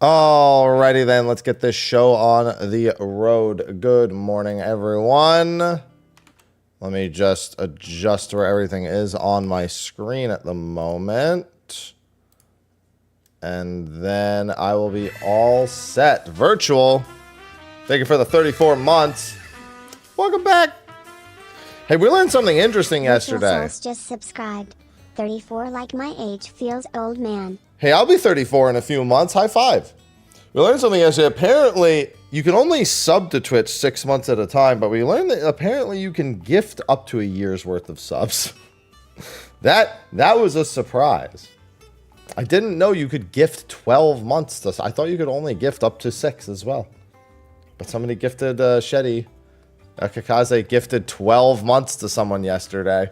Alrighty then, let's get this show on the road. Good morning, everyone. Let me just adjust where everything is on my screen at the moment. And then I will be all set. Virtual. Thank you for the 34 months. Welcome back. Hey, we learned something interesting yesterday. Souls just subscribed. 34 like my age feels old, man. Hey, I'll be 34 in a few months. High five. We learned something yesterday. Apparently, you can only sub to Twitch 6 months at a time, but we learned that apparently you can gift up to a year's worth of subs. That was a surprise. I didn't know you could gift 12 months to. I thought you could only gift up to 6 as well. But somebody gifted Shetty. Kakaze gifted 12 months to someone yesterday.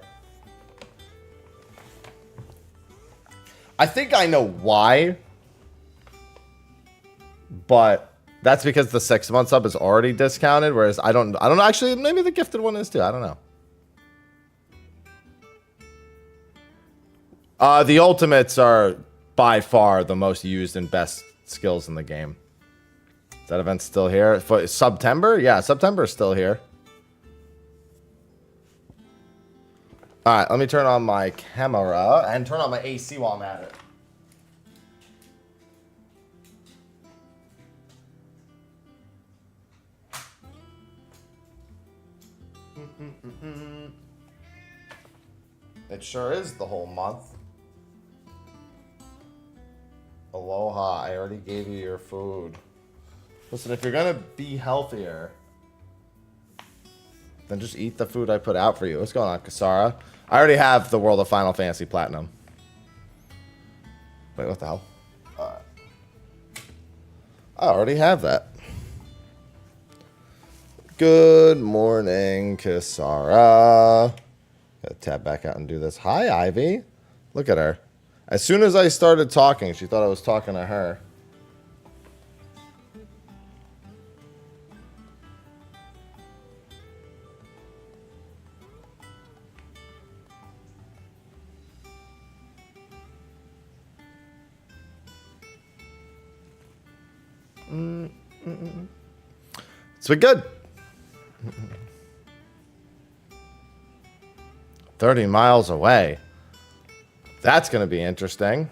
I think I know why, but that's because the 6 month sub is already discounted, whereas I don't actually, maybe the gifted one is too. I don't know. The ultimates are by far the most used and best skills in the game. Is that event still here? For September? Yeah, September is still here. All right, let me turn on my camera and turn on my AC while I'm at it. It sure is the whole month. Aloha, I already gave you your food. Listen, if you're gonna be healthier, then just eat the food I put out for you. What's going on, Kasara? I already have the World of Final Fantasy Platinum. Wait, what the hell? I already have that. Good morning, Kasara. Gotta tab back out and do this. Hi, Ivy. Look at her. As soon as I started talking, she thought I was talking to her. It's been good. 30 miles away. That's going to be interesting.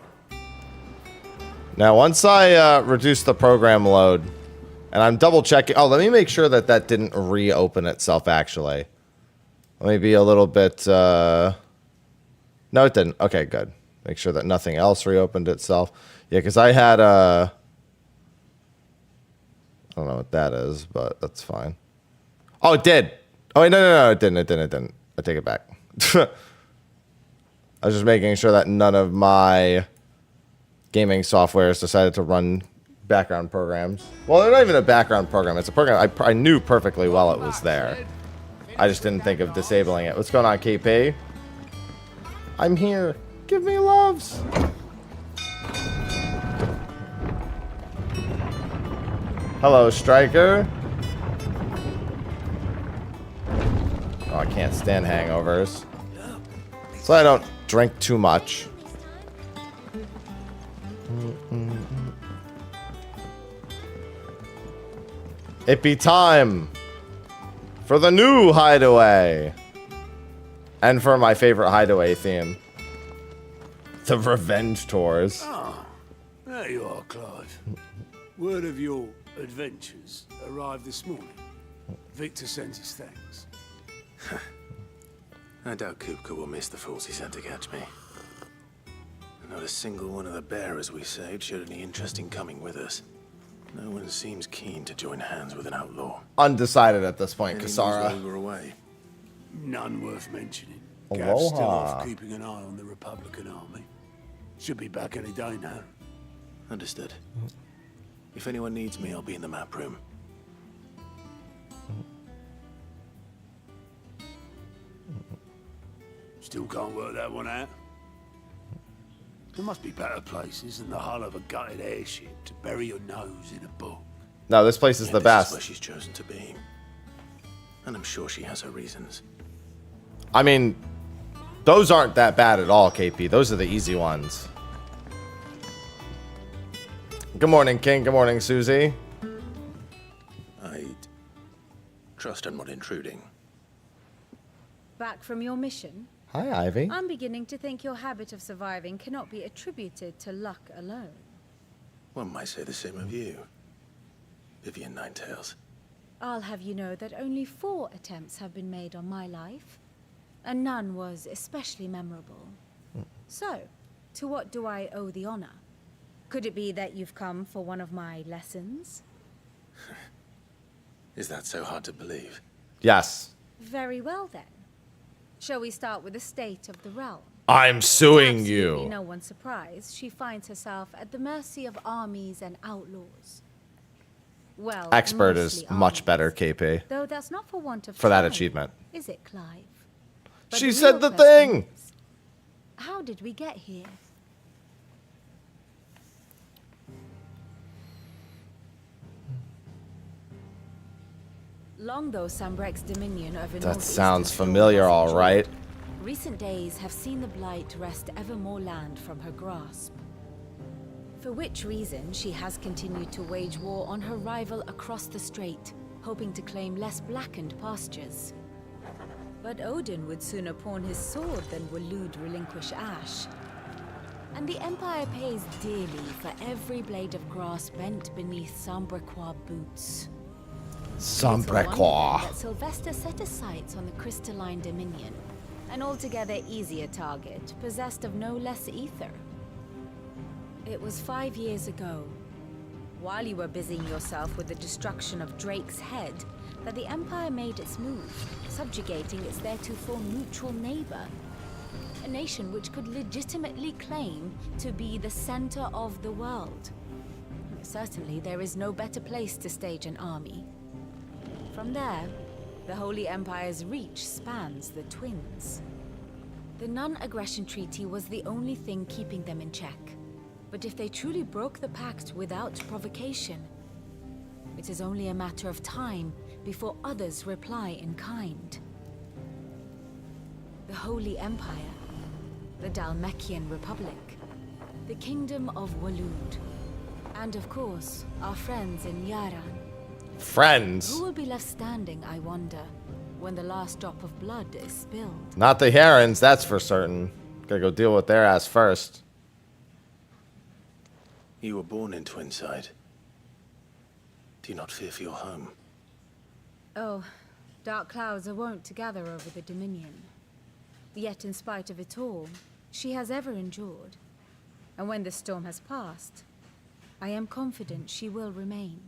Now, once I reduce the program load, and I'm double checking. Oh, let me make sure that that didn't reopen itself, actually. Let me be a little bit... No, it didn't. Okay, good. Make sure that nothing else reopened itself. Yeah, because I had... I don't know what that is, but that's fine. Oh, it did. Oh, wait, no, it didn't. I take it back. I was just making sure that none of my gaming softwares decided to run background programs. Well, they're not even a background program. It's a program I knew perfectly well it was there. I just didn't think of disabling it. What's going on, KP? I'm here. Give me loves. Hello, Striker. Oh, I can't stand hangovers. So I don't drink too much. It be time for the new Hideaway. And for my favorite Hideaway theme. The Revenge Tours. Ah, there you are, Clive. Word of your adventures arrived this morning. Victor sends his thanks. I doubt Kupka will miss the fools he sent to catch me. Not a single one of the bearers we saved showed any interest in coming with us. No one seems keen to join hands with an outlaw. Undecided at this point, Any Kasara. news while we were away? None worth mentioning. Aloha. Gav's still off keeping an eye on the Republican army. Should be back any day now. Understood. If anyone needs me, I'll be in the map room. Still can't work that one out. There must be better places than the hull of a gutted airship to bury your nose in a book. No, this place is the This best. is where she's chosen to be. And I'm sure she has her reasons. I mean, those aren't that bad at all, KP. Those are the easy ones. Good morning, King. Good morning, Susie. I'd trust I'm not intruding. Back from your mission? Hi, Ivy. I'm beginning to think your habit of surviving cannot be attributed to luck alone. One might say the same of you, Vivian Ninetails. I'll have you know that only 4 attempts have been made on my life, and none was especially memorable. So, to what do I owe the honor? Could it be that you've come for one of my lessons? Is that so hard to believe? Yes. Very well then. Shall we start with the state of the realm? I'm suing Absolutely you. no one's surprised she finds herself at the mercy of armies and outlaws. Well, Expert is mostly much armies. better, KP, Though that's not for want of for that trying, achievement. is it, Clive? But She the said real the question thing! is, how did we get here? Long though Sambrek's dominion over That northeastern sounds shore familiar, has all endured, right. recent days have seen the Blight wrest ever more land from her grasp. For which reason she has continued to wage war on her rival across the strait, hoping to claim less blackened pastures. But Odin would sooner pawn his sword than Waloed relinquish Ash. And the Empire pays dearly for every blade of grass bent beneath Sambrequois boots. It's a wonder Sambrequois. that Sylvester set his sights on the crystalline dominion, an altogether easier target, possessed of no less ether. It was 5 years ago, while you were busying yourself with the destruction of Drake's head, that the Empire made its move, subjugating its theretofore neutral neighbor. A nation which could legitimately claim to be the center of the world. Certainly, there is no better place to stage an army. From there, the Holy Empire's reach spans the Twins. The non-aggression treaty was the only thing keeping them in check. But if they truly broke the pact without provocation, it is only a matter of time before others reply in kind. The Holy Empire, the Dhalmekian Republic, the Kingdom of Waloed, and of course, our friends in Yaran. Friends. Who will be left standing, I wonder, when the last drop of blood is spilled? Not the Herons, that's for certain. Gotta go deal with their ass first. You were born in Twinside. Do you not fear for your home? Oh, dark clouds are wont to gather over the Dominion. Yet in spite of it all, she has ever endured. And when the storm has passed, I am confident she will remain.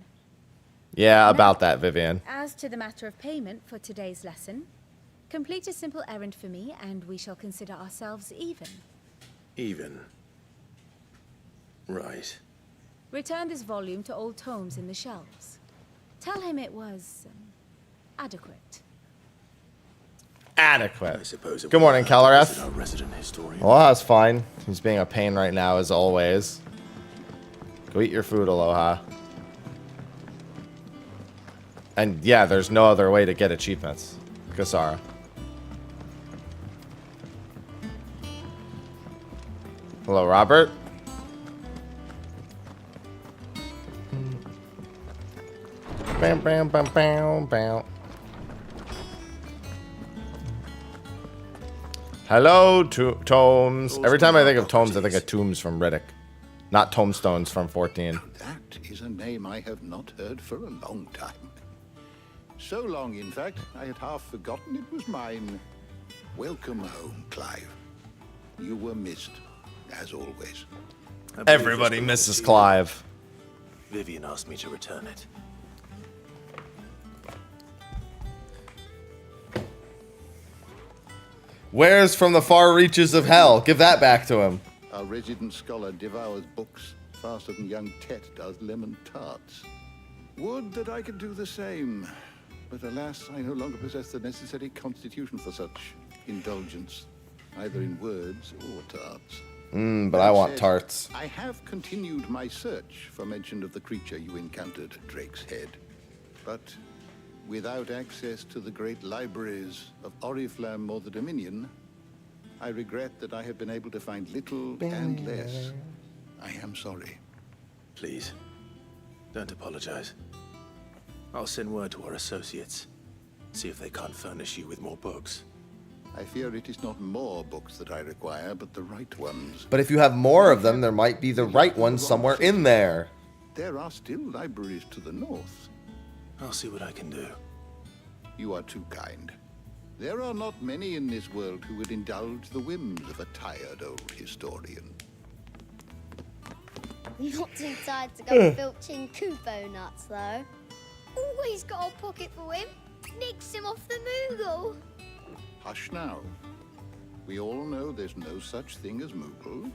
Yeah, about that, Vivian. As to the matter of payment for today's lesson, complete a simple errand for me and we shall consider ourselves even. Even. Right. Return this volume to old tomes in the shelves. Tell him it was adequate. I Adequate. suppose it Good morning, would allow us to Caloreth. visit our resident historian. Well, that's fine. He's being a pain right now, as always. Go eat your food, Aloha. And yeah, there's no other way to get achievements. Kasara. Hello, Robert. Bam, bam, bam, bam, bam. Hello, Tomes. Every time I think of Tomes, I think of Tombs from Riddick. Not Tombstones from 14. That is a name I have not heard for a long time. So long, in fact, I had half forgotten it was mine. Welcome home, Clive. You were missed, as always. I believe Everybody this misses belongs to you. Clive. Vivian asked me to return it. Where's from the far reaches of hell? Give that back to him. Our resident scholar devours books faster than young Tet does lemon tarts. Would that I could do the same. But alas, I no longer possess the necessary constitution for such indulgence, either in words or tarts. But I want Said, tarts. I have continued my search for mention of the creature you encountered at Drake's Head. But without access to the great libraries of Oriflamme or the Dominion, I regret that I have been able to find little and less. I am sorry. Please, don't apologize. I'll send word to our associates. See if they can't furnish you with more books. I fear it is not more books that I require, but the right ones. But if you have more of them, there might be the right ones somewhere in there. There are still libraries to the north. I'll see what I can do. You are too kind. There are not many in this world who would indulge the whims of a tired old historian. Not too tired to go filching Kupo nuts, though. Always got a pocket for him. Nicks him off the Moogle. Hush now. We all know there's no such thing as Moogles.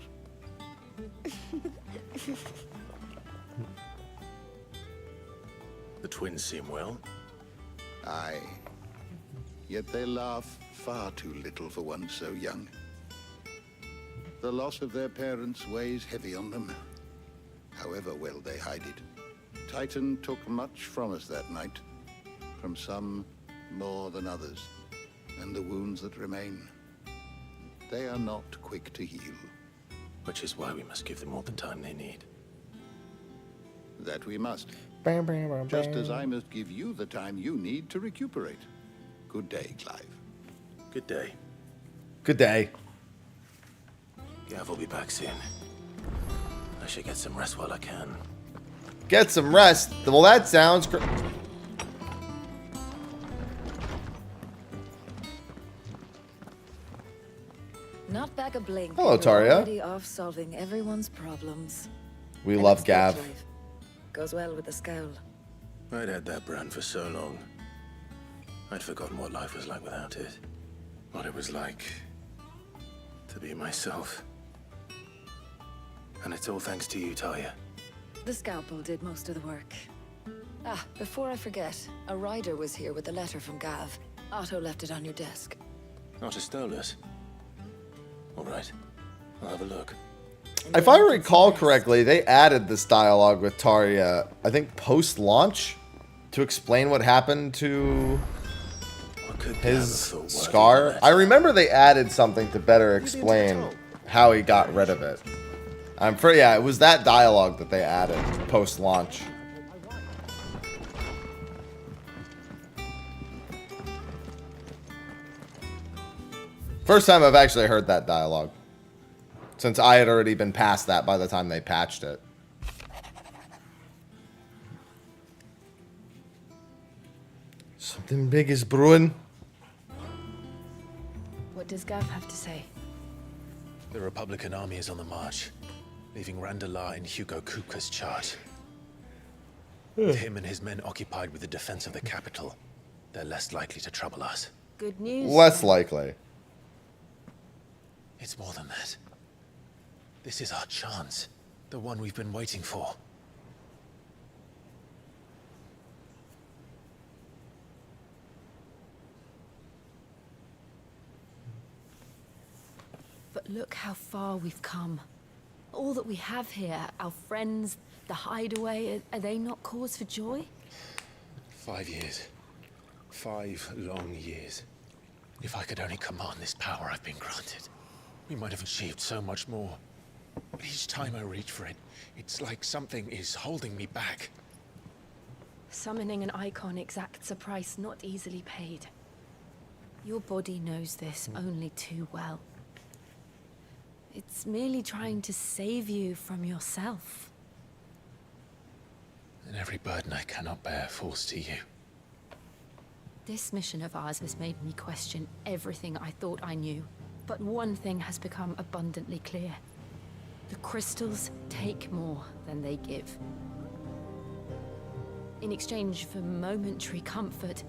The twins seem well. Aye. Yet they laugh far too little for one so young. The loss of their parents weighs heavy on them, however well they hide it. Titan took much from us that night, from some more than others, and the wounds that remain, they are not quick to heal. Which is why we must give them all the time they need. That we must. Just as I must give you the time you need to recuperate. Good day, Clive. Good day. Good day. Gav will be back soon. I should get some rest while I can. Get some rest. Well, that sounds great. Not back a blink. Hello, You're Taria. already off solving everyone's problems. We And love it's good, Gav. Clive. Goes well with the scowl. I'd had that brand for so long. I'd forgotten what life was like without it. What it was like to be myself. And it's all thanks to you, Talia. The scalpel did most of the work. Ah, before I forget, a rider was here with a letter from Gav. Otto left it on your desk. Not a stolus. All right, I'll have a look. And If then I you can recall see this. correctly, they added this dialogue with Taria, I think post-launch, to explain what happened to What could Gav his have thought worthy of scar. that? I remember they added something to better explain how he got rid of it. I'm pretty, yeah, it was that dialogue that they added post-launch. First time I've actually heard that dialogue, since I had already been past that by the time they patched it. Something big is brewing. What does Gav have to say? The Republican army is on the march, leaving Randalar in Hugo Kupka's charge. With him and his men occupied with the defense of the capital, they're less likely to trouble us. Good news. Less likely. It's more than that. This is our chance, the one we've been waiting for. But look how far we've come. All that we have here, our friends, the Hideaway, are they not cause for joy? 5 years. 5 long years. If I could only command this power I've been granted, we might have achieved so much more. But each time I reach for it, it's like something is holding me back. Summoning an icon exacts a price not easily paid. Your body knows this only too well. It's merely trying to save you from yourself. And every burden I cannot bear falls to you. This mission of ours has made me question everything I thought I knew. But one thing has become abundantly clear. The crystals take more than they give. In exchange for momentary comfort,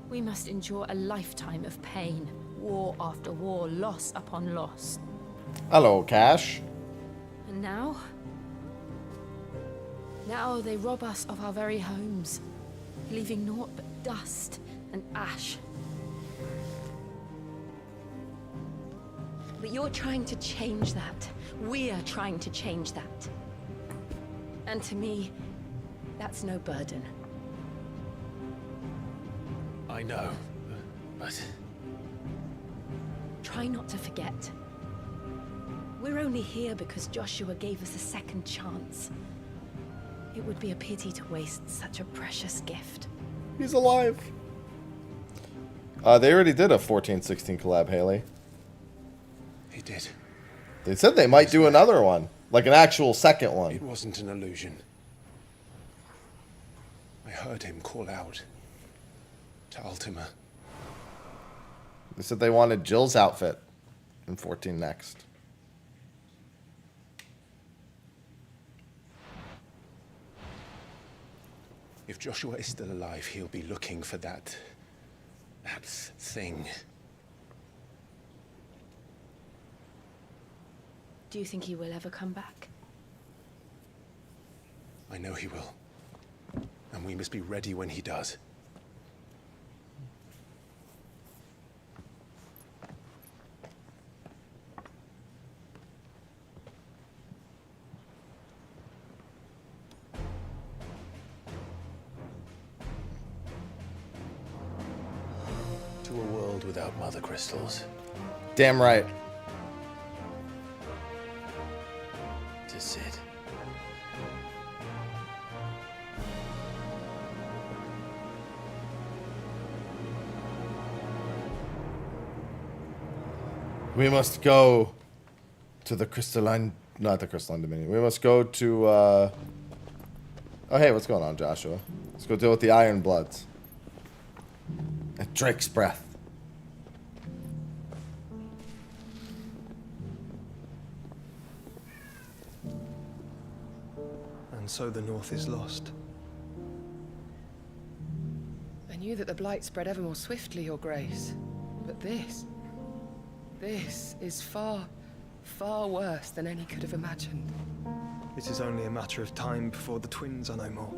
we must endure a lifetime of pain, war after war, loss upon loss. Hello, Cash. And now? Now they rob us of our very homes, leaving naught but dust and ash. But you're trying to change that. We're trying to change that. And to me, that's no burden. I know, but Try not to forget. We're only here because Joshua gave us a second chance. It would be a pity to waste such a precious gift. He's alive. They already did a 14-16 collab, Haley. He did. They said they might do another one. Like an actual second one. It wasn't an illusion. I heard him call out to Ultima. They said they wanted Jill's outfit in 14 next. If Joshua is still alive, he'll be looking for that thing. Do you think he will ever come back? I know he will. And we must be ready when he does. To a world without mother crystals. Damn right. To Sid. We must go to the crystalline, not the crystalline dominion. We must go to, oh hey, what's going on, Joshua? Let's go deal with the Iron Bloods. At Drake's Breath. And so the North is lost. I knew that the Blight spread ever more swiftly, Your Grace. But this is far, far worse than any could have imagined. It is only a matter of time before the twins are no more.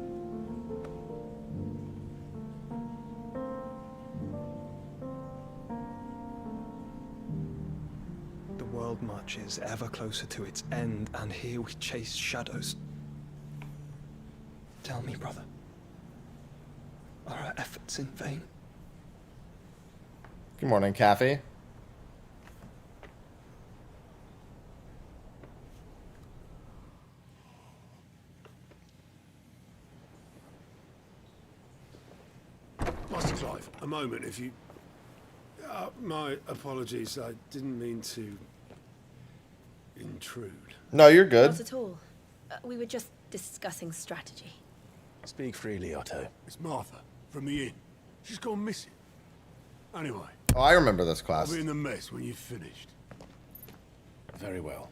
The world marches ever closer to its end, and here we chase shadows. Tell me, brother, are our efforts in vain? Good morning, Kathy. Master Clive, a moment, if you... my apologies, I didn't mean to intrude. No, you're good. Not at all. We were just discussing strategy. Speak freely, Otto. It's Martha, from the inn. She's gone missing. Anyway, Oh, I remember this I'll class. be in the mess when you've finished. Very well.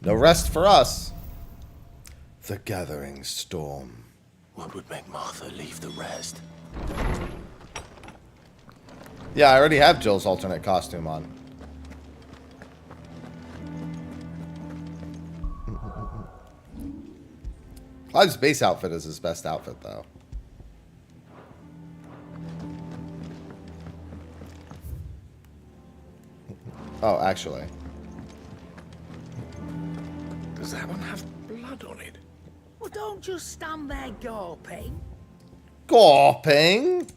No rest for us. The Gathering Storm. What would make Martha leave the rest? Yeah, I already have Jill's alternate costume on. Clive's base outfit is his best outfit, though. Oh, actually. Does that one have blood on it? Well, don't just stand there gawping. Gawping?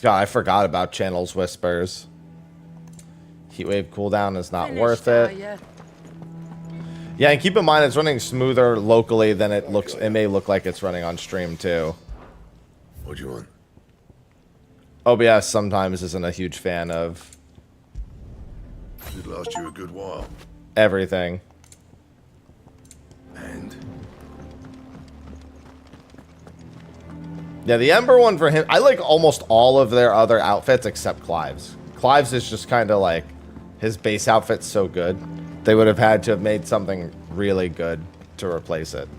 God, I forgot about Channel's Whispers. Heatwave cooldown is not worth it. Yeah, and keep in mind it's running smoother locally than it looks. It may look like it's running on stream too. What do you want? OBS sometimes isn't a huge fan of It last you a good while. everything. And? Yeah, the Ember one for him, I like almost all of their other outfits except Clive's. Clive's is just kind of like, his base outfit's so good. They would have had to have made something really good to replace it.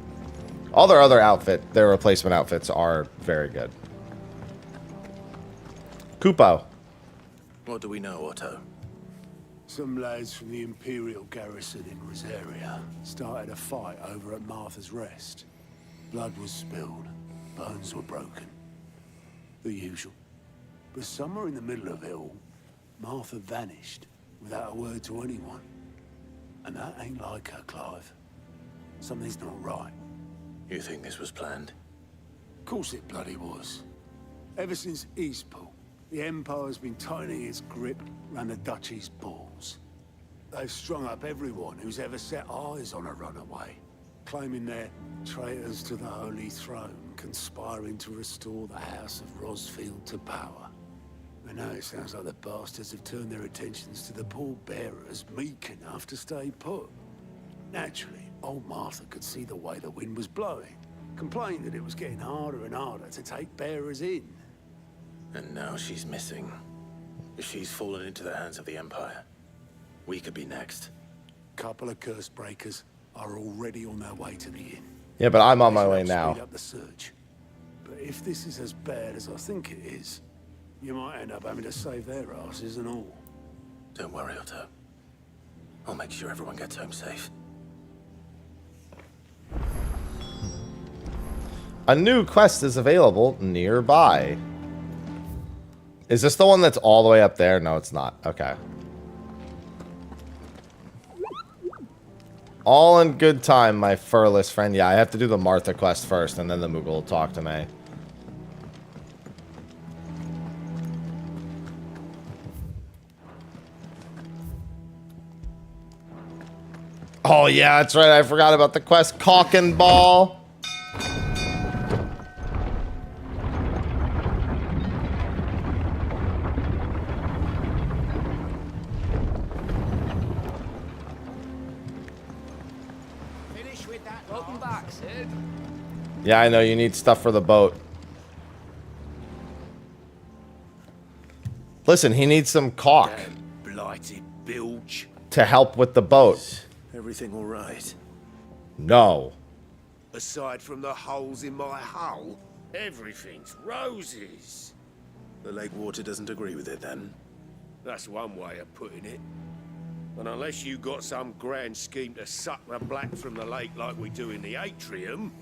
All their other their replacement outfits are very good. Kupo. What do we know, Otto? Some lads from the Imperial garrison in Rosaria started a fight over at Martha's Rest. Blood was spilled, bones were broken. The usual. But somewhere in the middle of it all, Martha vanished without a word to anyone. And that ain't like her, Clive. Something's not right. You think this was planned? Of Course it bloody was. Ever since Eastpool, the Empire's been tightening its grip around the Duchy's balls. They've strung up everyone who's ever set eyes on a runaway, claiming they're traitors to the Holy Throne, conspiring to restore the House of Rosfield to power. And now it sounds like the bastards have turned their attentions to the pallbearers meek enough to stay put. Naturally, old Martha could see the way the wind was blowing, complained that it was getting harder and harder to take bearers in. And now she's missing. If she's fallen into the hands of the Empire, we could be next. Couple of curse breakers are already on their way to the inn. Yeah, but I'm on my way Speed now. up the search. But if this is as bad as I think it is, you might end up having to save their asses and all. Don't worry, Otto. I'll make sure everyone gets home safe. A new quest is available nearby. Is this the one that's all the way up there? No, it's not. Okay. All in good time, my furless friend. Yeah, I have to do the Martha quest first, and then the Moogle will talk to me. Oh, yeah, that's right. I forgot about the quest. Cock and ball. Welcome back, Sid. Yeah, I know. You need stuff for the boat. Listen, he needs some caulk Damn blighted bilge. to help with the boat. Everything all right? No. Aside from the holes in my hull, everything's roses. The lake water doesn't agree with it, then? That's one way of putting it. And unless you got some grand scheme to suck the black from the lake like we do in the atrium,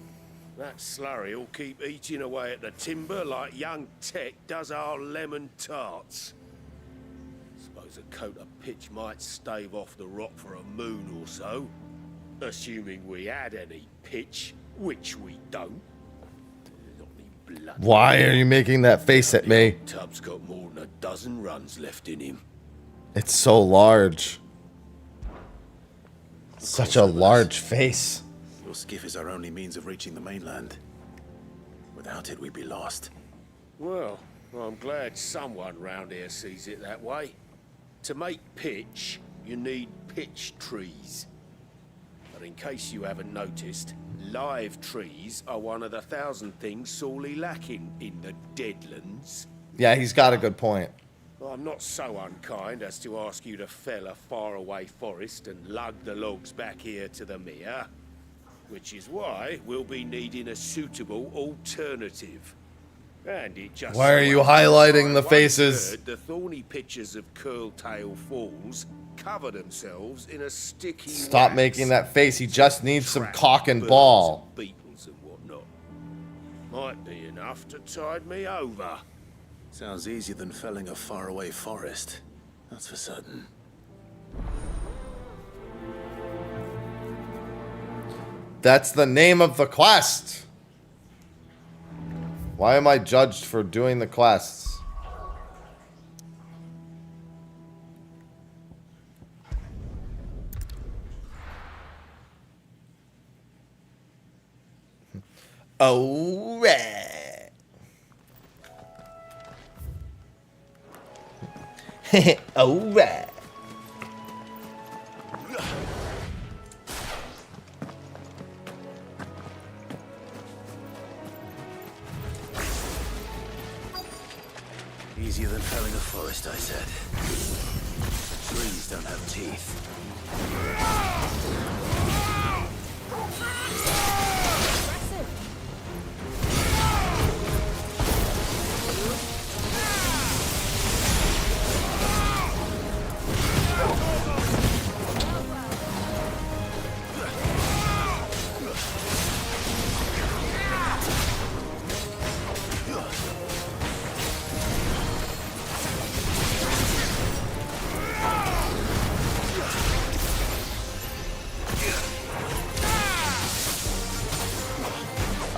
that slurry will keep eating away at the timber like young Tech does our lemon tarts. Suppose a coat of pitch might stave off the rock for a moon or so, assuming we had any pitch, which we don't. Not any blood. Why are you making that face at me? Tub's got more than a dozen runs left in him. It's so large. Such a large face. Your skiff is our only means of reaching the mainland. Without it, we'd be lost. Well, I'm glad someone round here sees it that way. To make pitch, you need pitch trees. But in case you haven't noticed, live trees are one of the 1,000 things sorely lacking in the Deadlands. Yeah, he's got a good point. I'm not so unkind as to ask you to fell a faraway forest and lug the logs back here to the mere, which is why we'll be needing a suitable alternative. And it just Why are you highlighting the faces? The thorny pitches of Curltail Falls cover themselves in a sticky Stop wax. making that face. He just needs some Trap cock and birds ball. and beetles and whatnot. Might be enough to tide me over. Sounds easier than felling a faraway forest. That's for certain. That's the name of the quest. Why am I judged for doing the quests? Oh, right. Oh, right. Easier than felling a forest, I said. Trees don't have teeth.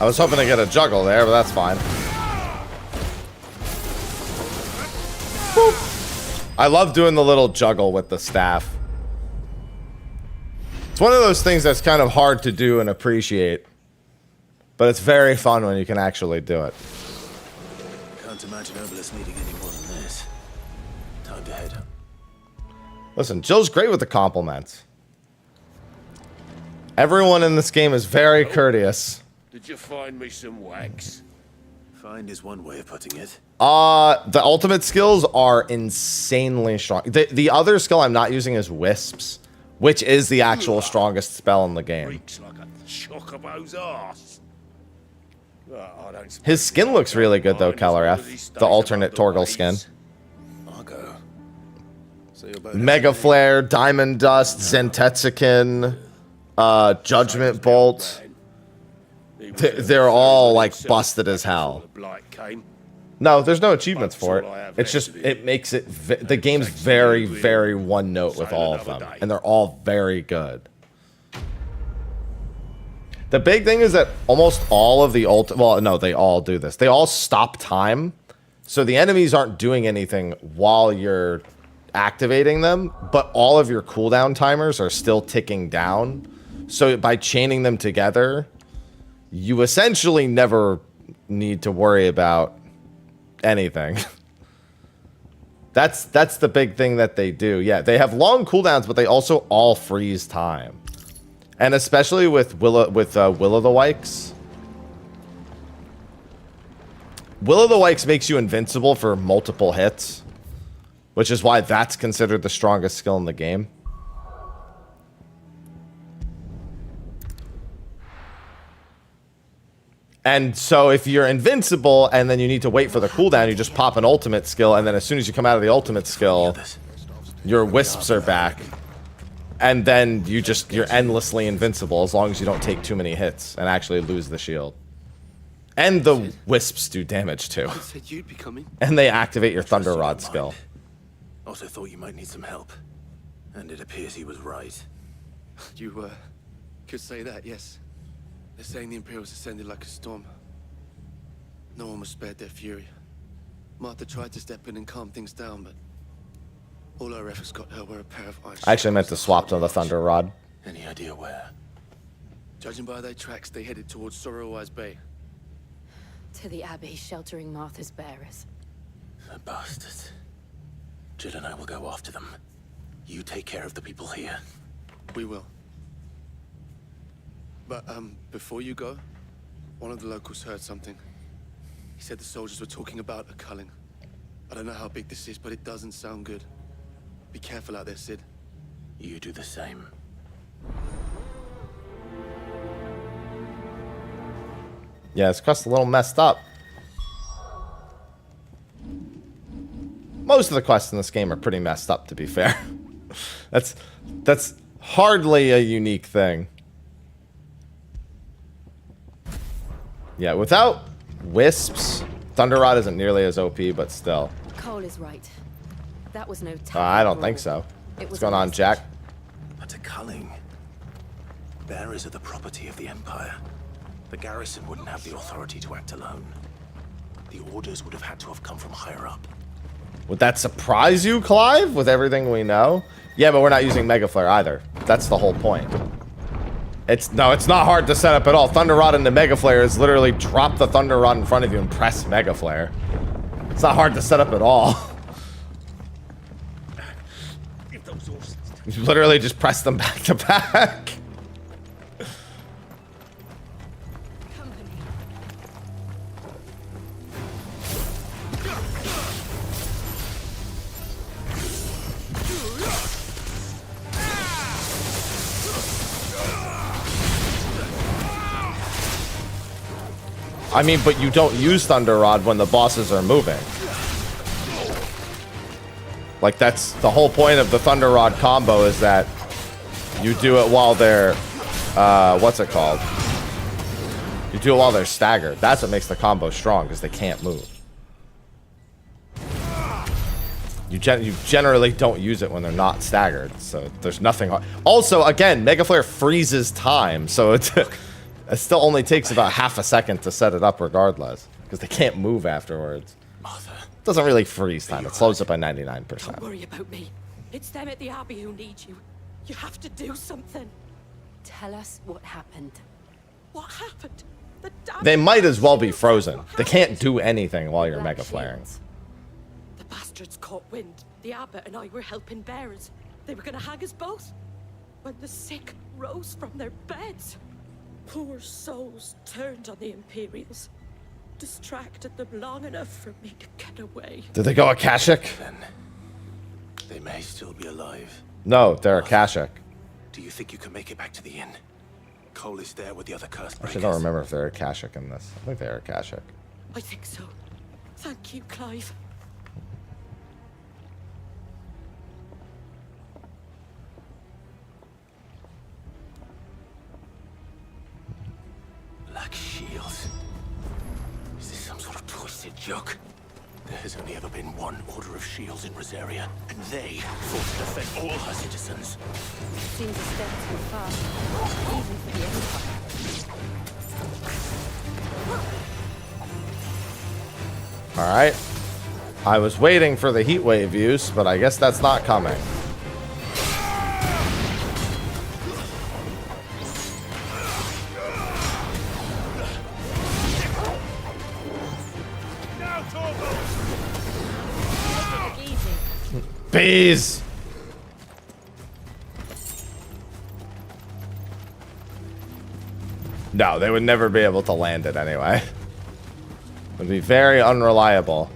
I was hoping to get a juggle there, but that's fine. Boop. I love doing the little juggle with the staff. It's one of those things that's kind of hard to do and appreciate. But it's very fun when you can actually do it. Can't imagine Obelisk needing any more than this. Time to head. Listen, Jill's great with the compliments. Everyone in this game is very courteous. Did you find me some wax? Find is one way of putting it. The ultimate skills are insanely strong. The other skill I'm not using is Wisps, which is the actual strongest spell in the game. Reeks like a chocobo's arse. His skin looks really good though, Keller F. The alternate Torgal skin. I'll go. So you're both Mega Flare, Diamond Dust, Zentetsukin, Judgment Bolt. They're all like busted as hell. No, there's no achievements for it. It's just, it makes it, the game's very, very one note with all of them. And they're all very good. The big thing is that almost all of the well, no, they all do this. They all stop time. So the enemies aren't doing anything while you're activating them, but all of your cooldown timers are still ticking down. So by chaining them together, you essentially never need to worry about anything. That's the big thing that they do. Yeah, they have long cooldowns, but they also all freeze time. And especially with Will o' the Wikes. Will o' the Wikes makes you invincible for multiple hits, which is why that's considered the strongest skill in the game. And so if you're invincible and then you need to wait for the cooldown, you just pop an ultimate skill, and then as soon as you come out of the ultimate skill, your Wisps are back. And then you're endlessly invincible as long as you don't take too many hits and actually lose the shield. And the Wisps do damage too. Said you'd be coming. And they activate your Thunder Rod skill. Also thought you might need some help. And it appears he was right. You, could say that, yes. They're saying the Imperials ascended like a storm. No one was spared their fury. Martha tried to step in and calm things down, but all our efforts got her were a pair of iron. I actually meant to swap to the Thunder Rod. Any idea where? Judging by their tracks, they headed towards Sorrowwise Bay. To the abbey sheltering Martha's bearers. The bastards. Jill and I will go after them. You take care of the people here. We will. But, before you go, one of the locals heard something. He said the soldiers were talking about a culling. I don't know how big this is, but it doesn't sound good. Be careful out there, Sid. You do the same. Yeah, this quest's a little messed up. Most of the quests in this game are pretty messed up, to be fair. That's hardly a unique thing. Yeah, without Wisps, Thunder Rod isn't nearly as OP, but still. Cole is right. That was no I don't think so. What's going on, Jack? But a culling. Bearers are the property of the Empire. The garrison wouldn't have the authority to act alone. The orders would have had to have come from higher up. Would that surprise you, Clive, with everything we know? Yeah, but we're not using Mega Flare either. That's the whole point. It's not hard to set up at all. Thunder Rod into Mega Flare is literally drop the Thunder Rod in front of you and press Mega Flare. It's not hard to set up at all. You literally just press them back to back. I mean, but you don't use Thunder Rod when the bosses are moving. Like, that's the whole point of the Thunder Rod combo, is that you do it while they're, what's it called? You do it while they're staggered. That's what makes the combo strong, because they can't move. You generally don't use it when they're not staggered, so there's nothing. Also, again, Mega Flare freezes time, so it's It still only takes about half a second to set it up regardless, because they can't move afterwards. Mother. It doesn't really freeze time. It slows it by 99%. Don't worry about me. It's them at the Abbey who need you. You have to do something. Tell us what happened. What happened? The damn They might as well be frozen. They can't do anything while you're mega flaring. The bastards caught wind. The abbot and I were helping bearers. They were gonna hang us both. When the sick rose from their beds, poor souls turned on the Imperials. Distracted them long enough for me to get away. Did they go Akashic? Then they may still be alive. No, they're Akashic. Do you think you can make it back to the inn? Cole is there with the other cursed I breakers. actually don't remember if they're Akashic in this. I think they're Akashic. I think so. Thank you, Clive. Black shields. Is this some sort of twisted joke? There has only ever been one order of shields in Rosaria, and they fought to defend all her citizens. Seems a step too far, even for the Empire. Alright. I was waiting for the heat wave use, but I guess that's not coming. Bees! No, they would never be able to land it anyway. It would be very unreliable.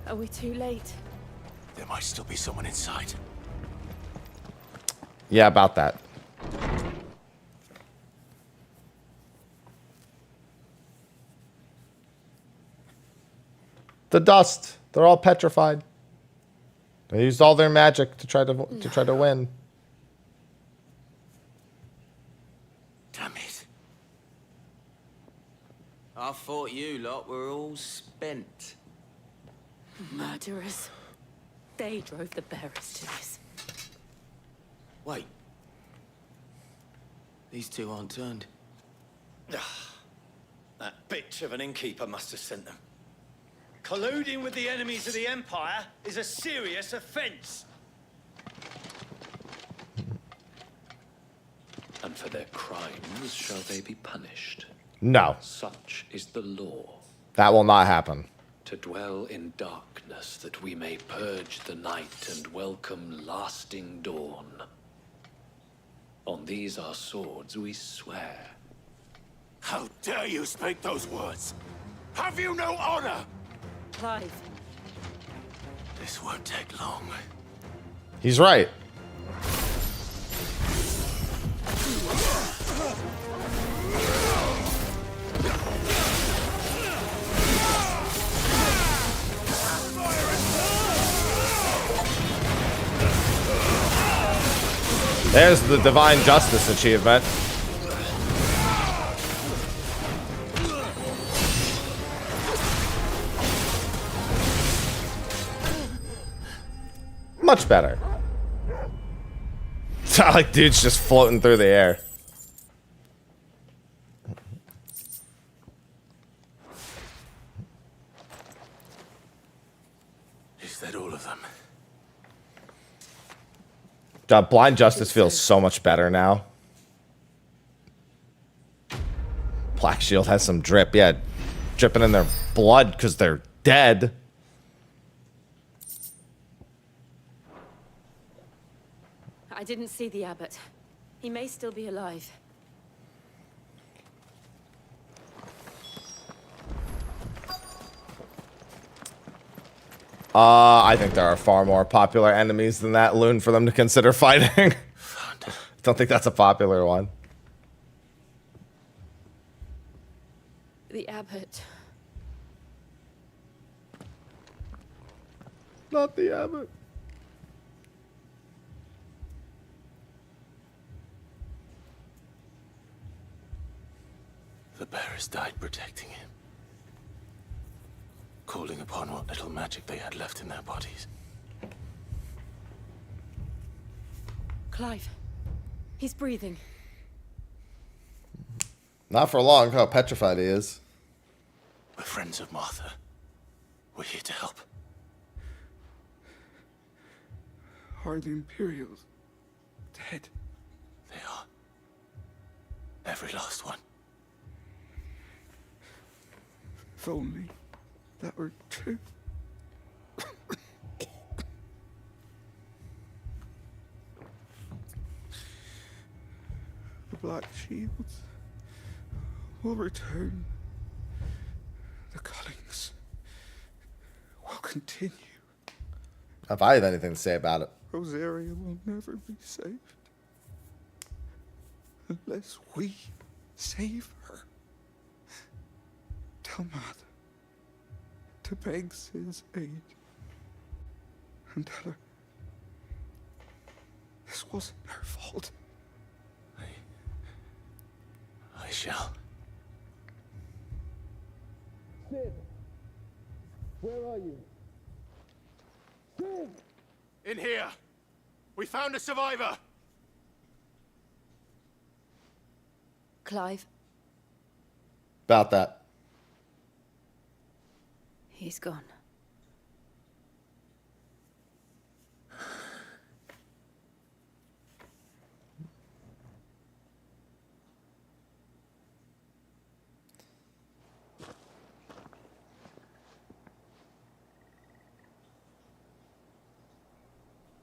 Are we too late? There might still be someone inside. Yeah, about that. The dust. They're all petrified. They used all their magic to try to win. Damn it. I thought you lot were all spent. Murderers. They drove the bearers to this. Wait. These two aren't turned. That bitch of an innkeeper must have sent them. Colluding with the enemies of the Empire is a serious offense. And for their crimes shall they be punished. No. Such is the law. That will not happen. To dwell in darkness that we may purge the night and welcome lasting dawn. On these our swords we swear. How dare you speak those words? Have you no honor? Clive. This won't take long. He's right. There's the Divine Justice achievement. Much better. It's not like dude's just floating through the air. Is that all of them? Blind Justice feels so much better now. Black Shield has some drip. Yeah, dripping in their blood because they're dead. I didn't see the abbot. He may still be alive. I think there are far more popular enemies than that loon for them to consider fighting. Don't think that's a popular one. The abbot. Not the abbot. The bearers died protecting him, calling upon what little magic they had left in their bodies. Clive, he's breathing. Not for long, how petrified he is. We're friends of Martha. We're here to help. Are the Imperials dead? They are. Every last one. If only that were true. The Black Shields will return. The cullings will continue. If I have anything to say about it. Rosaria will never be saved unless we save her. Tell Matt to beg Sid's aid and tell her this wasn't her fault. I shall. Sid, where are you? Sid! In here! We found a survivor! Clive, About that. he's gone.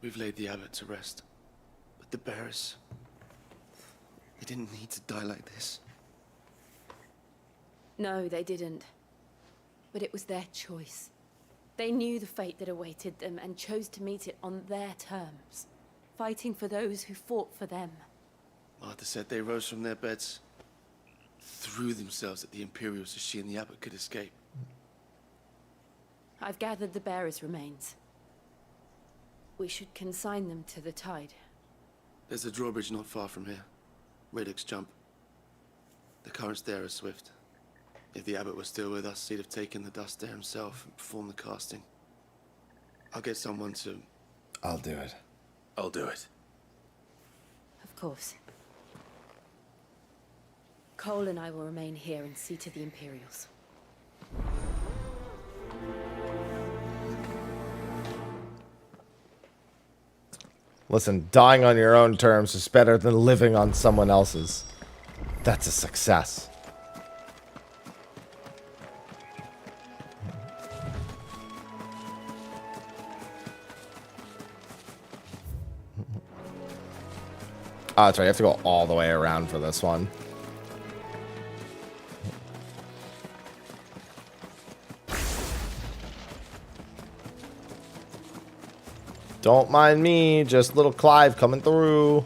We've laid the abbot to rest, but the bearers, they didn't need to die like this. No, they didn't. But it was their choice. They knew the fate that awaited them and chose to meet it on their terms, fighting for those who fought for them. Martha said they rose from their beds, threw themselves at the Imperials so she and the abbot could escape. I've gathered the bearers' remains. We should consign them to the tide. There's a drawbridge not far from here. Radix Jump. The currents there are swift. If the abbot was still with us, he'd have taken the dust there himself and performed the casting. I'll get someone to... I'll do it. I'll do it. Of course. Cole and I will remain here and see to the Imperials. Listen, dying on your own terms is better than living on someone else's. That's a success. Oh, that's right. You have to go all the way around for this one. Don't mind me, just little Clive coming through.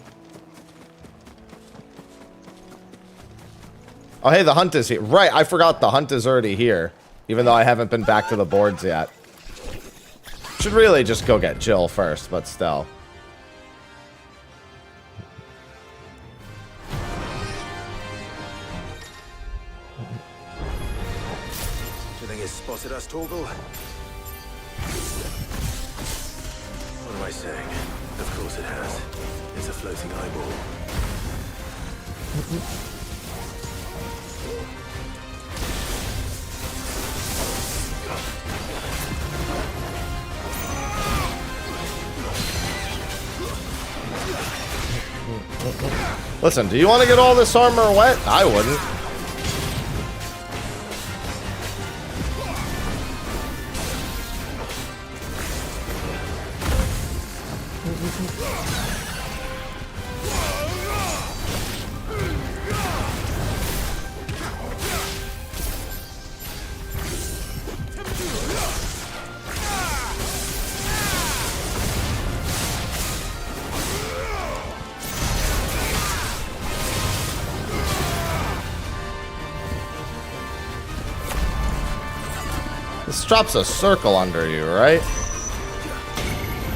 Oh, hey, the hunt is here. Right, I forgot the hunt is already here. Even though I haven't been back to the boards yet. Should really just go get Jill first, but still. Do you think it's spotted us, Torgal? What am I saying? Of course it has. It's a floating eyeball. Listen, do you want to get all this armor wet? I wouldn't. This drops a circle under you, right?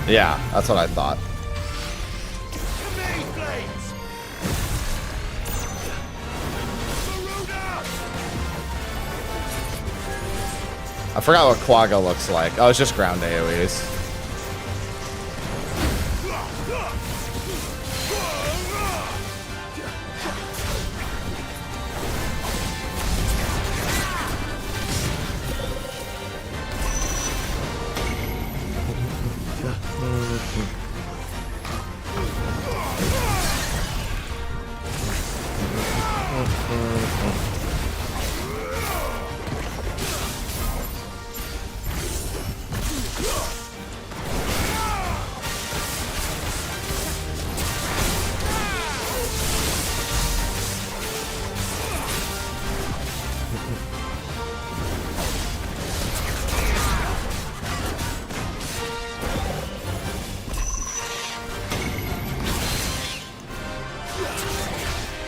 Yeah, that's what I thought. I forgot what Quagga looks like. Oh, it's just ground AoEs.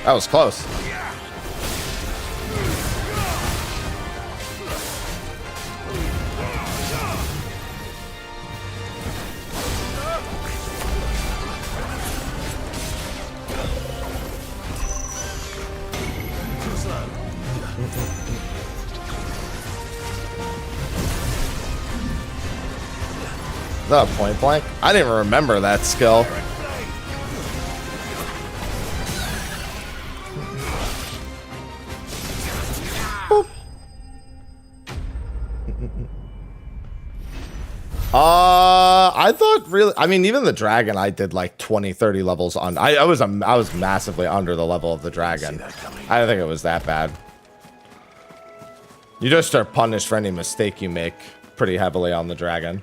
That was close. Is that a point blank? I didn't even remember that skill. I thought really, I mean, even the dragon, I did like 20, 30 levels on. I was massively under the level of the dragon. I don't think it was that bad. You just are punished for any mistake you make pretty heavily on the dragon.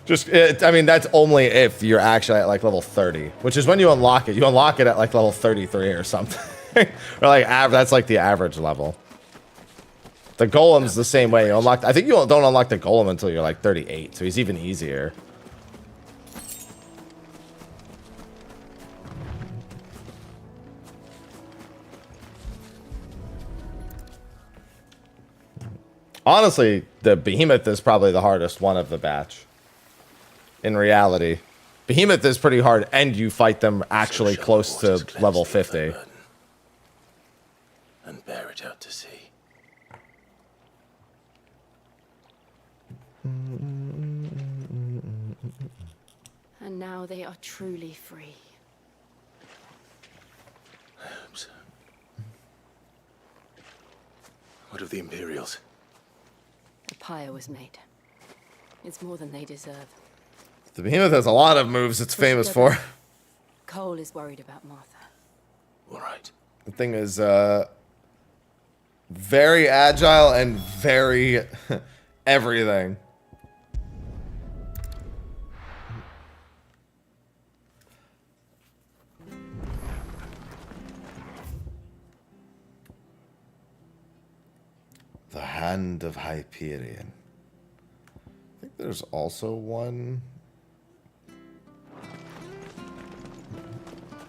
I mean, that's only if you're actually at like level 30, which is when you unlock it. You unlock it at like level 33 or something. Or like, that's like the average level. The golem's the same way. You unlock. I think you don't unlock the golem until you're like 38, so he's even easier. Honestly, the behemoth is probably the hardest one of the batch. In reality, behemoth is pretty hard, and you fight them actually close to level 50. And bear it out to sea. And now they are truly free. I hope so. What of the Imperials? The pyre was made. It's more than they deserve. The behemoth has a lot of moves it's famous for. Cole is worried about Martha. All right. The thing is, very agile and very everything. The Hand of Hyperion. I think there's also one.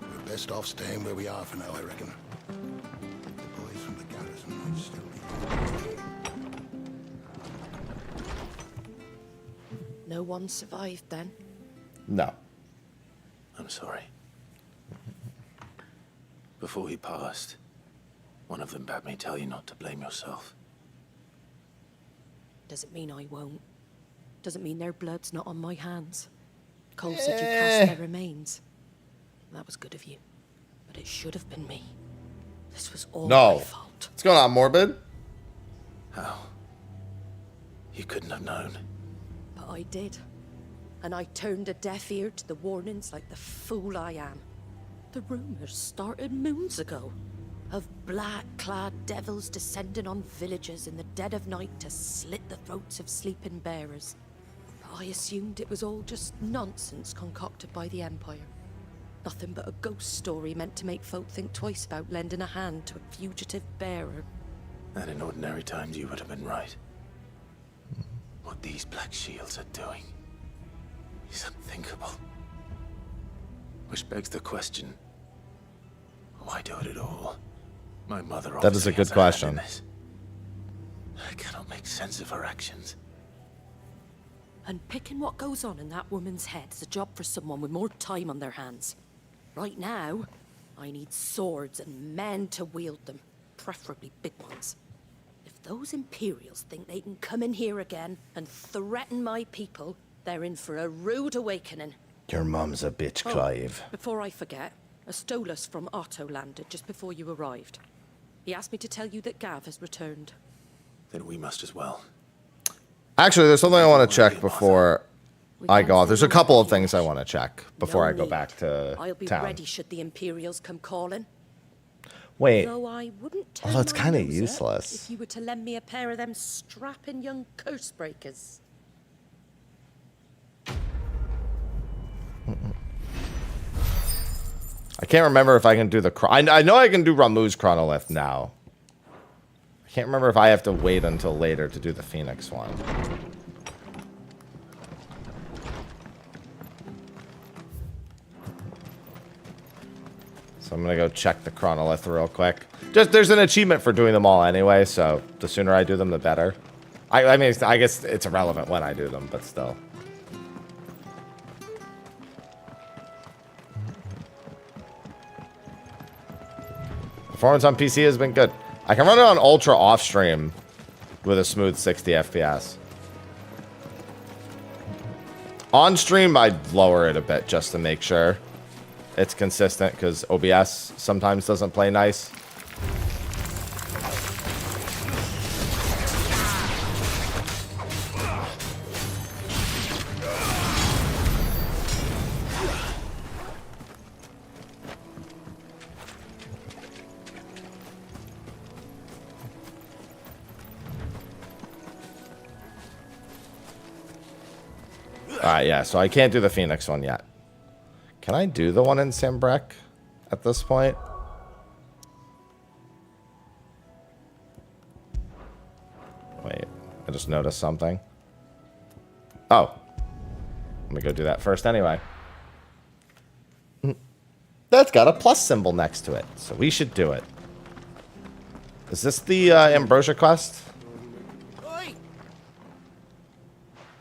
We're best off staying where we are for now, I reckon. The boys from the garrison might still be. No one survived then? No. I'm sorry. Before he passed, one of them bade me tell you not to blame yourself. Doesn't mean I won't. Doesn't mean their blood's not on my hands. Cole said you cast their remains. That was good of you. But it should have been me. This was all my fault. What's going on, Morbid? How? You couldn't have known. But I did. And I turned a deaf ear to the warnings like the fool I am. The rumors started moons ago. Of black-clad devils descending on villages in the dead of night to slit the throats of sleeping bearers. I assumed it was all just nonsense concocted by the Empire. Nothing but a ghost story meant to make folk think twice about lending a hand to a fugitive bearer. And in ordinary times you would have been right. What these Black Shields are doing is unthinkable. Which begs the question, why do it at all? My mother That is a good question. I cannot make sense of her actions. And picking what goes on in that woman's head is a job for someone with more time on their hands. Right now, I need swords and men to wield them, preferably big ones. If those Imperials think they can come in here again and threaten my people, they're in for a rude awakening. Your mum's a bitch, Clive. Before I forget, a Stolas from Otto landed just before you arrived. He asked me to tell you that Gav has returned. Then we must as well. Actually, there's something I want to check before I go off. There's a couple of things I want to check before I go back to I'll be town. ready should the Imperials come calling. Wait. Though I wouldn't turn Although it's my kind of nose up useless. if you were to lend me a pair of them strapping young curse breakers. I can't remember if I can do the... I know I can do Ramu's Chronolith now. I can't remember if I have to wait until later to do the Phoenix one. So I'm going to go check the Chronolith real quick. Just there's an achievement for doing them all anyway, so the sooner I do them, the better. I mean, I guess it's irrelevant when I do them, but still. Performance on PC has been good. I can run it on ultra off stream with a smooth 60 FPS. On stream, I'd lower it a bit just to make sure it's consistent because OBS sometimes doesn't play nice. Alright, yeah, so I can't do the Phoenix one yet. Can I do the one in Sambrek at this point? Wait, I just noticed something. Oh. Let me go do that first anyway. That's got a plus symbol next to it, so we should do it. Is this the Ambrosia quest? Oi! I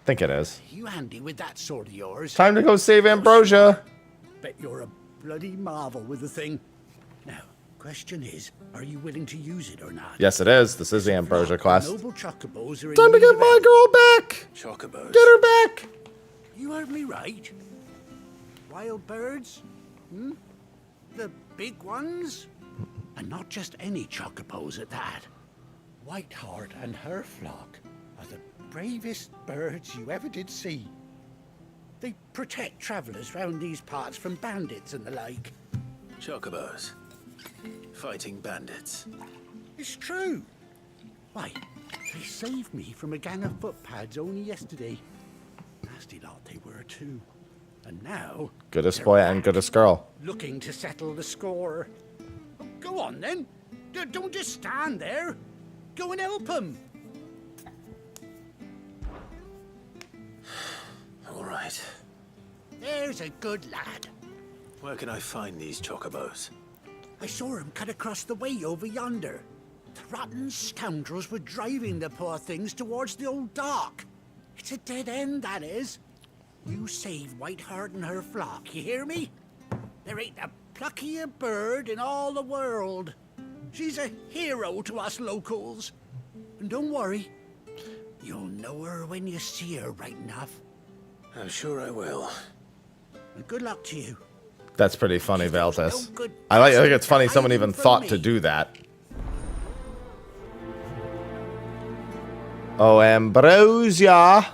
think it is. You handy with that sword of yours? Time to go save Ambrosia. Bet you're a bloody marvel with the thing. Now, question is, are you willing to use it or not? Yes, it is. This is the Ambrosia quest. Noble chocobos are in Time to need get of my help. girl back. Chocobos. Get her back. You heard me right. Wild birds? Hmm? The big ones? And not just any chocobos at that. Whiteheart and her flock are the bravest birds you ever did see. They protect travellers round these parts from bandits and the like. Chocobos. Fighting bandits. It's true. Why, they saved me from a gang of footpads only yesterday. Nasty lot they were too. And now... Goodest boy and goodest girl. looking to settle the score. Go on then. Don't just stand there. Go and help them. All right. There's a good lad. Where can I find these chocobos? I saw him cut across the way over yonder. The rotten scoundrels were driving the poor things towards the old dock. It's a dead end, that is. You save Whiteheart and her flock, you hear me? There ain't a pluckier bird in all the world. She's a hero to us locals. And don't worry, you'll know her when you see her right enough. I'm sure I will. And good luck to you. That's pretty funny, Valtis. I think it's funny someone even thought to do that. Oh, Ambrosia.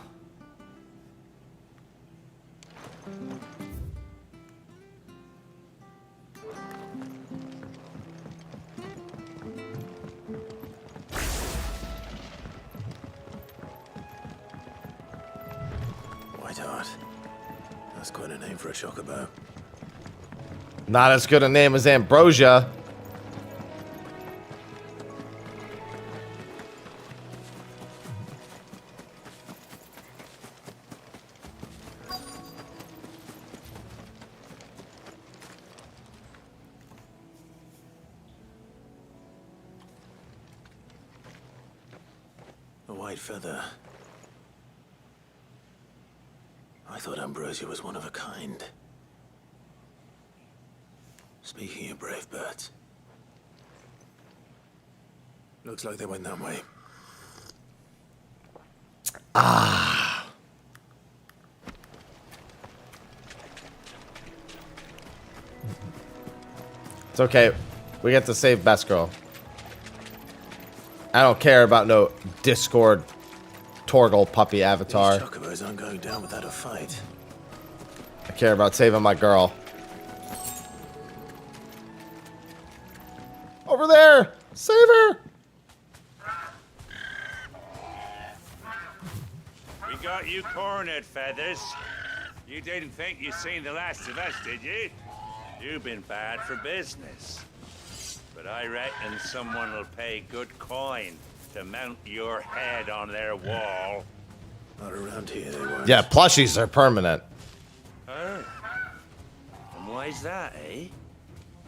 Whiteheart. That's quite a name for a chocobo. Not as good a name as Ambrosia. A white feather. thought Ambrosia was one of a kind. Speaking of brave birds, looks like they went that way. Ah. It's okay. We get to save Best Girl. I don't care about no Discord Torgal puppy avatar. These chocobos aren't going down without a fight. I care about saving my girl. Over there! Save her! We got you cornered, Feathers. You didn't think you'd seen the last of us, did you? You've been bad for business. But I reckon someone will pay good coin to mount your head on their wall. Not around here, they weren't. Yeah, plushies are permanent. Oh. And why's that, eh?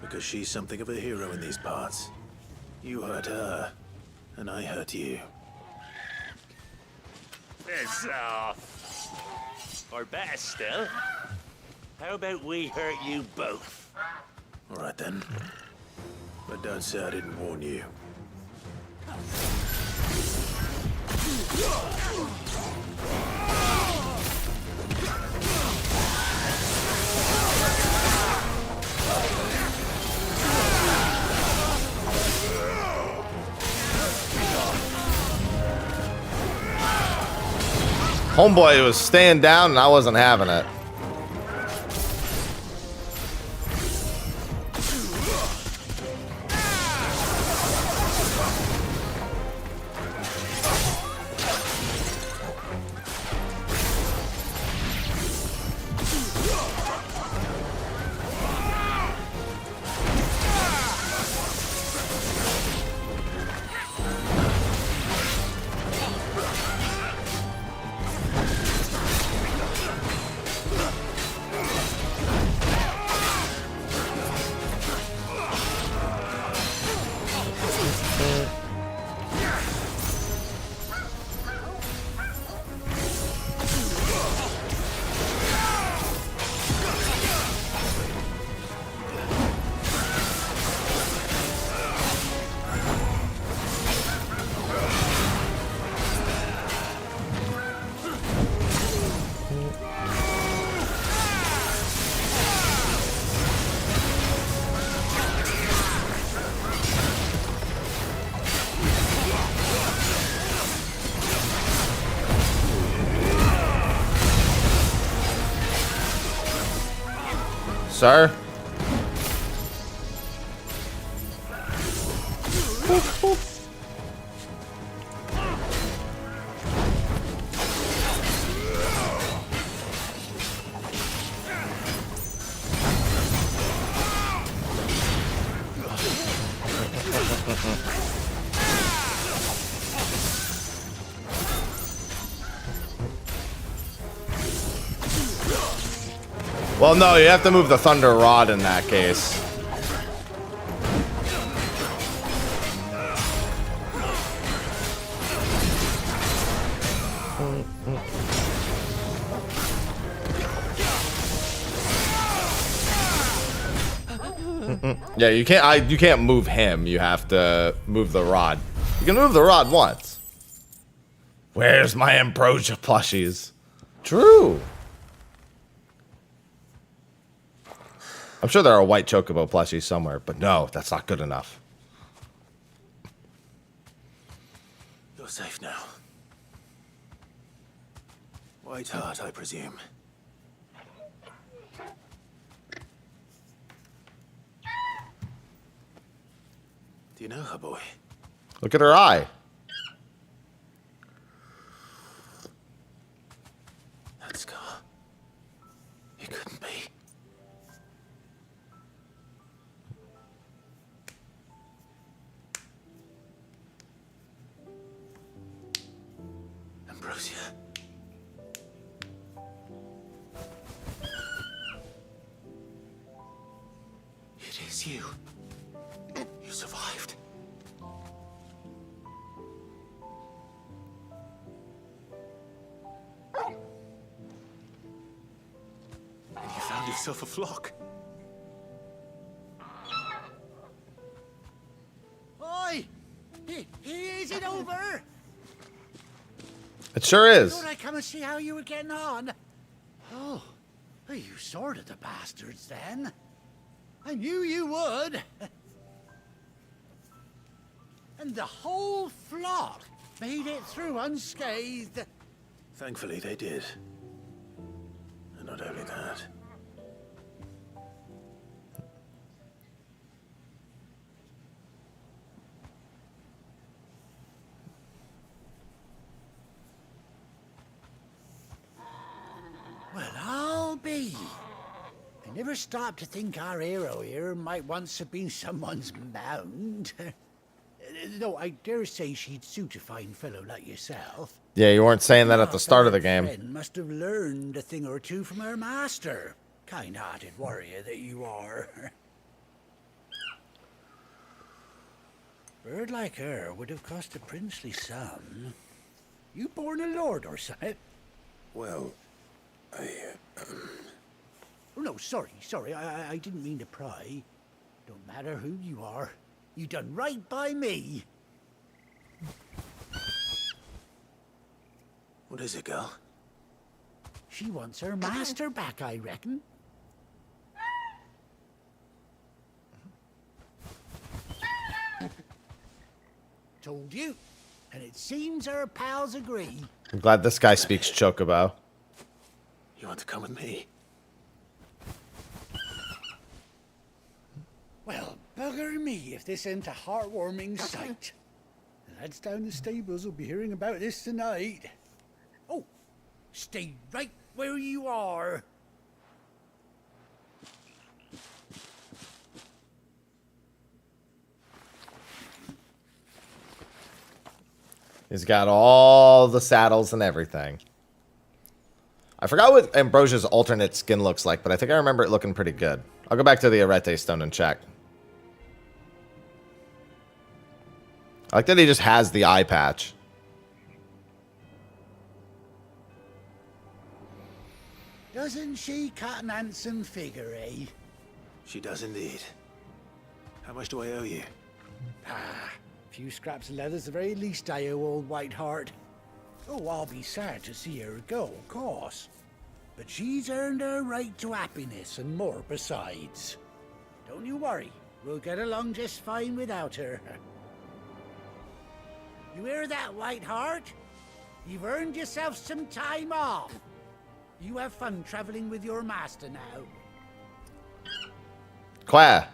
Because she's something of a hero in these parts. You hurt her, and I hurt you. Piss off. Or better still, how about we hurt you both? All right then. But don't say I didn't warn you. Homeboy was staying down and I wasn't having it. Sir? Well, no, you have to move the Thunder Rod in that case. Yeah, you can't move him. You have to move the rod. You can move the rod once. Where's my Ambrosia plushies? True. I'm sure there are white chocobo plushies somewhere, but no, that's not good enough. You're safe now. White heart, I presume. Do you know her, boy? Look at her eye. That scar. It couldn't be. Ambrosia. It is you. You survived. found yourself a flock. Oi! Is it over? It sure is. Thought I'd come and see how you were getting on. Oh, you sorted the bastards then. I knew you would. And the whole flock made it through unscathed. Thankfully, they did. And not only that. Well, I'll be. I never stopped to think our hero here might once have been someone's mount. Though I dare say she'd suit a fine fellow like yourself. Yeah, you weren't saying that at the start of the game. Friend must have learned a thing or two from her master. Kind-hearted warrior that you are. Bird like her would have cost a princely sum. You born a lord or something? Well, Oh, no, sorry. I didn't mean to pry. Don't matter who you are. You done right by me. what is it, girl? She wants her master back, I reckon. Told you. And it seems her pals agree. I'm glad this guy speaks Chocobo. You want to come with me? Well, bugger me if this ain't a heartwarming sight. The lads down the stables will be hearing about this tonight. Oh, stay right where you are. He's got all the saddles and everything. I forgot what Ambrosia's alternate skin looks like, but I think I remember it looking pretty good. I'll go back to the Arete stone and check. I like that he just has the eye patch. Doesn't she cut an handsome figure, eh? She does indeed. How much do I owe you? Ah, a few scraps of leather's the very least I owe old Whiteheart. Oh, I'll be sad to see her go, of course. But she's earned her right to happiness and more besides. Don't you worry, we'll get along just fine without her. You hear that, Whiteheart? You've earned yourself some time off. You have fun traveling with your master now. Claire.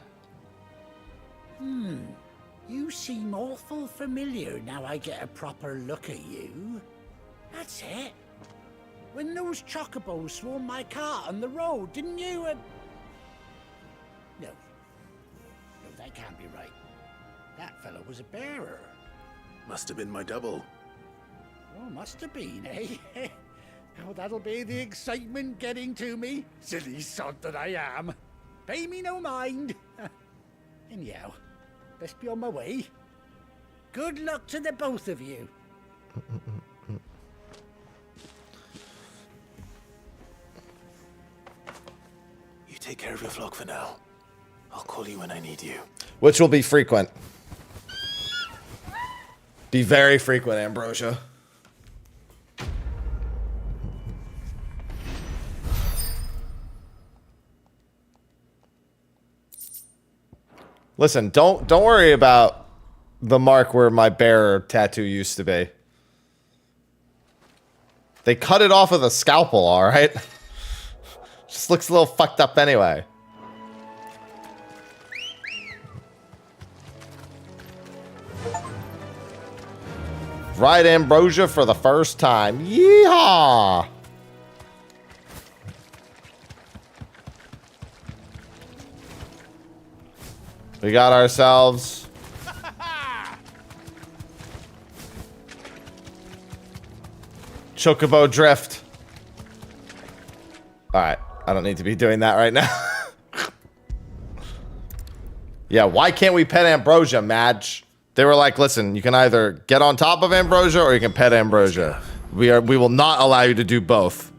You seem awful familiar now I get a proper look at you. That's it. When those chocobos swarmed my cart on the road, didn't you? No, that can't be right. That fellow was a bearer. Must have been my double. Oh, must have been, eh? Oh, that'll be the excitement getting to me. Silly sod that I am. Pay me no mind. Anyhow, best be on my way. Good luck to the both of you. You take care of your flock for now. I'll call you when I need you. Which will be frequent. Be very frequent, Ambrosia. Listen, don't worry about the mark where my bearer tattoo used to be. They cut it off with a scalpel, all right? Just looks a little fucked up anyway. Ride Ambrosia for the first time. Yeehaw! We got ourselves Chocobo Drift. Alright, I don't need to be doing that right now. Yeah, why can't we pet Ambrosia, Madge? They were like, listen, you can either get on top of Ambrosia or you can pet Ambrosia. We will not allow you to do both.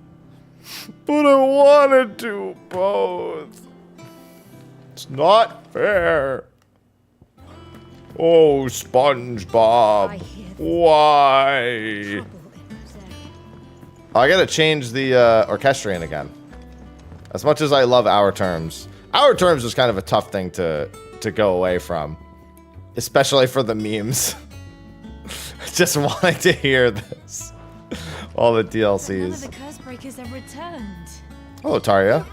But I wanted to both. It's not fair. Oh, SpongeBob. Why? I gotta change the orchestrion again. As much as I love Our Terms. Our Terms is kind of a tough thing to go away from. Especially for the memes. Just wanting to hear this. All the DLCs. None of the curse breakers have returned. Hello, Taria.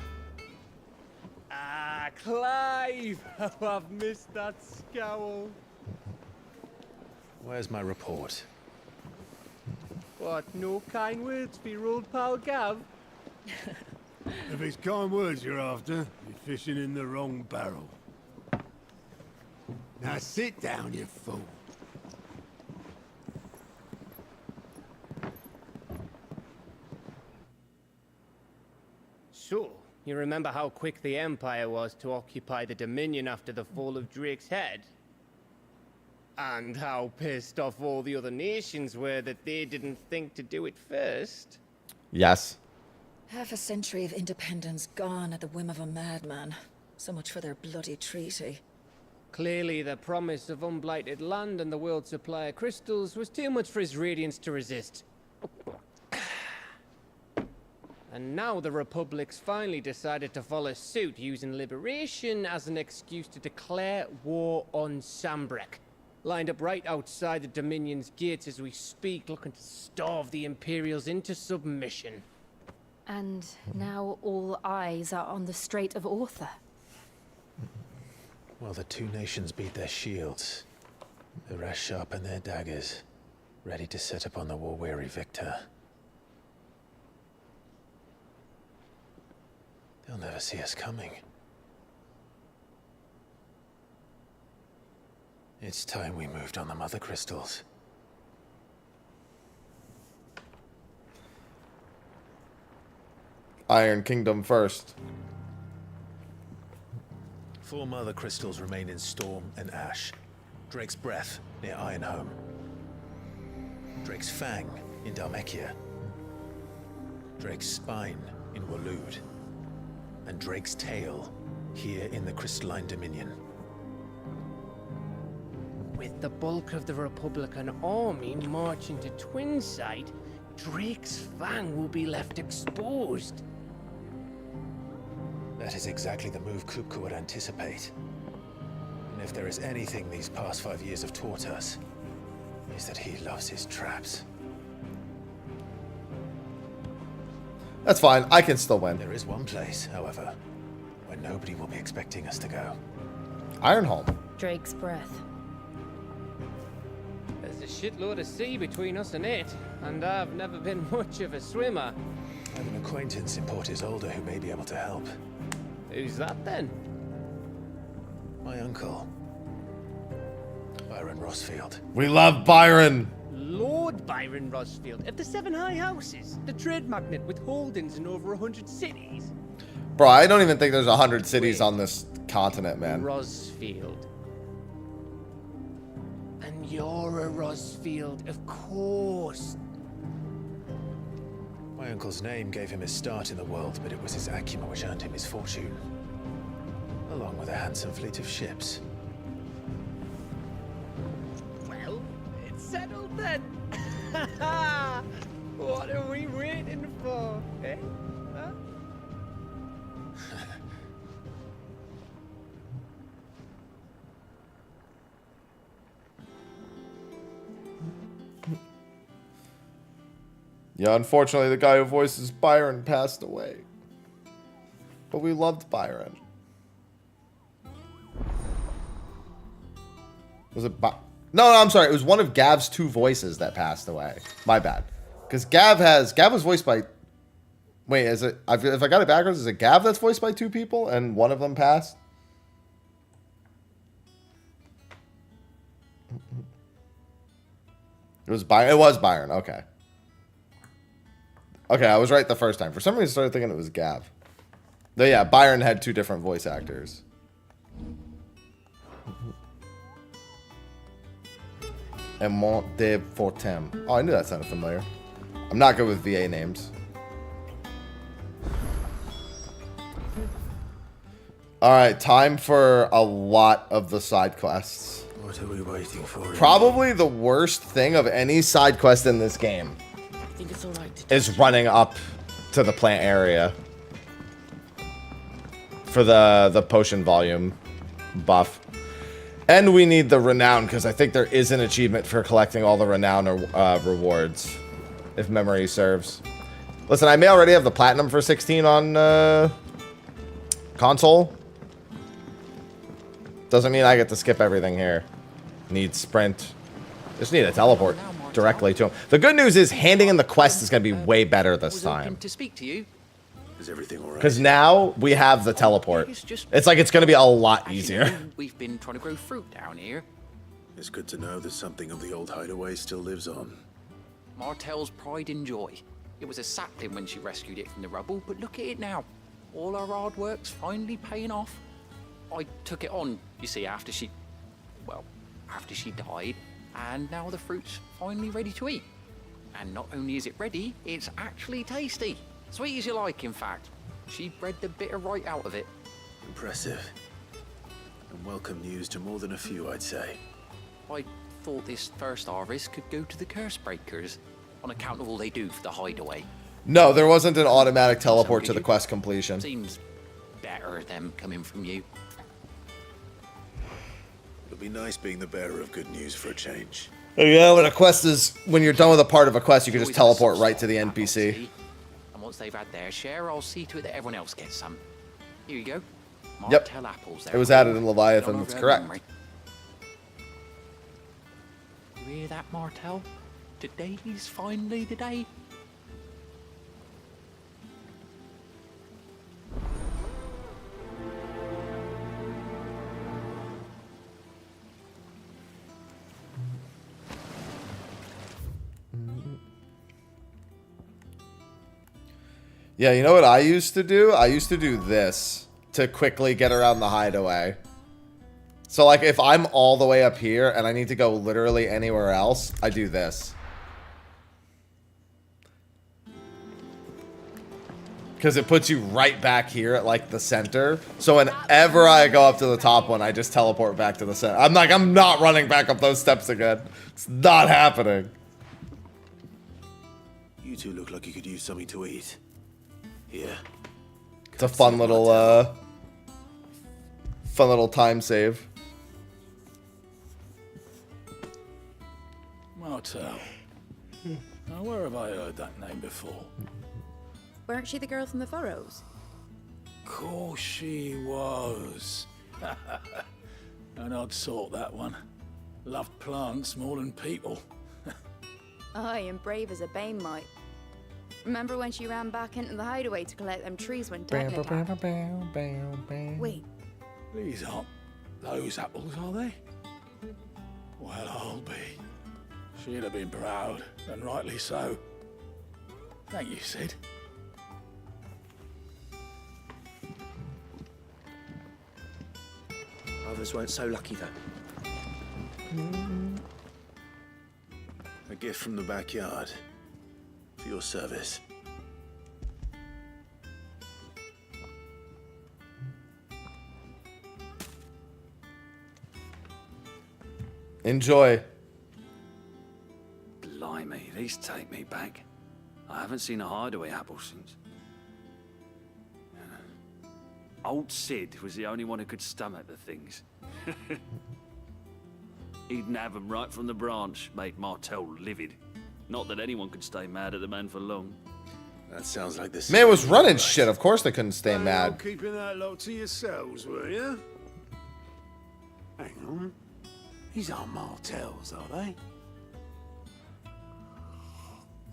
Ah, Clive! Oh, I've missed that scowl. Where's my report? What, no kind words for your old pal Gav? If it's kind words you're after, you're fishing in the wrong barrel. Now sit down, you fool. So, you remember how quick the Empire was to occupy the Dominion after the fall of Drake's head? And how pissed off all the other nations were that they didn't think to do it first? Yes. Half a century of independence gone at the whim of a madman. So much for their bloody treaty. Clearly, the promise of unblighted land and the world's supply of crystals was too much for his radiance to resist. And now the Republic's finally decided to follow suit, using Liberation as an excuse to declare war on Sambrek. Lined up right outside the Dominion's gates as we speak, looking to starve the Imperials into submission. And now all eyes are on the Strait of Author. Well, the two nations beat their shields. The rest sharpen their daggers, ready to set upon the war-weary victor. They'll never see us coming. It's time we moved on the mother crystals. Iron Kingdom first. 4 mother crystals remain in Storm and Ash. Drake's Breath near Ironhome. Drake's Fang in Dhalmekia. Drake's Spine in Waloed. And Drake's Tail here in the Crystalline Dominion. With the bulk of the Republican army marching to Twinside, Drake's Fang will be left exposed. That is exactly the move Kupka would anticipate. And if there is anything these past 5 years have taught us, is that he loves his traps. That's fine. I can still win. There is one place, however, where nobody will be expecting us to go. Ironholm. Drake's Breath. There's a shitload of sea between us and it, and I've never been much of a swimmer. I have an acquaintance in Port Isolde who may be able to help. Who's that then? My uncle, Byron Rossfield. We love Byron. Lord Byron Rossfield of the 7 High Houses, the trade magnate with holdings in over 100 cities. Bro, I don't even think there's 100 cities on this continent, man. Rossfield. And you're a Rossfield, of course. My uncle's name gave him his start in the world, but it was his acumen which earned him his fortune. Along with a handsome fleet of ships. Well, it's settled then. What are we waiting for, eh? Huh? Yeah, unfortunately, the guy who voices Byron passed away. But we loved Byron. Was it No, I'm sorry. It was one of Gav's 2 voices that passed away. My bad. Because Gav was voiced by... Wait, is it... If I got it backwards, is it Gav that's voiced by 2 people and one of them passed? It was Byron. Okay. Okay, I was right the first time. For some reason, I started thinking it was Gav. But yeah, Byron had 2 different voice actors. Aimant de Fortem. Oh, I knew that sounded familiar. I'm not good with VA names. All right, time for a lot of the side quests. What are we waiting for? Probably the worst thing of any side quest in this game Think it's all right is running up to the plant area for the potion volume buff. And we need the renown, because I think there is an achievement for collecting all the renown rewards, if memory serves. Listen, I may already have the platinum for 16 on console. Doesn't mean I get to skip everything here. Need sprint. Just need a teleport directly to him. The good news is handing in the quest is going to be way better this time. To speak to you. Is everything all right? Because now we have the teleport. It's like it's going to be a lot easier. We've been trying to grow fruit down here. It's good to know that something of the old hideaway still lives on. Martel's pride and joy. It was a sapling when she rescued it from the rubble, but look at it now. All our hard work's finally paying off. I took it on, you see, after she died, and now the fruit's finally ready to eat. And not only is it ready, it's actually tasty. Sweet as you like, in fact. She bred the bitter right out of it. Impressive. And welcome news to more than a few, I'd say. I thought this first harvest could go to the curse breakers, on account of all they do for the hideaway. No, there wasn't an automatic teleport to the quest completion. Seems better them coming from you. It'll be nice being the bearer of good news for a change. Yeah, when a quest is, when you're done with a part of a quest, you can just teleport right to the NPC. And once they've had their share, I'll see to it that everyone else gets some. Here you go. Yep. Martel apples there. It was added in Leviathan, that's correct. You hear that, Martel? Today's finally the day. Yeah, you know what I used to do? I used to do this to quickly get around the hideaway. So, like, if I'm all the way up here and I need to go literally anywhere else, I do this. Because it puts you right back here at, like, the center. So whenever I go up to the top one, I just teleport back to the center. I'm not running back up those steps again. It's not happening. You two look like you could use something to eat. Here. It's a fun little time save. Martel. Now, where have I heard that name before? Weren't she the girl from the Furrows? Course she was. An odd sort, that one. Loved plants more than people. Aye, and brave as a bane might. Remember when she ran back into the hideaway to collect them trees when Declan attacked? Wait. These aren't those apples, are they? Well, I'll be. She'd have been proud, and rightly so. Thank you, Sid. Others weren't so lucky, though. A gift from the backyard. For your service. Enjoy. Blimey, these take me back. I haven't seen a hideaway apple since. Old Sid was the only one who could stomach the things. He'd nab them right from the branch, made Martel livid. Not that anyone could stay mad at the man for long. That sounds like this. Man was running shit. Of course they couldn't stay mad. Keeping that lot to yourselves, were you? Hang on. These aren't Martels, are they?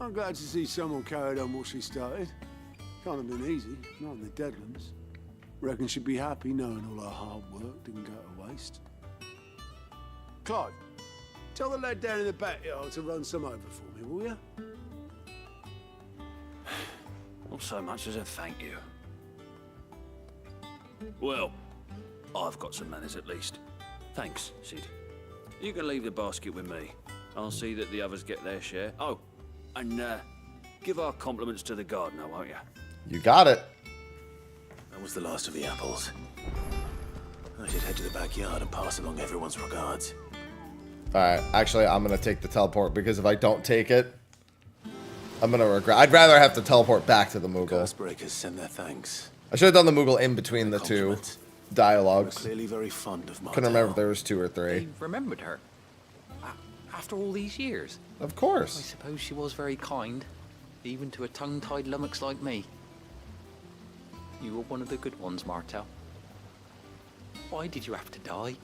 I'm glad to see someone carried on what she started. Can't have been easy, not in the Deadlands. Reckon she'd be happy knowing all her hard work didn't go to waste. Clive, tell the lad down in the backyard to run some over for me, will you? Not so much as a thank you. Well, I've got some manners at least. Thanks, Sid. You can leave the basket with me. I'll see that the others get their share. Oh, and give our compliments to the gardener, won't you? You got it. That was the last of the apples. I should head to the backyard and pass along everyone's regards. Alright, actually, I'm going to take the teleport, because if I don't take it, I'm going to regret. I'd rather have to teleport back to the Moogle. Curse-breakers send their thanks. I should have done the Moogle in between the two dialogues. Clearly very fond of Martel. Couldn't remember if there was 2 or 3. They remembered her. After all these years. Of course. I suppose she was very kind, even to a tongue-tied lummox like me. You were one of the good ones, Martel. Why did you have to die?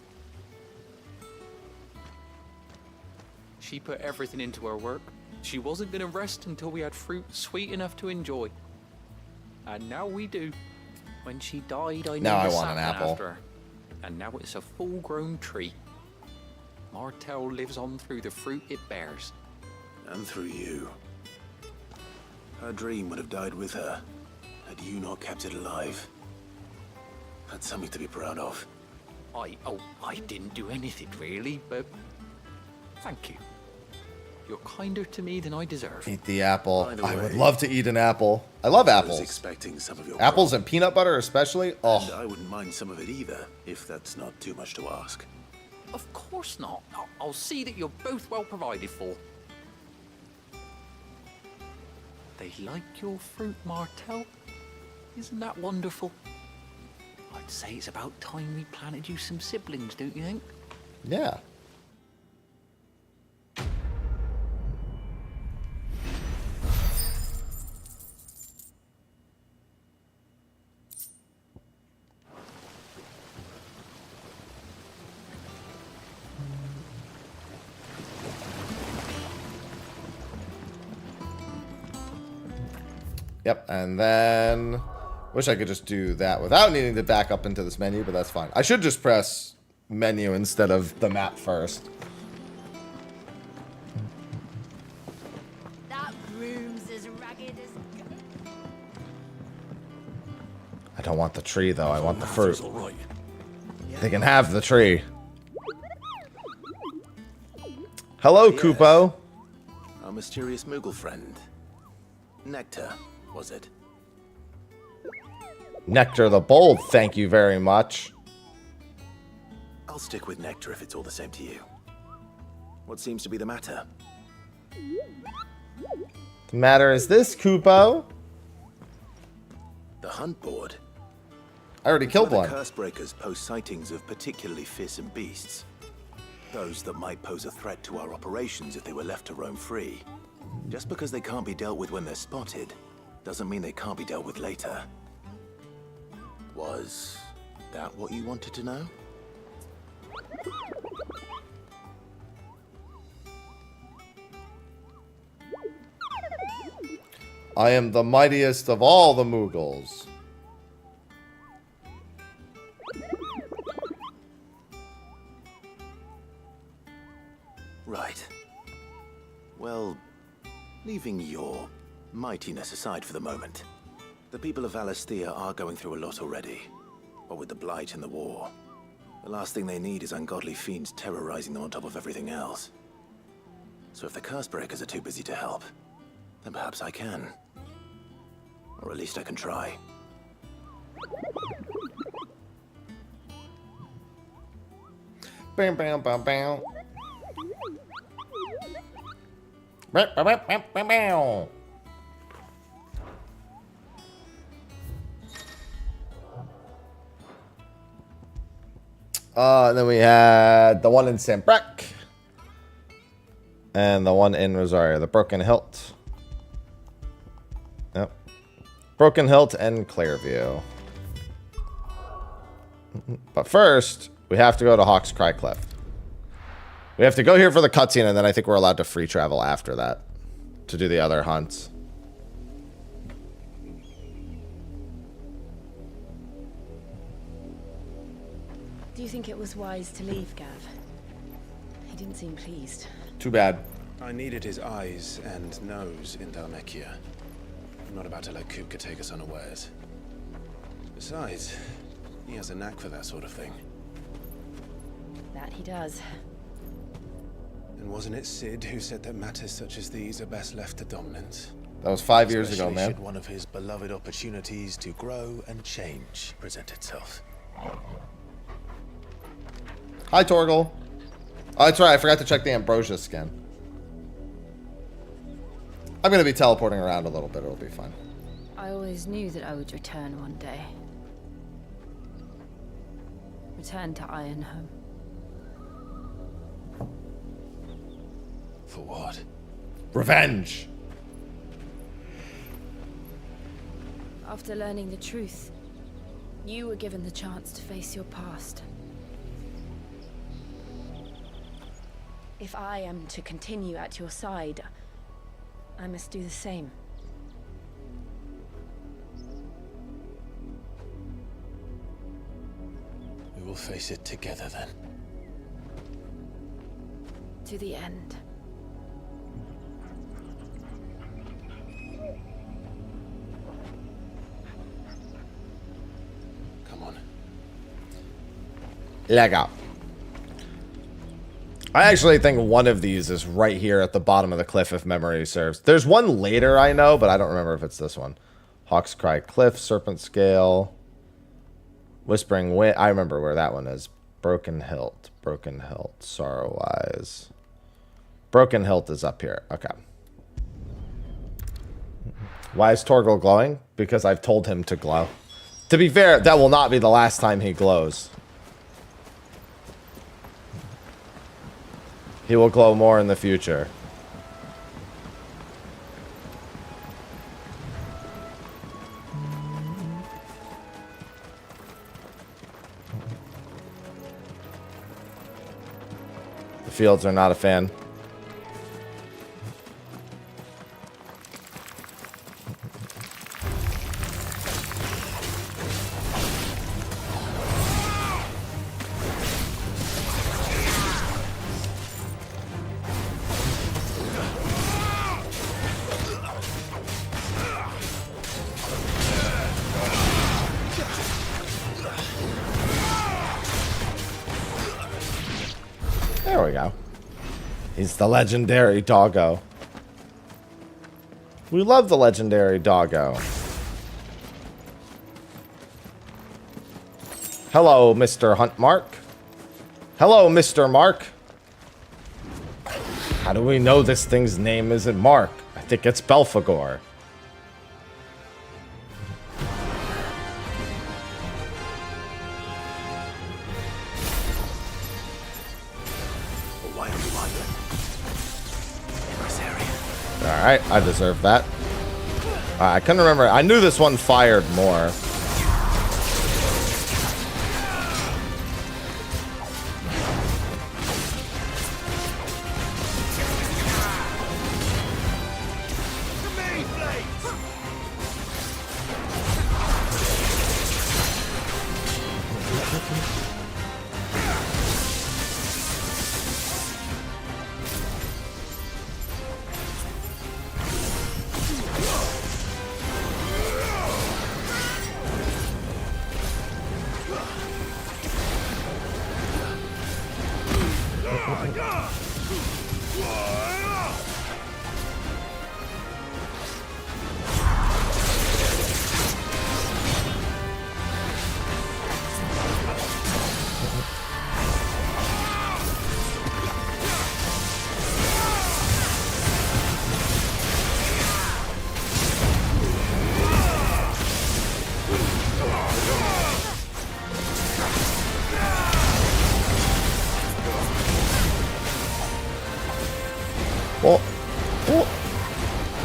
She put everything into her work. She wasn't going to rest until we had fruit sweet enough to enjoy. And now we do. When she died, I Now I named a want an sapling apple. after her. And now it's a full-grown tree. Martel lives on through the fruit it bears. And through you. Her dream would have died with her, had you not kept it alive. That's something to be proud of. I didn't do anything really, but thank you. You're kinder to me than I deserve. Eat the apple. By the I would way, love to eat an apple. I love I apples. was expecting some of your Apples and peanut butter especially. Oh. And I wouldn't mind some of it either, if that's not too much to ask. Of course not. I'll see that you're both well provided for. They like your fruit, Martel. Isn't that wonderful? I'd say it's about time we planted you some siblings, don't you think? Yeah. Yep, and then wish I could just do that without needing to back up into this menu, but that's fine. I should just press menu instead of the map first. That room's as ragged as... I don't want the tree though, I want the fruit. They can have the tree. Hello, Kupo. Our mysterious Moogle friend. Nectar, was it? Nectar the Bold, thank you very much. I'll stick with Nectar if it's all the same to you. What seems to be the matter? The matter is this, Kupo. The hunt board. I already killed Where one. the Curse-breakers post sightings of particularly fearsome beasts. Those that might pose a threat to our operations if they were left to roam free. Just because they can't be dealt with when they're spotted, doesn't mean they can't be dealt with later. Was that what you wanted to know? I am the mightiest of all the Moogles. Right. Well, leaving your mightiness aside for the moment, the people of Valisthea are going through a lot already. What with the Blight and the war. The last thing they need is ungodly fiends terrorizing them on top of everything else. So if the Curse-breakers are too busy to help, then perhaps I can. Or at least I can try. Bam, bam, bam, bam. Bam, bam, bam, bam, bam. And then we had the one in Sambrek. And the one in Rosario, the Broken Hilt. Yep. Broken Hilt and Clearview. But first, we have to go to Hawk's Cry Cleft. We have to go here for the cutscene, and then I think we're allowed to free travel after that to do the other hunts. Do you think it was wise to leave, Gav? He didn't seem pleased. Too bad. I needed his eyes and nose in Dhalmekia. I'm not about to let Kupka take us unawares. Besides, he has a knack for that sort of thing. That he does. And wasn't it Sid who said that matters such as these are best left to dominance? That was 5 years ago, Especially man. should one of his beloved opportunities to grow and change present itself. Hi, Torgal. Oh, that's right. I forgot to check the Ambrosia skin. I'm going to be teleporting around a little bit. It'll be fun. I always knew that I would return one day. Return to Ironhome. For what? Revenge. After learning the truth, you were given the chance to face your past. If I am to continue at your side, I must do the same. We will face it together then. To the end. Come on. Leg out. I actually think one of these is right here at the bottom of the cliff, if memory serves. There's one later, I know, but I don't remember if it's this one. Hawk's Cry Cliff, Serpent Scale, Whispering Wind. I remember where that one is. Broken Hilt, Sorrow Eyes. Broken Hilt is up here. Okay. Why is Torgal glowing? Because I've told him to glow. To be fair, that will not be the last time he glows. He will glow more in the future. The fields are not a fan. There we go. He's the legendary doggo. We love the legendary doggo. Hello, Mr. Hunt Mark. Hello, Mr. Mark. How do we know this thing's name isn't Mark? I think it's Belphegor. Alright, I deserve that. I couldn't remember. I knew this one fired more.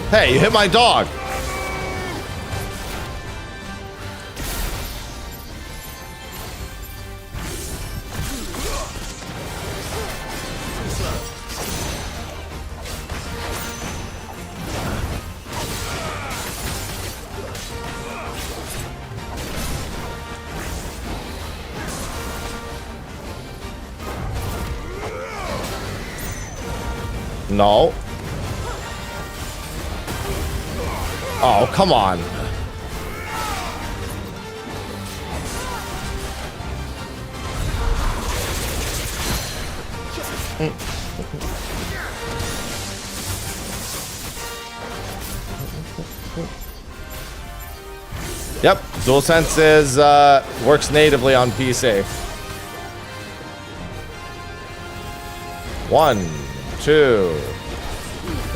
Hey, you hit my dog. No. Oh, come on. Yep, DualSense is works natively on PC. 1, 2.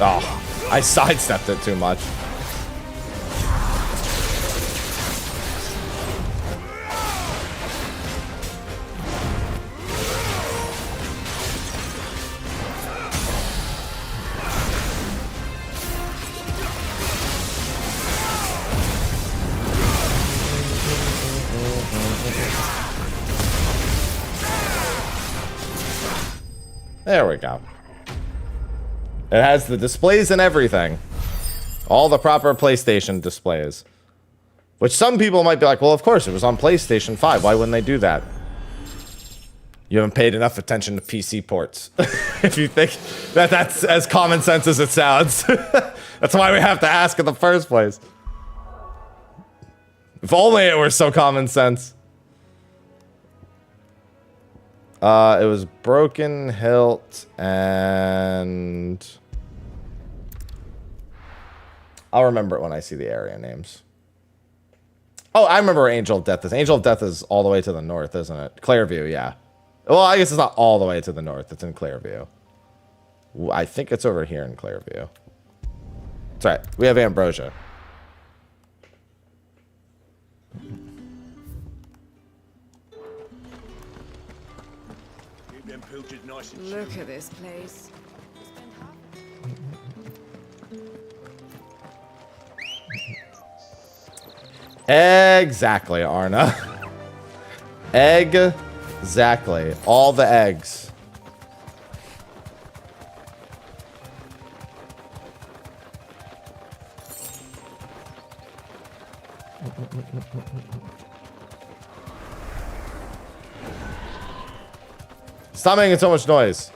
Oh, I sidestepped it too much. There we go. It has the displays and everything. All the proper PlayStation displays. Which some people might be like, well, of course, it was on PlayStation 5. Why wouldn't they do that? You haven't paid enough attention to PC ports. If you think that that's as common sense as it sounds. That's why we have to ask in the first place. If only it were so common sense. It was Broken Hilt and... I'll remember it when I see the area names. Oh, I remember where Angel of Death is. Angel of Death is all the way to the north, isn't it? Clairview, yeah. Well, I guess it's not all the way to the north. It's in Clairview. I think it's over here in Clairview. That's right. We have Ambrosia. Look at this place. Exactly, Arna. Exactly. All the eggs. Stop making so much noise.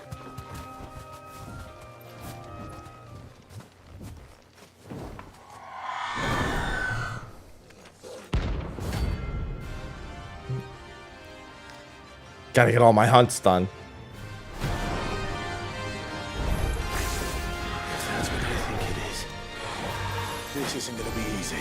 Gotta get all my hunts done. That's what I think it is. This isn't gonna be easy.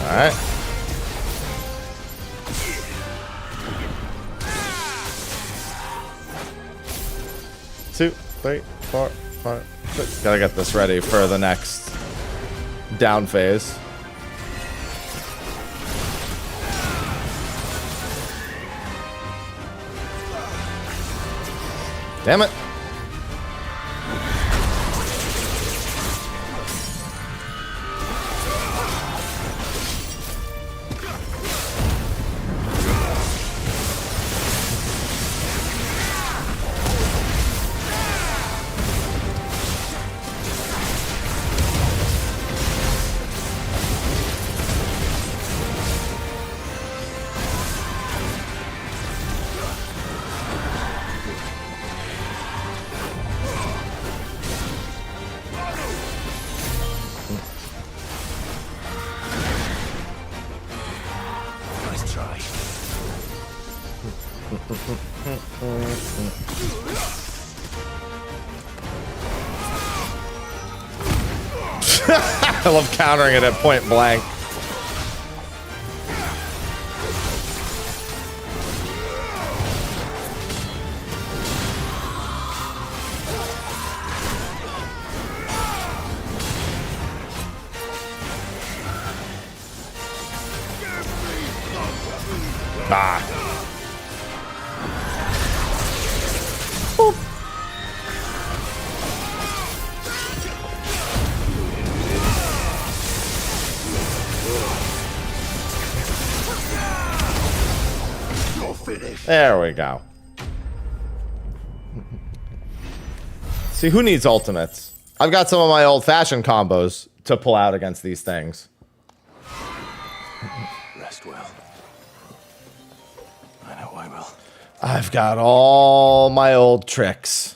All right. Two, three, four, five, six. Gotta get this ready for the next down phase. Damn it. I love countering it at point blank. Ah. Boop. There we go. See, who needs ultimates? I've got some of my old-fashioned combos to pull out against these things. Rest well. I know I will. I've got all my old tricks.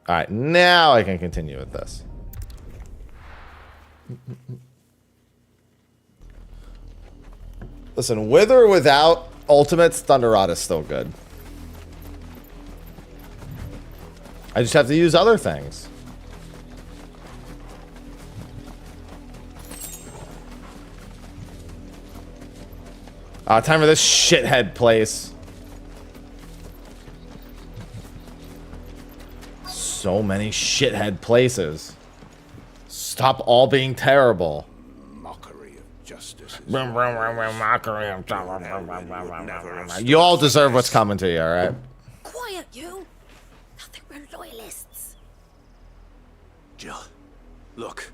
Alright, now I can continue with this. Listen, with or without ultimates, Thunder Rod is still good. I just have to use other things. Time for this shithead place. So many shithead places. Stop all being terrible. Mockery of justice. Mockery of justice. You all deserve what's coming to you, alright? Quiet, you! Nothing, we're loyalists. Jill, look.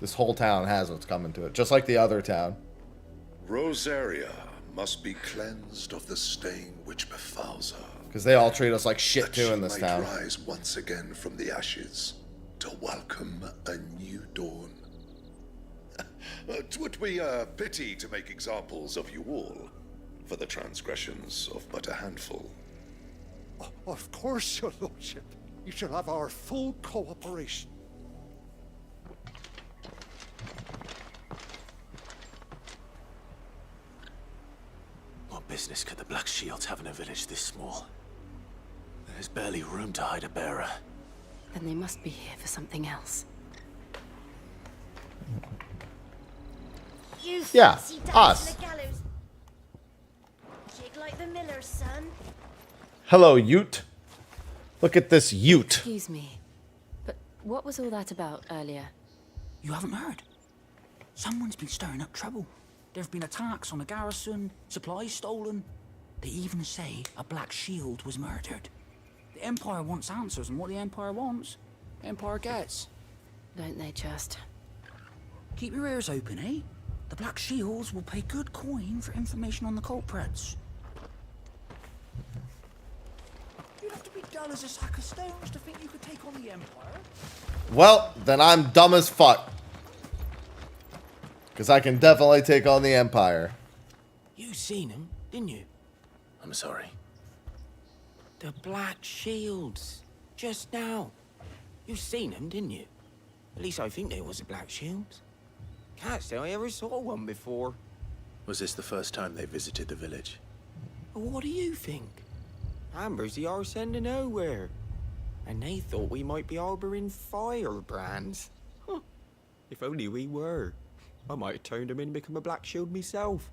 This whole town has what's coming to it, just like the other town. Rosaria must be cleansed of the stain which befouls her. Because they all treat us like shit too in this might town. Rise once again from the ashes to welcome a new dawn. 'Twould be a pity to make examples of you all for the transgressions of but a handful. Of course, your lordship. You shall have our full cooperation. What business could the Black Shields have in a village this small? There's barely room to hide a bearer. Then they must be here for something else. You Yeah, fancy down us. to the gallows. Jig like the miller's son. Hello, Ute. Look at this Ute. Excuse me, but what was all that about earlier? You haven't heard? Someone's been stirring up trouble. There have been attacks on the garrison, supplies stolen. They even say a Black Shield was murdered. The Empire wants answers, and what the Empire wants, the Empire gets. Don't they just? Keep your ears open, eh? The Black Shields will pay good coin for information on the culprits. You'd have to be dull as a sack of stones to think you could take on the Empire. Well, then I'm dumb as fuck. Because I can definitely take on the Empire. You seen him, didn't you? I'm sorry. The Black Shields. Just now. You seen them, didn't you? At least I think they was the Black Shields. Can't say I ever saw one before. Was this the first time they visited the village? What do you think? Amber's the arse end of nowhere. And they thought we might be harboring firebrands. Huh. If only we were. I might have turned them in and become a Black Shield myself.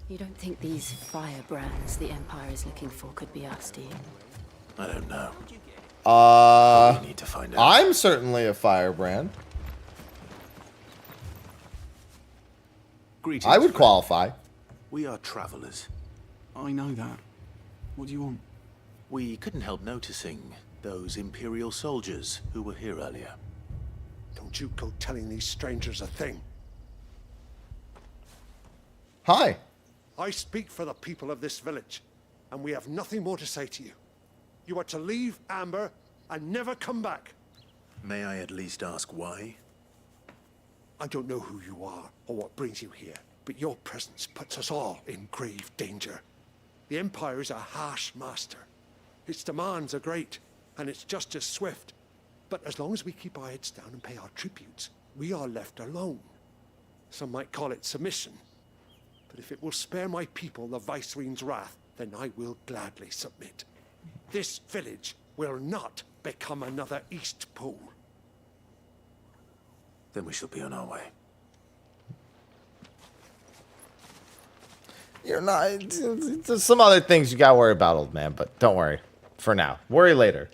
You don't think these firebrands the Empire is looking for could be us, do you? I don't know. We need to find out. I'm certainly a firebrand. Greetings, I would friend. qualify. We are travelers. I know that. What do you want? We couldn't help noticing those Imperial soldiers who were here earlier. Don't you go telling these strangers a thing. Hi. I speak for the people of this village, and we have nothing more to say to you. You are to leave Amber and never come back. May I at least ask why? I don't know who you are or what brings you here, but your presence puts us all in grave danger. The Empire is a harsh master. Its demands are great, and its justice swift. But as long as we keep our heads down and pay our tributes, we are left alone. Some might call it submission. But if it will spare my people the Viceroy's wrath, then I will gladly submit. This village will not become another East Pole. Then we shall be on our way. You're not. There's some other things you gotta worry about, old man, but don't worry. For now. Worry later.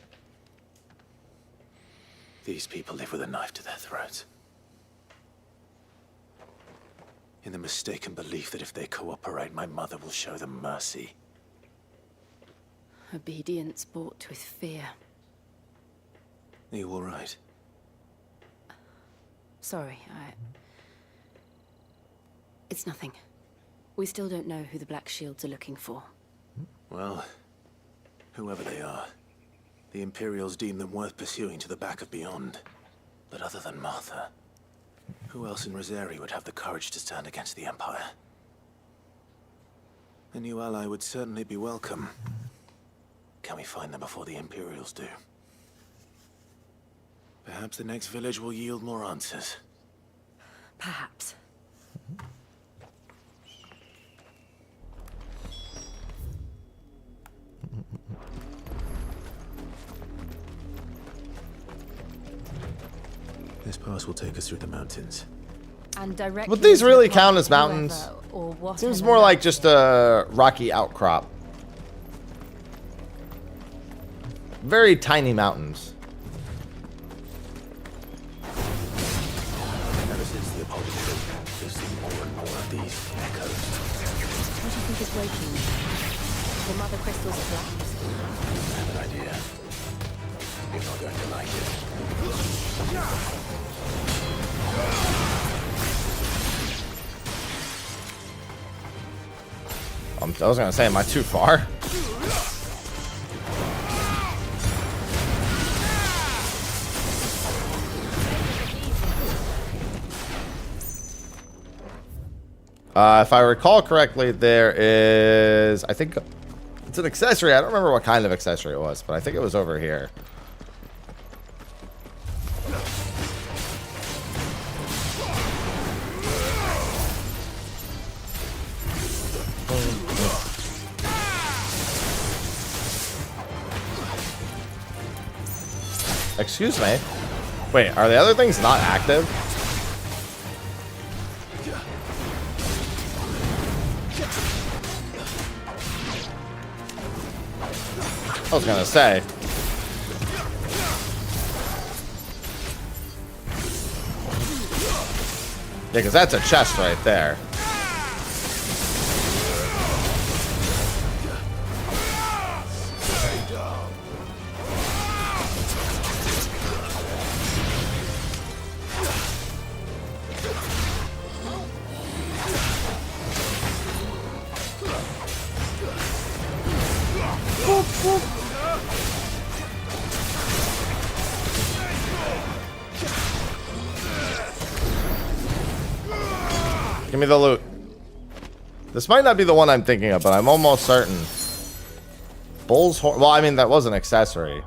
These people live with a knife to their throats. In the mistaken belief that if they cooperate, my mother will show them mercy. Obedience bought with fear. Are you all right? Sorry, It's nothing. We still don't know who the Black Shields are looking for. Well, whoever they are, the Imperials deem them worth pursuing to the back of beyond. But other than Martha, Who else in Rosaria would have the courage to stand against the Empire? A new ally would certainly be welcome. Can we find them before the Imperials do? Perhaps the next village will yield more answers. Perhaps. This pass will take us through the mountains. And directly Would these into the really path count of as mountains? whoever or whatever Seems more like just a rocky outcrop. Very tiny mountains. Ever since the Apollo trip, we've seen more and more of these echoes. What do you think is waking me? The mother crystal's collapse? I have an idea. You're not going to like it. I was gonna say, am I too far? If I recall correctly, there is, I think it's an accessory. I don't remember what kind of accessory it was, but I think it was over here. Excuse me. Wait, are the other things not active? I was gonna say. Yeah, because that's a chest right there. Give me the loot. This might not be the one I'm thinking of, but I'm almost certain. Bull's horn. Well, I mean, that was an accessory.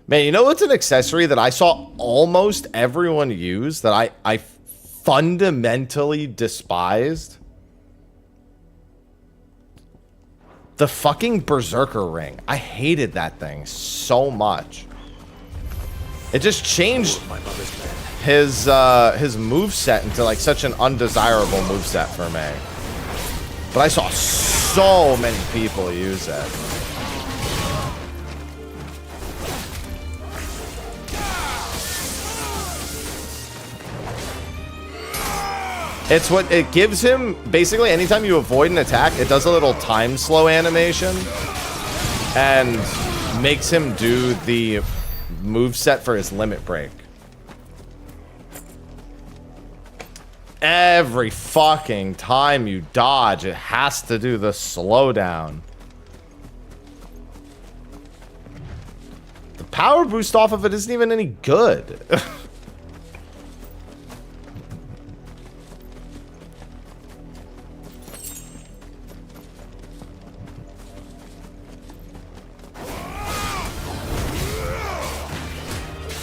Man, you know what's an accessory that I saw almost everyone use that I fundamentally despised? The fucking Berserker ring. I hated that thing so much. It just changed his moveset into like such an undesirable moveset for me. But I saw so many people use it. It's what it gives him. Basically, anytime you avoid an attack, it does a little time slow animation and makes him do the moveset for his limit break. Every fucking time you dodge, it has to do the slowdown. The power boost off of it isn't even any good.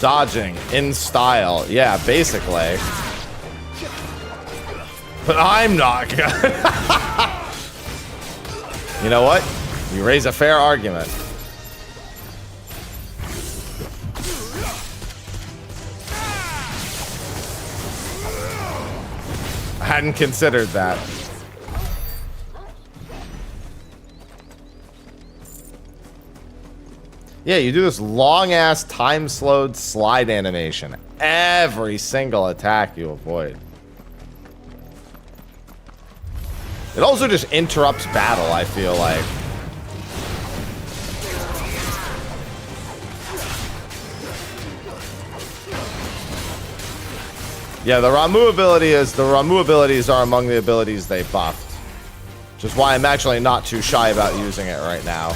Dodging in style. Yeah, basically. But I'm not gonna. You know what? You raise a fair argument. I hadn't considered that. Yeah, you do this long-ass time-slowed slide animation. Every single attack you avoid. It also just interrupts battle, I feel like. Yeah, the Ramu abilities are among the abilities they buffed. Which is why I'm actually not too shy about using it right now.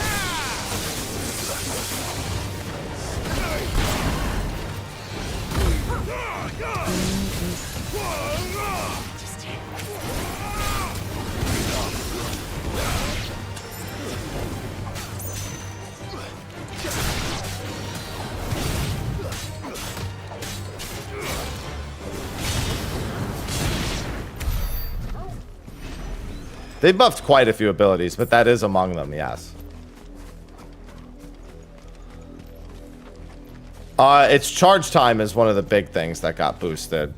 They buffed quite a few abilities, but that is among them, yes. Its charge time is one of the big things that got boosted.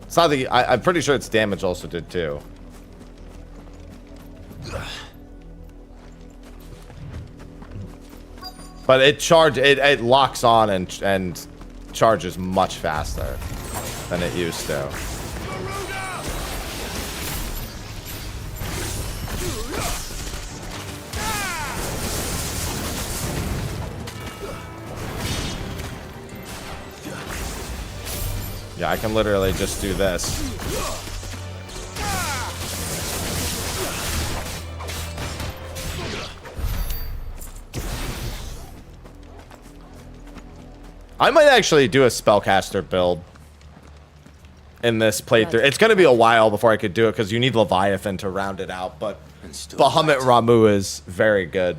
It's not the... I'm pretty sure its damage also did too. But it locks on and charges much faster than it used to. Yeah, I can literally just do this. I might actually do a spellcaster build in this playthrough. It's going to be a while before I could do it because you need Leviathan to round it out, but Bahamut Ramu is very good.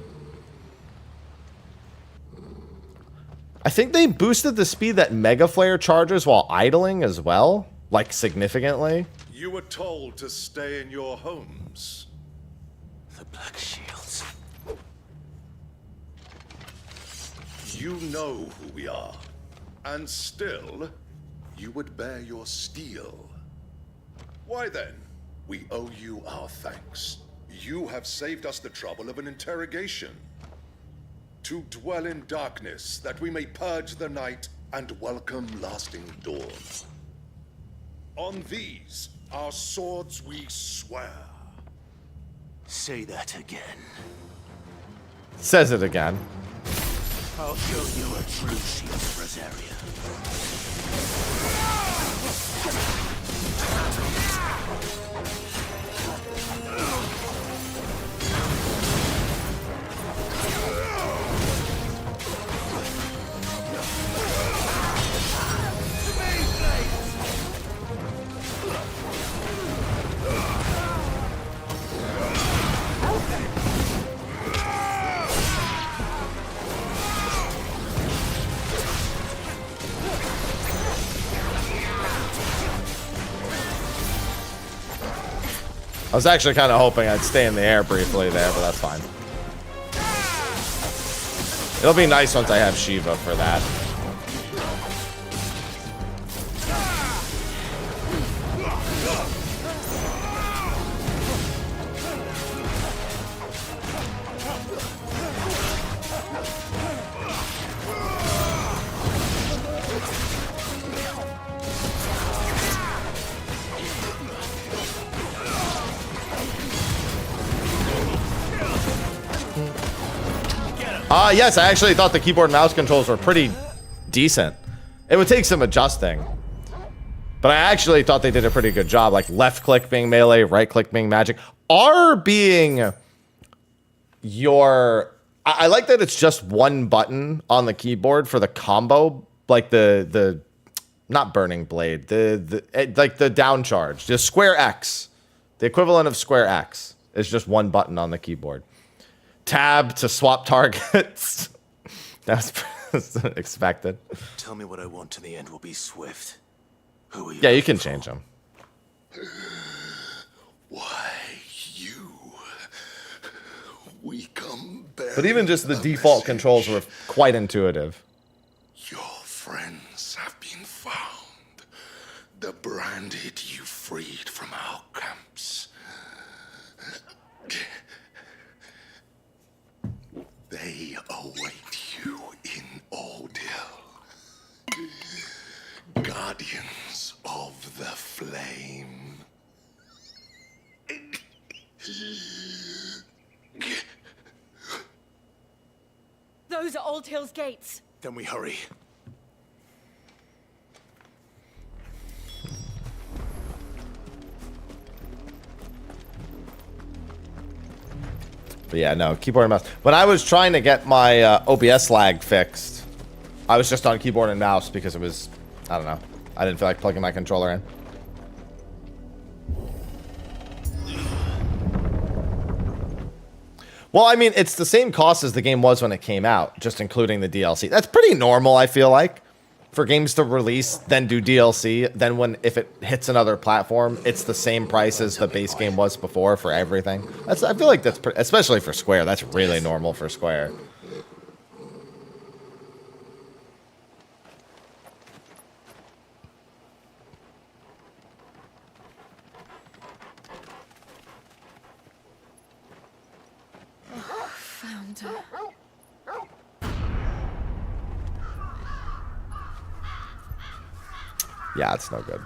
I think they boosted the speed that Mega Flare charges while idling as well, like significantly. You were told to stay in your homes. The Black Shields. You know who we are, and still, you would bear your steel. Why then, we owe you our thanks. You have saved us the trouble of an interrogation. To dwell in darkness, that we may purge the night and welcome lasting dawn. On these, our swords we swear. Say that again. Says it again. I'll show you a true shield of Rosaria. I was actually kind of hoping I'd stay in the air briefly there, but that's fine. It'll be nice once I have Shiva for that. Yes, I actually thought the keyboard and mouse controls were pretty decent. It would take some adjusting, but I actually thought they did a pretty good job. Like left click being melee, right click being magic. R being your... I like that it's just one button on the keyboard for the combo, like the not burning blade, like the down charge, the square X, the equivalent of square X is just one button on the keyboard. Tab to swap targets. That's expected. Tell me what I want, and the end will be swift. Who are you? Yeah, you can change them. Why, you? We come back. But even just the default controls were quite intuitive. Your friends have been found. The branded you freed from our camps. They await you in Ordeal. Guardians of the Flame. Those are Old Hill's gates. Then we hurry. But yeah, no, keyboard and mouse. When I was trying to get my OBS lag fixed, I was just on keyboard and mouse because it was, I don't know. I didn't feel like plugging my controller in. Well, I mean, it's the same cost as the game was when it came out, just including the DLC. That's pretty normal, I feel like, for games to release, then do DLC, then if it hits another platform, it's the same price as the base game was before for everything. I feel like that's especially for Square. That's really normal for Square. Found her. Yeah, it's no good.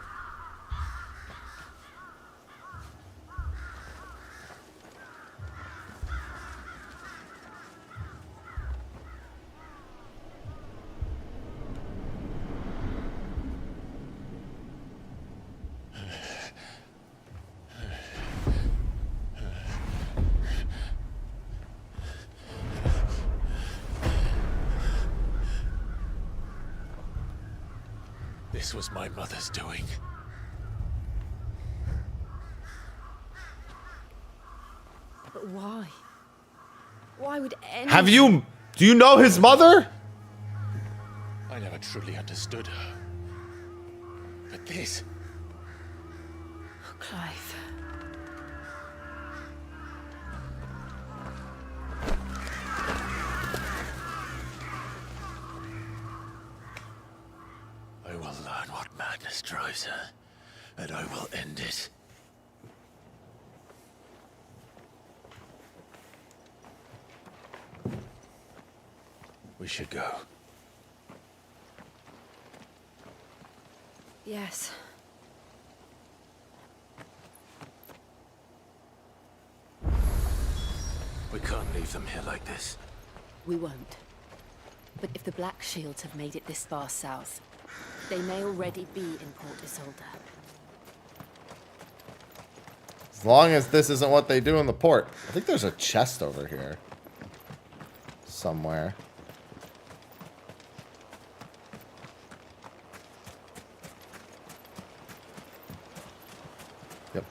This was my mother's doing. But why? Why would anyone... Have you... Do you know his mother? I never truly understood her. But this... Oh, Clive. I will learn what madness drives her, and I will end it. We should go. Yes. We can't leave them here like this. We won't. But if the Black Shields have made it this far south, they may already be in Port Isolde. As long as this isn't what they do in the port. I think there's a chest over here. Somewhere. Yep.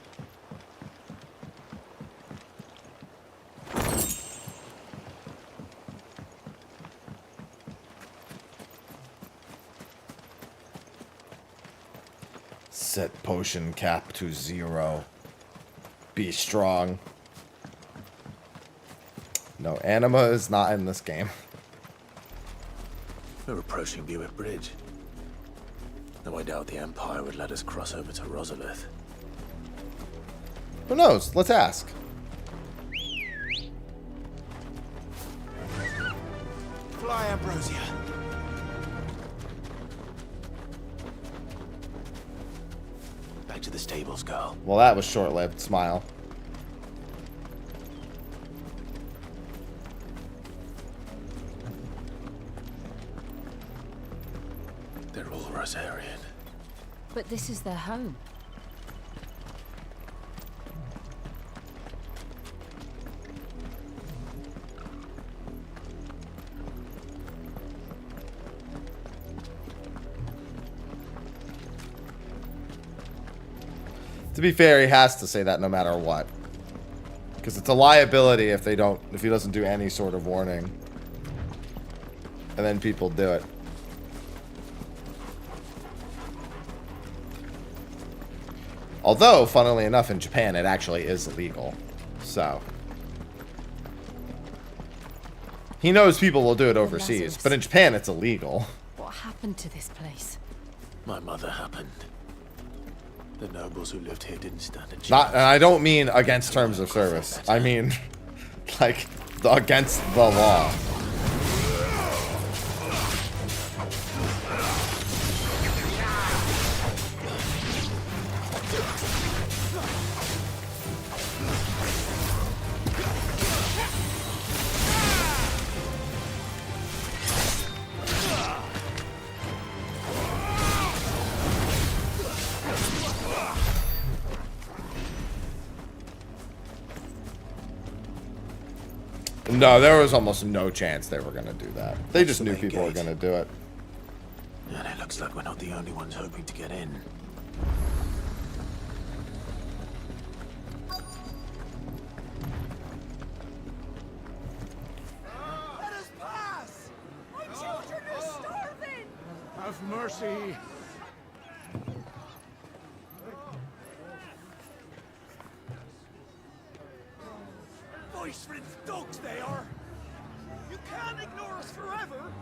Set potion cap to 0. Be strong. No, anima is not in this game. We're approaching Buick Bridge. Though I doubt the Empire would let us cross over to Rosalith. Who knows? Let's ask. Fly, Ambrosia. Back to the stables, girl. Well, that was short-lived. Smile. They're all Rosarian. But this is their home. To be fair, he has to say that no matter what. Because it's a liability if he doesn't do any sort of warning. And then people do it. Although, funnily enough, in Japan, it actually is illegal. So. He knows people will do it overseas, but in Japan, it's illegal. What happened to this place? My mother happened. The nobles who lived here didn't stand a chance. And I don't mean against terms of service. I mean, like, against the law. No, there was almost no chance they were going to do that. They just knew people were going to do it. And it looks like we're not the only ones hoping to get in. Have mercy see. Voice-ridden dogs they are. You can't ignore us forever.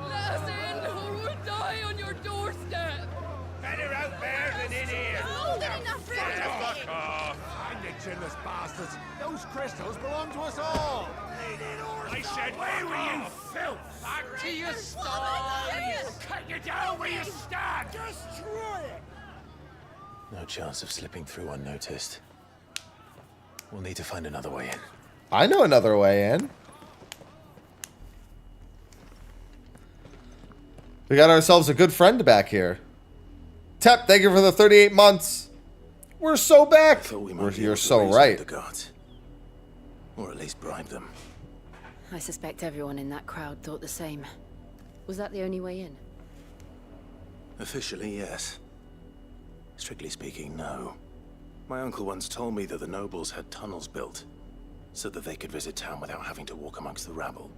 Let us in, or we'll die on your doorstep. Better out there than in here. More than enough room to Fuck off. Find the chinless bastards. Those crystals belong to us all. I said, where were you, filth? Back to your stall. Cut you down where you stand. Destroy it. No chance of slipping through unnoticed. We'll need to find another way in. I know another way in. We got ourselves a good friend back here. Tep, thank you for the 38 months. We're so back. You're so right. The guards. Or at least bribe them. I suspect everyone in that crowd thought the same. Was that the only way in? Officially, yes. Strictly speaking, no. My uncle once told me that the nobles had tunnels built so that they could visit town without having to walk amongst the rabble.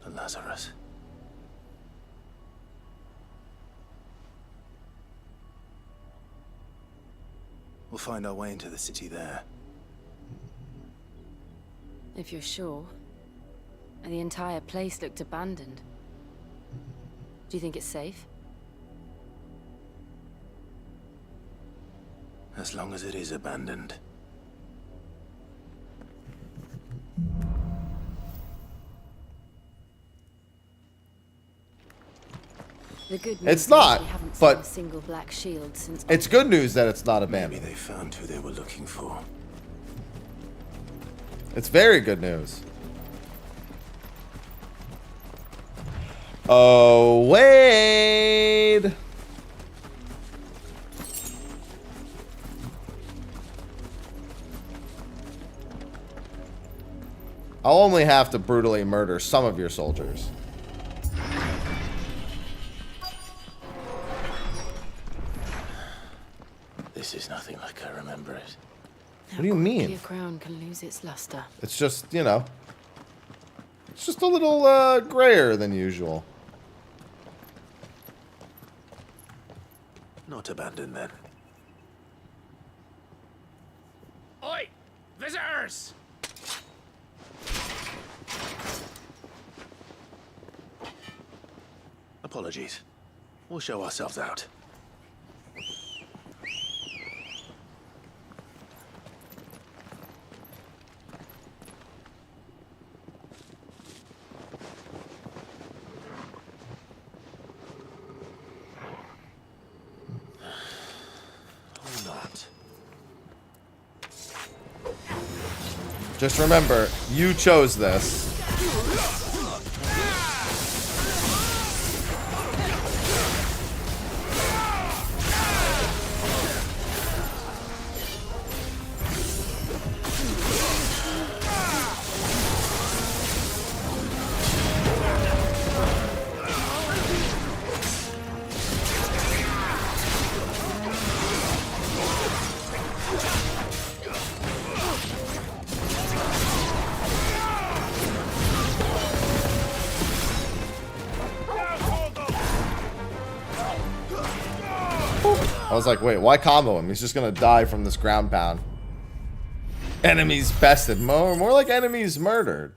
And Lazarus. We'll find our way into the city there. If you're sure. And the entire place looked abandoned. Do you think it's safe? As long as it is abandoned. The good news It's not, is we haven't but seen a single black shield since. It's good news that it's not abandoned. Maybe they found who they were looking for. It's very good news. Oh, Wade! I'll only have to brutally murder some of your soldiers. This is nothing like I remember it. What do you mean? Your crown can lose its luster. It's just, you know, it's just a little grayer than usual. Not abandoned then. Oi! Visitors! Apologies. We'll show ourselves out. Or not. Just remember, you chose this. I was like, wait, why combo him? He's just gonna die from this ground pound. Enemies bested. More like enemies murdered.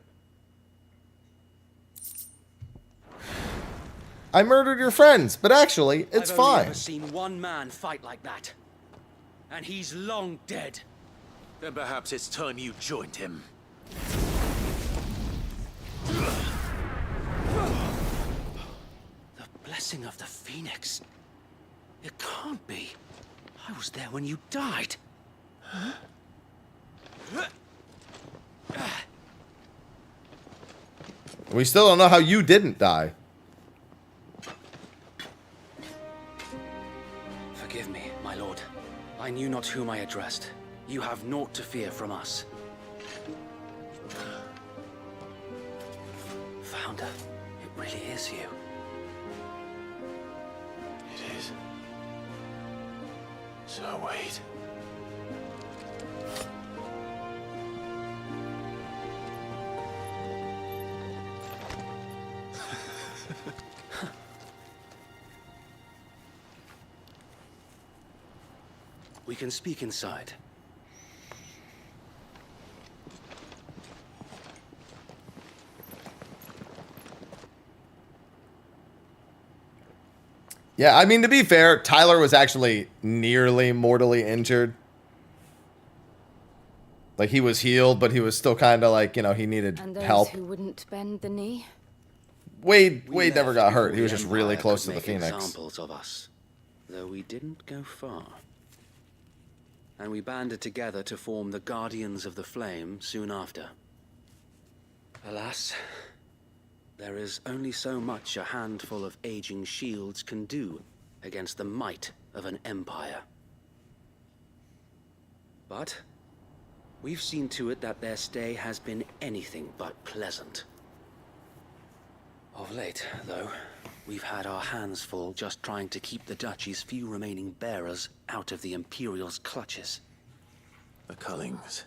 I murdered your friends, but actually, it's I've only fine. ever seen one man fight like that. And he's long dead. Then perhaps it's time you joined him. The blessing of the Phoenix. It can't be. I was there when you died. Huh? We still don't know how you didn't die. Forgive me, my lord. I knew not whom I addressed. You have naught to fear from us. Founder, it really is you. It is. So wait. We can speak inside. Yeah, I mean, to be fair, Tyler was actually nearly mortally injured. Like, he was healed, but he was still kind of like, you know, he needed And those help. who wouldn't bend the knee? Wade never got hurt. He was The just really Empire close could to the make Phoenix. Examples of us, though we didn't go far. And we banded together to form the Guardians of the Flame soon after. Alas, there is only so much a handful of aging shields can do against the might of an empire. But we've seen to it that their stay has been anything but pleasant. Of late, though, we've had our hands full just trying to keep the Duchy's few remaining bearers out of the Imperial's clutches. The Cullings.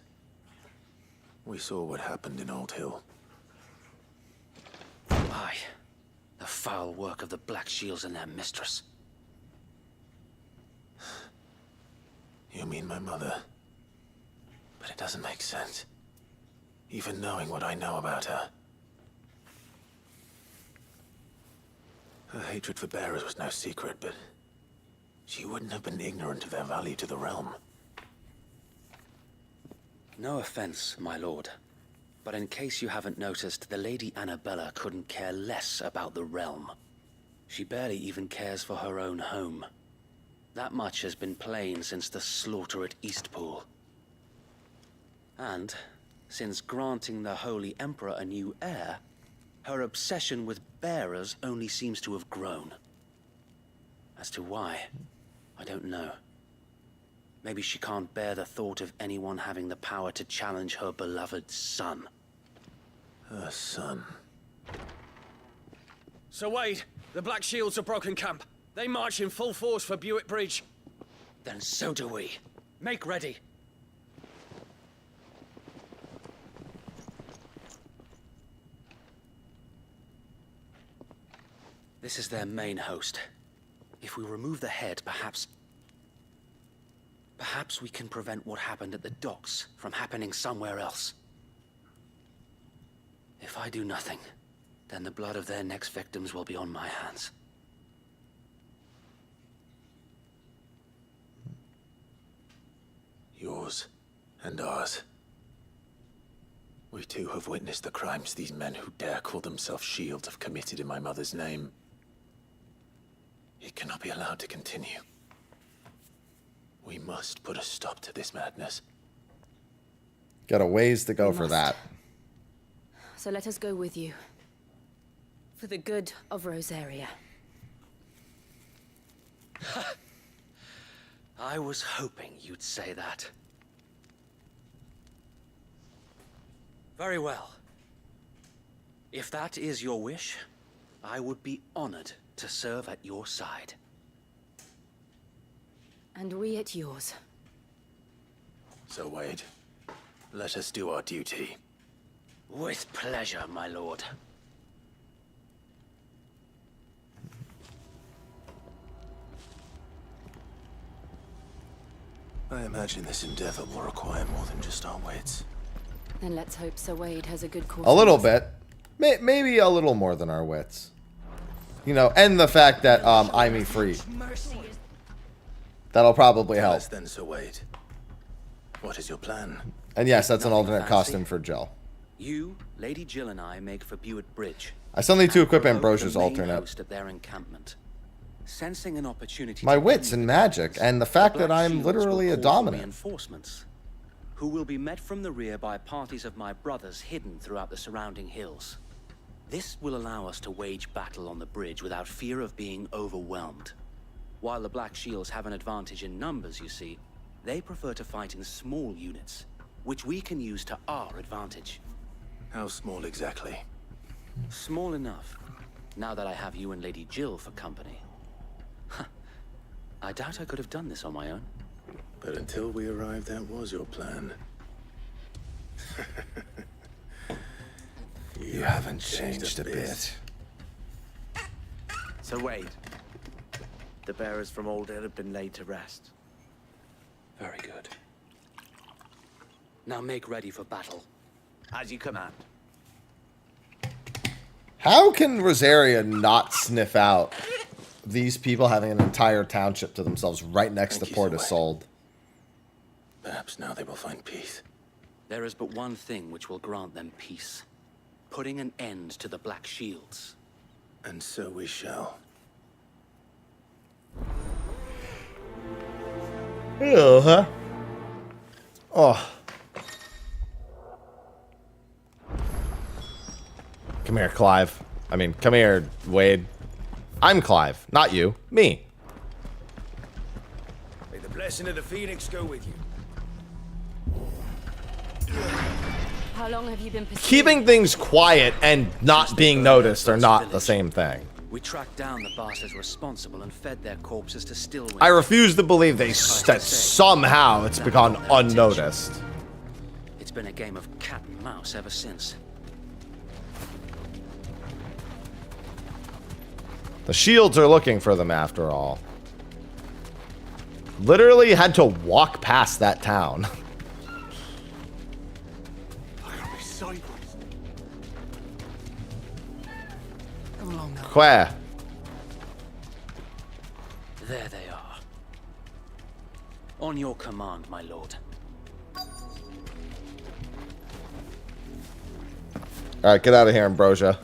We saw what happened in Old Hill. Aye, the foul work of the Black Shields and their mistress. You mean my mother? But it doesn't make sense. Even knowing what I know about her. Her hatred for bearers was no secret, but she wouldn't have been ignorant of their value to the realm. No offense, my lord, but in case you haven't noticed, the Lady Annabella couldn't care less about the realm. She barely even cares for her own home. That much has been plain since the slaughter at Eastpool. And since granting the Holy Emperor a new heir, her obsession with bearers only seems to have grown. As to why, I don't know. Maybe she can't bear the thought of anyone having the power to challenge her beloved son. Her son. Sir Wade, the Black Shields have broken camp. They march in full force for Buick Bridge. Then so do we. Make ready. This is their main host. If we remove the head, perhaps we can prevent what happened at the docks from happening somewhere else. If I do nothing, then the blood of their next victims will be on my hands. Yours and ours. We too have witnessed the crimes these men who dare call themselves shields have committed in my mother's name. It cannot be allowed to continue. We must put a stop to this madness. Got a ways to go We for must. that. So let us go with you. For the good of Rosaria. I was hoping you'd say that. Very well. If that is your wish, I would be honored to serve at your side. And we at yours. So, Wade, let us do our duty. With pleasure, my lord. I imagine this endeavor will require more than just our wits. Then let's hope Sir Wade has a good cause. A little bit. Maybe a little more than our wits. You know, and the fact that I'm free. That'll probably help. Yes, then, Sir Wade. What is your plan? And yes, that's an Nothing alternate fancy. costume for Jill. You, Lady Jill, and I make for Buick Bridge. I still need to equip provoke Ambrosia's the main alternate. host at their encampment. Sensing an opportunity My to wits end and the magic, violence, and the fact Black that I'm Shields literally will a call for dominant. Reinforcements, who will be met from the rear by parties of my brothers hidden throughout the surrounding hills. This will allow us to wage battle on the bridge without fear of being overwhelmed. While the Black Shields have an advantage in numbers, you see, they prefer to fight in small units, which we can use to our advantage. How small exactly? Small enough, now that I have you and Lady Jill for company. I doubt I could have done this on my own. But until we arrived, that was your plan. You haven't changed a bit. Sir Wade, the bearers from Old Hill have been laid to rest. Very good. Now make ready for battle. As you command. How can Rosaria not sniff out these people having an entire township to themselves right next to Port Isolde? Perhaps now they will find peace. There is but one thing which will grant them peace. Putting an end to the Black Shields. And so we shall. Ew, huh? Oh. Come here, Clive. I mean, come here, Wade. I'm Clive, not you. Me. May the blessing of the Phoenix go with you. How long have you been pursuing? Keeping things quiet and not being noticed are not the same thing. We tracked down the bastards responsible and fed their corpses to Stillwind. I refuse to believe that somehow it's become unnoticed. It's been a game of cat and mouse ever since. The shields are looking for them after all. Literally had to walk past that town. Come along now. Where? There they are. On your command, my lord. Alright, get out of here, Ambrosia.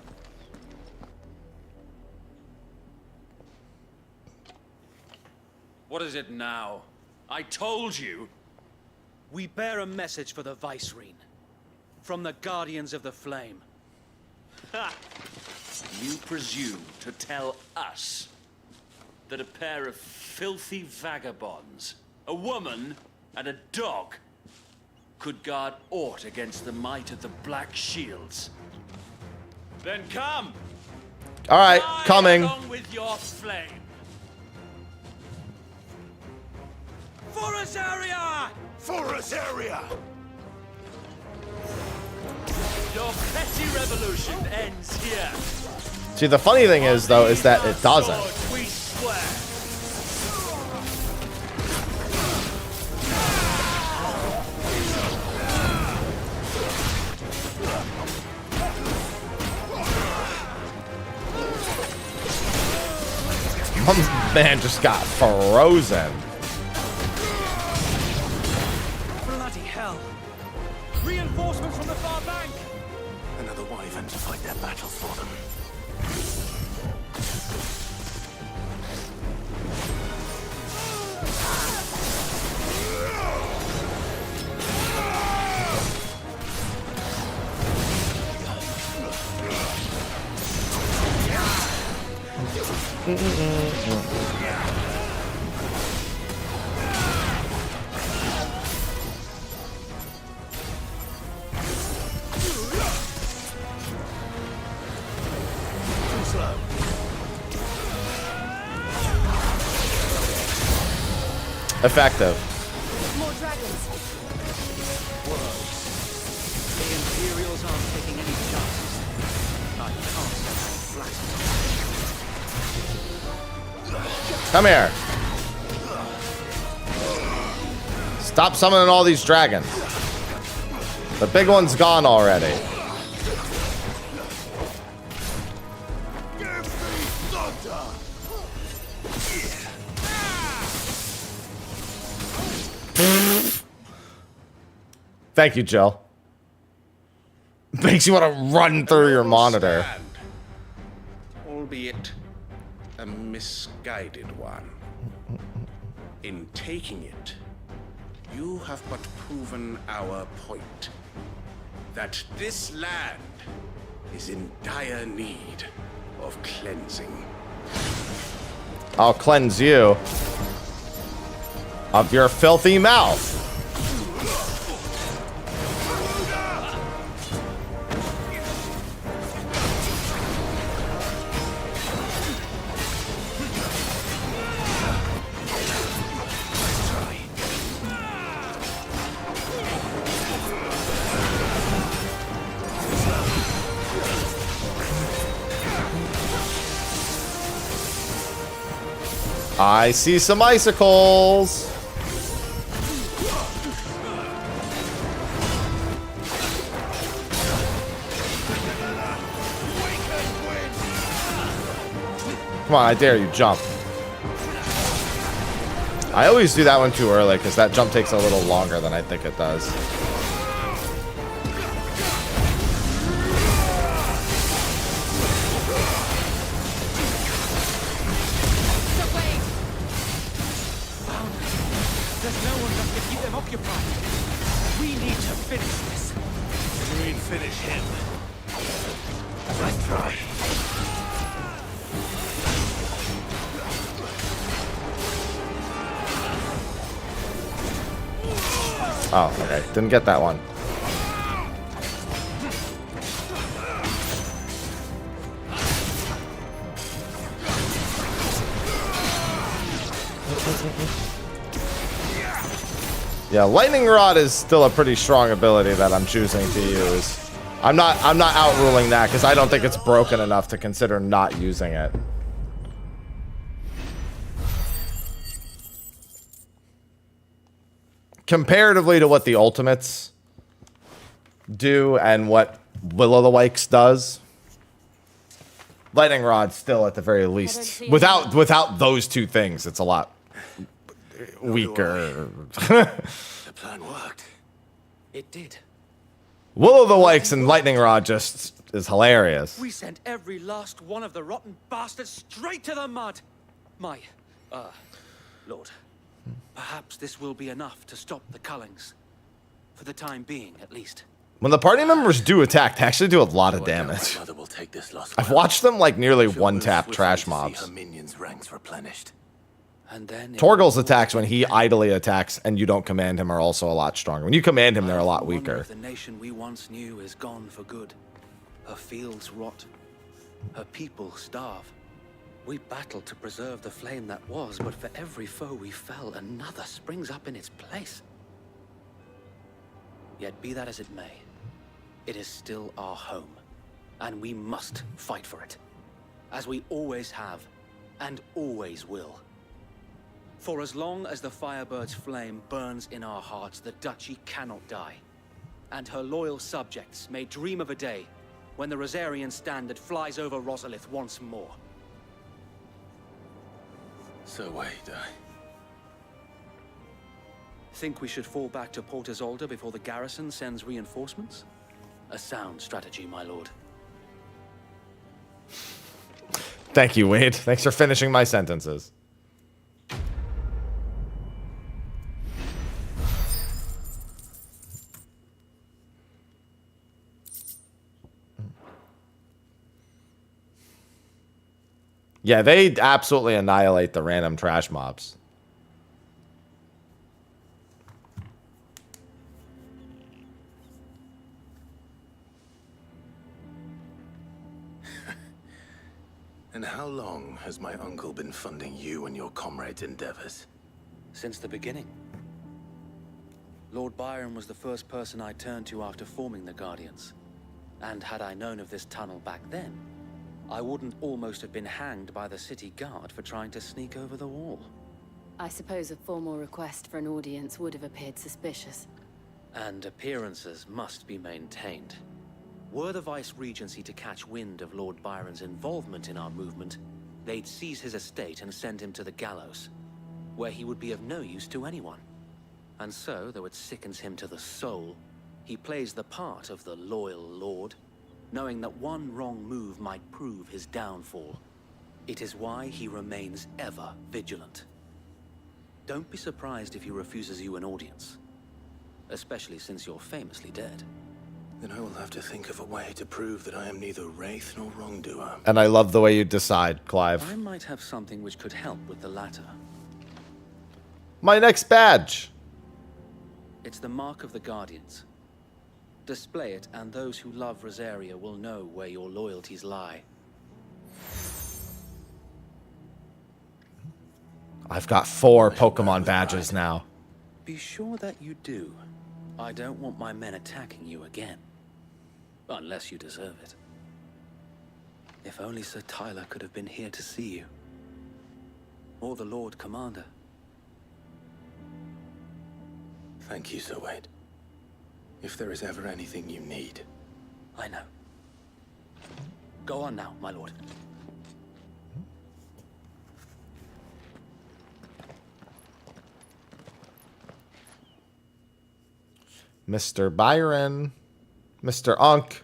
What is it now? I told you. We bear a message for the Vicereine. From the Guardians of the Flame. Ha! You presume to tell us that a pair of filthy vagabonds, a woman and a dog, could guard aught against the might of the Black Shields? Then come! Alright, coming. Along with your flame. For us area! For us area! Your petty revolution ends here. See, the funny thing is, though, is that it doesn't. We swear. My man just got frozen. Bloody hell! Reinforcements from the far bank! Another wyvern to fight their battles for them. Effective. More dragons. The Imperials aren't taking any chances. I can't stand flat. Come here. Stop summoning all these dragons. The big one's gone already. Thank you, Jill. Makes you want to run through your monitor. Albeit a misguided one. In taking it, you have but proven our point. That this land is in dire need of cleansing. I'll cleanse you of your filthy mouth. I see some icicles. Come on, I dare you, jump. I always do that one too early because that jump takes a little longer than I think it does. There's no one left to keep them occupied. We need to finish this. You mean finish him? Let's try. Oh, okay. Didn't get that one. Yeah, lightning rod is still a pretty strong ability that I'm choosing to use. I'm not outruling that because I don't think it's broken enough to consider not using it. Comparatively to what the ultimates do and what Will-o'-the-Wisps does, lightning rod still at the very least, without those two things, it's a lot weaker. The plan worked. It did. Will-o'-the-Wisps and lightning rod just is hilarious. We sent every last one of the rotten bastards straight to the mud. My, Lord, perhaps this will be enough to stop the cullings. For the time being, at least. When the party members do attack, they actually do a lot of damage. Will take this loss I've watched them like nearly one-tap trash mobs. her minions' ranks replenished. And then Torgal's attacks when he idly attacks and you don't command him are also a lot stronger. When you command him, they're a lot weaker. The nation we once knew is gone for good. Her fields rot. Her people starve. We battled to preserve the flame that was, but for every foe we fell, another springs up in its place. Yet be that as it may, it is still our home, and we must fight for it, as we always have, and always will. For as long as the Firebird's flame burns in our hearts, the Duchy cannot die. And her loyal subjects may dream of a day when the Rosarian standard flies over Rosalith once more. So wait, Think we should fall back to Port Isolde before the garrison sends reinforcements? A sound strategy, my lord. Thank you, Wade. Thanks for finishing my sentences. Yeah, they absolutely annihilate the random trash mobs. And how long has my uncle been funding you and your comrades' endeavors? Since the beginning. Lord Byron was the first person I turned to after forming the Guardians. And had I known of this tunnel back then, I wouldn't almost have been hanged by the city guard for trying to sneak over the wall. I suppose a formal request for an audience would have appeared suspicious. And appearances must be maintained. Were the Vice-Regency to catch wind of Lord Byron's involvement in our movement, they'd seize his estate and send him to the gallows, where he would be of no use to anyone. And so, though it sickens him to the soul, he plays the part of the loyal lord, knowing that one wrong move might prove his downfall. It is why he remains ever vigilant. Don't be surprised if he refuses you an audience, especially since you're famously dead. Then I will have to think of a way to prove that I am neither wraith nor wrongdoer. And I love the way you decide, Clive. I might have something which could help with the latter. My next badge. It's the mark of the Guardians. Display it, and those who love Rosaria will know where your loyalties lie. I've got 4 Pokemon badges now. Be sure that you do. I don't want my men attacking you again. Unless you deserve it. If only Sir Tyler could have been here to see you. Or the Lord Commander. Thank you, Sir Wade. If there is ever anything you need. I know. Go on now, my lord. Mr. Byron. Mr. Unk.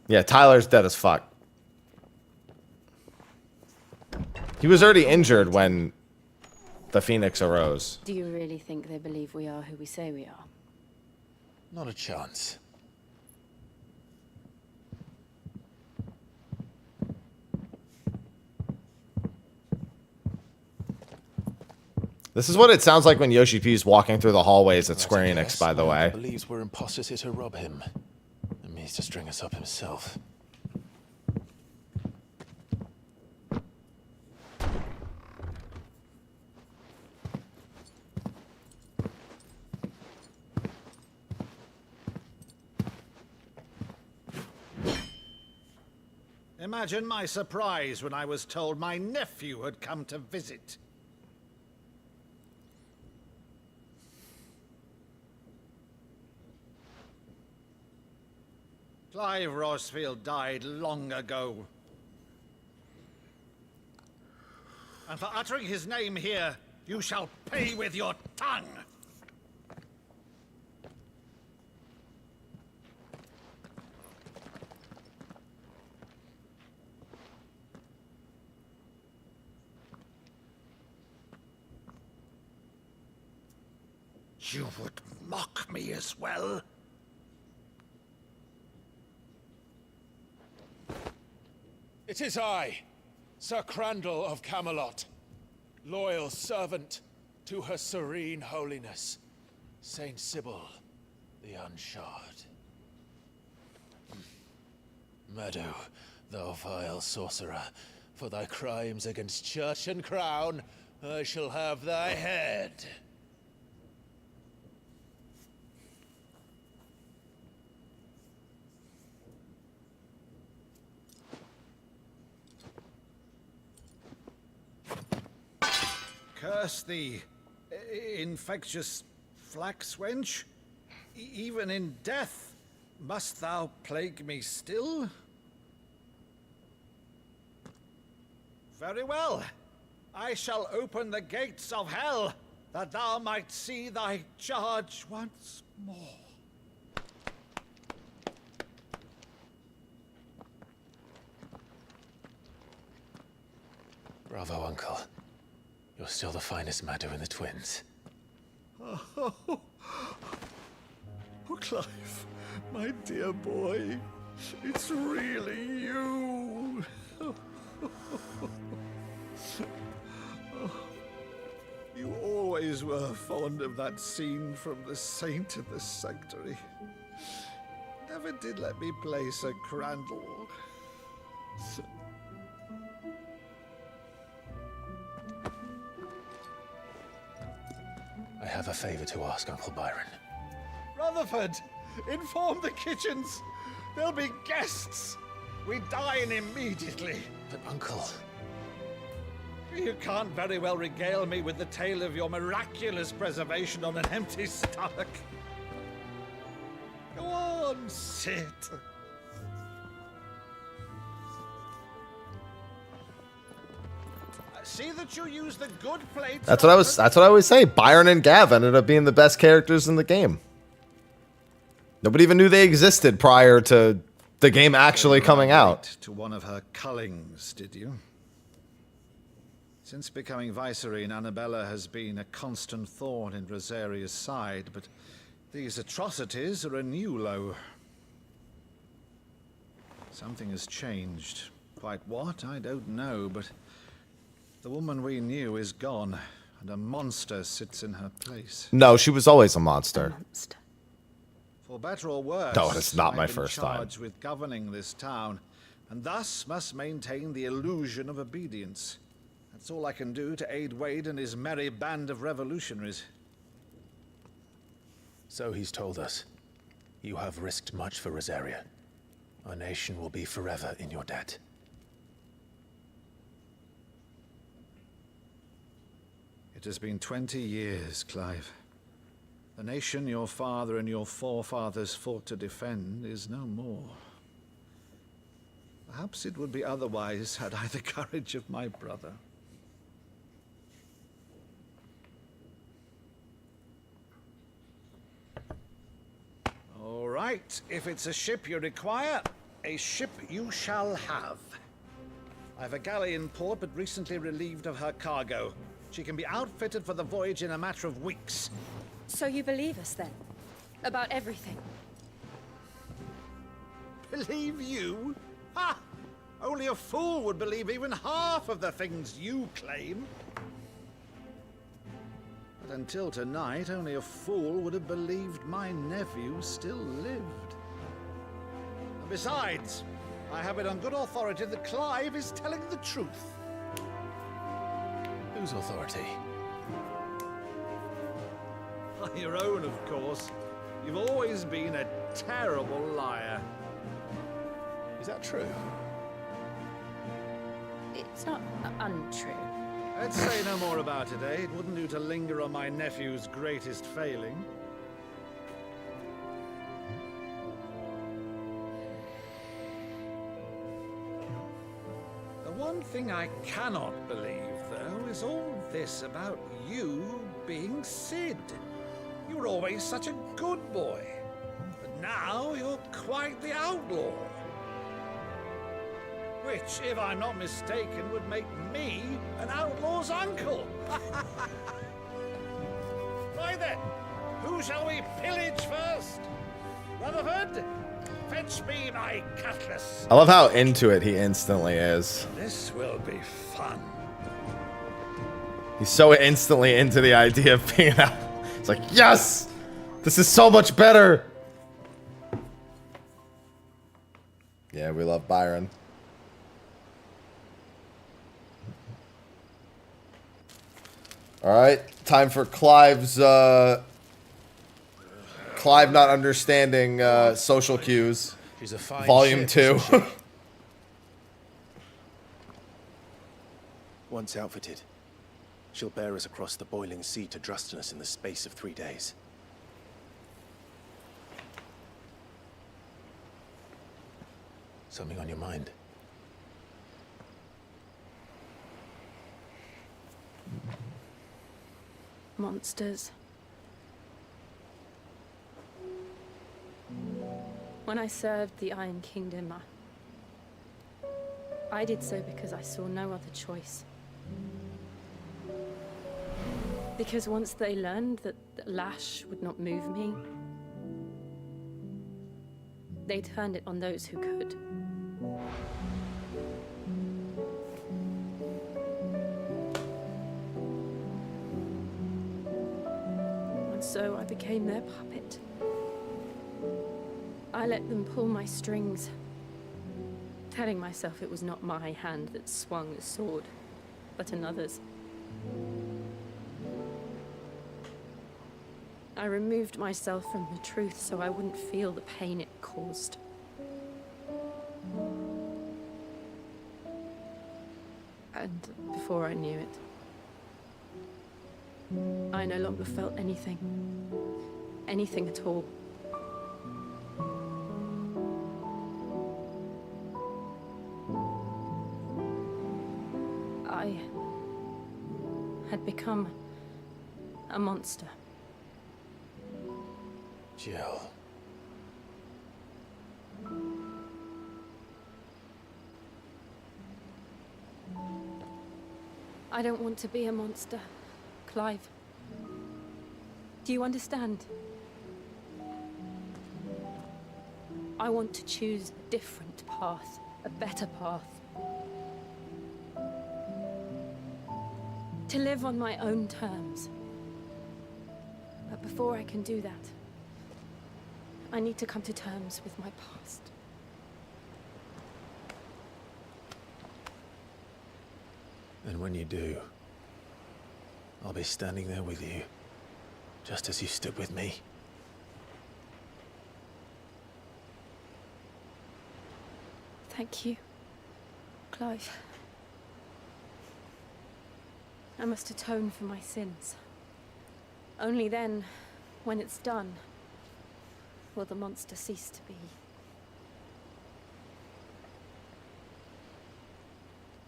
Yeah, Tyler's dead as fuck. He was already injured when the Phoenix arose. Do you really think they believe we are who we say we are? Not a chance. This is what it sounds like when Yoshi P's walking through the hallways at Square Enix, by the way. Believes we're imposters here to rob him. And means to string us up himself. Imagine my surprise when I was told my nephew had come to visit. Clive Rosefield died long ago. And for uttering his name here, you shall pay with your tongue! You would mock me as well? It is I, Sir Crandall of Camelot, loyal servant to her serene holiness, Saint Sybil the Unshod. Meadow, thou vile sorcerer, for thy crimes against church and crown, I shall have thy head. Curse thee, infectious flax wench. Even in death, must thou plague me still? Very well. I shall open the gates of hell, that thou might see thy charge once more. Bravo, Uncle. You're still the finest Maddo in the twins. Oh, Clive, my dear boy, it's really you. You always were fond of that scene from The Saint in the Sanctuary. Never did let me play Sir Crandall. I have a favor to ask, Uncle Byron. Rutherford, inform the kitchens. There'll be guests. We dine immediately. But, Uncle... You can't very well regale me with the tale of your miraculous preservation on an empty stomach. Go on, sit. See that you use the good plates. That's what I always say. Byron and Gav ended up being the best characters in the game. Nobody even knew they existed prior to the game actually coming out. To one of her cullings, did you? Since becoming Vicereine, Annabella has been a constant thorn in Rosaria's side, but these atrocities are a new low. Something has changed. Quite what, I don't know, but the woman we knew is gone, and a monster sits in her place. No, she was always a monster. For better or worse, No, it's not my I've been first time. charged with governing this town, and thus must maintain the illusion of obedience. That's all I can do to aid Wade and his merry band of revolutionaries. So he's told us. You have risked much for Rosaria. Our nation will be forever in your debt. It has been 20 years, Clive. The nation your father and your forefathers fought to defend is no more. Perhaps it would be otherwise had I the courage of my brother. All right, if it's a ship you require, a ship you shall have. I've a galley in port, but recently relieved of her cargo. She can be outfitted for the voyage in a matter of weeks. So you believe us then? About everything? Believe you? Ha! Only a fool would believe even half of the things you claim. But until tonight, only a fool would have believed my nephew still lived. And besides, I have it on good authority that Clive is telling the truth. Whose authority? On your own, of course. You've always been a terrible liar. Is that true? It's not untrue. Let's say no more about it, eh? It wouldn't do to linger on my nephew's greatest failing. The one thing I cannot believe, though, is all this about you being Sid. You were always such a good boy, but now you're quite the outlaw. Which, if I'm not mistaken, would make me an outlaw's uncle. Right then, who shall we pillage first? Rutherford, fetch me my cutlass. I love how into it he instantly is. This will be fun. He's so instantly into the idea of being out. It's like, yes! This is so much better! Yeah, we love Byron. Alright, time for Clive's, Clive not understanding, social cues. She's a fine Volume ship, 2. Once outfitted, she'll bear us across the boiling sea to Drustinus in the space of 3 days. Something on your mind? Monsters. When I served the Iron Kingdom, I did so because I saw no other choice. Because once they learned that the lash would not move me, they turned it on those who could. And so I became their puppet. I let them pull my strings, telling myself it was not my hand that swung the sword, but another's. I removed myself from the truth so I wouldn't feel the pain it caused. And before I knew it, I no longer felt anything. Anything at all. I had become a monster. Jill. I don't want to be a monster, Clive. Do you understand? I want to choose a different path, a better path. To live on my own terms. But before I can do that, I need to come to terms with my past. And when you do, I'll be standing there with you, just as you stood with me. Thank you, Clive. I must atone for my sins. Only then, when it's done, will the monster cease to be.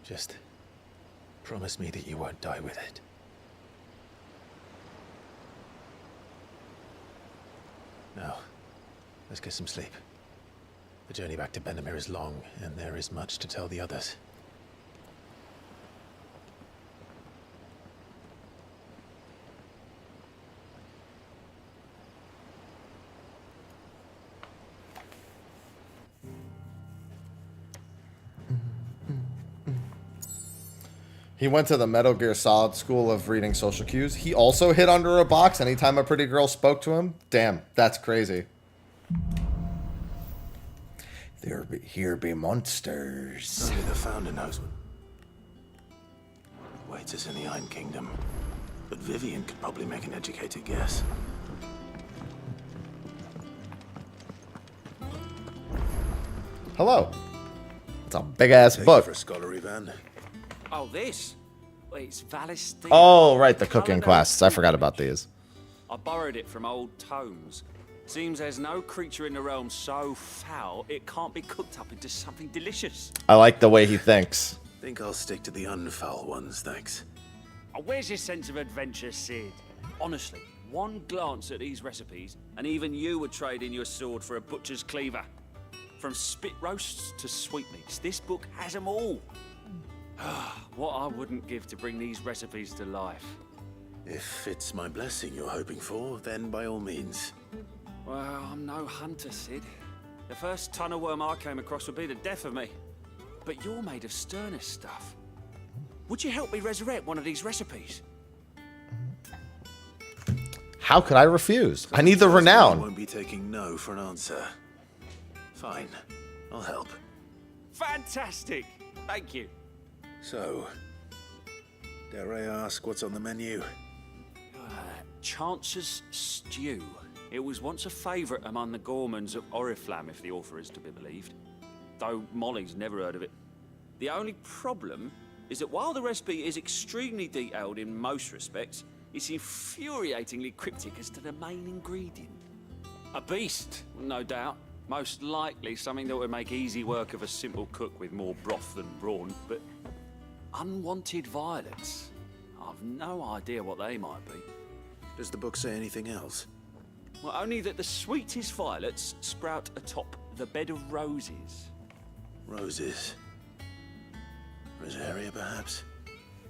Just promise me that you won't die with it. Now, let's get some sleep. The journey back to Benamir is long, and there is much to tell the others. He went to the Metal Gear Solid school of reading social cues. He also hid under a box anytime a pretty girl spoke to him. Damn, that's crazy. Here be monsters. Only the Founder knows what waits us in the Iron Kingdom. But Vivian could probably make an educated guess. Hello. It's a big-ass book. For a scholarly van. Oh, this? Well, it's Valestine. Oh, right, the cooking quests. I forgot about these. I borrowed it from old tomes. Seems there's no creature in the realm so foul it can't be cooked up into something delicious. I like the way he thinks. Think I'll stick to the unfoul ones, thanks. Oh, where's your sense of adventure, Sid? Honestly, one glance at these recipes, and even you would trade in your sword for a butcher's cleaver. From spit roasts to sweetmeats, this book has them all. What I wouldn't give to bring these recipes to life. If it's my blessing you're hoping for, then by all means. Well, I'm no hunter, Sid. The first ton of worm I came across would be the death of me. But you're made of sterner stuff. Would you help me resurrect one of these recipes? How could I refuse? I need the renown. I won't be taking no for an answer. Fine, I'll help. Fantastic! Thank you. So, dare I ask what's on the menu? Chance's Stew. It was once a favourite among the gourmands of Oriflamme, if the author is to be believed. Though Molly's never heard of it. The only problem is that while the recipe is extremely detailed in most respects, it's infuriatingly cryptic as to the main ingredient. A beast, no doubt. Most likely something that would make easy work of a simple cook with more broth than brawn, but unwanted violets. I've no idea what they might be. Does the book say anything else? Well, only that the sweetest violets sprout atop the bed of roses. Roses. Rosaria, perhaps?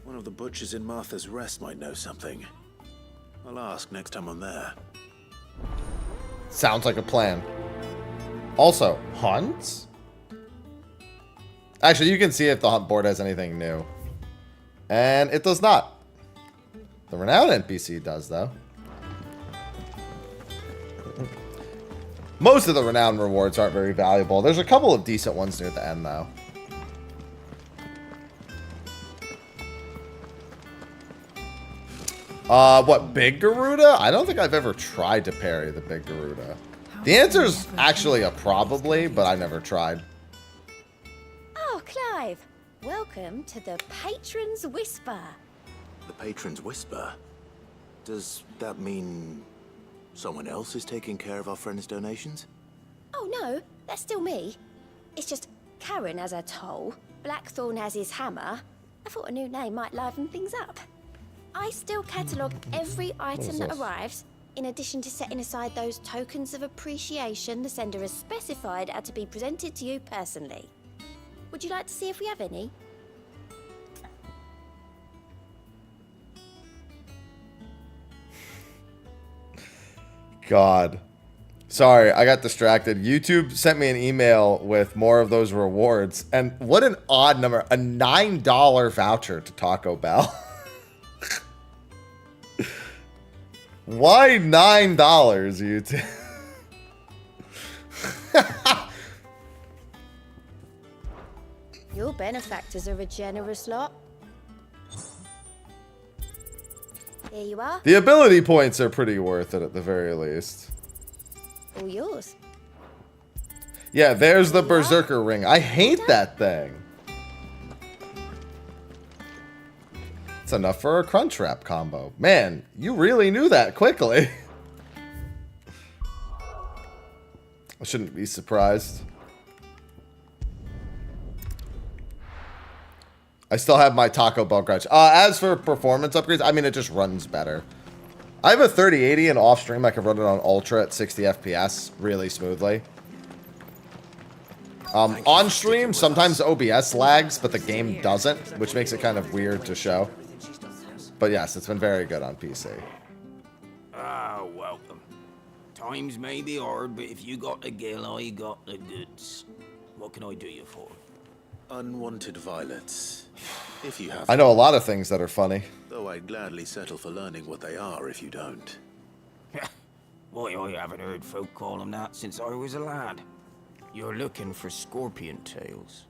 One of the butchers in Martha's Rest might know something. I'll ask next time I'm there. Sounds like a plan. Also, hunts? Actually, you can see if the hunt board has anything new. And it does not. The renowned NPC does, though. Most of the renowned rewards aren't very valuable. There's a couple of decent ones near the end, though. What, Big Garuda? I don't think I've ever tried to parry the Big Garuda. The answer is actually a probably, but I never tried. Oh, Clive. Welcome to the Patron's Whisper. The Patron's Whisper? Does that mean someone else is taking care of our friend's donations? Oh, no. That's still me. It's just Karen has her toll, Blackthorn has his hammer. I thought a new name might liven things up. I still catalogue every item that arrives, in addition to setting aside those tokens of appreciation the sender has specified are to be presented to you personally. Would you like to see if we have any? God. Sorry, I got distracted. YouTube sent me an email with more of those rewards. And what an odd number. A $9 voucher to Taco Bell. Why $9, YouTube? Your benefactors are a generous lot. Here you are. The ability points are pretty worth it at the very least. All yours. Yeah, there's the Berserker ring. I hate that thing. It's enough for a crunch wrap combo. Man, you really knew that quickly. I shouldn't be surprised. I still have my Taco Bell grudge. As for performance upgrades, I mean, it just runs better. I have a 3080 and off stream I can run it on Ultra at 60 FPS really smoothly. On stream, sometimes OBS lags, but the game doesn't, which makes it kind of weird to show. But yes, it's been very good on PC. Ah, welcome. Times may be hard, but if you got the gill, I got the goods. What can I do you for? Unwanted violets. If you have. I know a lot of things that are funny. Though I'd gladly settle for learning what they are if you don't. Why, I haven't heard folk call them that since I was a lad. You're looking for scorpion tails.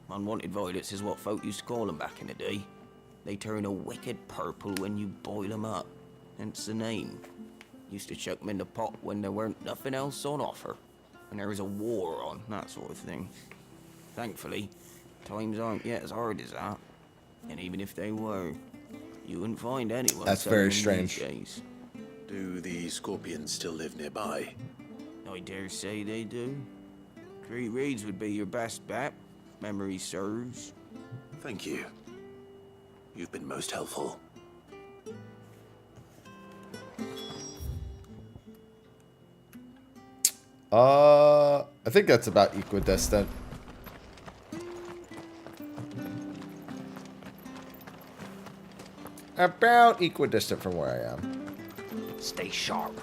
Unwanted violets is what folk used to call them back in the day. They turn a wicked purple when you boil them up. Hence the name. Used to chuck them in the pot when there weren't nothing else on offer. And there was a war on, that sort of thing. Thankfully, times aren't yet as hard as that. And even if they were, you wouldn't find anyone. That's very strange. Do the scorpions still live nearby? I dare say they do. 3 Reeds would be your best bet. Memory serves. Thank you. You've been most helpful. I think that's about equidistant. About equidistant from where I am. Stay sharp.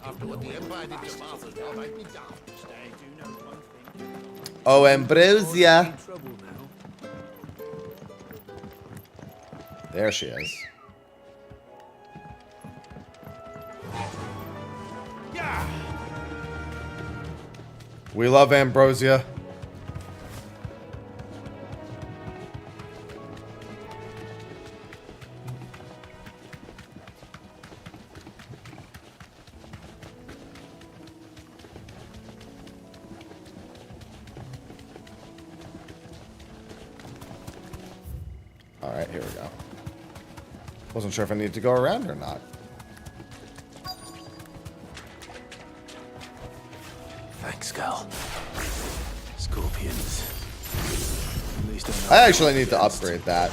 After what the Empire did to Martha's job, I'd be down. Oh, Ambrosia. There she is. We love Ambrosia. All right, here we go. Wasn't sure if I needed to go around or not. Thanks, Cal. Scorpions. At least I actually need to upgrade that.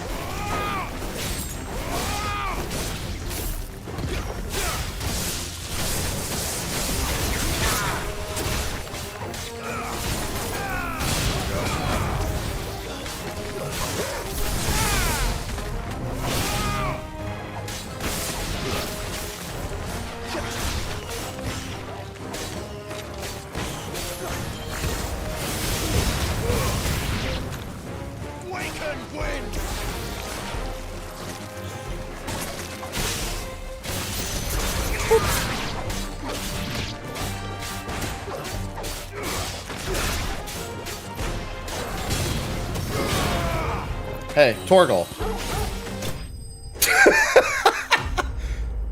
Hey, Torgal.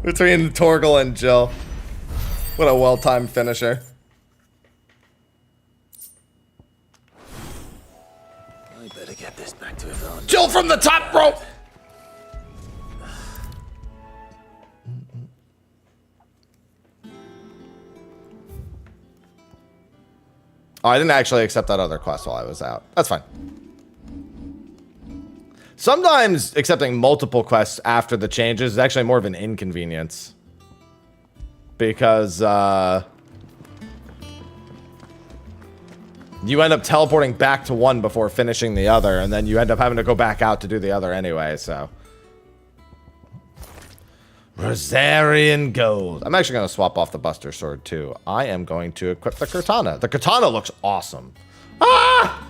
Between Torgal and Jill. What a well-timed finisher. I better get this back to Yvonne. Jill from the top rope! Oh, I didn't actually accept that other quest while I was out. That's fine. Sometimes accepting multiple quests after the changes is actually more of an inconvenience. Because, you end up teleporting back to one before finishing the other, and then you end up having to go back out to do the other anyway, so. Rosarian Gold. I'm actually going to swap off the Buster Sword, too. I am going to equip the Katana. The Katana looks awesome. Ah!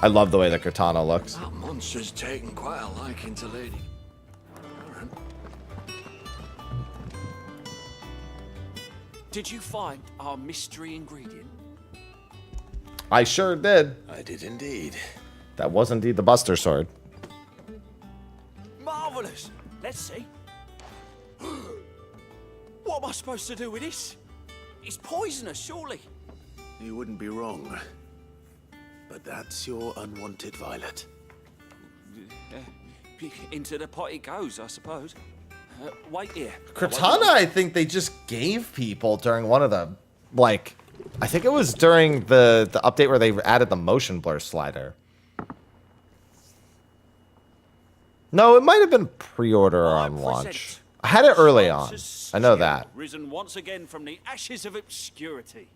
I love the way the Katana looks. That monster's taken quite a liking to Lady. Did you find our mystery ingredient? I sure did. I did indeed. That was indeed the Buster Sword. Marvelous. Let's see. What am I supposed to do with this? It's poisonous, surely. You wouldn't be wrong. But that's your unwanted violet. Into the pot it goes, I suppose. Wait here. Katana, I think they just gave people during one of the, like, I think it was during the update where they added the motion blur slider. No, it might have been pre-order or on launch. I had it early on. I know that. Risen once again from the ashes of obscurity.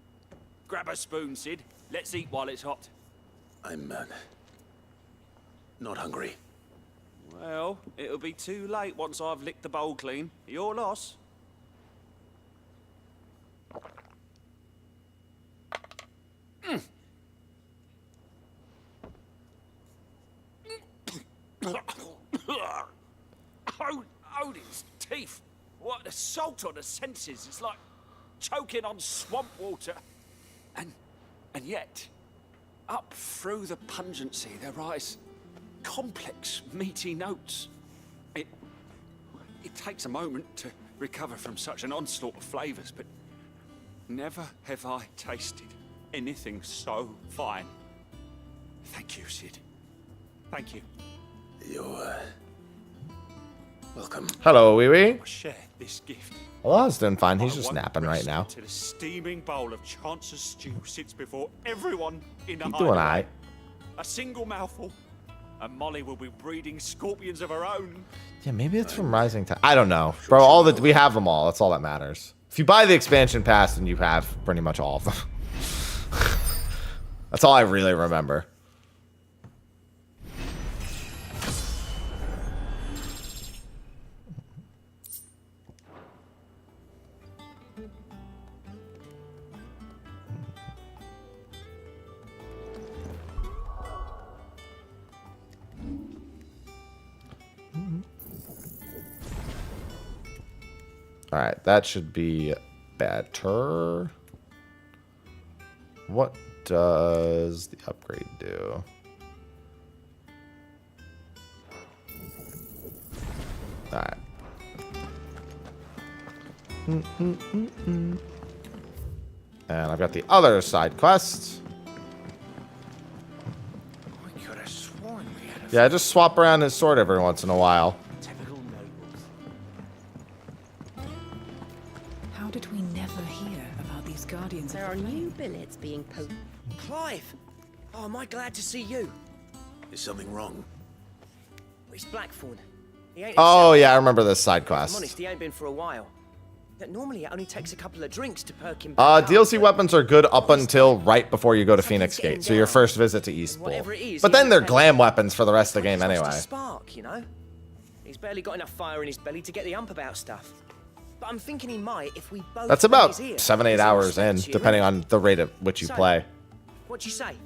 Grab a spoon, Sid. Let's eat while it's hot. I'm not hungry. Well, it'll be too late once I've licked the bowl clean. Your loss. Odin's teeth. What assault on the senses. It's like choking on swamp water. And yet, up through the pungency, there rise complex, meaty notes. It takes a moment to recover from such an onslaught of flavors, but never have I tasted anything so fine. Thank you, Sid. Thank you. You're welcome. Hello, wee wee. Share this gift. Well, he's doing fine. He's just napping right now. To the steaming bowl of Chance's stew sits before everyone in the He's doing alright. A single mouthful, and Molly will be breeding scorpions of her own. Yeah, maybe it's from Rising Tide. I don't know, bro. All that we have them all. That's all that matters. If you buy the expansion pass, then you have pretty much all of them. That's all I really remember. All right, that should be better. What does the upgrade do? All right. And I've got the other side quest. I could have sworn we had a Yeah, just swap around his sword every once in a while. typical nobles. How did we never hear about these guardians? There are new billets being posted. Clive! Oh, am I glad to see you? Is something wrong? It's Blackthorn. He ain't Oh himself. yeah, I remember this side I'm quest. honest, he ain't been for a while. Normally, it only takes a couple of drinks to perk him back up, DLC but weapons are good up until right before you go to Phoenix Gate, so your first visit to East Pool. whatever it is, But he then they're ain't glam weapons for the rest of the game lost anyway. his spark, you know? He's barely got enough fire in his belly to get the ump about stuff. But I'm thinking he might if we both That's bring about his ear, 7-8 because he hours in, respects you, depending innit? on the rate at which you So, play. What'd you say?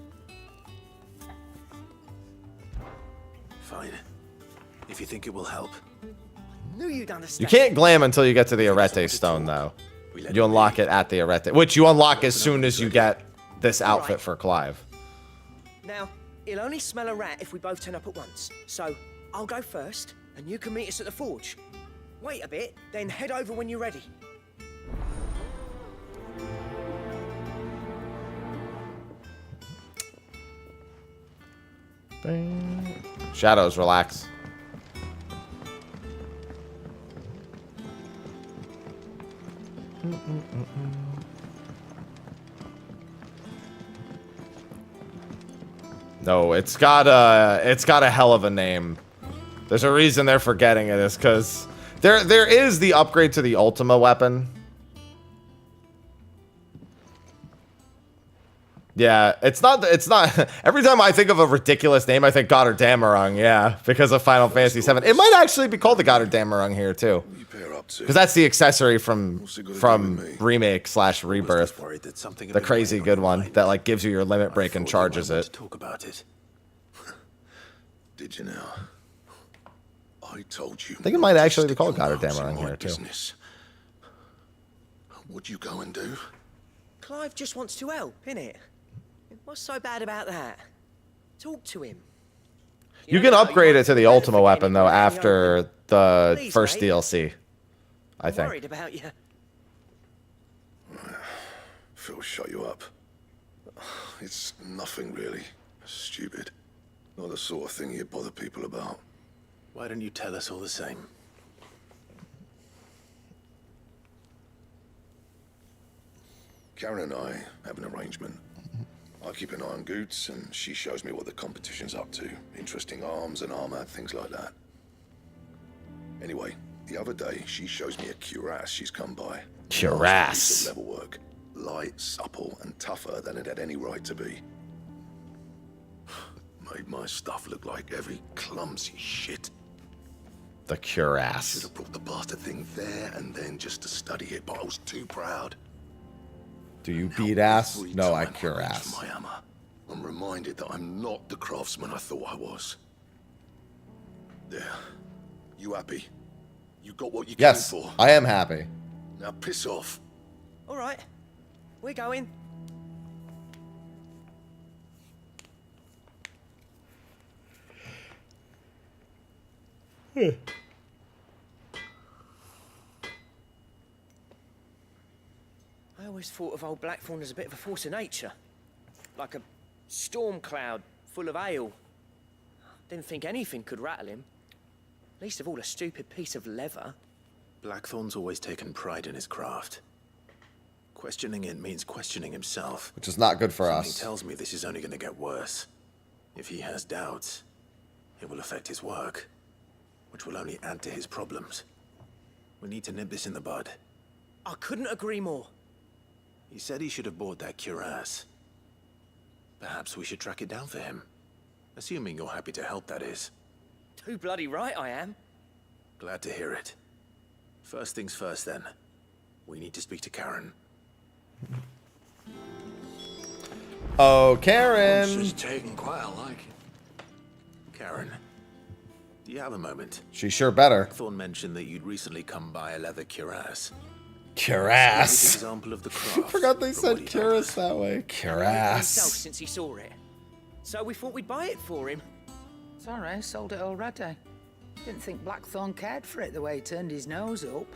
Fine. If you think it will help. Knew you'd understand. You can't glam until you get to the Arete stone, though. You unlock it at the Arete, which you unlock as soon as you get this outfit for Clive. Now, he'll only smell a rat if we both turn up at once. So, I'll go first, and you can meet us at the forge. Wait a bit, then head over when you're ready. Shadows, relax. No, it's got a hell of a name. There's a reason they're forgetting it, is because there is the upgrade to the Ultima weapon. Yeah, it's not every time I think of a ridiculous name, I think Goddard Damarung, yeah, because of Final Fantasy VII. It might actually be called the Goddard Damarung here too. Because that's the accessory from remake / rebirth. The crazy good one that like gives you your limit break and charges it. Talk about it. Did you now? I told you. I think it might actually be called Goddard Damarung here too. What'd you go and do? Clive just wants to help, innit? What's so bad about that? Talk to him. You can upgrade it to the Ultima weapon though after the first DLC. I think. Worried about you. Phil shut you up. It's nothing really. Stupid. Not the sort of thing you bother people about. Why don't you tell us all the same? Karen and I have an arrangement. I keep an eye on Goots, and she shows me what the competition's up to. Interesting arms and armor, things like that. Anyway, the other day, she shows me a cuirass she's come by. Cuirass. Level work. Light, supple, and tougher than it had any right to be. Made my stuff look like every clumsy shit. The cuirass. Should have brought the bastard thing there and then just to study it, but I was too proud. Do you beat ass? No, I cuirass. My hammer. I'm reminded that I'm not the craftsman I thought I was. There. You happy? You got what you came Yes, for? I am happy. Now piss off. All right, we're going. I always thought of old Blackthorn as a bit of a force of nature. Like a storm cloud full of hail. Didn't think anything could rattle him. Least of all a stupid piece of leather. Blackthorn's always taken pride in his craft. Questioning it means questioning himself. Which is not good for Something us. tells me this is only going to get worse. If he has doubts, it will affect his work, which will only add to his problems. We need to nip this in the bud. I couldn't agree more. He said he should have bought that cuirass. Perhaps we should track it down for him. Assuming you're happy to help, that is. Too bloody right I am. Glad to hear it. First things first, then. We need to speak to Karen. Oh, Karen! This is taking quite a liking. Karen, do you have a moment? She sure better. Thorne mentioned that you'd recently come by a leather cuirass. Cuirass. Example of the I craft. forgot they said cuirass that way. Himself Cuirass. since he saw it. So we thought we'd buy it for him. Sorry, sold it already. Didn't think Blackthorn cared for it the way he turned his nose up.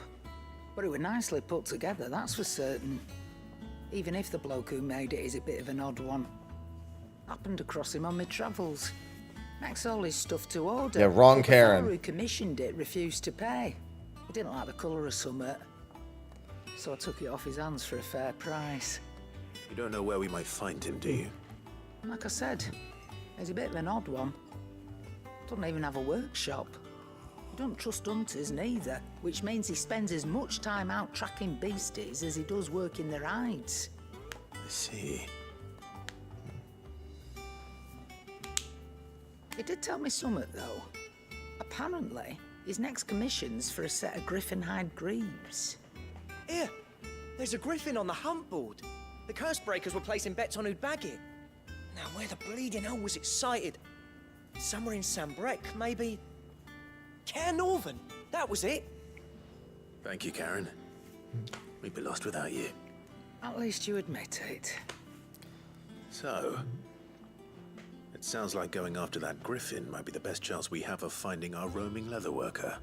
But it was nicely put together, that's for certain. Even if the bloke who made it is a bit of an odd one. Happened across him on my travels. Makes all his stuff to order. Yeah, wrong But the Karen. fellow who commissioned it refused to pay. He didn't like the colour of summit. So I took it off his hands for a fair price. You don't know where we might find him, do you? Like I said, he's a bit of an odd one. Doesn't even have a workshop. He don't trust hunters neither, which means he spends as much time out tracking beasties as he does working their hides. I see. He did tell me something, though. Apparently, his next commission's for a set of griffin hide greaves. Here, there's a griffin on the hunt board. The curse breakers were placing bets on who'd bag it. Now, where the bleeding hell was it sighted? Somewhere in Sambrec, maybe... Care Northern, that was it. Thank you, Karen. We'd be lost without you. At least you admit it. So, it sounds like going after that griffin might be the best chance we have of finding our roaming leather worker.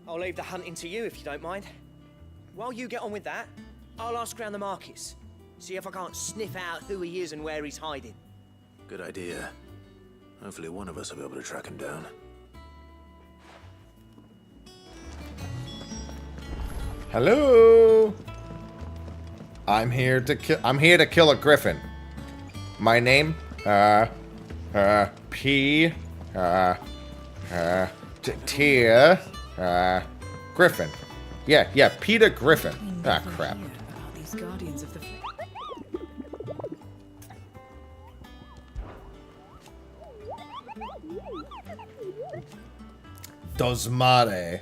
I'll leave the hunting to you if you don't mind. While you get on with that, I'll ask around the markets. See if I can't sniff out who he is and where he's hiding. Good idea. Hopefully one of us will be able to track him down. Hello. I'm here to kill a griffin. My name, P, Tia, Griffin. Yeah, Peter Griffin. Ah, crap. About these guardians of the Dos Mare.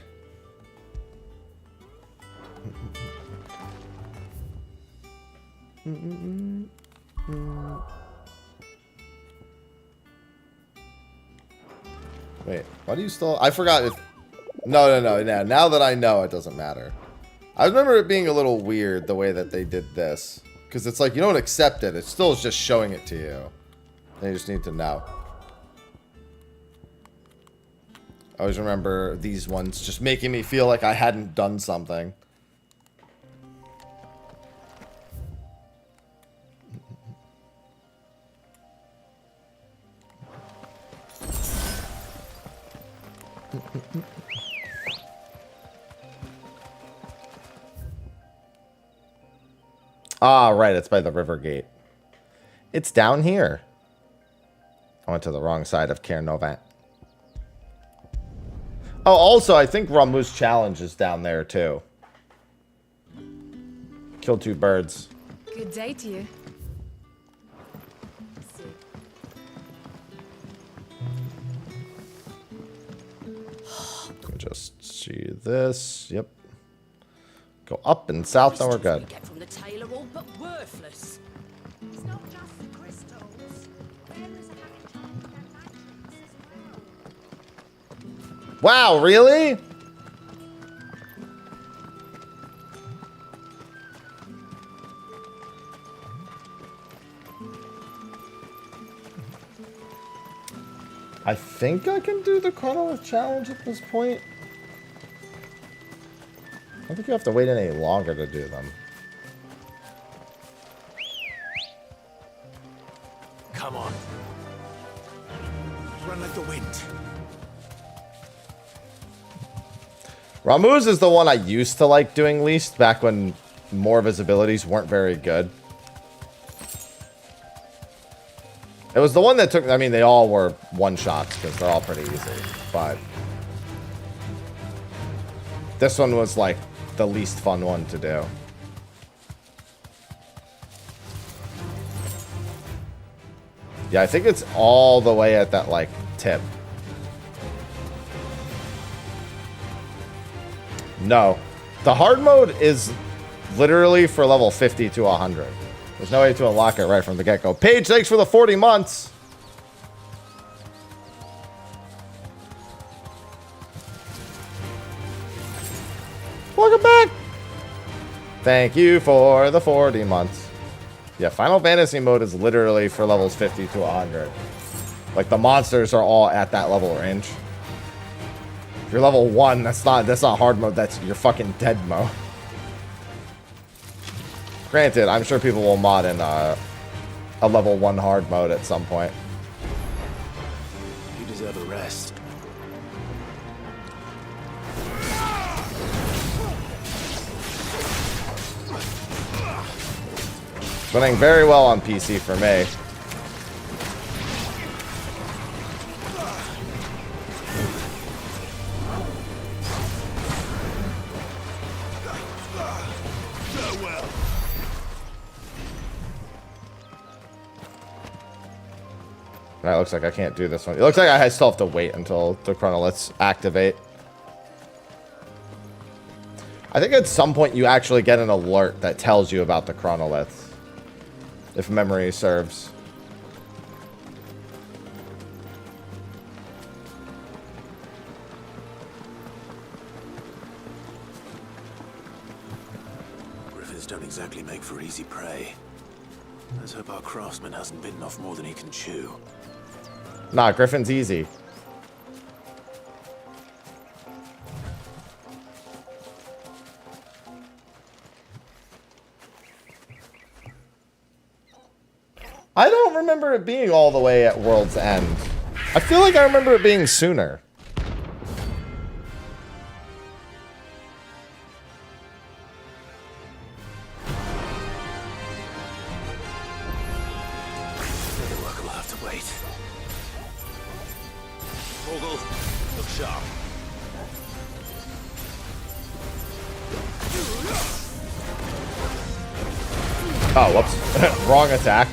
Wait, why do you still... I forgot if... No. Now that I know, it doesn't matter. I remember it being a little weird the way that they did this. Because it's like, you don't accept it. It still is just showing it to you. And you just need to know. I always remember these ones just making me feel like I hadn't done something. Ah, right, it's by the river gate. It's down here. I went to the wrong side of Cairnovat. Oh, also, I think Ramu's challenge is down there, too. Kill 2 birds. Good day to you. Just see this. Yep. Go up and south, and we're good. Get from the tail are all but worthless. It's not just the crystals. Fairies are having trouble with their magics as well. Wow, really? I think I can do the Chronolith challenge at this point. I don't think you have to wait any longer to do them. Come on. Run like the wind. Ramu's is the one I used to like doing least, back when more of his abilities weren't very good. It was the one that took, I mean, they all were one-shots, because they're all pretty easy, but this one was, like, the least fun one to do. Yeah, I think it's all the way at that, like, tip. No. The hard mode is literally for level 50 to 100. There's no way to unlock it right from the get-go. Paige, thanks for the 40 months. Welcome back. Thank you for the 40 months. Yeah, Final Fantasy mode is literally for levels 50 to 100. Like, the monsters are all at that level range. If you're level 1, that's not hard mode, that's your fucking dead mode. Granted, I'm sure people will mod in a level 1 hard mode at some point. You deserve a rest. Running very well on PC for me. That looks like I can't do this one. It looks like I still have to wait until the chronoliths activate. I think at some point you actually get an alert that tells you about the chronoliths, if memory serves. Griffins don't exactly make for easy prey. Let's hope our craftsman hasn't bitten off more than he can chew. Nah, Griffin's easy. I don't remember it being all the way at World's End. I feel like I remember it being sooner. Oh, whoops. Wrong attack.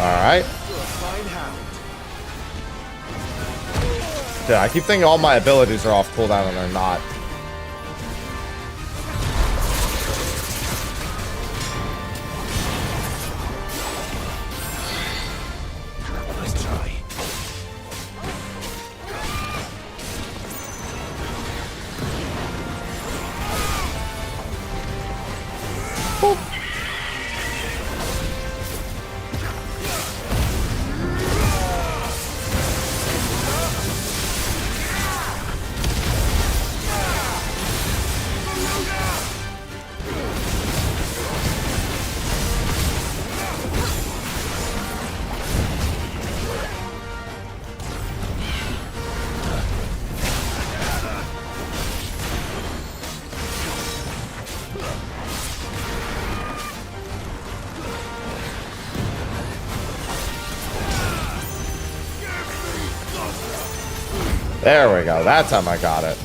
Alright. Yeah, I keep thinking all my abilities are off cooldown and they're not. Nice try. There we go. That time I got it.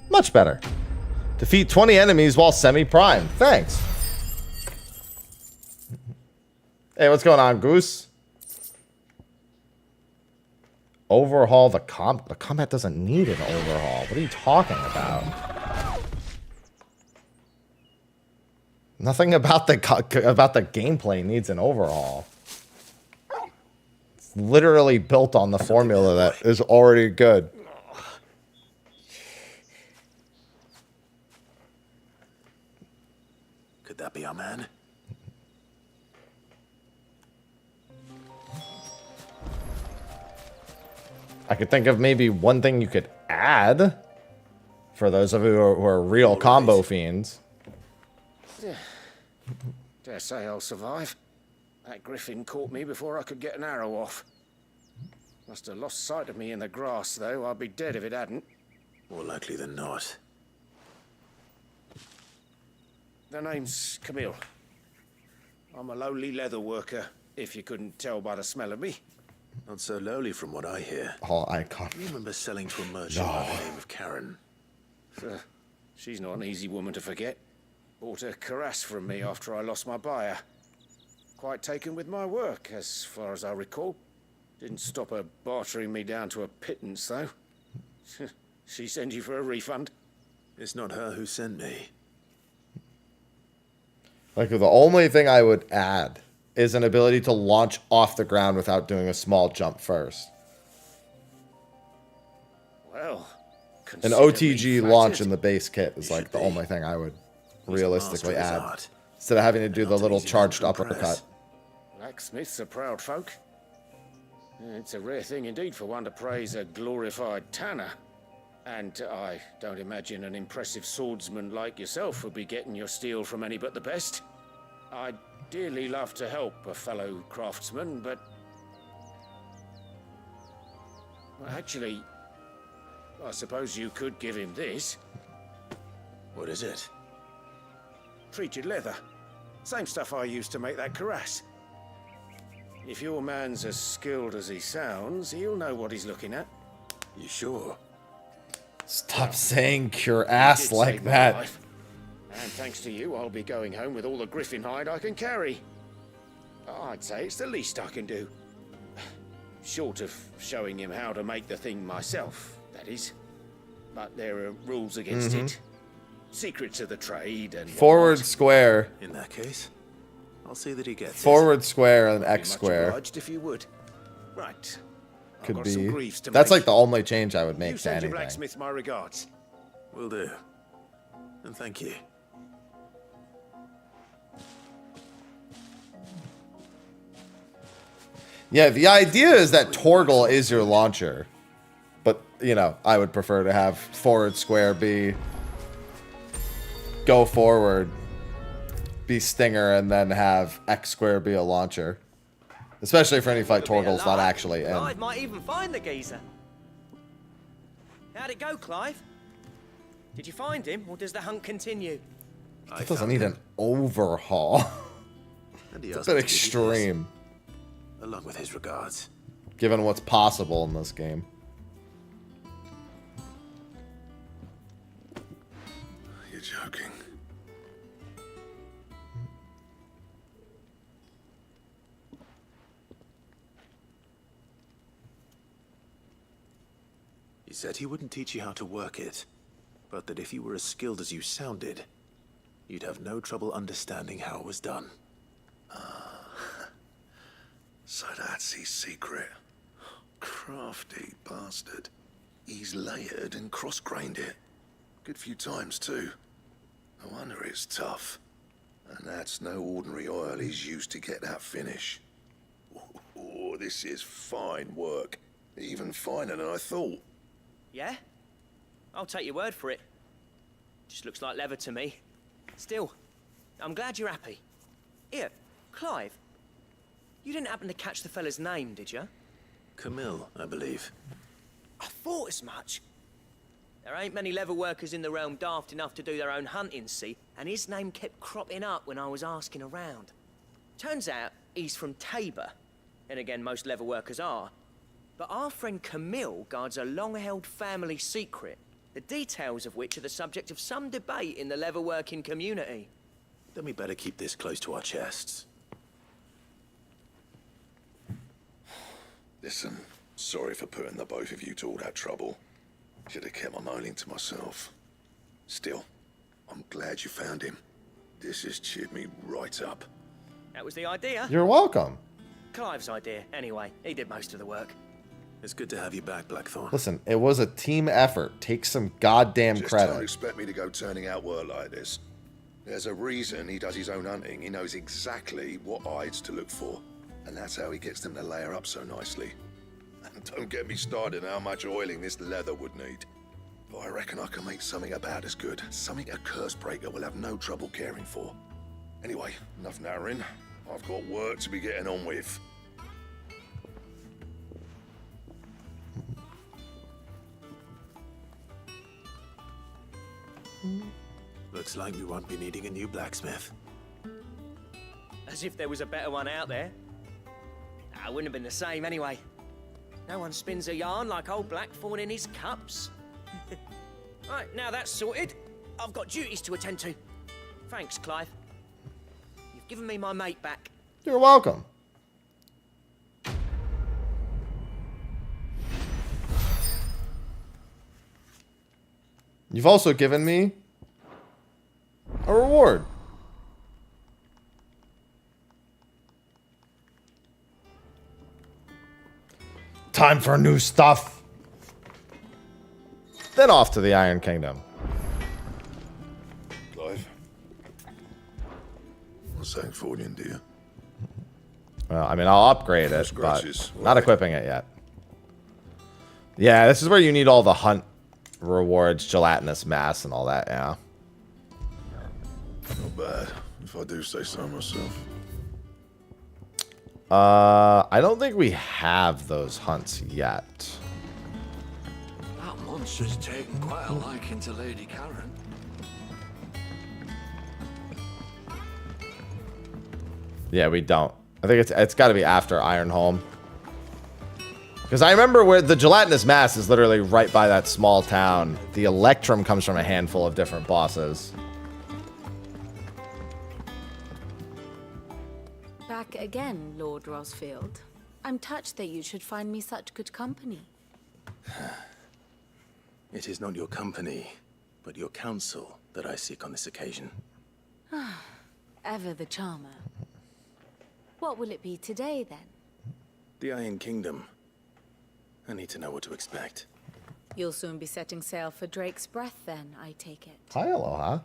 Much better. Defeat 20 enemies while semi-prime. Thanks. Hey, what's going on, Goose? Overhaul the combat. The combat doesn't need an overhaul. What are you talking about? Nothing about the gameplay needs an overhaul. It's literally built on the formula that is already good. Could that be our man? I could think of maybe one thing you could add for those of you who are real combo fiends. Dare say I'll survive. That griffin caught me before I could get an arrow off. Must have lost sight of me in the grass, though. I'd be dead if it hadn't. More likely than not. The name's Camille. I'm a lowly leather worker, if you couldn't tell by the smell of me. Not so lowly from what I hear. Oh, I can't. You remember selling to a merchant by the name of Karen? She's not an easy woman to forget. Bought a cuirass from me after I lost my buyer. Quite taken with my work, as far as I recall. Didn't stop her bartering me down to a pittance, though. She sent you for a refund? It's not her who sent me. Like, the only thing I would add is an ability to launch off the ground without doing a small jump first. Well, an OTG launch in the base kit is like the only thing I would realistically add. Instead of having to do the little charged uppercut. Blacksmiths are proud folk. It's a rare thing indeed for one to praise a glorified tanner. And I don't imagine an impressive swordsman like yourself would be getting your steel from any but the best. I'd dearly love to help a fellow craftsman, but... well, actually, I suppose you could give him this. What is it? Treated leather. Same stuff I used to make that cuirass. If your man's as skilled as he sounds, he'll know what he's looking at. You sure? Stop saying cure ass like that. Life. And thanks to you, I'll be going home with all the griffin hide I can carry. I'd say it's the least I can do. Short of showing him how to make the thing myself, that is. But there are rules against it. Secrets of the trade and... forward square. In that case, I'll see that he gets forward square and X square. Obliged if you would. Right. Could be. That's like the only change I would make you to send your anything. blacksmith my regards. Will do. And thank you. Yeah, the idea is that Torgal is your launcher. But, you know, I would prefer to have forward square be go forward, be stinger, and then have X square be a launcher. Especially for any fight Torgal's not actually in. Clive might even find the geezer. How'd it go, Clive? Did you find him, or does the hunt continue? That doesn't need an overhaul. It's a bit extreme. Along with his regards. Given what's possible in this game. You're joking. He said he wouldn't teach you how to work it. but that if you were as skilled as you sounded, you'd have no trouble understanding how it was done. So that's his secret. Crafty bastard. He's layered and cross-grained it. Good few times, too. No wonder it's tough. And that's no ordinary oil he's used to get that finish. Oh, this is fine work. Even finer than I thought. Yeah? I'll take your word for it. Just looks like leather to me. Still, I'm glad you're happy. Here, Clive. You didn't happen to catch the fella's name, did you? Camille, I believe. I thought as much. There ain't many leather workers in the realm daft enough to do their own hunting, see? And his name kept cropping up when I was asking around. Turns out he's from Tabor. And again, most leather workers are. But our friend Camille guards a long-held family secret, the details of which are the subject of some debate in the leather-working community. Then we better keep this close to our chests. Listen, sorry for putting the both of you to all that trouble. Should have kept my moaning to myself. Still, I'm glad you found him. This has cheered me right up. That was the idea. You're welcome. Clive's idea, anyway. He did most of the work. It's good to have you back, Blackthorn. Listen, it was a team effort. Take some goddamn Just credit. don't expect me to go turning out work like this. There's a reason he does his own hunting. He knows exactly what hides to look for. And that's how he gets them to layer up so nicely. And don't get me started on how much oiling this leather would need. But I reckon I can make something about as good. Something a Cursebreaker will have no trouble caring for. Anyway, enough narrowing. I've got work to be getting on with. Looks like we won't be needing a new blacksmith. As if there was a better one out there. It wouldn't have been the same anyway. No one spins a yarn like old Blackthorn in his cups. Right, now that's sorted. I've got duties to attend to. Thanks, Clive. You've given me my mate back. You're welcome. You've also given me a reward. Time for new stuff. Then off to the Iron Kingdom. Clive. What's something for you, dear? Well, I mean, I'll upgrade it, but not equipping it yet. Yeah, this is where you need all the hunt rewards, gelatinous mass, and all that, yeah. Not bad, if I do say so myself. I don't think we have those hunts yet. That monster's taken quite a liking to Lady Karen. Yeah, we don't. I think it's got to be after Ironholm. Because I remember where the gelatinous mass is literally right by that small town. The Electrum comes from a handful of different bosses. Back again, Lord Rosfield. I'm touched that you should find me such good company. It is not your company, but your counsel that I seek on this occasion. Ever the charmer. What will it be today, then? The Iron Kingdom. I need to know what to expect. You'll soon be setting sail for Drake's Breath, then, I take it. Hi, Aloha.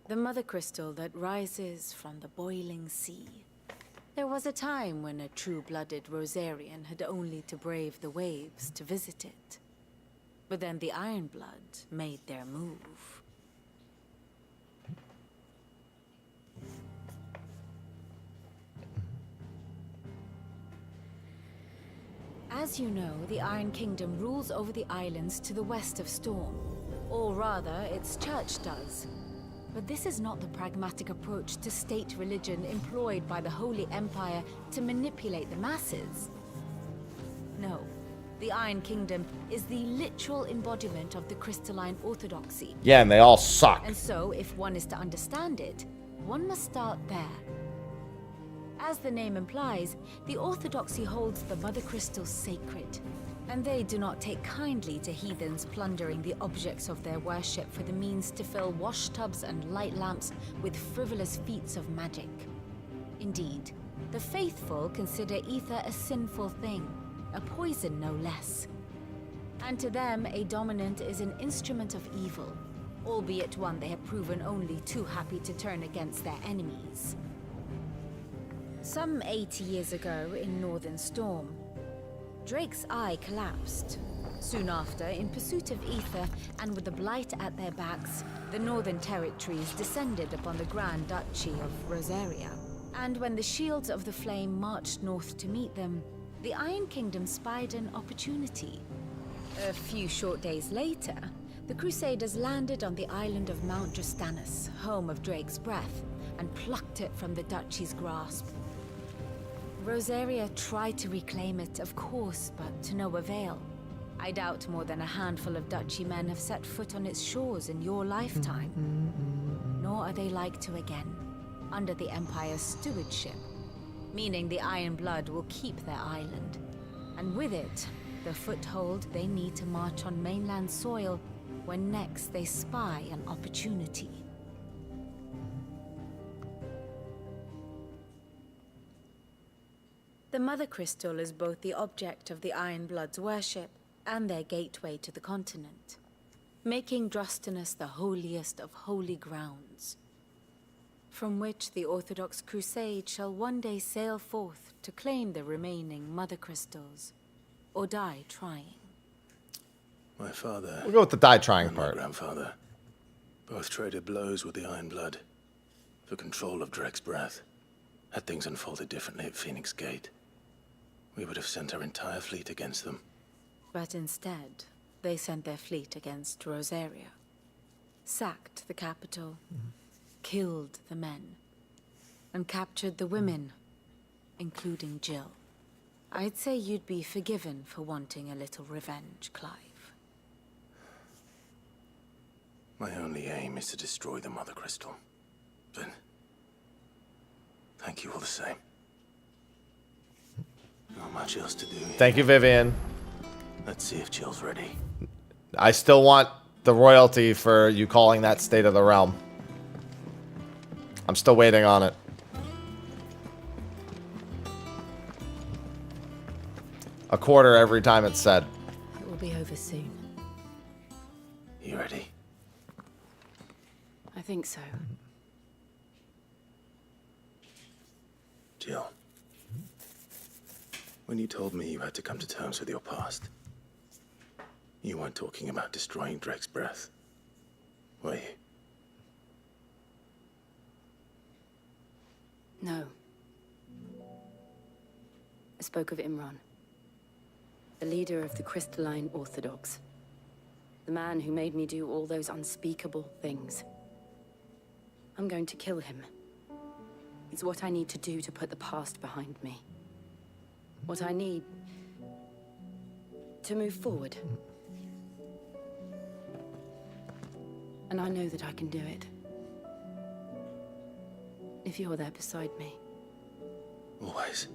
The mother crystal that rises from the boiling sea. There was a time when a true-blooded Rosarian had only to brave the waves to visit it. But then the Ironblood made their move. As you know, the Iron Kingdom rules over the islands to the west of Storm. Or rather, its church does. But this is not the pragmatic approach to state religion employed by the Holy Empire to manipulate the masses. No, the Iron Kingdom is the literal embodiment of the crystalline orthodoxy. Yeah, and they all suck. And so, if one is to understand it, one must start there. As the name implies, the Orthodoxy holds the Mother Crystal sacred, and they do not take kindly to heathens plundering the objects of their worship for the means to fill washtubs and light lamps with frivolous feats of magic. Indeed, the faithful consider ether a sinful thing, a poison no less. And to them, a dominant is an instrument of evil, albeit one they have proven only too happy to turn against their enemies. Some 80 years ago in Northern Storm, Drake's eye collapsed. Soon after, in pursuit of ether and with the blight at their backs, the Northern Territories descended upon the Grand Duchy of Rosaria. And when the Shields of the Flame marched north to meet them, the Iron Kingdom spied an opportunity. A few short days later, the Crusaders landed on the island of Mount Drastanus, home of Drake's breath, and plucked it from the duchy's grasp. Rosaria tried to reclaim it, of course, but to no avail. I doubt more than a handful of duchy men have set foot on its shores in your lifetime. Nor are they like to again, under the Empire's stewardship, meaning the Iron Blood will keep their island, and with it, the foothold they need to march on mainland soil when next they spy an opportunity. The Mother Crystal is both the object of the Iron Blood's worship and their gateway to the continent, making Drastanus the holiest of holy grounds, from which the Orthodox Crusade shall one day sail forth to claim the remaining Mother Crystals, or die trying. My father... We'll go with the die trying and part. My grandfather both traded blows with the Iron Blood for control of Drake's breath. Had things unfolded differently at Phoenix Gate, we would have sent our entire fleet against them. But instead, they sent their fleet against Rosaria, sacked the capital, killed the men, and captured the women, including Jill. I'd say you'd be forgiven for wanting a little revenge, Clive. My only aim is to destroy the Mother Crystal. But thank you all the same. Not much else to do here. Thank you, Vivian. Let's see if Jill's ready. I still want the royalty for you calling that State of the Realm. I'm still waiting on it. A quarter every time it's said. It will be over soon. You ready? I think so. Jill, when you told me you had to come to terms with your past, you weren't talking about destroying Drake's breath, were you? No. I spoke of Imran, the leader of the Crystalline Orthodox. The man who made me do all those unspeakable things. I'm going to kill him. It's what I need to do to put the past behind me. What I need to move forward. And I know that I can do it. If you're there beside me. Always.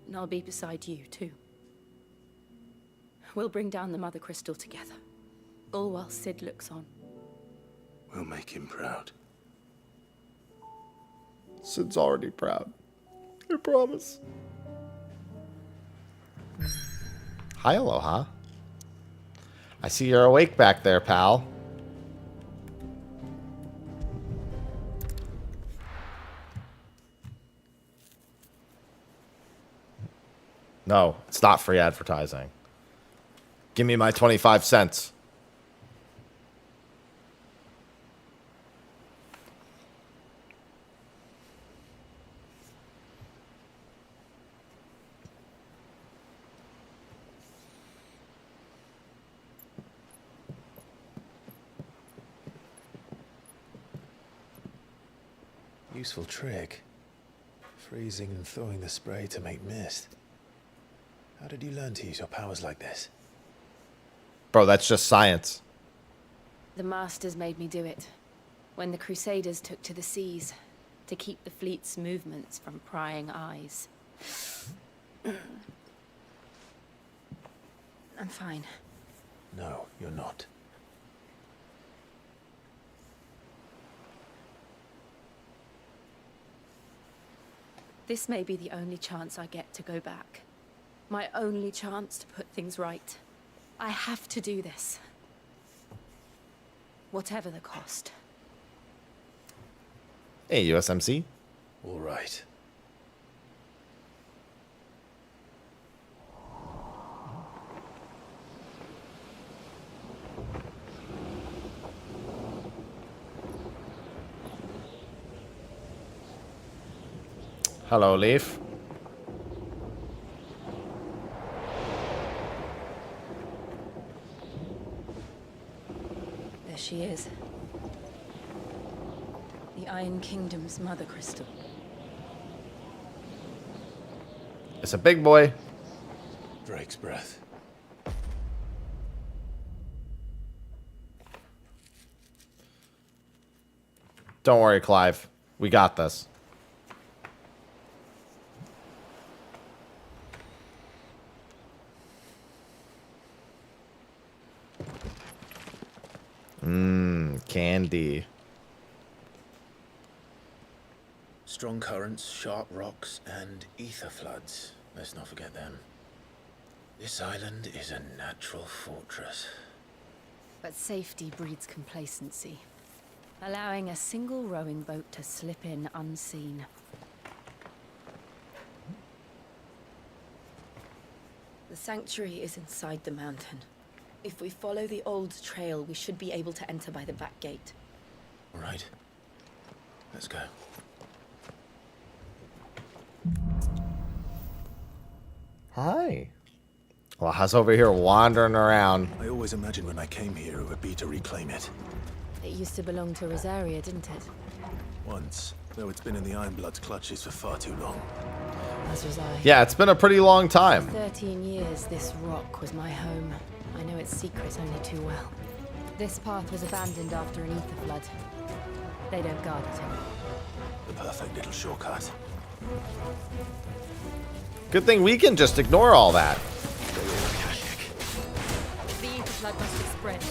And I'll be beside you, too. We'll bring down the Mother Crystal together. All while Sid looks on. We'll make him proud. Sid's already proud. I promise. Hi, Aloha. I see you're awake back there, pal. No, it's not free advertising. Give me my 25 cents. Useful trick. Freezing and thawing the spray to make mist. How did you learn to use your powers like this? Bro, that's just science. The Masters made me do it. When the Crusaders took to the seas, to keep the fleet's movements from prying eyes. I'm fine. No, you're not. This may be the only chance I get to go back. My only chance to put things right. I have to do this. Whatever the cost. Hey, USMC. All right. Hello, Leaf. There she is. The Iron Kingdom's mother crystal. It's a big boy. Drake's breath. Don't worry, Clive. We got this. Candy. Strong currents, sharp rocks, and ether floods. Let's not forget them. This island is a natural fortress. But safety breeds complacency, allowing a single rowing boat to slip in unseen. The sanctuary is inside the mountain. If we follow the old trail, we should be able to enter by the back gate. All right. Let's go. Hi. Well, how's over here wandering around? I always imagined when I came here it would be to reclaim it. It used to belong to Rosaria, didn't it? Once, though it's been in the Ironblood's clutches for far too long. As was I. Yeah, it's been a pretty long time. 13 years, this rock was my home. I know its secrets only too well. This path was abandoned after an ether flood. They don't guard it anymore. The perfect little shortcut. Good thing we can just ignore all that. The ether flood must have spread. It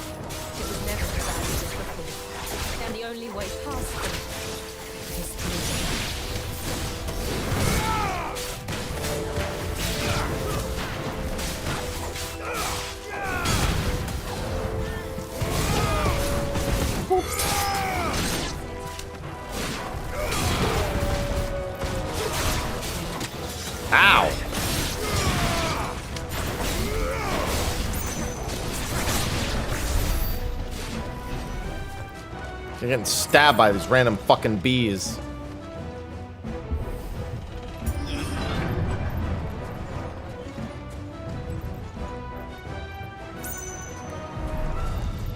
was never as bad as it before. And the only way past them is through. Ow! You're getting stabbed by these random fucking bees.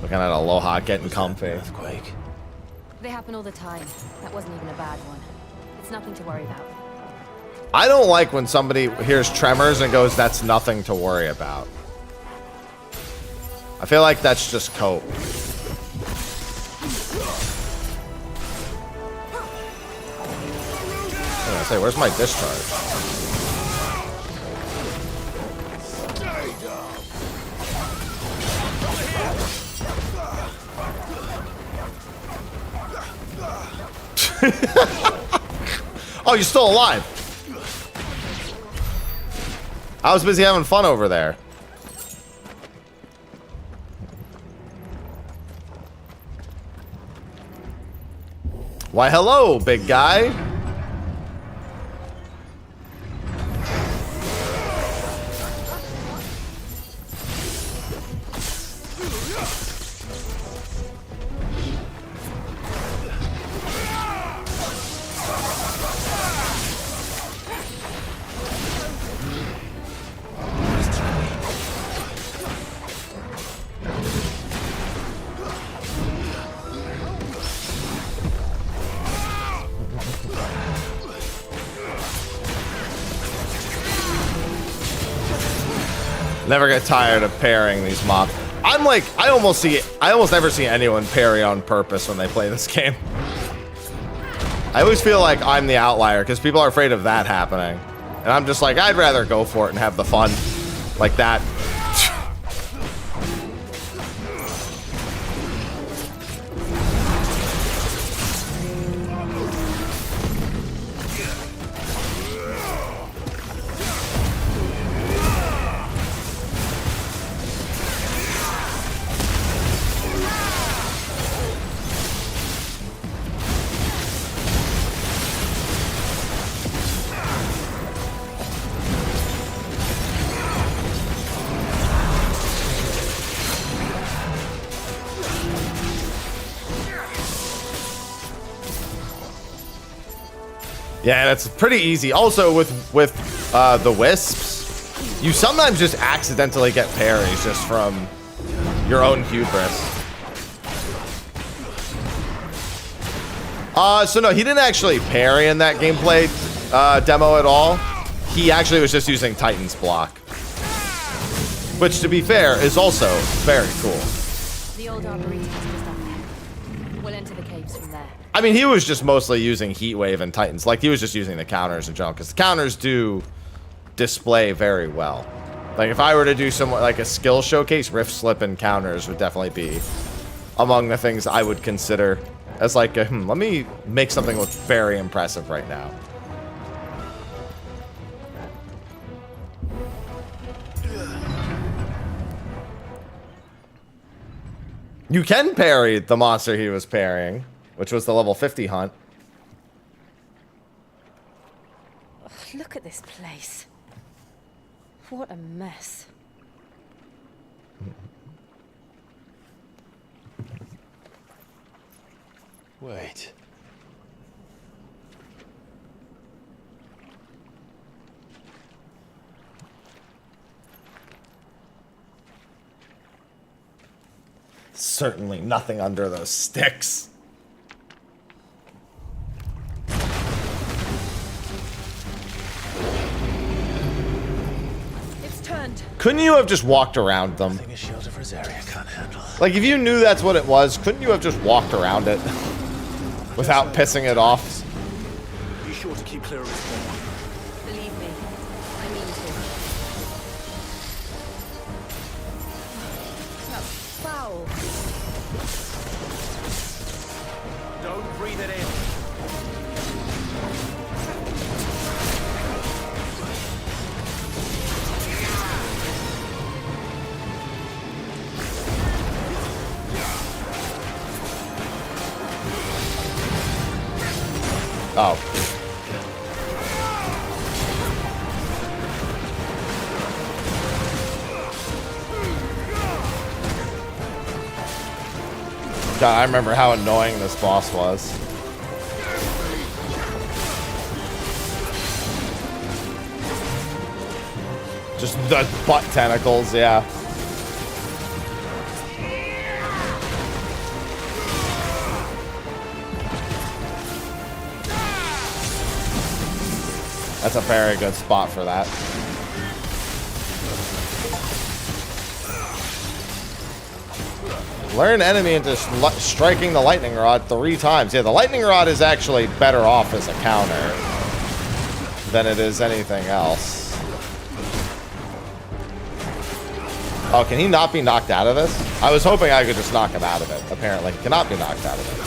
Looking at Aloha getting comfy. Earthquake. They happen all the time. That wasn't even a bad one. It's nothing to worry about. I don't like when somebody hears tremors and goes, that's nothing to worry about. I feel like that's just cope. I was gonna say, where's my discharge? Oh, you're still alive. I was busy having fun over there. Why, hello, big guy. Never get tired of parrying these mobs. I'm like, I almost never see anyone parry on purpose when they play this game. I always feel like I'm the outlier because people are afraid of that happening. And I'm just like, I'd rather go for it and have the fun like that. Yeah, and it's pretty easy. Also, with the Wisps, you sometimes just accidentally get parries just from your own hubris. So no, he didn't actually parry in that gameplay demo at all. He actually was just using Titan's block, which, to be fair, is also very cool. The old arboretum is just up there. We'll enter the caves from there. I mean, he was just mostly using Heat Wave and Titans. Like, he was just using the counters in general, because the counters do display very well. Like, if I were to do some, like, a skill showcase, Rift Slip and counters would definitely be among the things I would consider as, like, let me make something look very impressive right now. You can parry the monster he was parrying, which was the level 50 hunt. Ugh, look at this place. What a mess. Wait. Certainly nothing under those sticks. It's turned. Couldn't you have just walked around them? Nothing a shield of Rosaria can't handle. Like, if you knew that's what it was, couldn't you have just walked around it without pissing it off? Be sure to keep clear of his ball. Believe me, I mean to. That's foul. Don't breathe it in. Oh. God, I remember how annoying this boss was. Just the butt tentacles, yeah. That's a very good spot for that. Learn enemy into striking the lightning rod 3 times. Yeah, the lightning rod is actually better off as a counter than it is anything else. Oh, can he not be knocked out of this? I was hoping I could just knock him out of it. Apparently, he cannot be knocked out of it.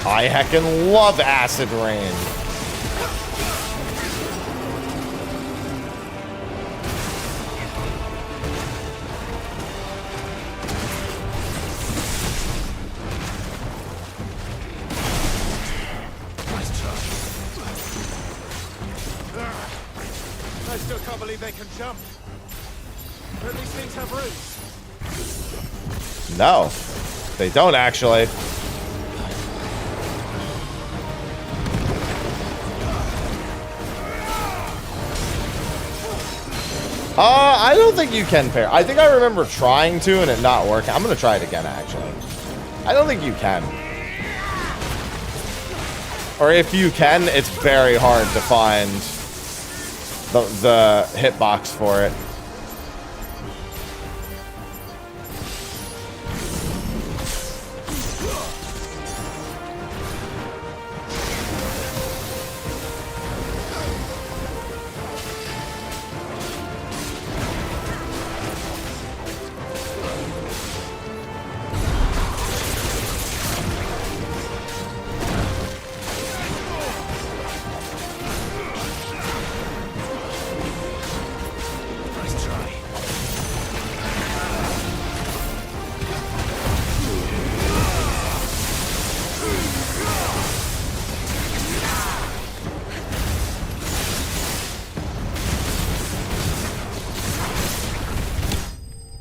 I heckin' love acid rain. I still can't believe they can jump. But these things have roots. No, they don't actually. I don't think you can pair. I think I remember trying to and it not working. I'm gonna try it again, actually. I don't think you can. Or if you can, it's very hard to find the hitbox for it.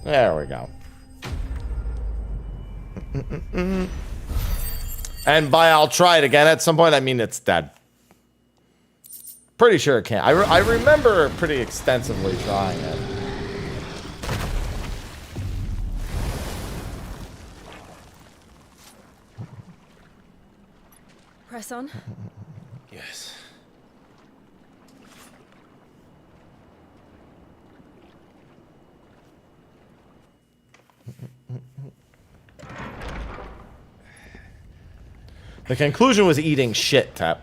There we go. And by I'll try it again at some point, I mean it's dead. Pretty sure it can't. I remember pretty extensively trying it. Press on. Yes. The conclusion was eating shit, Tap.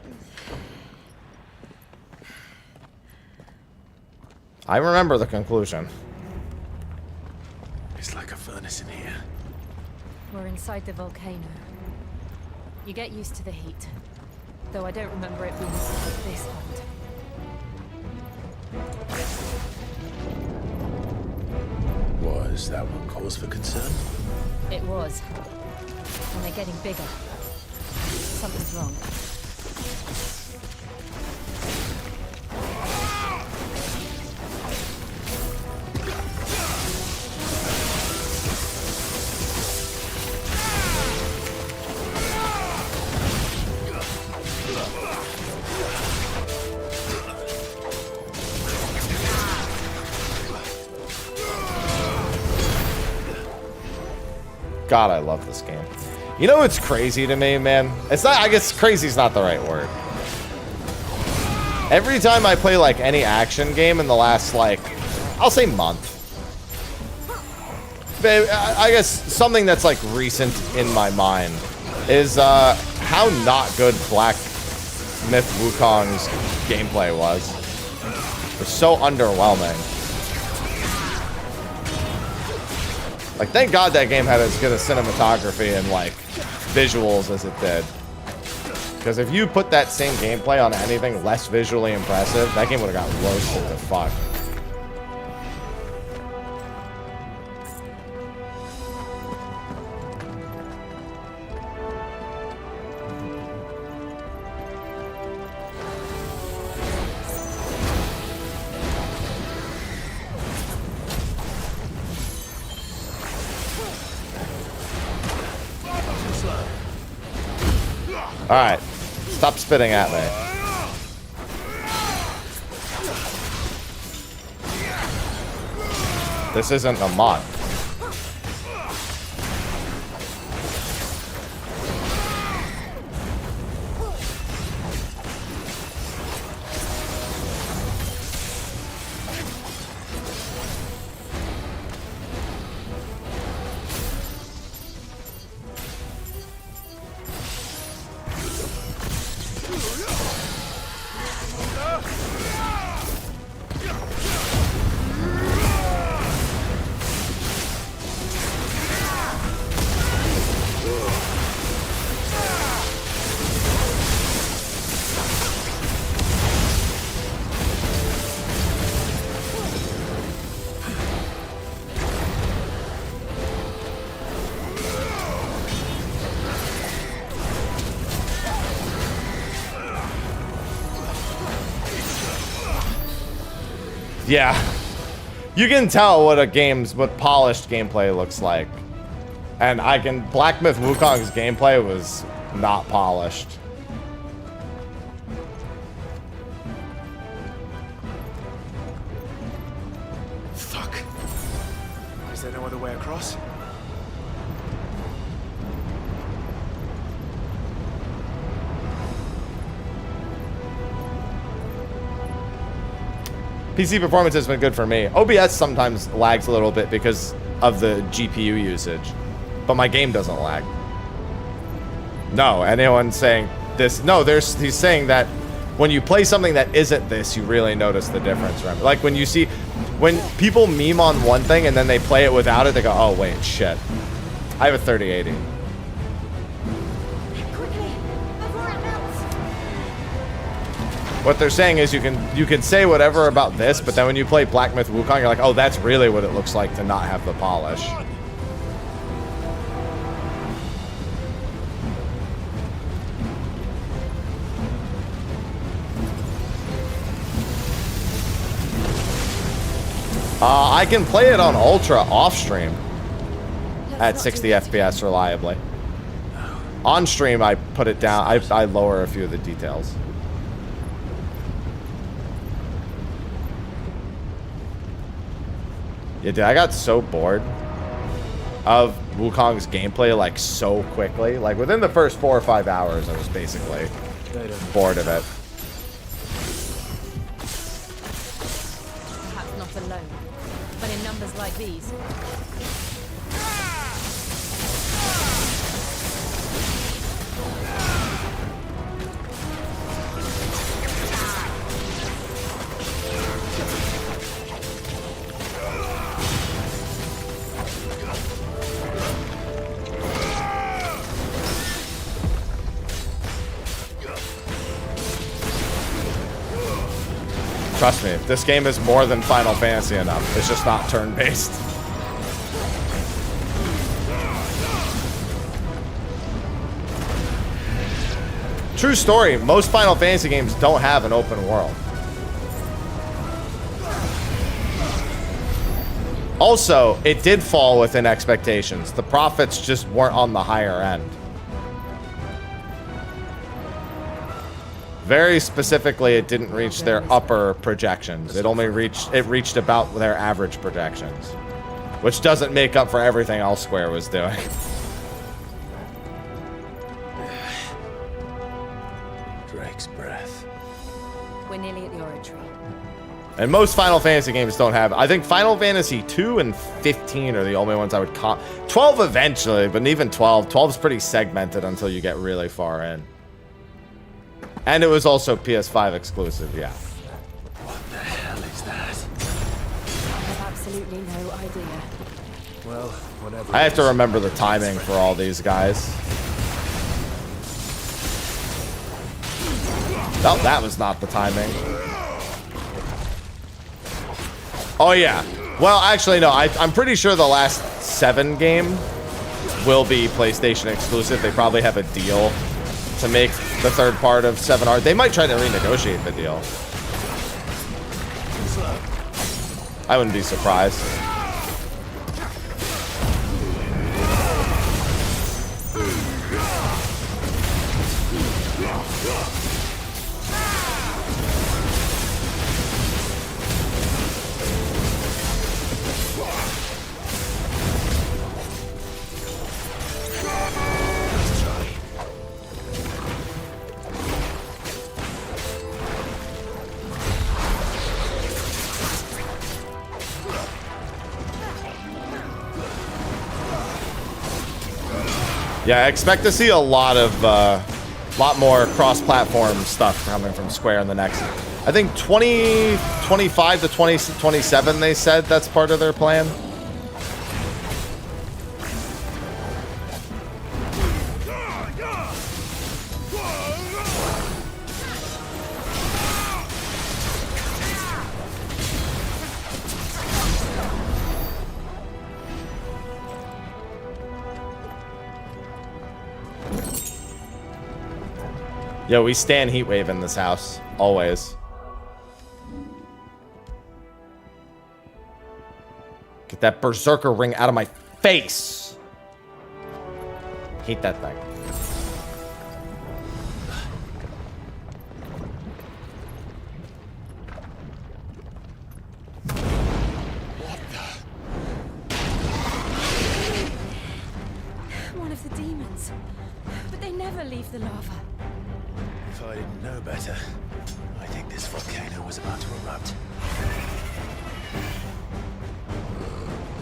I remember the conclusion. It's like a furnace in here. We're inside the volcano. You get used to the heat. Though I don't remember it being like this hot. Was that one cause for concern? It was. And they're getting bigger. Something's wrong. God, I love this game. You know what's crazy to me, man? It's not, I guess crazy is not the right word. Every time I play like any action game in the last like, I'll say month. I guess something that's like recent in my mind is how not good Black Myth Wukong's gameplay was. It was so underwhelming. Like, thank God that game had as good a cinematography and, like, visuals as it did. Because if you put that same gameplay on anything less visually impressive, that game would have got roasted to fuck. Alright, stop spitting at me. This isn't a mod. Yeah, you can tell what what polished gameplay looks like, and Black Myth Wukong's gameplay was not polished. No other way across? PC performance has been good for me. OBS sometimes lags a little bit because of the GPU usage, but my game doesn't lag. No, anyone saying this? No, he's saying that when you play something that isn't this, you really notice the difference. Right? Like when you see, when people meme on one thing and then they play it without it, they go, oh wait, shit. I have a 3080. What they're saying is you can say whatever about this, but then when you play Black Myth Wukong, you're like, oh, that's really what it looks like to not have the polish. I can play it on Ultra off stream at 60 FPS reliably. On stream, I put it down. I lower a few of the details. Yeah, dude, I got so bored of Wukong's gameplay, like, so quickly. Like, within the first 4 or 5 hours, I was basically bored of it. Perhaps not alone, but in numbers like these. Trust me, this game is more than Final Fantasy enough. It's just not turn-based. True story, most Final Fantasy games don't have an open world. Also, it did fall within expectations. The profits just weren't on the higher end. Very specifically, it didn't reach their upper projections. It only reached about their average projections, which doesn't make up for everything else Square was doing. Drake's breath. We're nearly at the oratory. And most Final Fantasy games don't have. I think Final Fantasy 2 and 15 are the only ones I would call. 12 eventually, but even 12 is pretty segmented until you get really far in. And it was also PS5 exclusive, yeah. What the hell is that? I have absolutely no idea. Well, whatever. I have to remember the timing for all these guys. Oh, that was not the timing. Oh, yeah. Well, actually, no. I'm pretty sure the last 7 game will be PlayStation exclusive. They probably have a deal to make the third part of 7R. They might try to renegotiate the deal. I wouldn't be surprised. Yeah, I expect to see a lot more cross-platform stuff coming from Square in the next. I think 2025 to 2027. They said that's part of their plan. Yo, we stand Heatwave in this house. Always. Get that Berserker ring out of my face. Hate that thing. of the lava. If I didn't know better, I think this volcano was about to erupt.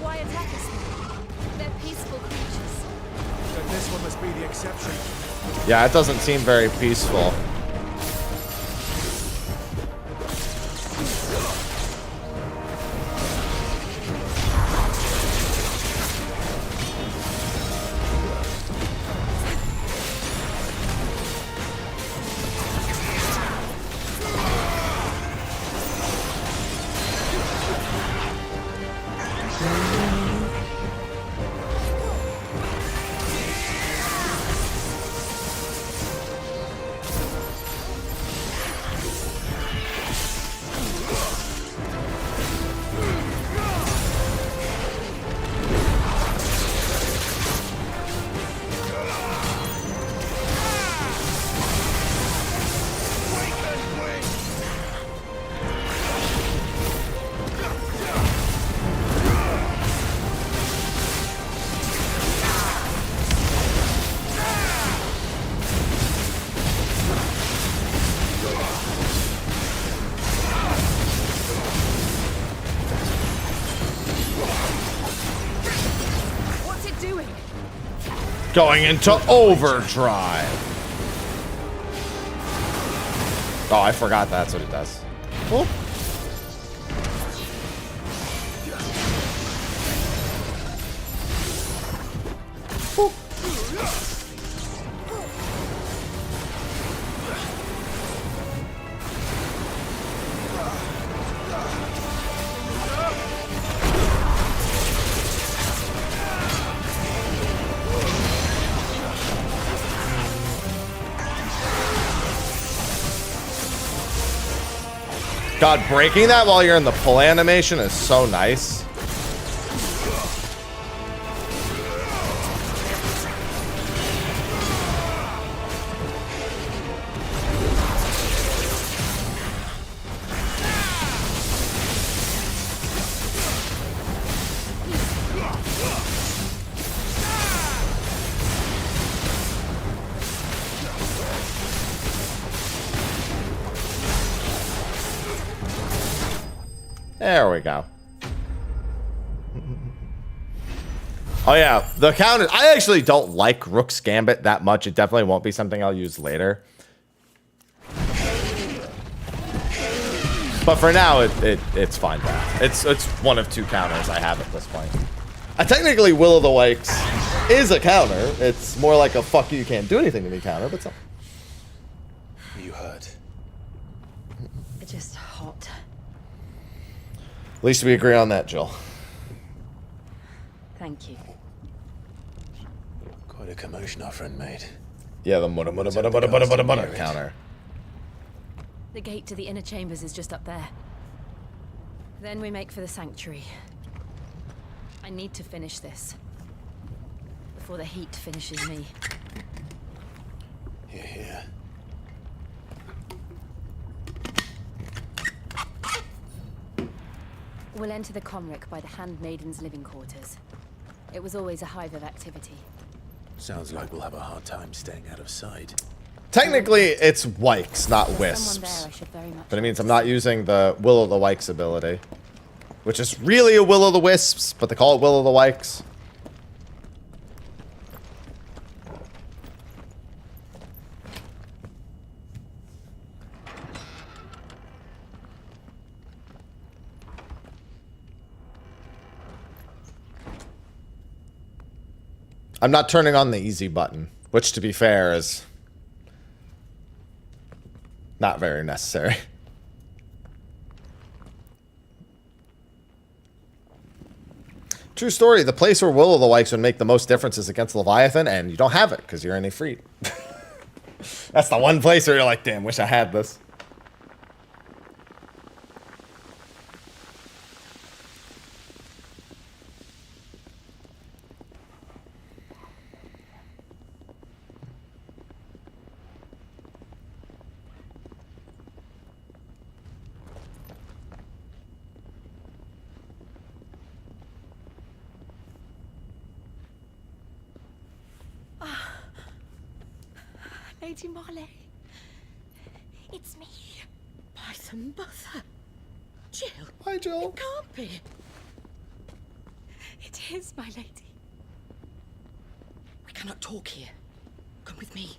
Why attack us then? They're peaceful creatures. Then this one must be the exception. Yeah, it doesn't seem very peaceful. Going into overdrive. Oh, I forgot that's what it does. Cool. God, breaking that while you're in the pull animation is so nice. There we go. Oh yeah, the counter. I actually don't like Rook's Gambit that much. It definitely won't be something I'll use later. But for now, it's fine. It's one of two counters I have at this point. Technically, Will of the Wisps is a counter. It's more like a fuck you can't do anything to me counter, but so. You heard. It's just hot. At least we agree on that, Jill. Thank you. Quite a commotion our friend made. Yeah, the mutta counter. The gate to the inner chambers is just up there. Then we make for the sanctuary. I need to finish this before the heat finishes me. Here, here. We'll enter the Comric by the Handmaiden's living quarters. It was always a hive of activity. Sounds like we'll have a hard time staying out of sight. Technically, it's Wykes, not Wisps. But it means I'm not using the Will of the Wykes ability. Which is really a Will of the Wisps, but they call it Will of the Wykes. I'm not turning on the easy button, which to be fair is not very necessary. True story, the place where Will of the Wisps would make the most difference is against Leviathan, and you don't have it because you're in a Ifrit. That's the one place where you're like, damn, wish I had this. Lady Marley. It's me. Python Buther. Jill. Hi, Jill. It can't be. It is, my lady. We cannot talk here. Come with me.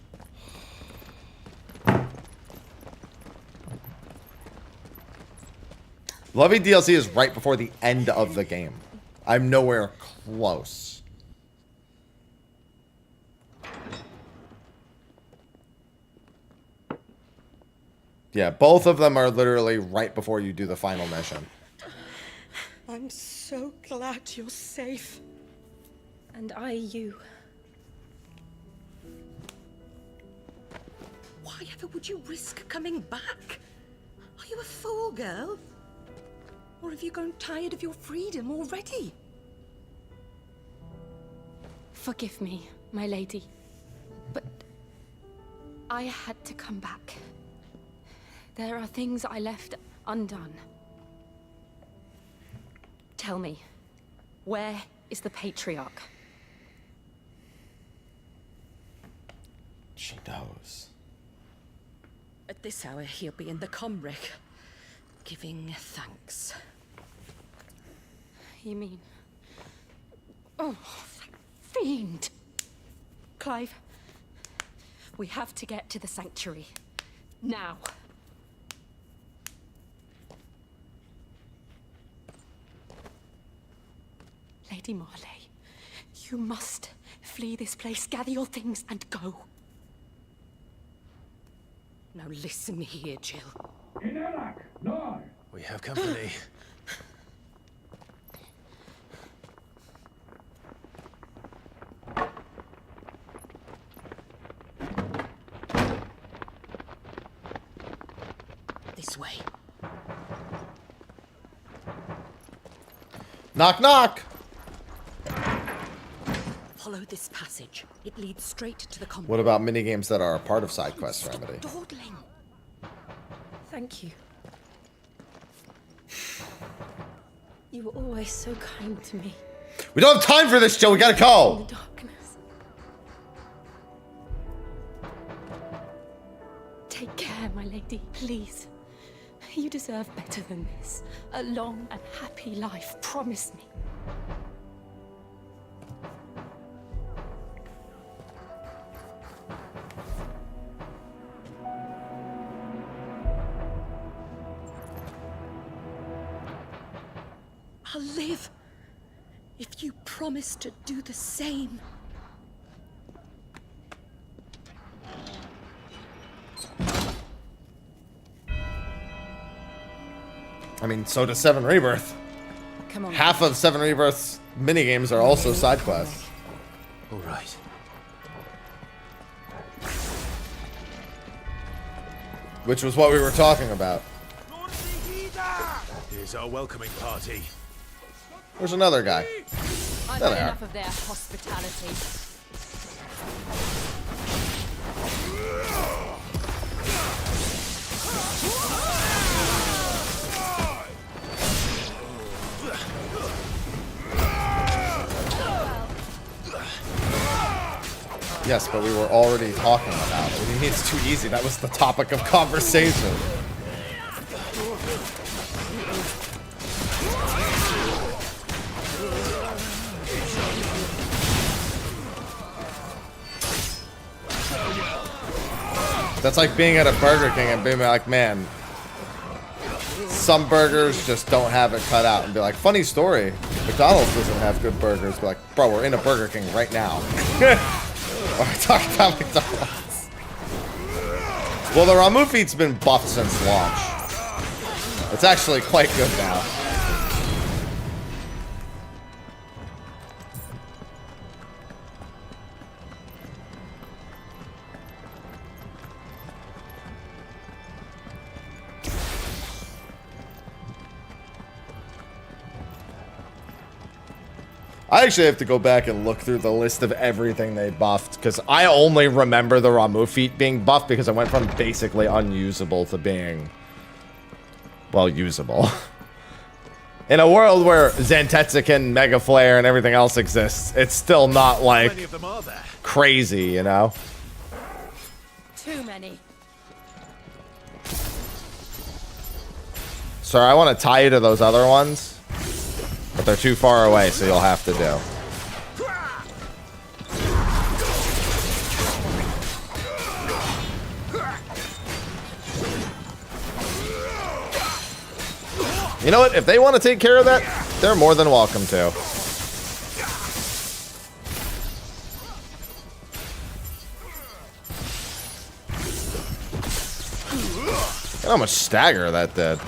Lovey DLC is right before the end of the game. I'm nowhere close. Yeah, both of them are literally right before you do the final mission. I'm so glad you're safe. And you. Why ever would you risk coming back? Are you a fool, girl? Or have you grown tired of your freedom already? Forgive me, my lady. But I had to come back. There are things I left undone. Tell me, where is the patriarch? She knows. At this hour, he'll be in the comwreck, giving thanks. You mean... Oh, that fiend! Clive, we have to get to the sanctuary. Now. Lady Marley, you must flee this place, gather your things, and go. Now listen here, Jill. We have company. This way. Knock, knock! Follow this passage. It leads straight to the comwreck. What about minigames that are a part of side quests, Remedy? Dawdling. Thank you. You were always so kind to me. We don't have time for this, Jill. We gotta go. In the darkness. Take care, my lady, please. You deserve better than this. A long and happy life. Promise me. I'll live if you promise to do the same. I mean, so does 7 Rebirth. Come on. Half of 7 Rebirth's minigames are also side quests. All right. Which was what we were talking about. Here's our welcoming party. There's another guy. I've There had they are. enough of their hospitality. Yes, but we were already talking about it. What do you mean it's too easy? That was the topic of conversation. That's like being at a Burger King and being like, man, some burgers just don't have it cut out. And be like, funny story, McDonald's doesn't have good burgers. Be like, bro, we're in a Burger King right now. We're talking about McDonald's. Well, the Ramu feed's been buffed since launch. It's actually quite good now. I actually have to go back and look through the list of everything they buffed, because I only remember the Ramu feat being buffed because it went from basically unusable to being, well, usable. In a world where Zantetsuken, Mega Flare, and everything else exists, it's still not, like, crazy, you know? Too many. Sir, I want to tie you to those other ones, but they're too far away, so you'll have to do. You know what? If they want to take care of that, they're more than welcome to. Look how much stagger that did.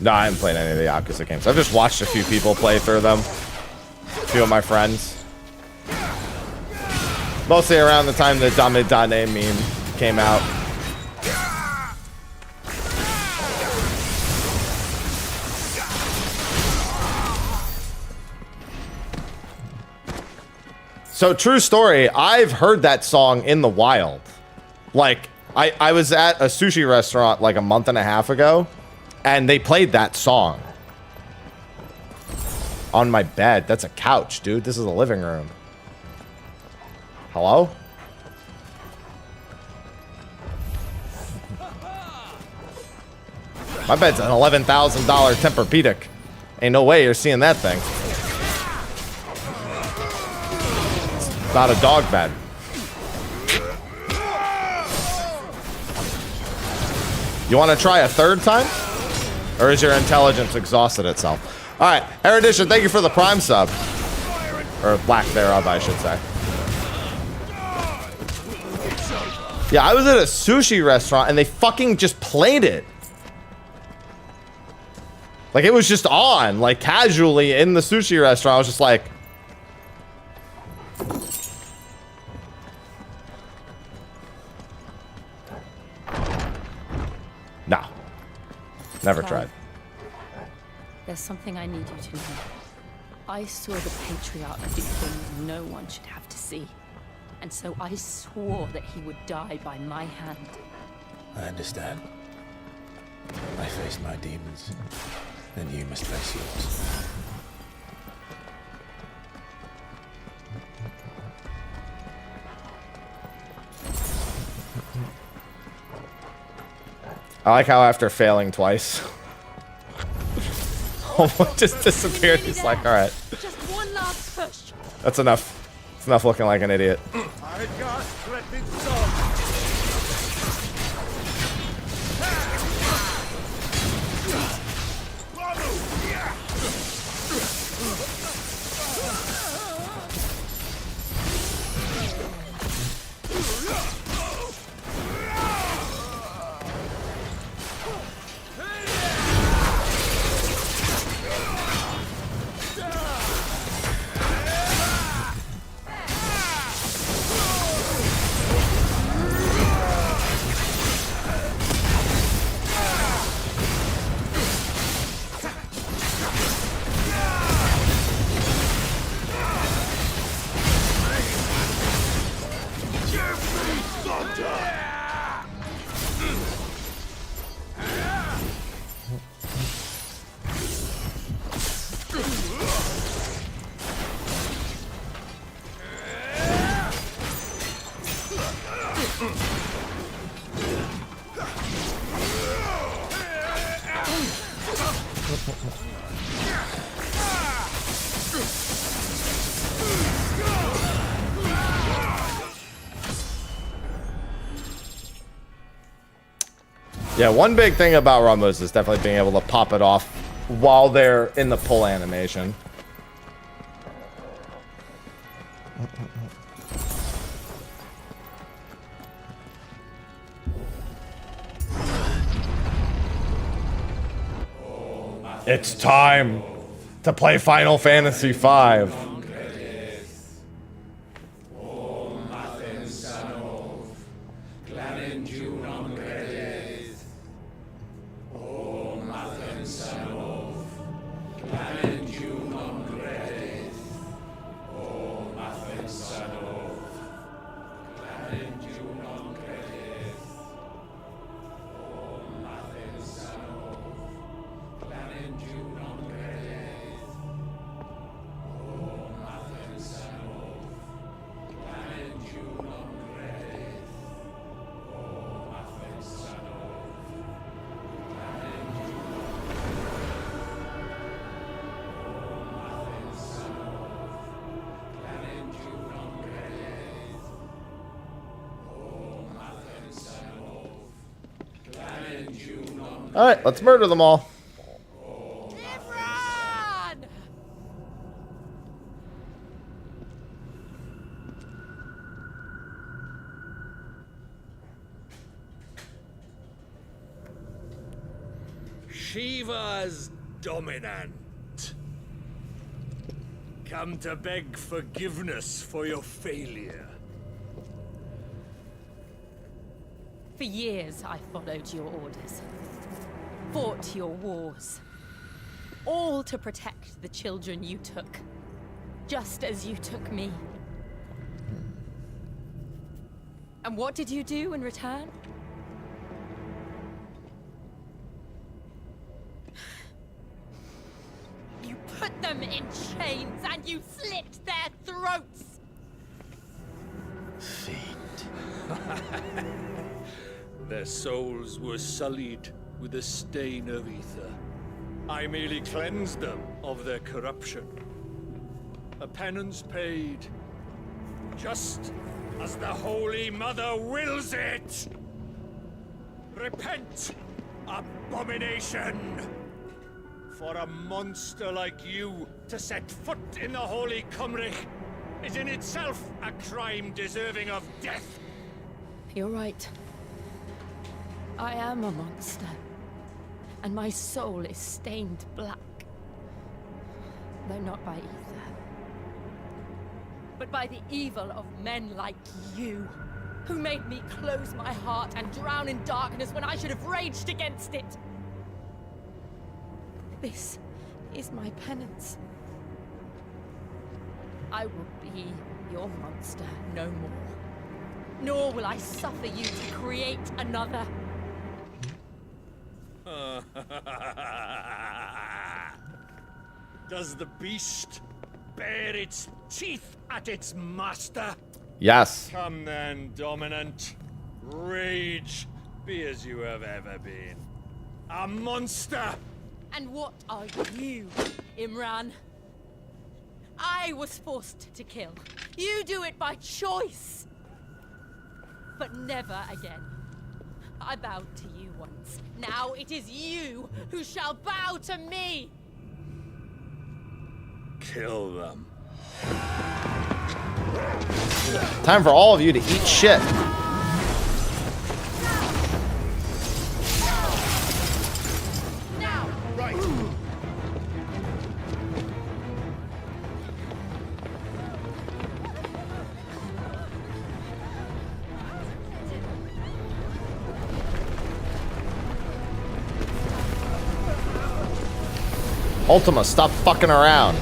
No, I haven't played any of the Yakuza games. I've just watched a few people play through them. A few of my friends. Mostly around the time the Dame Dane meme came out. So, true story, I've heard that song in the wild. Like, I was at a sushi restaurant like a month and a half ago, and they played that song on my bed. That's a couch, dude. This is a living room. Hello? My bed's an $11,000 Tempur-Pedic. Ain't no way you're seeing that thing. It's not a dog bed. You want to try a third time? Or is your intelligence exhausted itself? Alright, Erudition, thank you for the Prime sub. Or lack thereof, I should say. Yeah, I was at a sushi restaurant and they fucking just played it. Like, it was just on, like, casually in the sushi restaurant. I was just like... No. Never tried. There's something I need you to know. I saw the patriarch do things no one should have to see. And so I swore that he would die by my hand. I understand. I faced my demons, and you must face yours. I like how after failing twice, Homo just disappeared. He's like, all right. Just one last push. That's enough. It's enough looking like an idiot. I got threatened soul. Yeah, one big thing about Ramos is definitely being able to pop it off while they're in the pull animation. It's time to play Final Fantasy V. Alright, let's murder them all. Shiva's dominant. Come to beg forgiveness for your failure. For years, I followed your orders. Fought your wars. All to protect the children you took. Just as you took me. And what did you do in return? You put them in chains and you slit their throats! Their souls were sullied with a stain of ether. I merely cleansed them of their corruption. A penance paid, just as the Holy Mother wills it! Repent, abomination! For a monster like you to set foot in the Holy Cymric is in itself a crime deserving of death. You're right. I am a monster. And my soul is stained black. Though not by ether. But by the evil of men like you, who made me close my heart and drown in darkness when I should have raged against it. This is my penance. I will be your monster no more. Nor will I suffer you to create another. Does the beast bare its teeth at its master? Yes. Come then, dominant. Rage, be as you have ever been. A monster! And what are you, Imran? I was forced to kill. You do it by choice. But never again. I bowed to you once. Now it is you who shall bow to me! Kill them. Time for all of you to eat shit. Now, right. Ultima, stop fucking around.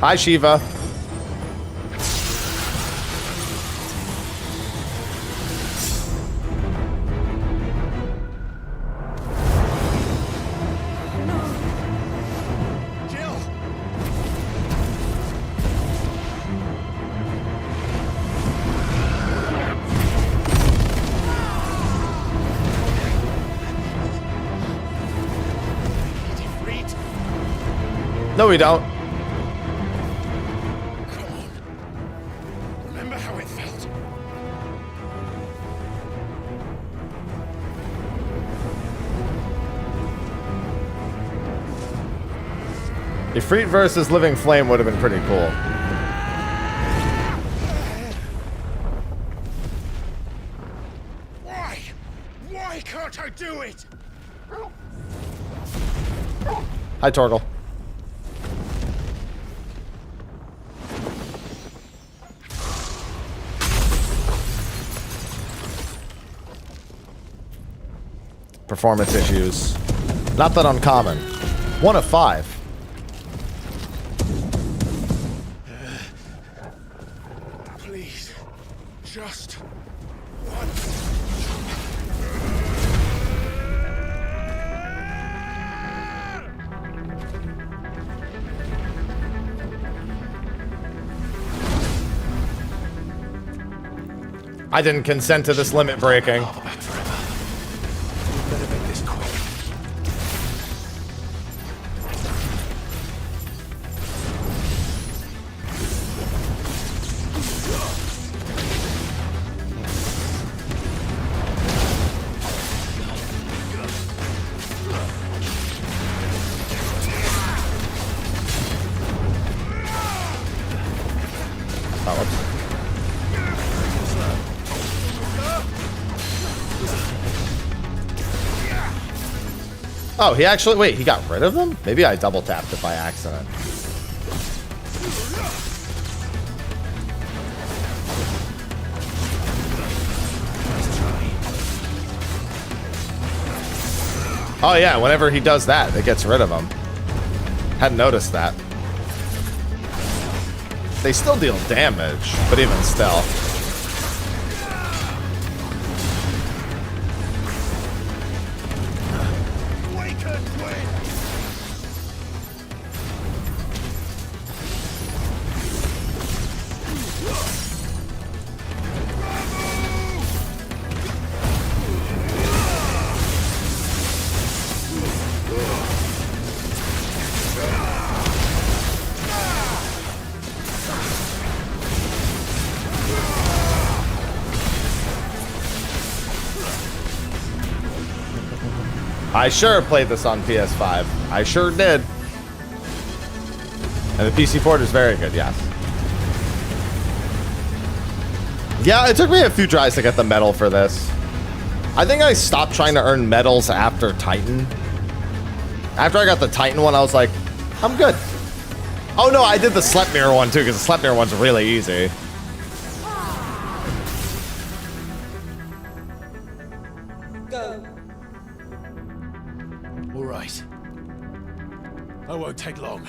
Hi, Shiva. No, we don't. Come on. Remember how it felt? Ifrit versus Living Flame would have been pretty cool. Why? Why can't I do it? Hi, Torgal. Performance issues. Not that uncommon. 1 of 5. Please. Just one. I didn't consent to this limit breaking. Oh, he actually, wait, he got rid of them? Maybe I double tapped it by accident. Oh yeah, whenever he does that, it gets rid of them. Hadn't noticed that. They still deal damage, but even still. I sure played this on PS5. I sure did. And the PC port is very good, yes. Yeah, it took me a few tries to get the medal for this. I think I stopped trying to earn medals after Titan. After I got the Titan one, I was like, I'm good. Oh no, I did the Sleipnir one too, because the Sleipnir one's really easy. Go. All right. I won't take long.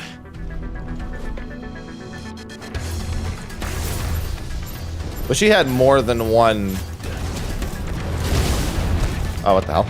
But she had more than one. Oh, what the hell?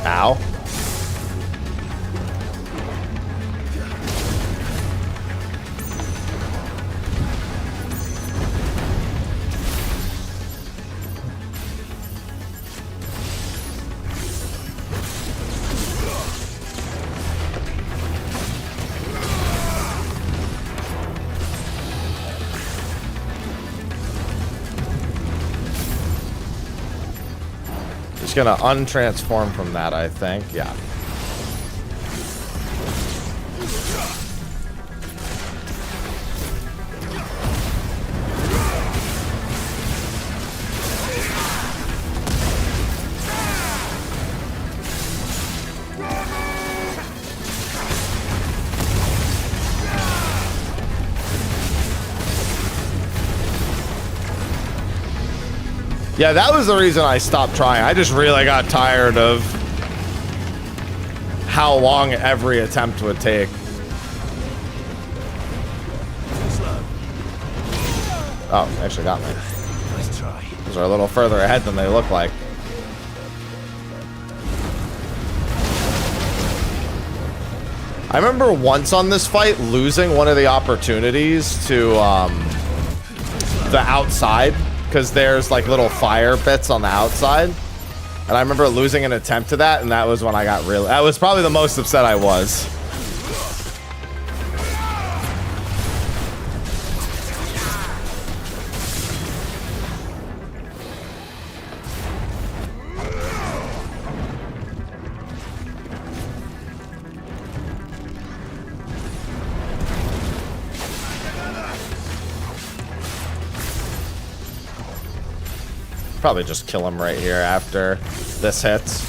Ow. Just gonna untransform from that, I think. Yeah. Yeah, that was the reason I stopped trying. I just really got tired of how long every attempt would take. Oh, actually got me. Nice try. Those are a little further ahead than they look like. I remember once on this fight losing one of the opportunities to the outside, because there's like little fire bits on the outside. And I remember losing an attempt to that, and that was when I got really... That was probably the most upset I was. Probably just kill him right here after this hits.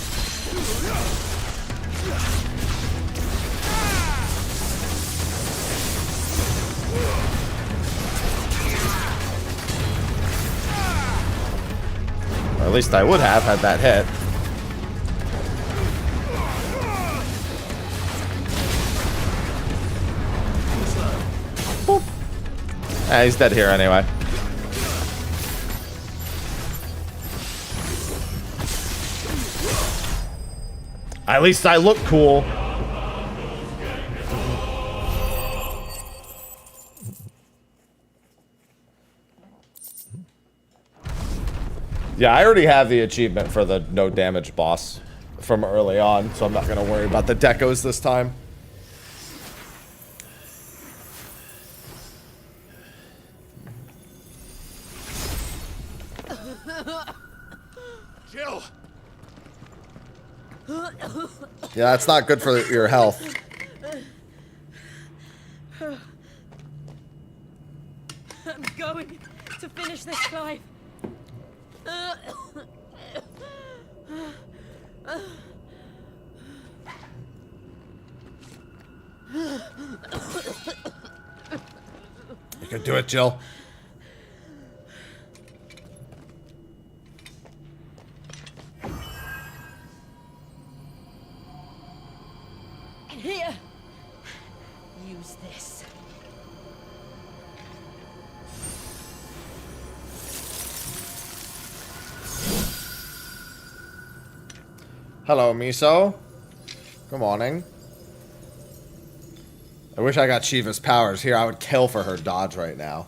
Or at least I would have had that hit. Boop. Ah, he's dead here anyway. At least I look cool. Yeah, I already have the achievement for the no damage boss from early on, so I'm not going to worry about the decos this time. Jill! Yeah, that's not good for your health. I'm going to finish this, Clive. You can do it, Jill. Here. Use this. Hello, Miso. Good morning. I wish I got Shiva's powers. Here, I would kill for her dodge right now.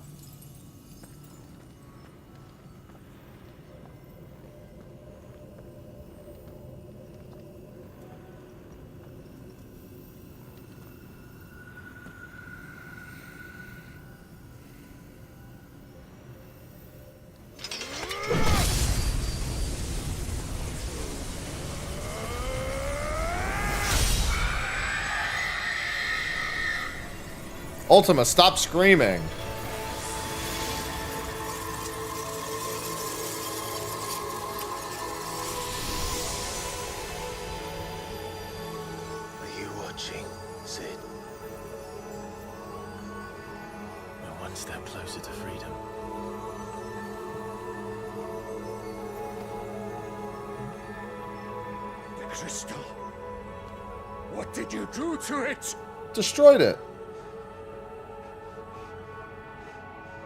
Ultima, stop screaming. Are you watching, Sid? We're one step closer to freedom. The crystal. What did you do to it? Destroyed it.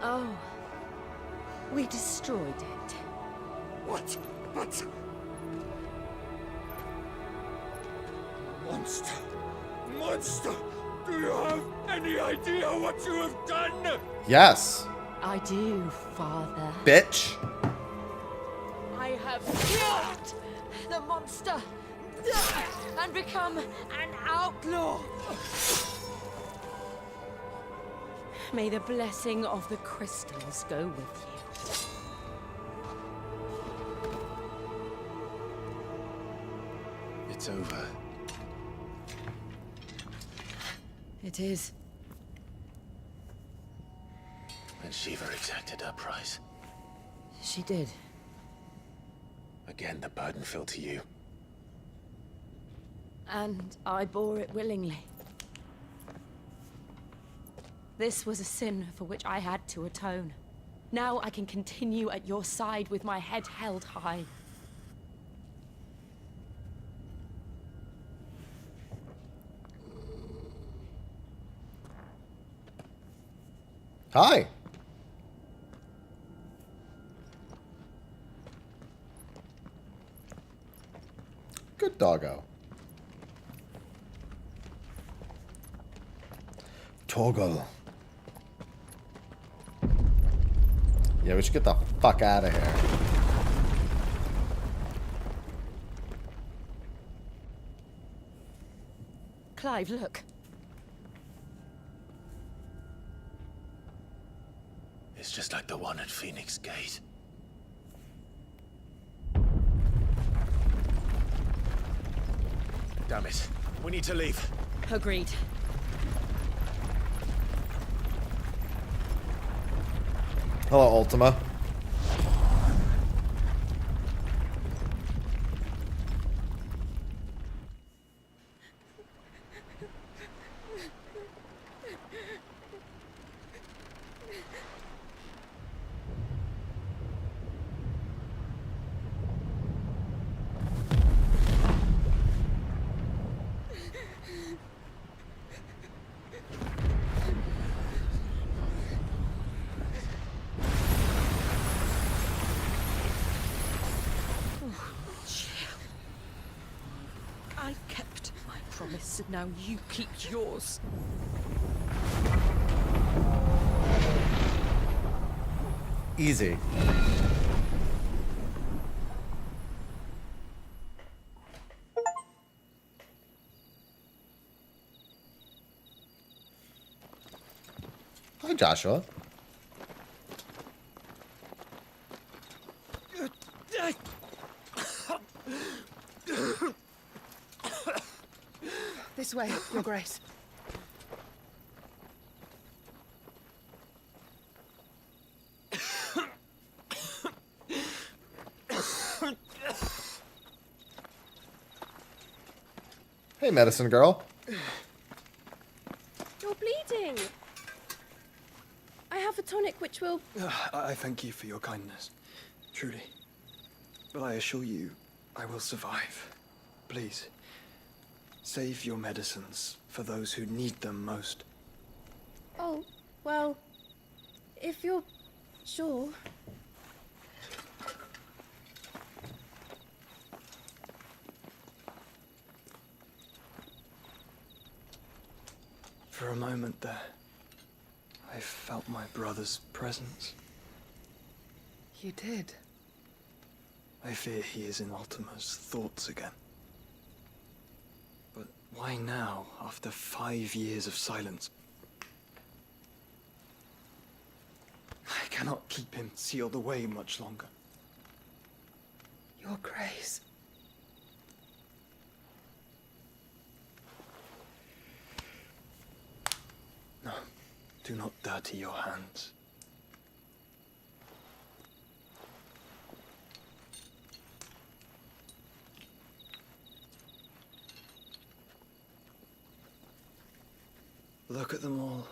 Oh. We destroyed it. What? But... Monster! Monster! Do you have any idea what you have done? Yes. I do, Father. Bitch. I have killed the monster and become an outlaw. May the blessing of the crystals go with you. It's over. It is. And Shiva exacted her price. She did. Again, the burden fell to you. And I bore it willingly. This was a sin for which I had to atone. Now I can continue at your side with my head held high. Hi. Good doggo. Toggle. Yeah, we should get the fuck out of here. Clive, look. It's just like the one at Phoenix Gate. Damn it. We need to leave. Agreed. Hello, Ultima. I kept my promise, and now you keep yours. Easy. Hi, Joshua. This way, Your Grace. Hey, medicine girl. You're bleeding. I have a tonic which will... I thank you for your kindness, truly. But I assure you, I will survive. Please, save your medicines for those who need them most. Oh, well, if you're sure. For a moment there, I felt my brother's presence. You did? I fear he is in Ultima's thoughts again. But why now, after 5 years of silence? I cannot keep him sealed away much longer. Your Grace. No, do not dirty your hands. Look at them all.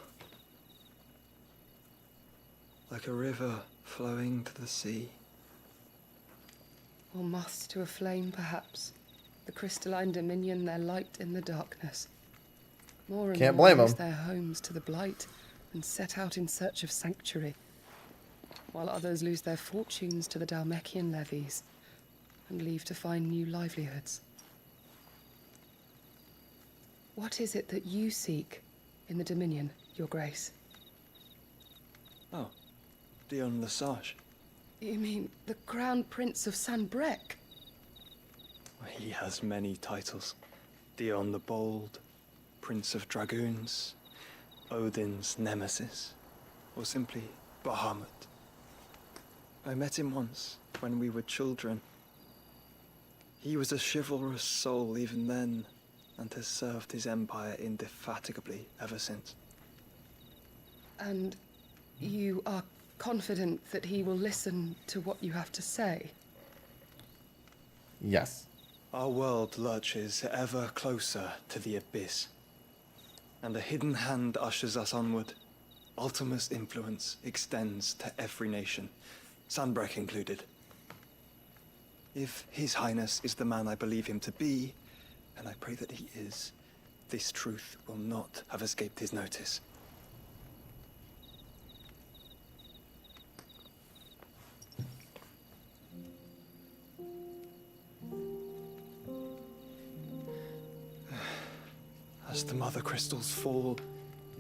Like a river flowing to the sea. Or moths to a flame, perhaps. The crystalline dominion, their light in the darkness. More and Can't more blame lose 'em. their homes to the blight and set out in search of sanctuary, while others lose their fortunes to the Dalmekian levies and leave to find new livelihoods. What is it that you seek in the Dominion, Your Grace? Oh, Dion Lesage. You mean the Crown Prince of Sanbrec? He has many titles. Dion the Bold, Prince of Dragoons, Odin's Nemesis, or simply Bahamut. I met him once, when we were children. He was a chivalrous soul even then, and has served his empire indefatigably ever since. And you are confident that he will listen to what you have to say? Yes. Our world lurches ever closer to the abyss, and a hidden hand ushers us onward. Ultima's influence extends to every nation, Sanbreque included. If His Highness is the man I believe him to be, and I pray that he is, this truth will not have escaped his notice. As the mother crystals fall,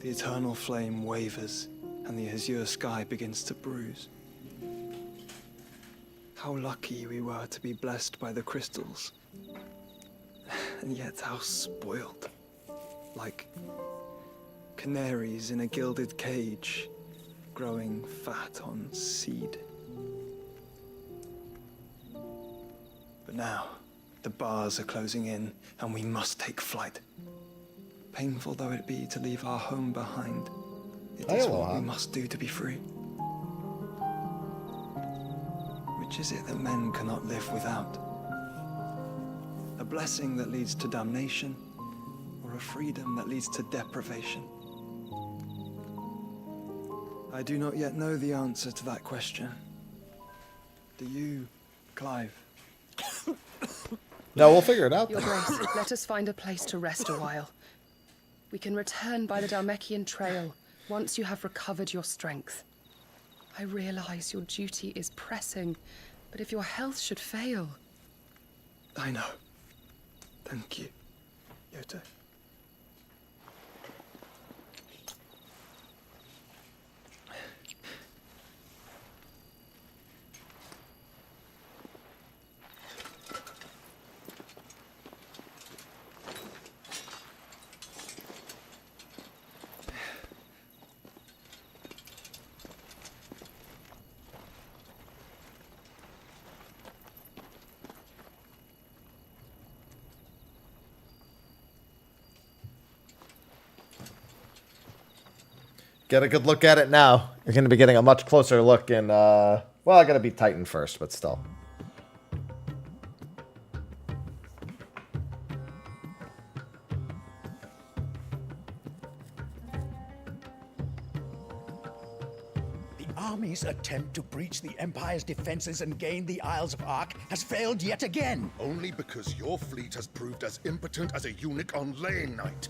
the eternal flame wavers, and the azure sky begins to bruise. How lucky we were to be blessed by the crystals, and yet how spoiled. Like canaries in a gilded cage, growing fat on seed. But now, the bars are closing in, and we must take flight. Painful though it be to leave our home behind, it is what we must do to be free. Which is it that men cannot live without? A blessing that leads to damnation, or a freedom that leads to deprivation? I do not yet know the answer to that question. Do you, Clive? No, we'll figure it out. Your Grace, let us find a place to rest a while. We can return by the Dalmekian trail once you have recovered your strength. I realize your duty is pressing, but if your health should fail... I know. Thank you, Yoto. Get a good look at it now. You're going to be getting a much closer look in, well, I got to be Titan first, but still. The army's attempt to breach the Empire's defenses and gain the Isles of Ark has failed yet again. Only because your fleet has proved as impotent as a eunuch on Lane Night.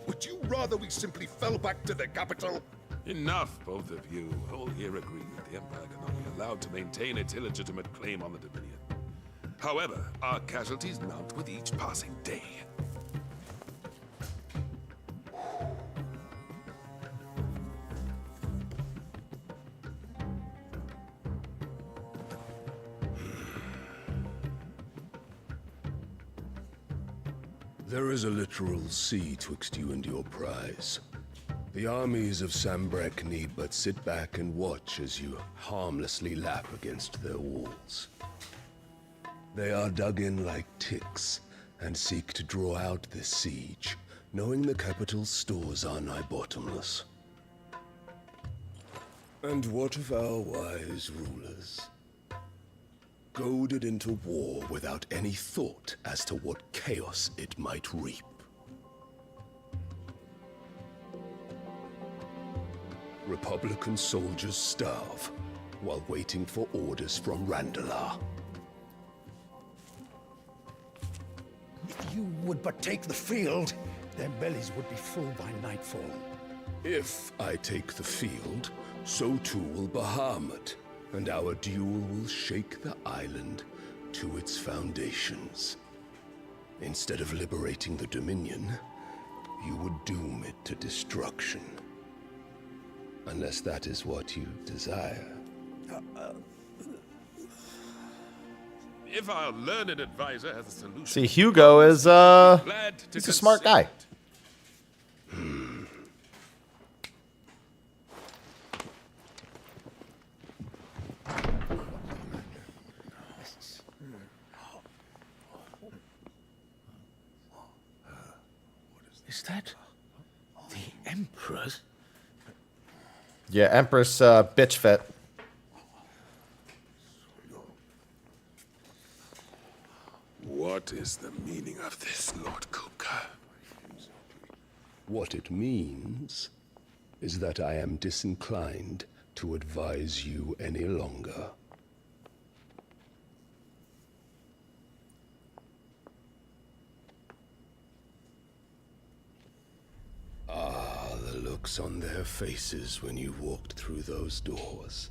Would you rather we simply fell back to the capital? Enough, both of you. All here agree that the Empire cannot be allowed to maintain its illegitimate claim on the Dominion. However, our casualties mount with each passing day. There is a literal sea twixt you and your prize. The armies of Sanbreque need but sit back and watch as you harmlessly lap against their walls. They are dug in like ticks and seek to draw out this siege, knowing the capital's stores are nigh bottomless. And what of our wise rulers? Goaded into war without any thought as to what chaos it might reap. Republican soldiers starve while waiting for orders from Randalar. If you would but take the field, their bellies would be full by nightfall. If I take the field, so too will Bahamut, and our duel will shake the island to its foundations. Instead of liberating the Dominion, you would doom it to destruction. Unless that is what you desire. If our learned advisor has a solution... See, Hugo is, he's a smart guy. Is that the Emperor's? Yeah, Empress bitch fit. What is the meaning of this, Lord Kupka? What it means is that I am disinclined to advise you any longer. Ah, the looks on their faces when you walked through those doors.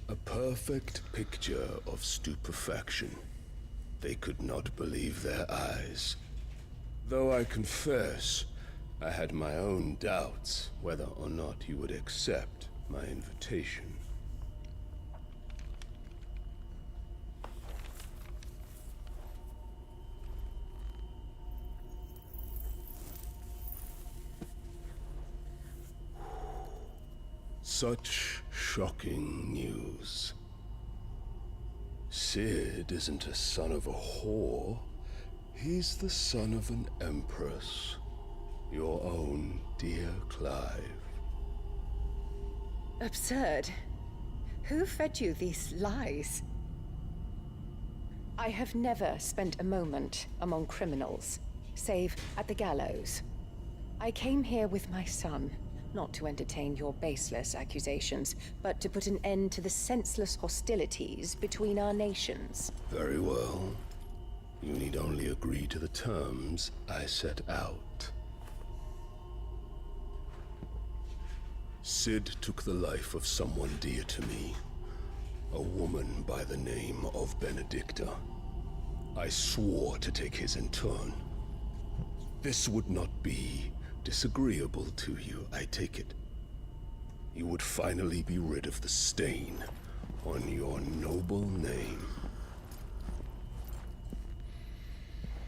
A perfect picture of stupefaction. They could not believe their eyes. Though I confess, I had my own doubts whether or not you would accept my invitation. Such shocking news. Sid isn't a son of a whore. He's the son of an empress. Your own dear Clive. Absurd. Who fed you these lies? I have never spent a moment among criminals, save at the gallows. I came here with my son, not to entertain your baseless accusations, but to put an end to the senseless hostilities between our nations. Very well. You need only agree to the terms I set out. Sid took the life of someone dear to me, a woman by the name of Benedicta. I swore to take his in turn. This would not be disagreeable to you, I take it. You would finally be rid of the stain on your noble name.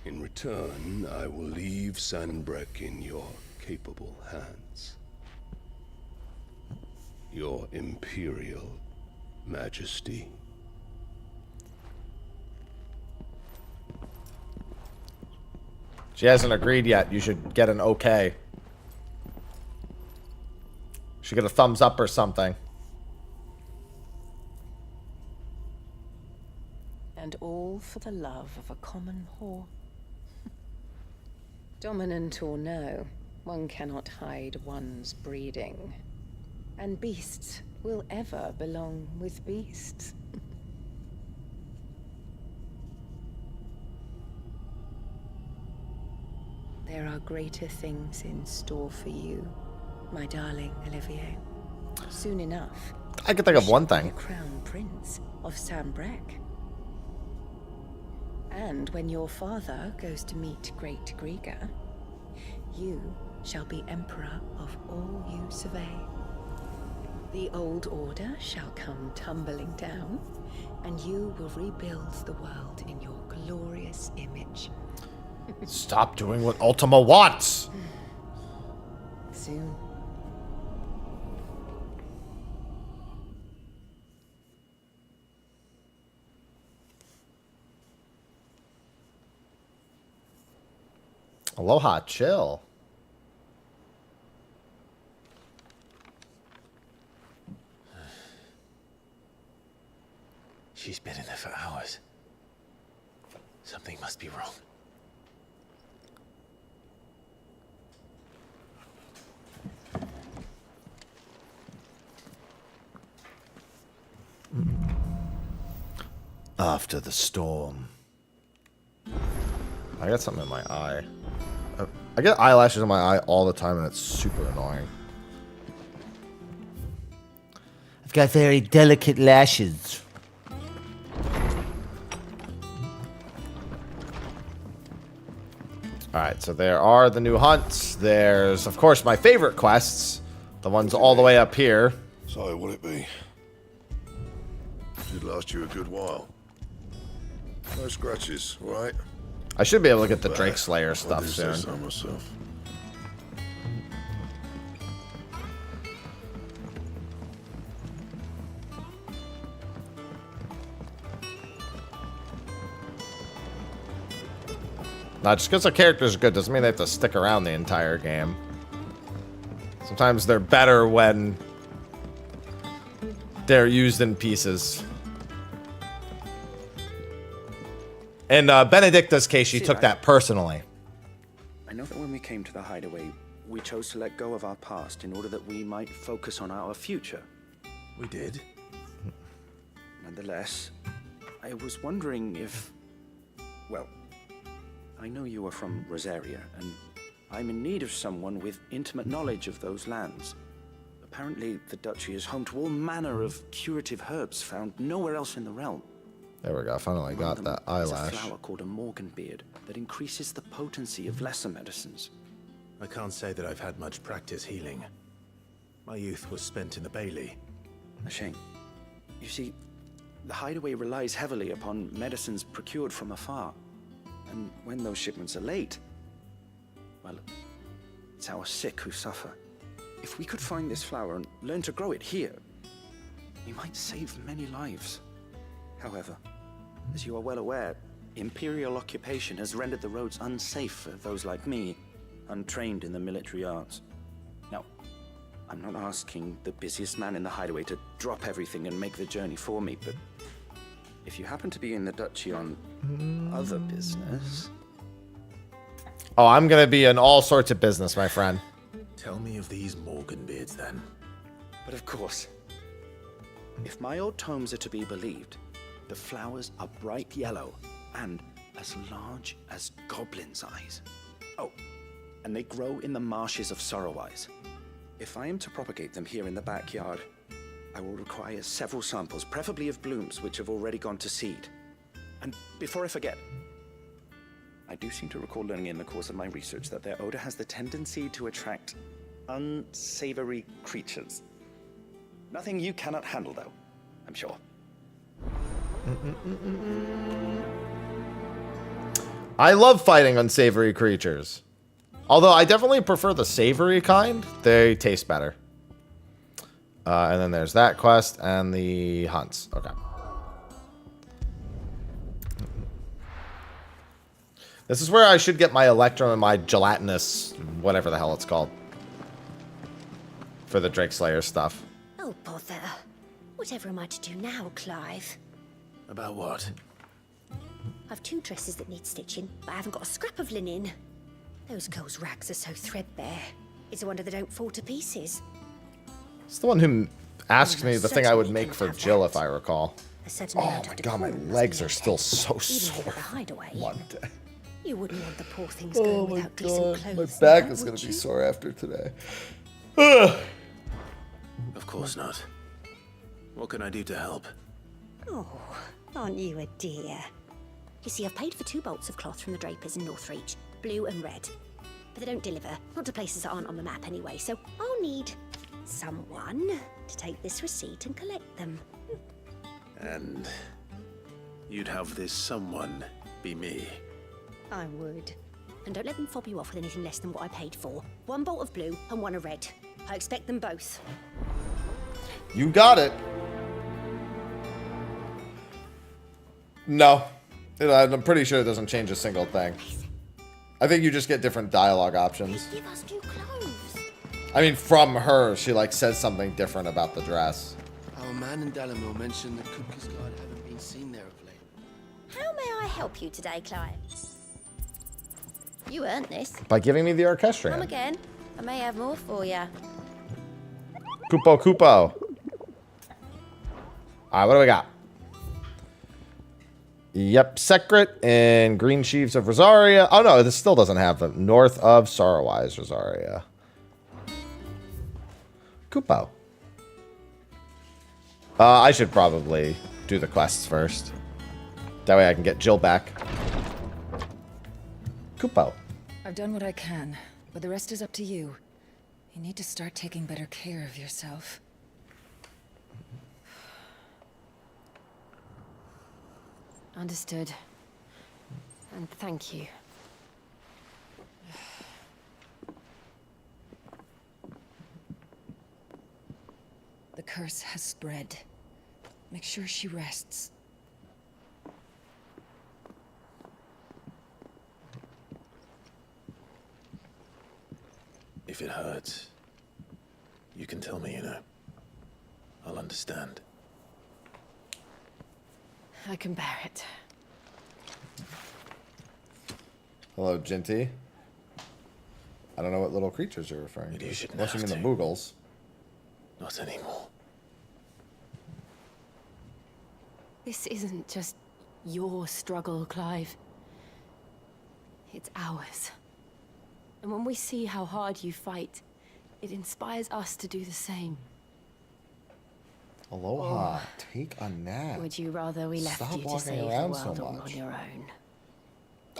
In return, I will leave Sanbreque in your capable hands. Your Imperial Majesty. She hasn't agreed yet. You should get an okay. Should get a thumbs up or something. And all for the love of a common whore. Dominant or no, one cannot hide one's breeding. And beasts will ever belong with beasts. There are greater things in store for you, my darling Olivier. Soon enough. I can think of one you shall thing. be the crown prince of Sanbreque. And when your father goes to meet Great Griga, you shall be emperor of all you survey. The old order shall come tumbling down, and you will rebuild the world in your glorious image. Stop doing what Ultima wants! Soon. Aloha, chill. She's been in there for hours. Something must be wrong. After the storm. I got something in my eye. I get eyelashes in my eye all the time and it's super annoying. I've got very delicate lashes. Alright, so there are the new hunts. There's, of course, my favorite quests. The ones all the way up here. So, will it be? Should last you a good while. No scratches, right? I should be able to get the Drake Slayer stuff soon. So myself. Now, just because a character's good doesn't mean they have to stick around the entire game. Sometimes they're better when they're used in pieces. In Benedicta's case, she took that personally. I know that when we came to the Hideaway, we chose to let go of our past in order that we might focus on our future. We did. Nonetheless, I was wondering if... Well, I know you are from Rosaria, and I'm in need of someone with intimate knowledge of those lands. Apparently, the duchy is home to all manner of curative herbs found nowhere else in the realm. There we go. Finally got that eyelash. There's a flower called a morganbeard that increases the potency of lesser medicines. I can't say that I've had much practice healing. My youth was spent in the Bailey. A shame. You see, the Hideaway relies heavily upon medicines procured from afar. And when those shipments are late, well, it's our sick who suffer. If we could find this flower and learn to grow it here, we might save many lives. However, as you are well aware, Imperial occupation has rendered the roads unsafe for those like me, untrained in the military arts. Now, I'm not asking the busiest man in the Hideaway to drop everything and make the journey for me, but if you happen to be in the duchy on other business... Oh, I'm going to be in all sorts of business, my friend. Tell me of these morganbeards, then. But of course, if my old tomes are to be believed, the flowers are bright yellow and as large as goblins' eyes. Oh, and they grow in the marshes of Sorrowise. If I am to propagate them here in the backyard, I will require several samples, preferably of blooms which have already gone to seed. And before I forget, I do seem to recall learning in the course of my research that their odor has the tendency to attract unsavory creatures. Nothing you cannot handle, though, I'm sure. I love fighting unsavory creatures. Although I definitely prefer the savory kind. They taste better. And then there's that quest and the hunts. Okay. This is where I should get my Electrum and my gelatinous, whatever the hell it's called. For the Drake Slayer stuff. Oh, bother. Whatever am I to do now, Clive? About what? I've 2 dresses that need stitching, but I haven't got a scrap of linen. Those girls' rags are so threadbare. It's a wonder they don't fall to pieces. It's the one who asked me the thing I would make for Jill, if I recall. Oh my god, my legs are still so sore. One day. You wouldn't want the poor things going without decent clothes. My back now, is going would to be you? sore after today. Of course not. What can I do to help? Oh, aren't you a dear? You see, I've paid for 2 bolts of cloth from the drapers in Northreach, blue and red. But they don't deliver, not to places that aren't on the map anyway, so I'll need someone to take this receipt and collect them. And you'd have this someone be me. I would. And don't let them fob you off with anything less than what I paid for. 1 bolt of blue and 1 of red. I expect them both. You got it. No. I'm pretty sure it doesn't change a single thing. I think you just get different dialogue options. Give us new clothes. I mean, from her, she like says something different about the dress. Our man in Dalamil mentioned that Kupka's guard haven't been seen there of late. How may I help you today, Clive? You earned this. By giving me the Come orchestrion. again. I may have more for you. Kupo. Alright, what do we got? Yep, Secret and Green Sheaves of Rosaria. Oh no, this still doesn't have the north of Sorrowise, Rosaria. Kupo. I should probably do the quests first. That way I can get Jill back. Kupo. I've done what I can, but the rest is up to you. You need to start taking better care of yourself. Understood. And thank you. The curse has spread. Make sure she rests. If it hurts, you can tell me, you know. I'll understand. I can bear it. Hello, Jinty. I don't know what little creatures you're referring to. You shouldn't Unless you have mean to. the Moogles. Not anymore. This isn't just your struggle, Clive. It's ours. And when we see how hard you fight, it inspires us to do the same. Aloha, take a nap. Would you rather we left Stop you to walking save the around world so all much. on your own?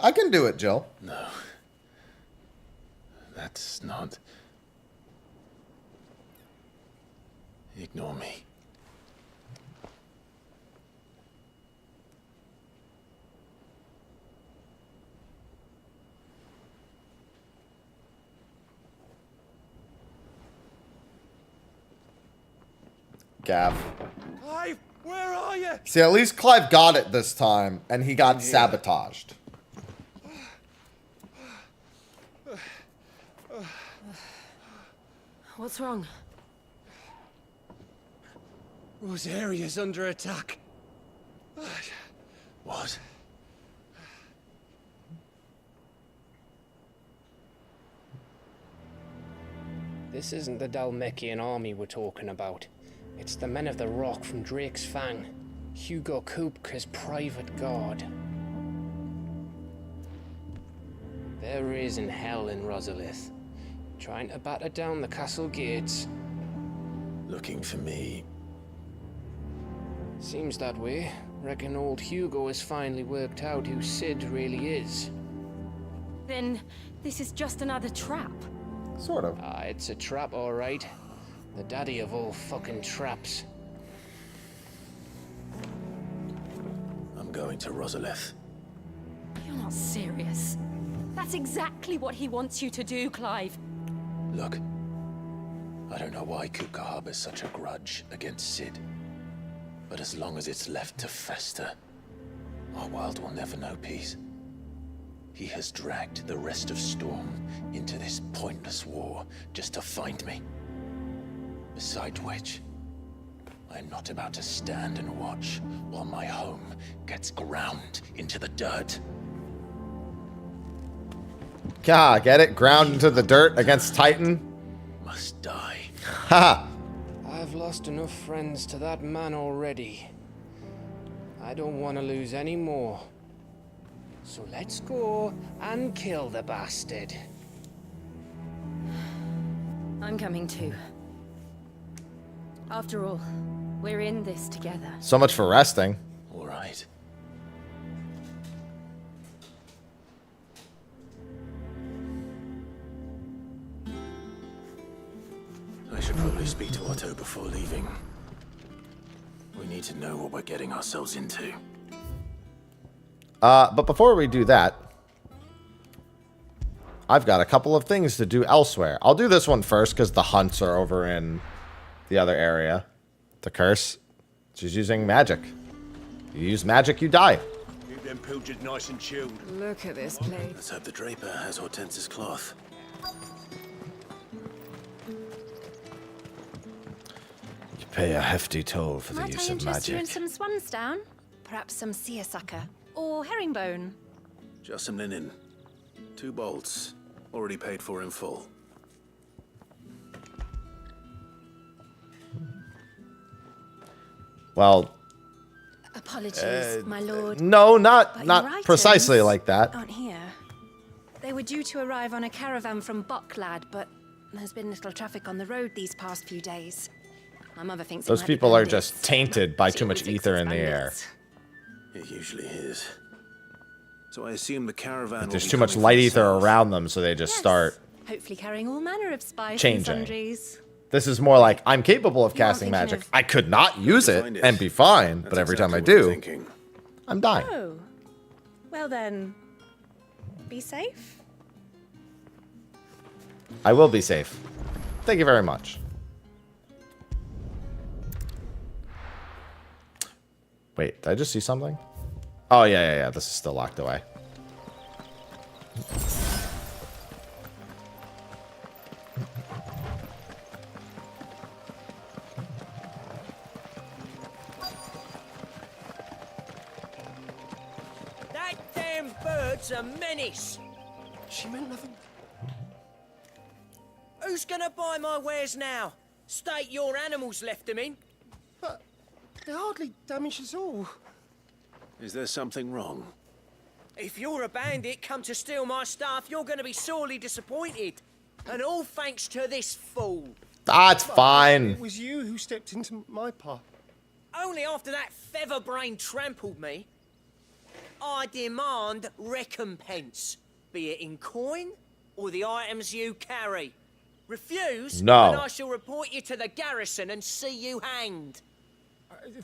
I can do it, Jill. No. That's not... Ignore me. Gav. Clive, where are you? See, at least Clive got it this time, and he got sabotaged. What's wrong? Rosaria's under attack. What? This isn't the Dhalmekian army we're talking about. It's the men of the Rock from Drake's Fang. Hugo Kupka's private guard. They're raising hell in Rosalith, trying to batter down the castle gates. Looking for me. Seems that way. Reckon old Hugo has finally worked out who Sid really is. Then this is just another trap. Sort of. It's a trap, all right. The daddy of all fucking traps. I'm going to Rosalith. You're not serious. That's exactly what he wants you to do, Clive. Look, I don't know why Kupka harbors such a grudge against Sid. But as long as it's left to fester, our world will never know peace. He has dragged the rest of Storm into this pointless war just to find me. Besides which, I am not about to stand and watch while my home gets ground into the dirt. Gah, get it? Ground into the dirt against Titan? Must die. Ha! I've lost enough friends to that man already. I don't want to lose any more. So let's go and kill the bastard. I'm coming too. After all, we're in this together. So much for resting. All right. I should probably speak to Otto before leaving. We need to know what we're getting ourselves into. But before we do that, I've got a couple of things to do elsewhere. I'll do this one first because the hunts are over in the other area. The curse. She's using magic. You use magic, you die. Keep them pilchards nice and chilled. Look at this place. Let's hope the Draper has Hortense's cloth. You pay a hefty toll for the Might use I of interest you in magic. some swansdown? Perhaps some seersucker? Or herringbone? Just some linen. 2 bolts. Already paid for in full. Well, Apologies, my lord. no, But not your items precisely like that. Aren't here. They were due to arrive on a caravan from Bucklad, but there's been little traffic on the road these past few days. My mother thinks Those people are just tainted by too much ether in the air. It usually is. So I assume the caravan. There's too much light ether around them, so they just start. Hopefully carrying all manner of spice Changing. and sundries. This is more like, I'm capable of You aren't casting thinking magic. of- I could not use it Find it. and be fine, but That's every time I exactly what I'm do, thinking. I'm dying. Oh. Well then, be safe. I will be safe. Thank you very much. Wait, did I just see something? Oh, yeah. This is still locked away. That damn bird's a menace. She meant nothing. Who's gonna buy my wares now? State your animals left them in. But they hardly damage us all. Is there something wrong? If you're a bandit come to steal my stuff, you're gonna be sorely disappointed. And all thanks to this fool. That's fine. It was you who stepped into my path. Only after that feather-brain trampled me. I demand recompense, be it in coin or the items you carry. Refuse, No. and I shall report you to the garrison and see you hanged.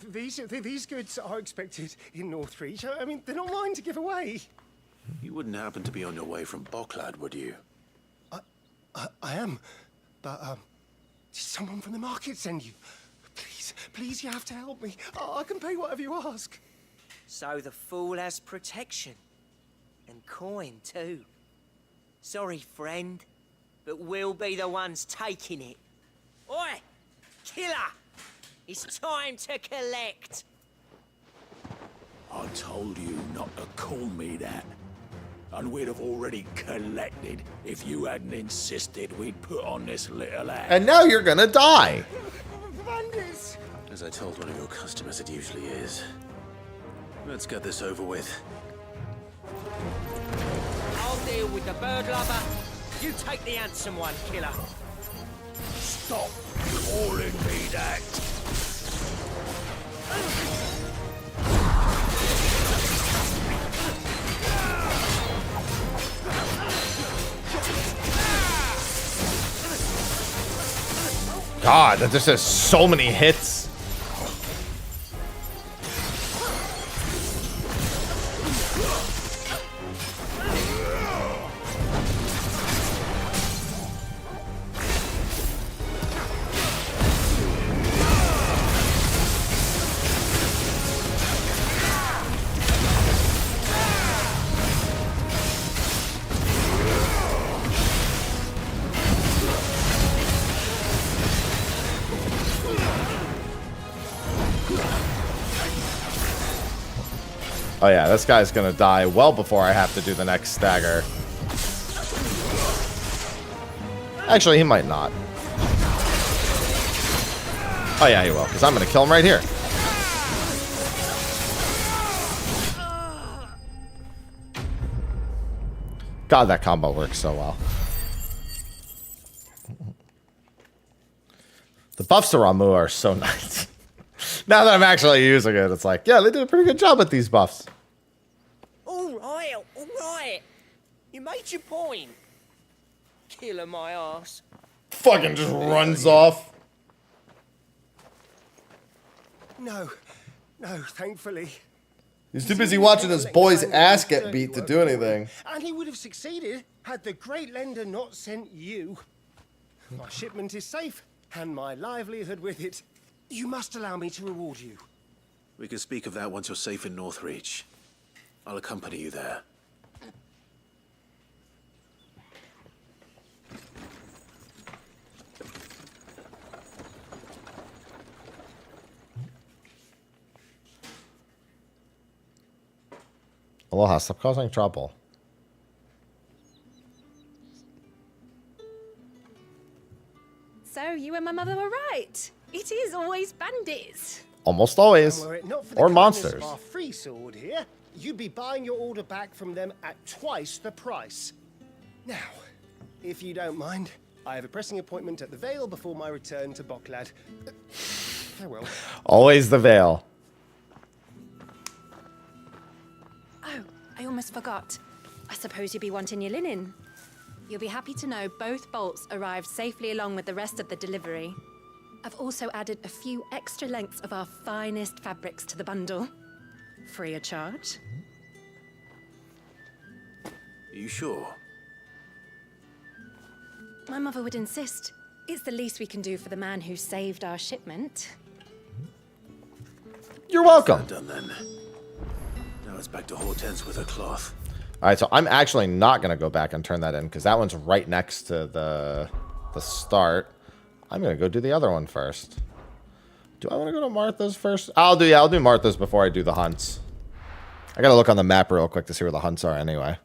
These goods are expected in Northreach. I mean, they're not mine to give away. You wouldn't happen to be on your way from Bocklad, would you? I am, but did someone from the market send you? Please, you have to help me. I can pay whatever you ask. So the fool has protection. And coin, too. Sorry, friend, but we'll be the ones taking it. Oi! Killer! It's time to collect. I told you not to call me that. And we'd have already collected if you hadn't insisted we'd put on this little act. And now you're gonna die. Bandits! As I told one of your customers, it usually is. Let's get this over with. I'll deal with the bird lover. You take the handsome one, killer. Stop calling me that. God, that just has so many hits. Oh yeah, this guy's gonna die well before I have to do the next stagger. Actually, he might not. Oh yeah, he will, because I'm gonna kill him right here. God, that combo works so well. The buffs to Ramu are so nice. Now that I'm actually using it, it's like, yeah, they did a pretty good job with these buffs. All right. You made your point. Killer my ass. Fucking just runs off. No, thankfully. He's too busy watching his boy's ass get beat to do anything. And he would have succeeded had the Great Lender not sent you. My shipment is safe, and my livelihood with it. You must allow me to reward you. We can speak of that once you're safe in Northreach. I'll accompany you there. Aloha, stop causing trouble. So you and my mother were right. It is always bandits. Almost always. And were it not for the Or kindness monsters. of our free sword here, you'd be buying your order back from them at twice the price. Now, if you don't mind, I have a pressing appointment at the Vale before my return to Bocklad. Farewell. Always the veil. Oh, I almost forgot. I suppose you'll be wanting your linen. You'll be happy to know both bolts arrived safely along with the rest of the delivery. I've also added a few extra lengths of our finest fabrics to the bundle. Free of charge. Are you sure? My mother would insist. It's the least we can do for the man who saved our shipment. You're welcome. Done then. Now it's back to Hortense with her cloth. All right, so I'm actually not going to go back and turn that in because that one's right next to the start. I'm going to go do the other one first. Do I want to go to Martha's first? I'll do Martha's before I do the hunts. I got to look on the map real quick to see where the hunts are anyway.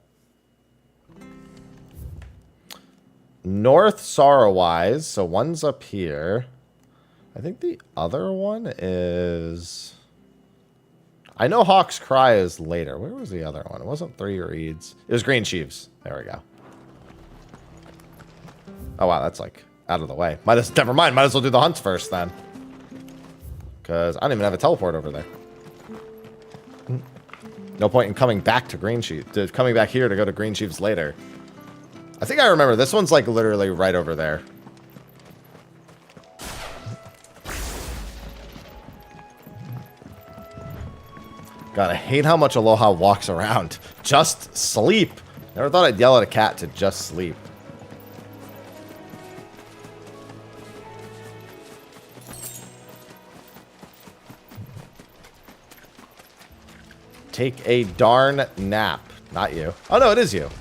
north Sorrowwise, so one's up here. I think the other one is... I know Hawk's Cry is later. Where was the other one? It wasn't Three Reeds. It was Green Sheaves. There we go. Oh, wow, that's like out of the way. Never mind. Might as well do the hunts first then. Because I don't even have a teleport over there. No point in coming back to Green Sheaves. Coming back here to go to Green Sheaves later. I think I remember. This one's like literally right over there. God, I hate how much Aloha walks around. Just sleep. Never thought I'd yell at a cat to just sleep. Take a darn nap. Not you. Oh, no, it is you.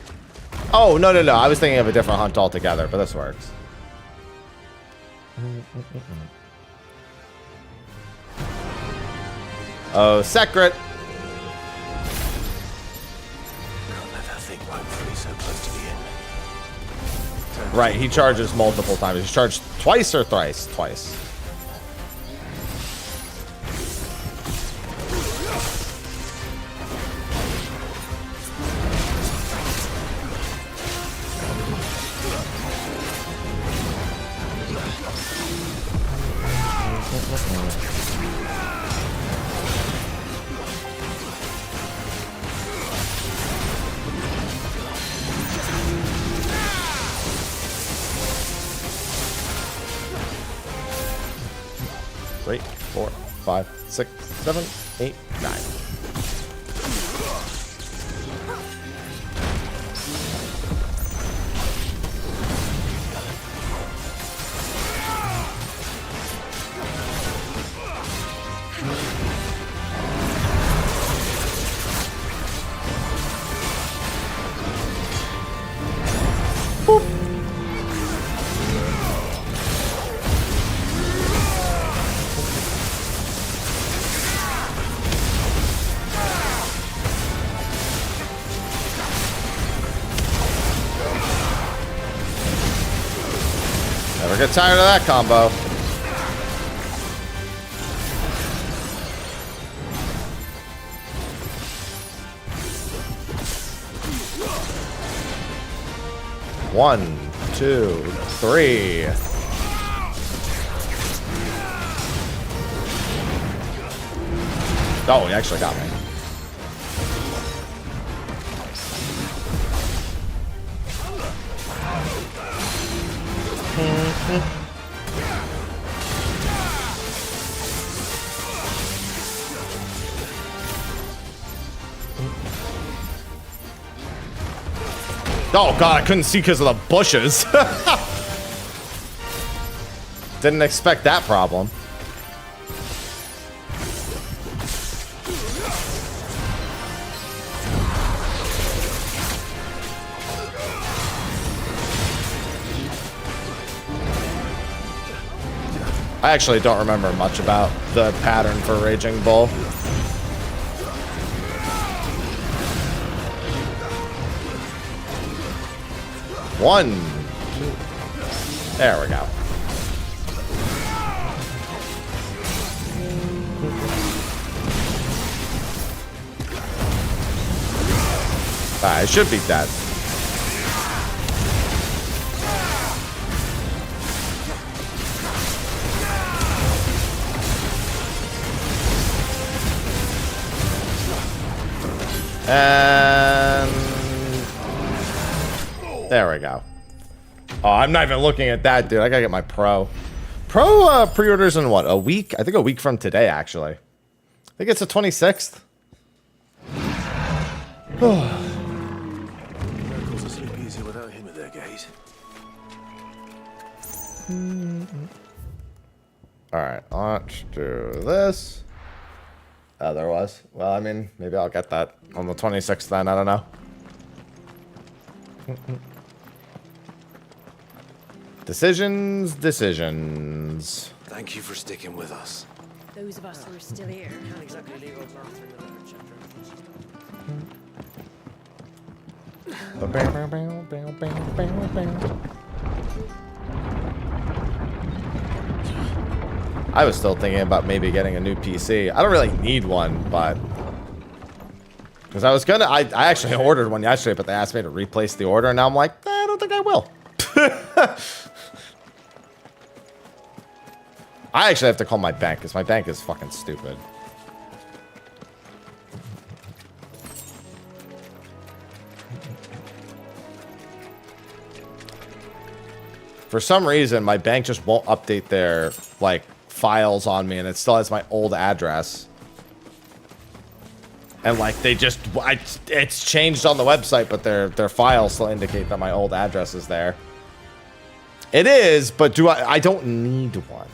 Oh, no, no, no. I was thinking of a different hunt altogether, but this works. Oh, secret. Right, he charges multiple times. He's charged twice or thrice? Twice. Three, 4, 5, 6, 7, 8, 9. Never get tired of that combo. One, two, three. Oh, he actually got me. Oh god, I couldn't see because of the bushes. Didn't expect that problem. I actually don't remember much about the pattern for Raging Bull. One. There we go. I should beat that. And there we go. Oh, I'm not even looking at that, dude. I gotta get my pro. Pro pre-orders in what? A week? I think a week from today, actually. I think it's the 26th. Miracles are sleep easier without him at their gate. Alright, let's do this. Oh, there was. Well, I mean, maybe I'll get that on the 26th then. I don't know. Decisions. Thank you for sticking with us. Those of us who are still here. Can't exactly leave old Martha in the lurch after I was still thinking about maybe getting a new PC. I don't really need one, but... Because I was gonna... I actually ordered one yesterday, but they asked me to replace the order, and now I'm like, I don't think I will. I actually have to call my bank, because my bank is fucking stupid. For some reason, my bank just won't update their, like, files on me, and it still has my old address. And, like, they just... it's changed on the website, but their files still indicate that my old address is there. It is, but I don't need one.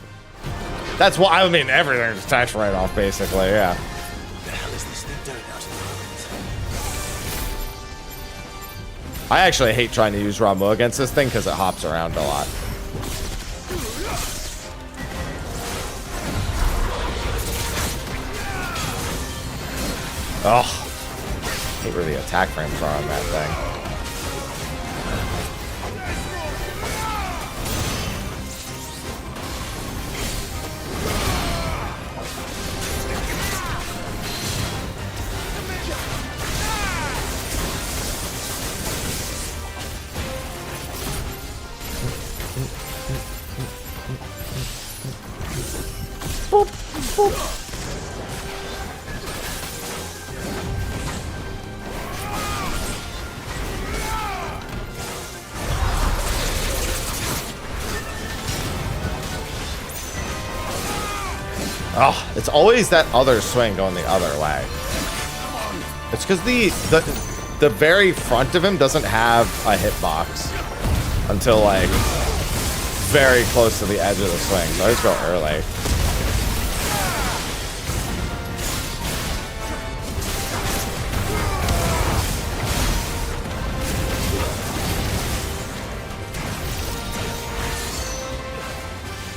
That's why, I mean, everything's tax write-off, basically, yeah. What the hell is this thing doing out in the I actually hate trying to use Ramu against this thing because it hops around a lot. Oh, I hate where the attack frames are on that thing. Boop, boop. Oh, it's always that other swing going the other way. It's because the very front of him doesn't have a hitbox until like very close to the edge of the swing. So I just go early.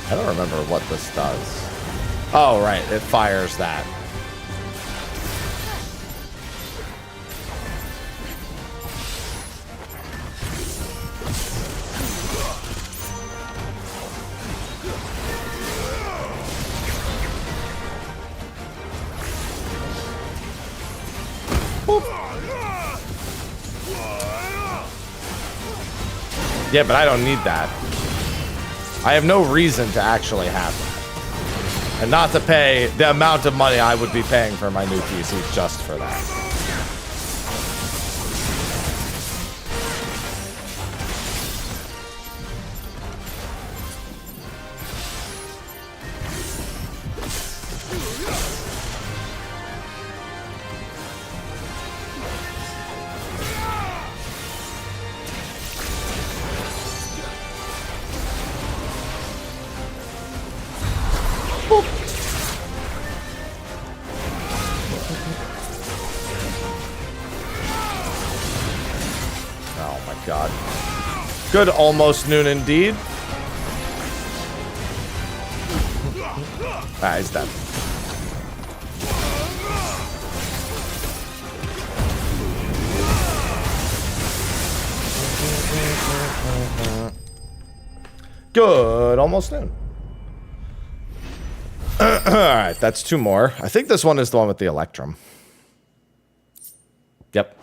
I don't remember what this does. Oh, right. It fires that. Boop. Yeah, but I don't need that. I have no reason to actually have that. And not to pay the amount of money I would be paying for my new PC just for that. Good almost noon indeed. Ah, he's dead. Good almost noon. Alright, that's two more. I think this one is the one with the Electrum. Yep.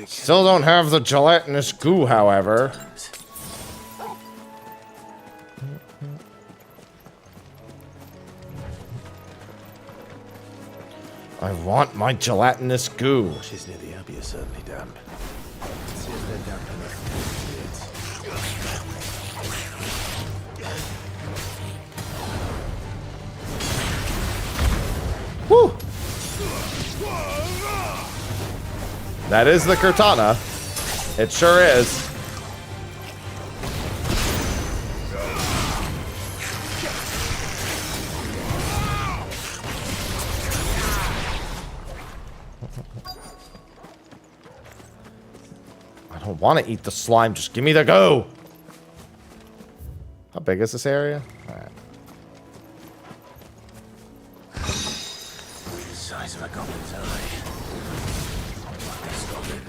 Still don't have the gelatinous goo, however. I want my gelatinous goo. She's near the abbey is certainly damp. Let's see if they're damp enough. Woo! That is the Cortana. It sure is. I don't want to eat the slime. Just give me the go. How big is this area? All right. The size of a goblin's eye. Stop it.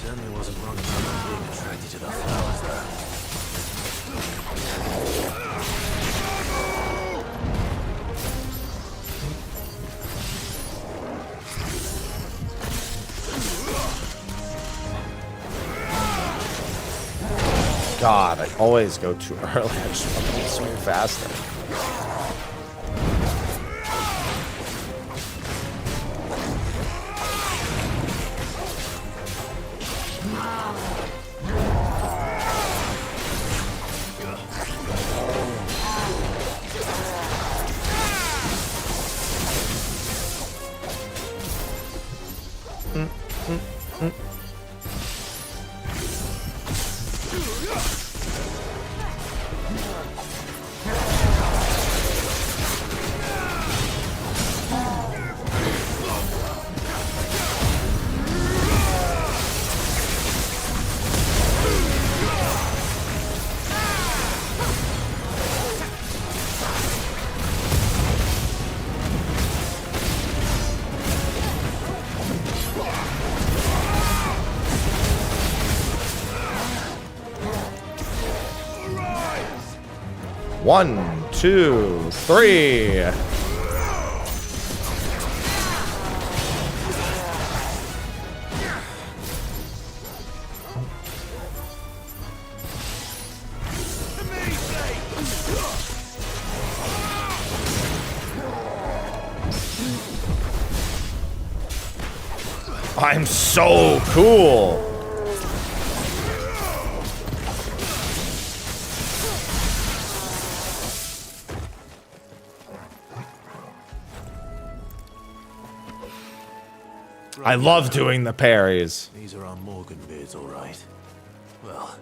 Certainly wasn't wrong about not being attracted to the flowers, though. God, I always go too early. I just want to swing faster. One, two, three. I'm so cool. I love doing the parries. These are our Morgan beards, all right. Well,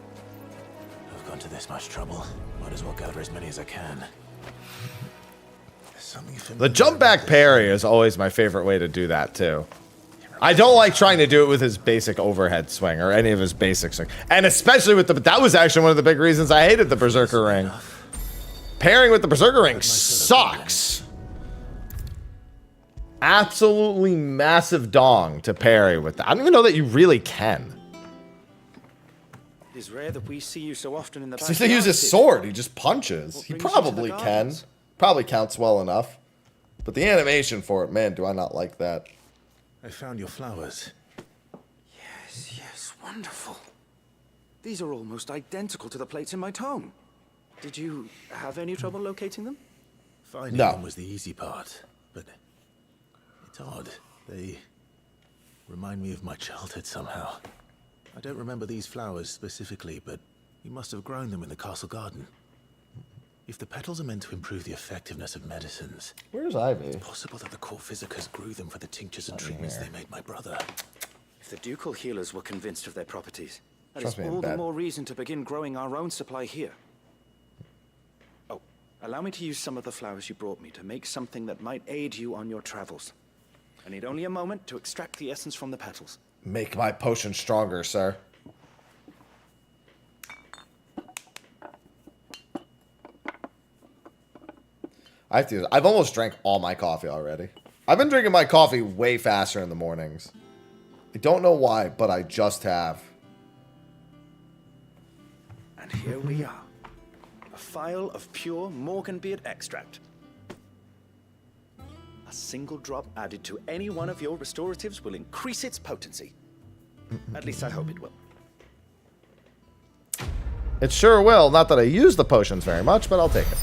I've gone to this much trouble. Might as well gather as many as I can. The jump back parry is always my favorite way to do that too. I don't like trying to do it with his basic overhead swing or any of his basic swing. And especially with the, that was actually one of the big reasons I hated the Berserker Ring. Pairing with the Berserker Ring sucks. Absolutely massive dong to parry with that. I don't even know that you really can. It is rare that we see you so often in the Since he uses his sword, he just punches. He probably can. Probably counts well enough. But the animation for it, man, do I not like that. I found your flowers. Yes, yes, wonderful. These are almost identical to the plates in my tome. Did you have any trouble locating them? Finding them was the easy part, but it's odd. They remind me of my childhood somehow. I don't remember these flowers specifically, but you must have grown them in the castle garden. If the petals are meant to improve the effectiveness of medicines, where's Ivy? It's possible that the court physicers grew them for the tinctures and treatments they made my brother. If the ducal healers were convinced of their properties, that Trust is me, all the bad. more reason to begin growing our own supply here. Oh, allow me to use some of the flowers you brought me to make something that might aid you on your travels. I need only a moment to extract the essence from the petals. Make my potion stronger, sir. I have to. I've almost drank all my coffee already. I've been drinking my coffee way faster in the mornings. I don't know why, but I just have. And here we are. A phial of pure Morganbeard extract. A single drop added to any one of your restoratives will increase its potency. At least I hope it will. It sure will. Not that I use the potions very much, but I'll take it.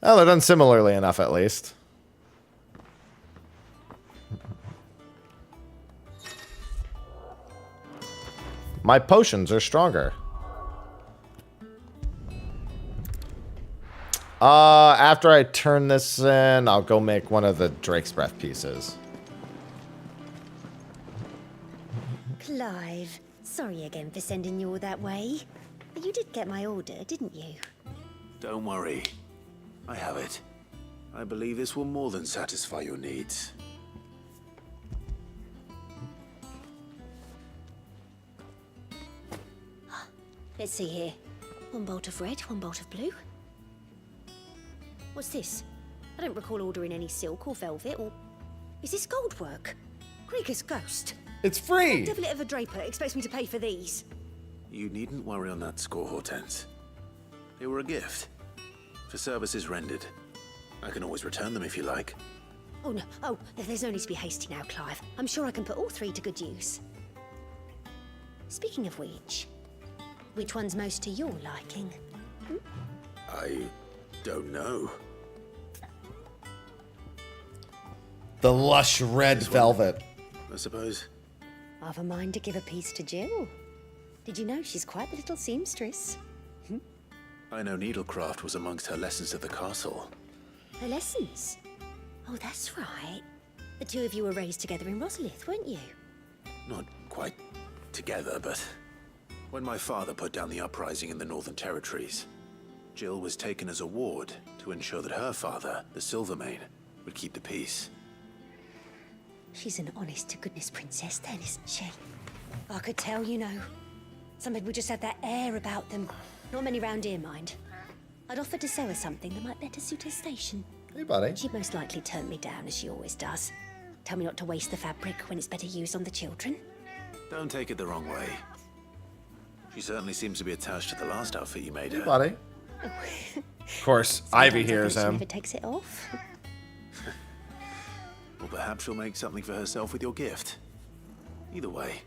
Well, they're done similarly enough, at least. My potions are stronger. After I turn this in, I'll go make one of the Drake's Breath pieces. Clive, sorry again for sending you all that way. But you did get my order, didn't you? Don't worry. I have it. I believe this will more than satisfy your needs. Let's see here. One bolt of red, one bolt of blue. What's this? I don't recall ordering any silk or velvet or... Is this gold work? Krieger's ghost. It's free! What devil of a draper expects me to pay for these? You needn't worry on that score, Hortense. They were a gift. For services rendered. I can always return them if you like. Oh, no. Oh, there's no need to be hasty now, Clive. I'm sure I can put all three to good use. Speaking of which one's most to your liking? Hmm? I don't know. The lush red velvet. I suppose. I've a mind to give a piece to Jill. Did you know she's quite the little seamstress? I know needlecraft was amongst her lessons at the castle. Her lessons? Oh, that's right. The two of you were raised together in Rosalith, weren't you? Not quite together, but when my father put down the uprising in the Northern Territories, Jill was taken as a ward to ensure that her father, the Silvermane, would keep the peace. She's an honest-to-goodness princess then, isn't she? I could tell, you know. Some people just have that air about them. Not many round here, mind. I'd offer to sew her something that might better suit her station. Hey, buddy. She'd most likely turn me down, as she always does. Tell me not to waste the fabric when it's better used on the children. Don't take it the wrong way. She certainly seems to be attached to the last outfit you made her. Hey, buddy. Of course, Ivy hears She him. never takes it off. Or perhaps she'll make something for herself with your gift. Either way,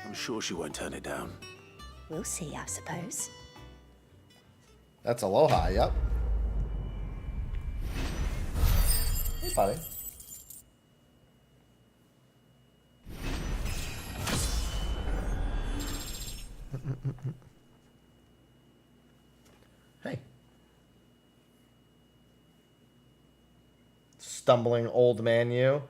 I'm sure she won't turn it down. We'll see, I suppose. That's Aloha, yep. Hey, buddy. Hey. Stumbling old man, you.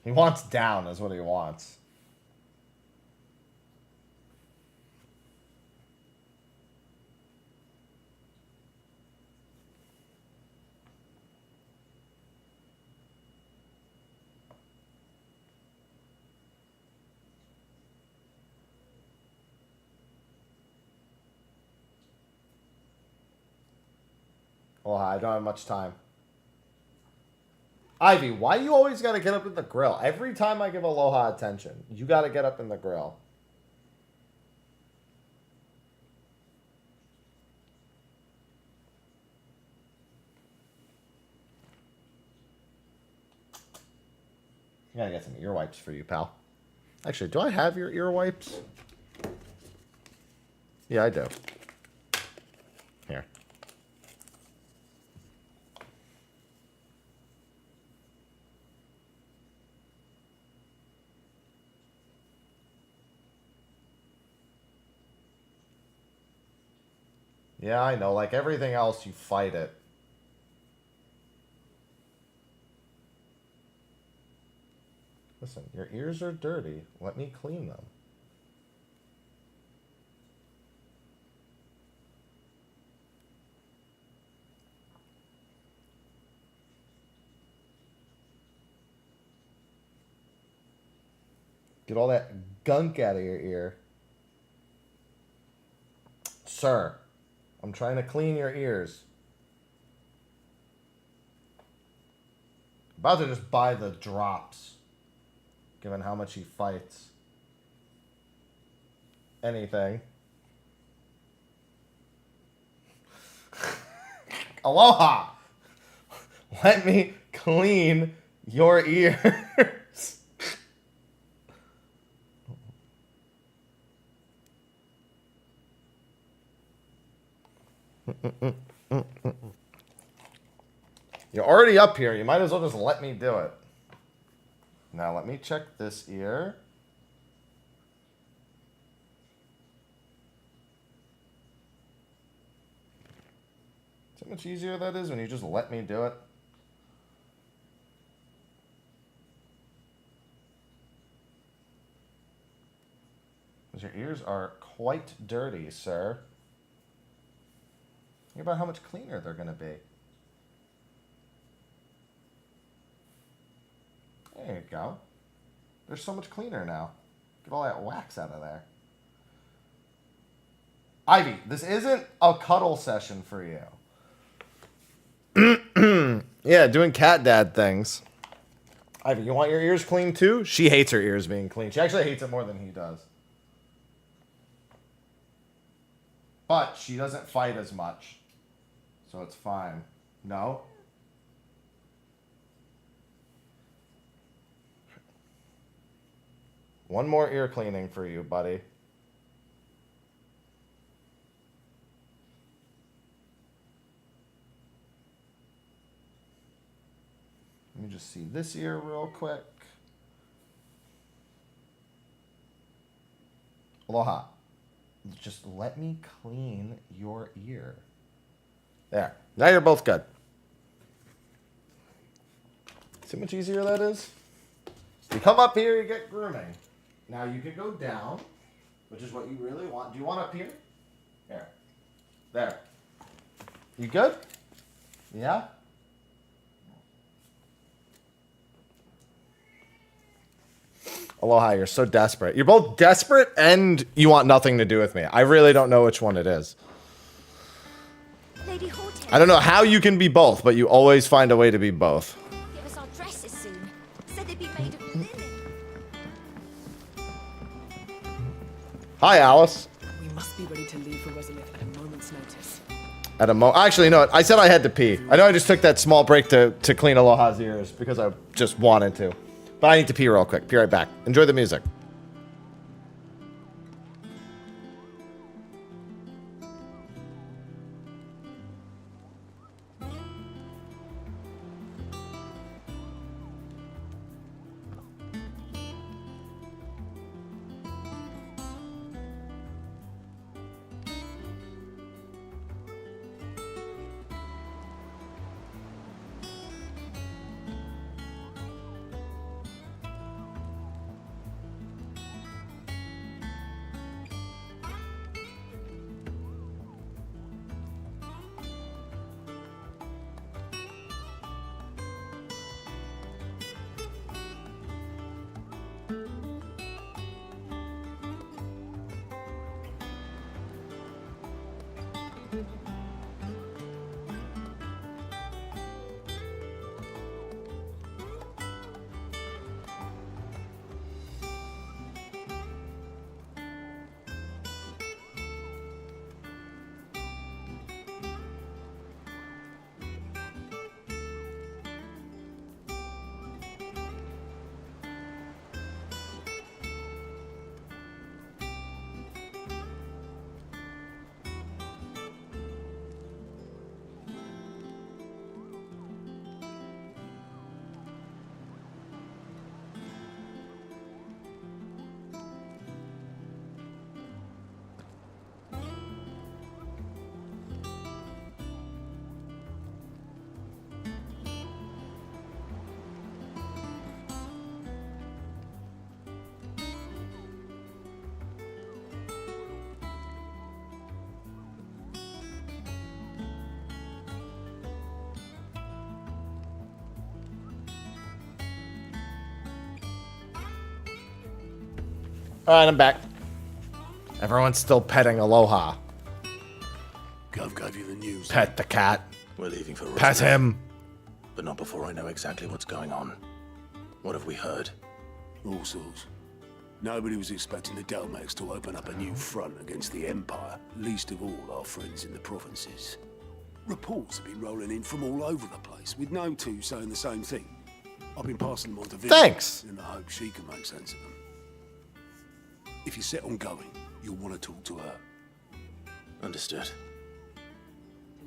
He wants down, is what he wants. Well, I don't have much time. Ivy, why you always gotta get up in the grill? Every time I give Aloha attention, you gotta get up in the grill. I gotta get some ear wipes for you, pal. Actually, do I have your ear wipes? Yeah, I do. Here. Yeah, I know. Like everything else, you fight it. Listen, your ears are dirty. Let me clean them. Get all that gunk out of your ear. Sir, I'm trying to clean your ears. About to just buy the drops, given how much he fights. Anything. Aloha! Let me clean your ears. You're already up here. You might as well just let me do it. Now let me check this ear. See how much easier that is when you just let me do it? Because your ears are quite dirty, sir. Think about how much cleaner they're going to be. There you go. They're so much cleaner now. Get all that wax out of there. Ivy, this isn't a cuddle session for you. Yeah, doing cat dad things. Ivy, you want your ears clean too? She hates her ears being clean. She actually hates it more than he does. But she doesn't fight as much. So it's fine. No? One more ear cleaning for you, buddy. Let me just see this ear real quick. Aloha. Just let me clean your ear. There. Now you're both good. See how much easier that is? You come up here, you get grooming. Now you can go down, which is what you really want. Do you want up here? Here. There. You good? Yeah? Aloha, you're so desperate. You're both desperate and you want nothing to do with me. I really don't know which one it is. Lady Hortense. I don't know how you can be both, but you always find a way to be both. Give us our dresses soon. Said they'd be made of linen. Hi, Alice. We must be ready to leave for Resolith at a moment's notice. Actually, no, I said I had to pee. I know I just took that small break to clean Aloha's ears because I just wanted to. But I need to pee real quick. Be right back. Enjoy the music. Alright, I'm back. Everyone's still petting Aloha. Gov gave you the news. Pet the cat. We're leaving for Pet him. But not before I know exactly what's going on. What have we heard? All sorts. Nobody was expecting the Delmex to open up a new front against the Empire, least of all our friends in the provinces. Reports have been rolling in from all over the place, with no two saying the same thing. I've been passing them on to Vivian. Thanks. In the hope she can make sense of them. If you're set on going, you'll want to talk to her. Understood.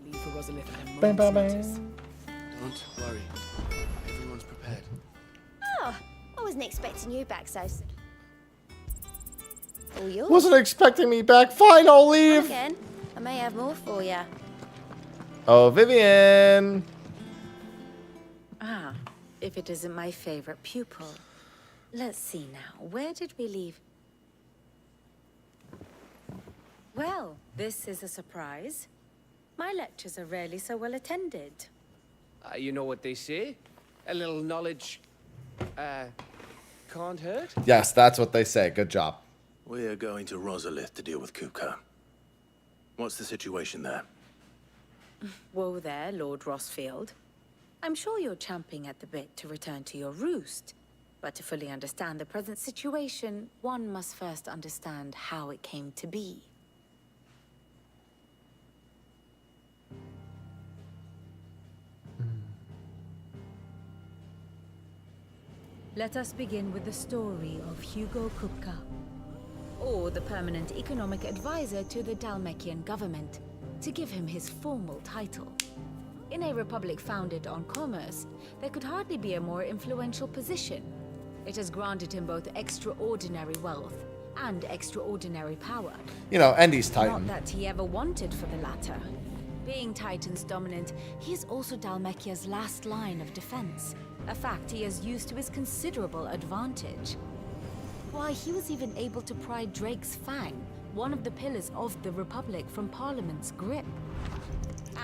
Leave for Resolith at a moment's notice. Don't worry. Everyone's prepared. Oh, I wasn't expecting you back so soon. All yours. Wasn't expecting me back. Fine, I'll leave. Again, I may have more for you. Oh, Vivian. Ah, if it isn't my favorite pupil. Let's see now. Where did we leave? Well, this is a surprise. My lectures are rarely so well attended. You know what they say? A little knowledge Can't hurt? Yes, that's what they say. Good job. We're going to Rosalith to deal with Kupka. What's the situation there? Whoa there, Lord Rossfield. I'm sure you're champing at the bit to return to your roost. But to fully understand the present situation, one must first understand how it came to be. Let us begin with the story of Hugo Kupka, or the permanent economic advisor to the Dhalmekian government, to give him his formal title. In a republic founded on commerce, there could hardly be a more influential position. It has granted him both extraordinary wealth and extraordinary power. You know, and he's Titan. Not that he ever wanted for the latter. Being Titan's dominant, he is also Dhalmekia's last line of defense, a fact he has used to his considerable advantage. Why, he was even able to pry Drake's Fang, one of the pillars of the Republic, from Parliament's grip.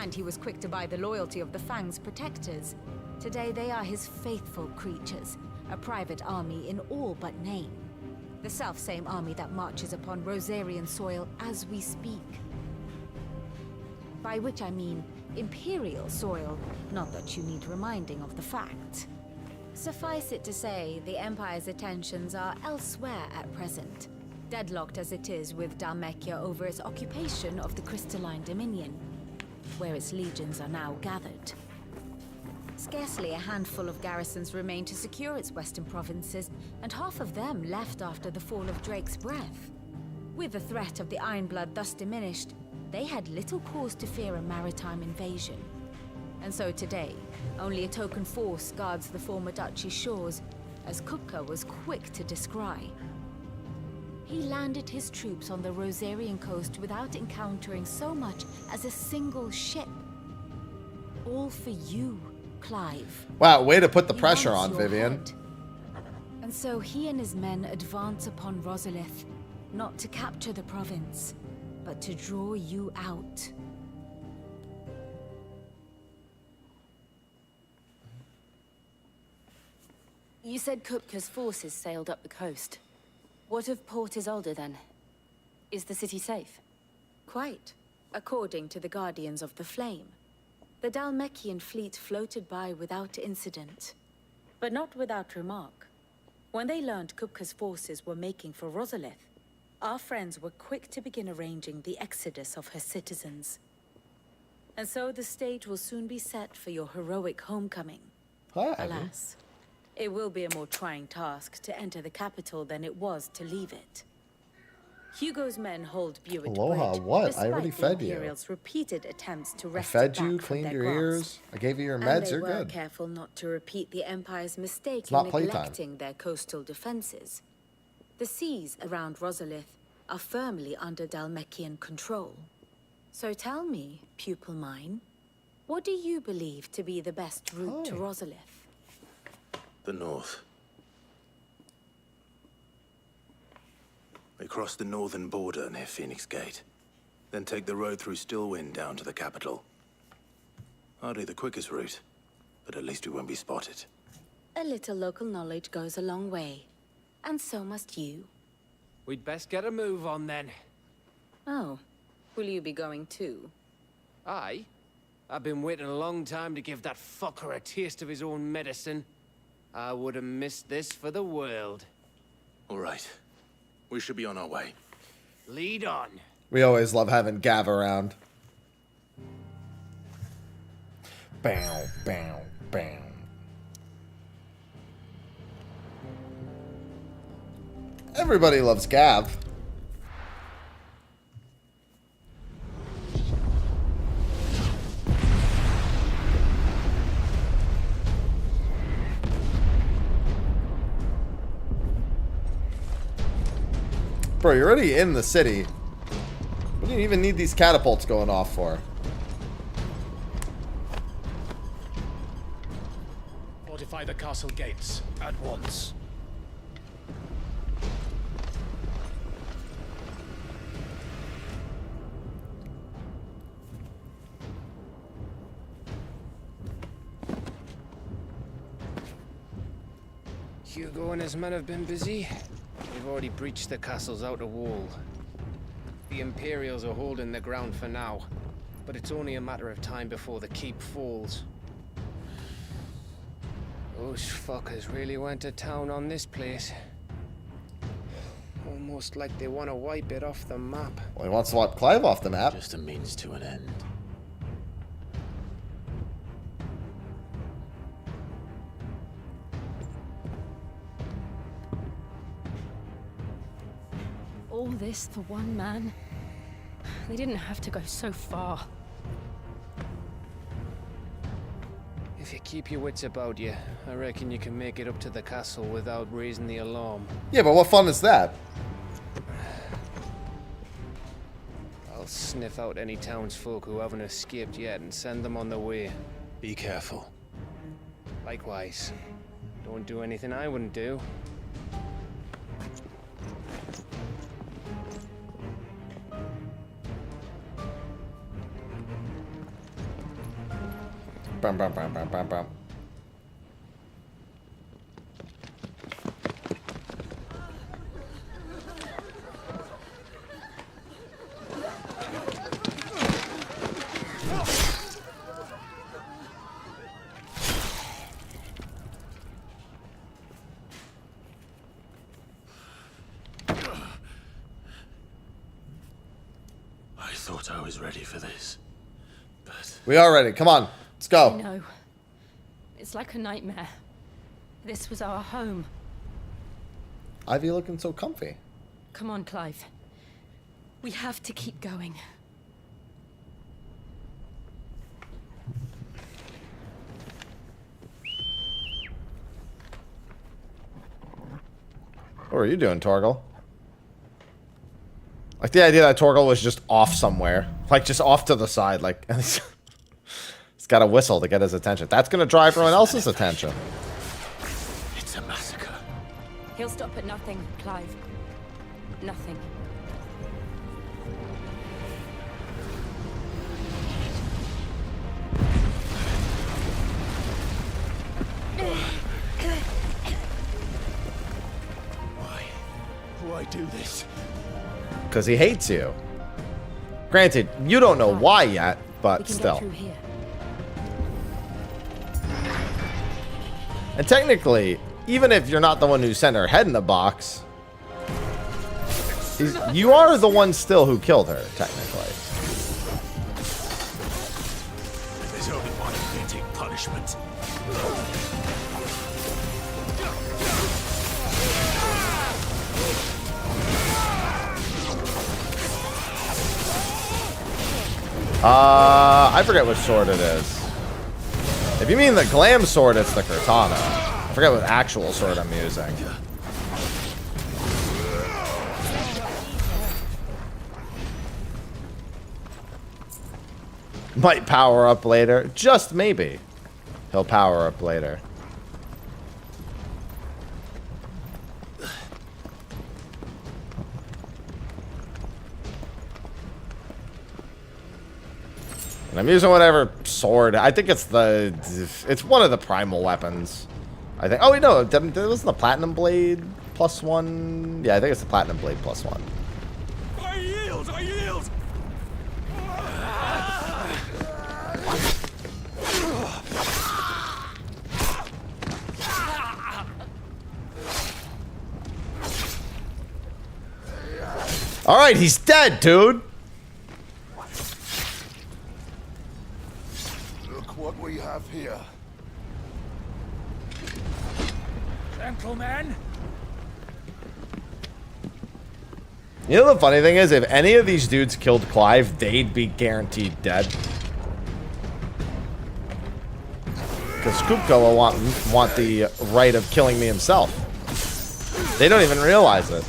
And he was quick to buy the loyalty of the Fang's protectors. Today they are his faithful creatures, a private army in all but name. The self-same army that marches upon Rosarian soil as we speak. By which I mean Imperial soil, not that you need reminding of the fact. Suffice it to say, the Empire's attentions are elsewhere at present, deadlocked as it is with Dhalmekia over its occupation of the Crystalline Dominion, where its legions are now gathered. Scarcely a handful of garrisons remain to secure its western provinces, and half of them left after the fall of Drake's Breath. With the threat of the Ironblood thus diminished, they had little cause to fear a maritime invasion. And so today, only a token force guards the former duchy's shores, as Kupka was quick to descry. He landed his troops on the Rosarian coast without encountering so much as a single ship. All for you, Clive. Wow, way to put the He pressure wants on, your Vivian. head. And so he and his men advance upon Rosalith, not to capture the province, but to draw you out. You said Kupka's forces sailed up the coast. What of Port Isolde then? Is the city safe? Quite, according to the Guardians of the Flame. The Dhalmekian fleet floated by without incident, but not without remark. When they learned Kupka's forces were making for Rosalith, our friends were quick to begin arranging the exodus of her citizens. And so the stage will soon be set for your heroic homecoming. Hi. Alas, it will be a more trying task to enter the capital than it was to leave it. Hugo's men hold Buick Aloha, Bridge, what? I despite already the fed you. Imperials' repeated attempts to I wrest fed it you, back from cleaned their your grasp. ears. I gave you your And meds. they You're were good. careful not to repeat the Empire's mistake It's in not playtime. neglecting their coastal defenses. The seas around Rosalith are firmly under Dhalmekian control. So tell me, pupil mine, what do you believe to be the best route to Rosalith? The north. We cross the northern border near Phoenix Gate, then take the road through Stillwind down to the capital. Hardly the quickest route, but at least we won't be spotted. A little local knowledge goes a long way, and so must you. We'd best get a move on then. Oh, will you be going too? Aye. I've been waiting a long time to give that fucker a taste of his own medicine. I would have missed this for the world. All right. We should be on our way. Lead on. We always love having Gav around. Bow, bow, bow. Everybody loves Gav. Bro, you're already in the city. What do you even need these catapults going off for? Fortify the castle gates at once. Hugo and his men have been busy. They've already breached the castle's outer wall. The Imperials are holding the ground for now, but it's only a matter of time before the keep falls. Those fuckers really went to town on this place. Almost like they want to wipe it off the map. Well, he wants to wipe Clive off the map. Just a means to an end. All this for one man? They didn't have to go so far. If you keep your wits about you, I reckon you can make it up to the castle without raising the alarm. Yeah, but what fun is that? I'll sniff out any townsfolk who haven't escaped yet and send them on their way. Be careful. Likewise. Don't do anything I wouldn't do. Bum, bum, bum, bum, bum, bum. I thought I was ready for this, but We are ready. Come on. Let's go. No. It's like a nightmare. This was our home. Ivy looking so comfy. Come on, Clive. We have to keep going. What are you doing, Torgal? Like the idea that Torgal was just off somewhere. Like just off to the side. Like, he's got a whistle to get his attention. That's going to drive everyone else's attention. it's a massacre. He'll stop at nothing, Clive. Nothing. Why do this? Because he hates you. Granted, you don't know why yet, but still. And technically, even if you're not the one who sent her head in the box, you are the one still who killed her, technically. There's only one fitting punishment. I forget which sword it is. If you mean the glam sword, it's the katana. I forget what actual sword I'm using. Might power up later. Just maybe. He'll power up later. And I'm using whatever sword. I think it's one of the primal weapons. I think. Oh wait, no, it wasn't the platinum blade +1. Yeah, I think it's the platinum blade +1. I yield! I yield! All right, he's dead, dude. Look what we have here. Gentlemen. You know the funny thing is, if any of these dudes killed Clive, they'd be guaranteed dead. Because Kupka will want the right of killing me himself. They don't even realize it.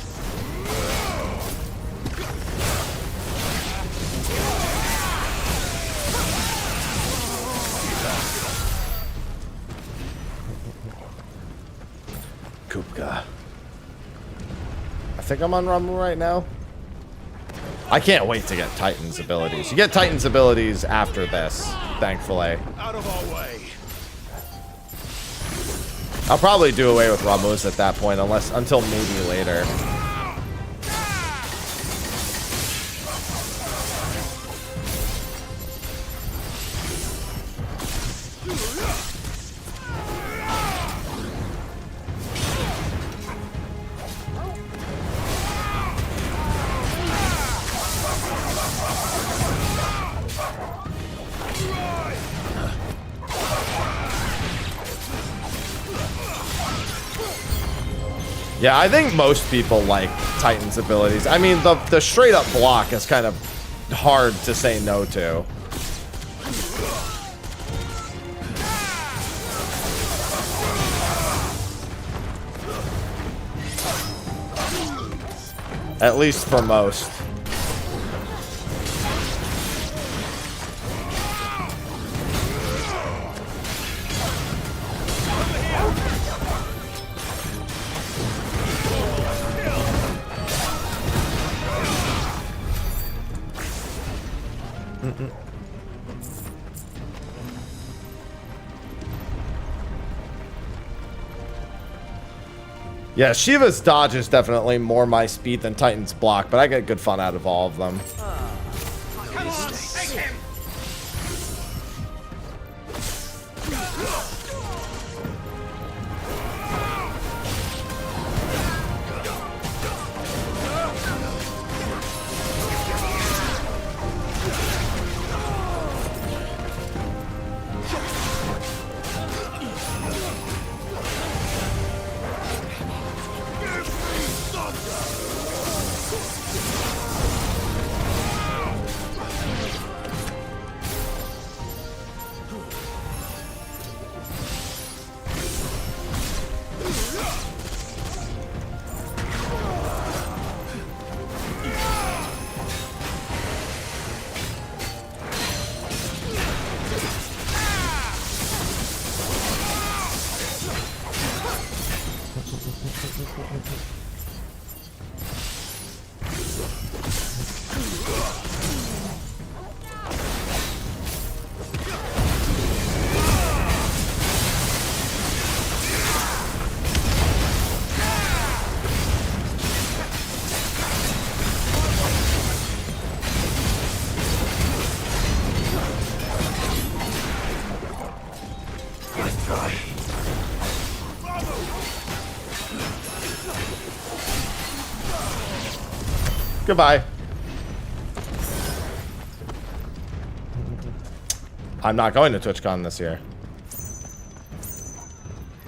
Kupka. I think I'm on Rumble right now. I can't wait to get Titan's abilities. You get Titan's abilities after this, thankfully. Out of our way. I'll probably do away with Ramos at that point, until maybe later. Yeah, I think most people like Titan's abilities. I mean, the straight up block is kind of hard to say no to. At least for most. Yeah, Shiva's dodge is definitely more my speed than Titan's block, but I get good fun out of all of them. Come on, take him! Goodbye. I'm not going to TwitchCon this year.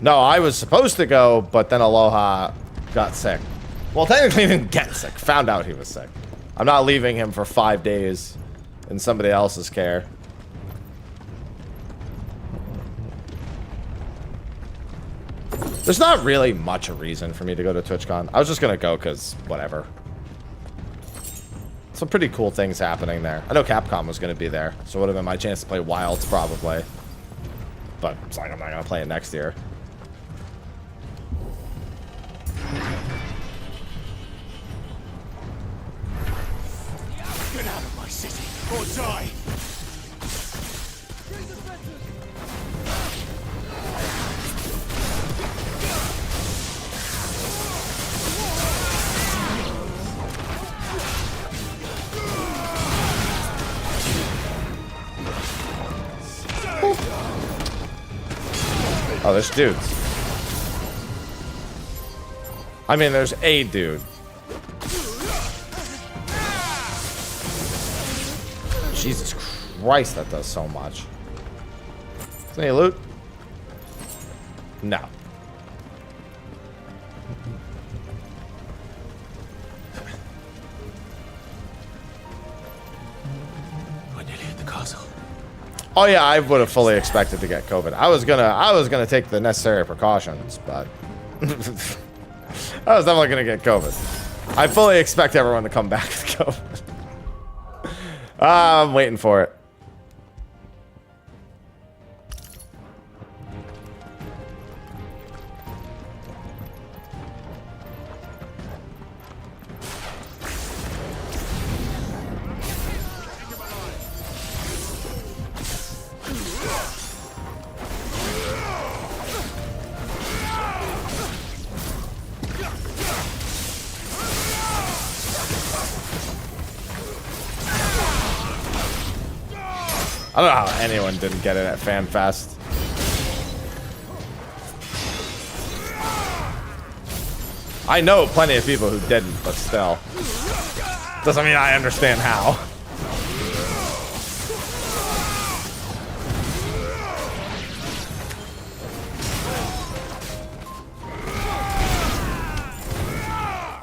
No, I was supposed to go, but then Aloha got sick. Well, technically he didn't get sick. Found out he was sick. I'm not leaving him for 5 days in somebody else's care. There's not really much a reason for me to go to TwitchCon. I was just going to go because whatever. Some pretty cool things happening there. I know Capcom was going to be there, so it would have been my chance to play Wilds probably. But it's like I'm not going to play it next year. Get out of my city or die! Oh, there's dudes. I mean, there's a dude. Jesus Christ, that does so much. Is there any loot? No. We're nearly at the castle. Oh yeah, I would have fully expected to get COVID. I was gonna take the necessary precautions, but I was definitely gonna get COVID. I fully expect everyone to come back with COVID. I'm waiting for it. I don't know how anyone didn't get it at FanFest. I know plenty of people who didn't, but still. Doesn't mean I understand how.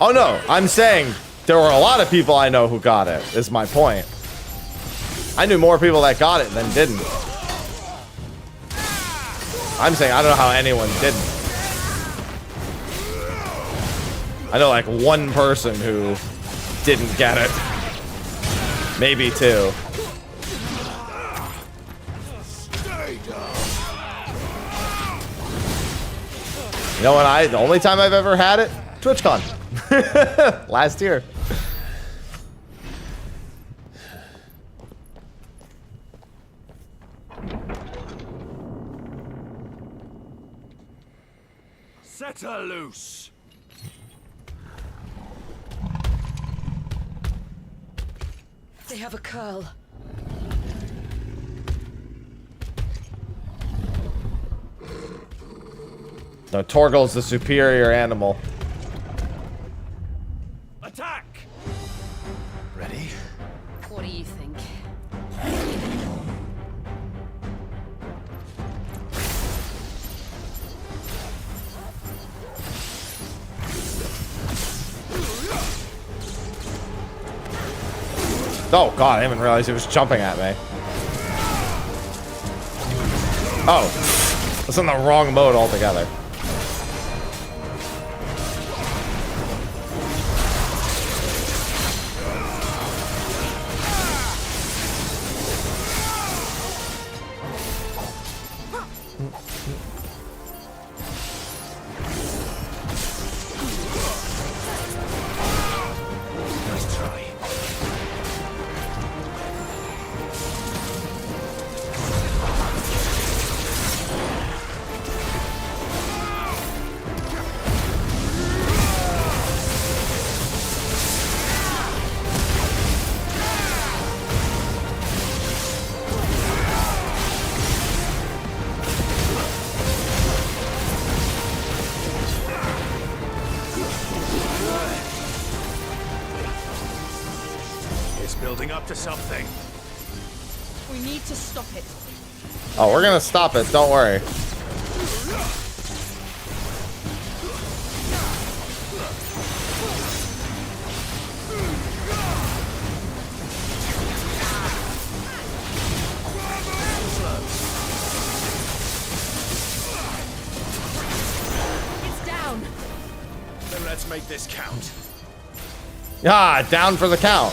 Oh no, I'm saying there were a lot of people I know who got it, is my point. I knew more people that got it than didn't. I'm saying I don't know how anyone didn't. I know like one person who didn't get it. Maybe two. You know what? The only time I've ever had it, TwitchCon. Last year. Set her loose. They have a curl. No, Torgal's the superior animal. Attack! Ready? What do you think? Oh god, I didn't realize he was jumping at me. Oh, it's in the wrong mode altogether. Building up to something. We need to stop it. Oh, we're gonna stop it, don't worry. It's down. Then let's make this count. Ah, down for the count.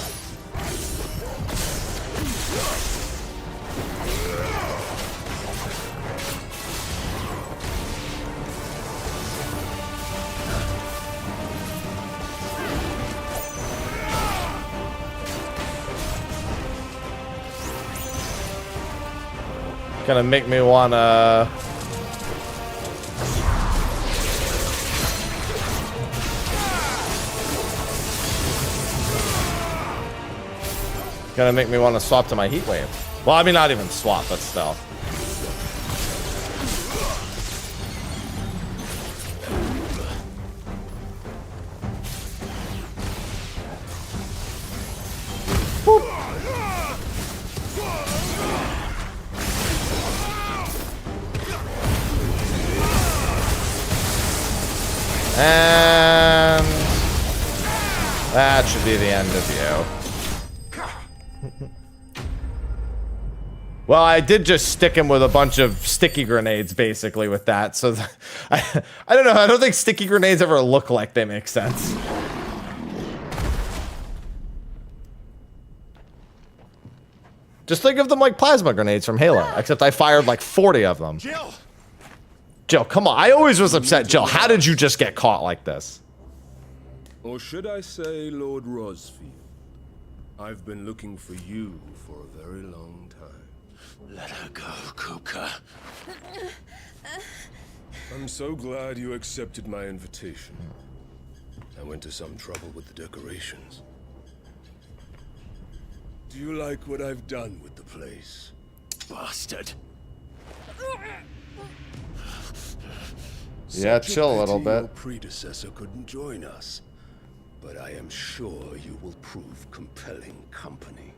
Gonna make me wanna swap to my heat wave. Well, I mean not even swap, but still. And that should be the end of you. Well, I did just stick him with a bunch of sticky grenades, basically, with that. So I don't know. I don't think sticky grenades ever look like they make sense. Just think of them like plasma grenades from Halo, except I fired like 40 of them. Jill, come on. I always was upset. Jill, how did you just get caught like this? Or should I say, Lord Rosfield? I've been looking for you for a very long time. Let her go, Kupka. I'm so glad you accepted my invitation. I went to some trouble with the decorations. Do you like what I've done with the place? bastard. Yeah, Such chill a little pity your bit. predecessor couldn't join us, but I am sure you will prove compelling company.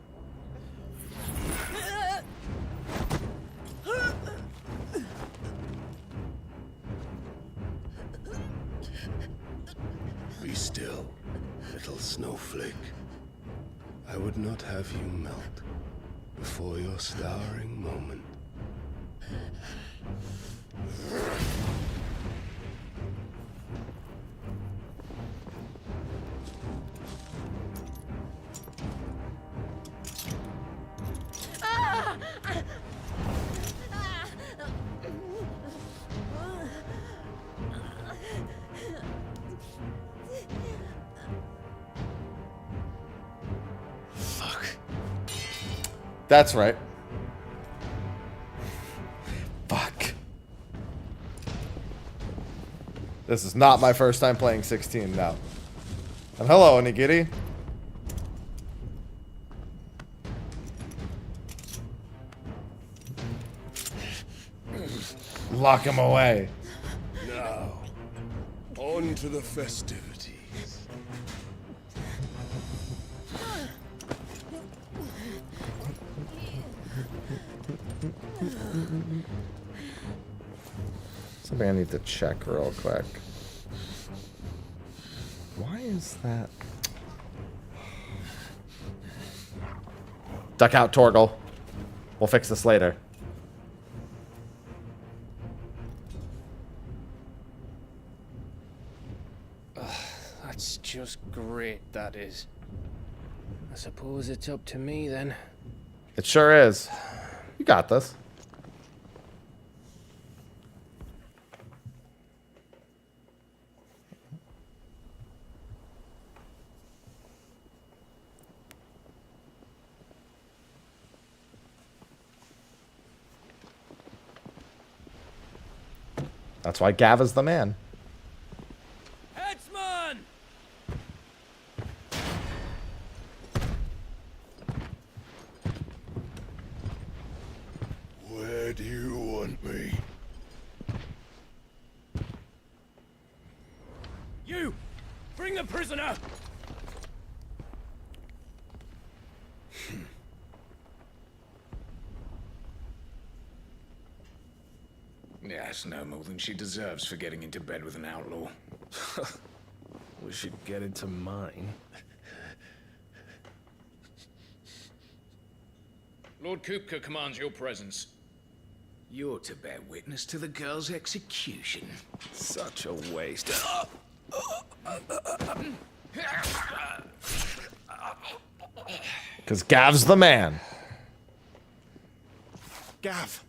Be still, little snowflake. I would not have you melt before your starring moment. That's right. Fuck. This is not my first time playing 16 now. And hello, Onigiri. Lock him away. Now, on to the festivities. Something I need to check real quick. Why is that? Duck out, Torgal. We'll fix this later. That's just great, that is. I suppose it's up to me then. It sure is. You got this. That's why Gav is the man. Headsman! Where do you want me? You! Bring the prisoner! Yes, no more than she deserves for getting into bed with an outlaw. We should get into mine. Lord Kupka commands your presence. You're to bear witness to the girl's execution. Such a waste. Because Gav's the man. Gav.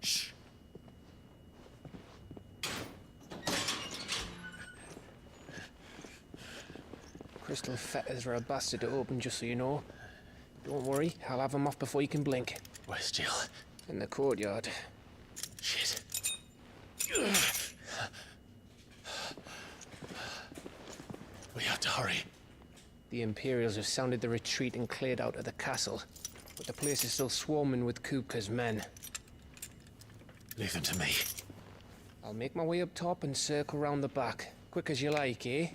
Shh. Crystal fetters are a bastard to open, just so you know. Don't worry, I'll have them off before you can blink. Where's Jill? In the courtyard. Shit. We have to hurry. The Imperials have sounded the retreat and cleared out of the castle, but the place is still swarming with Kupka's men. Leave them to me. I'll make my way up top and circle round the back. Quick as you like, eh?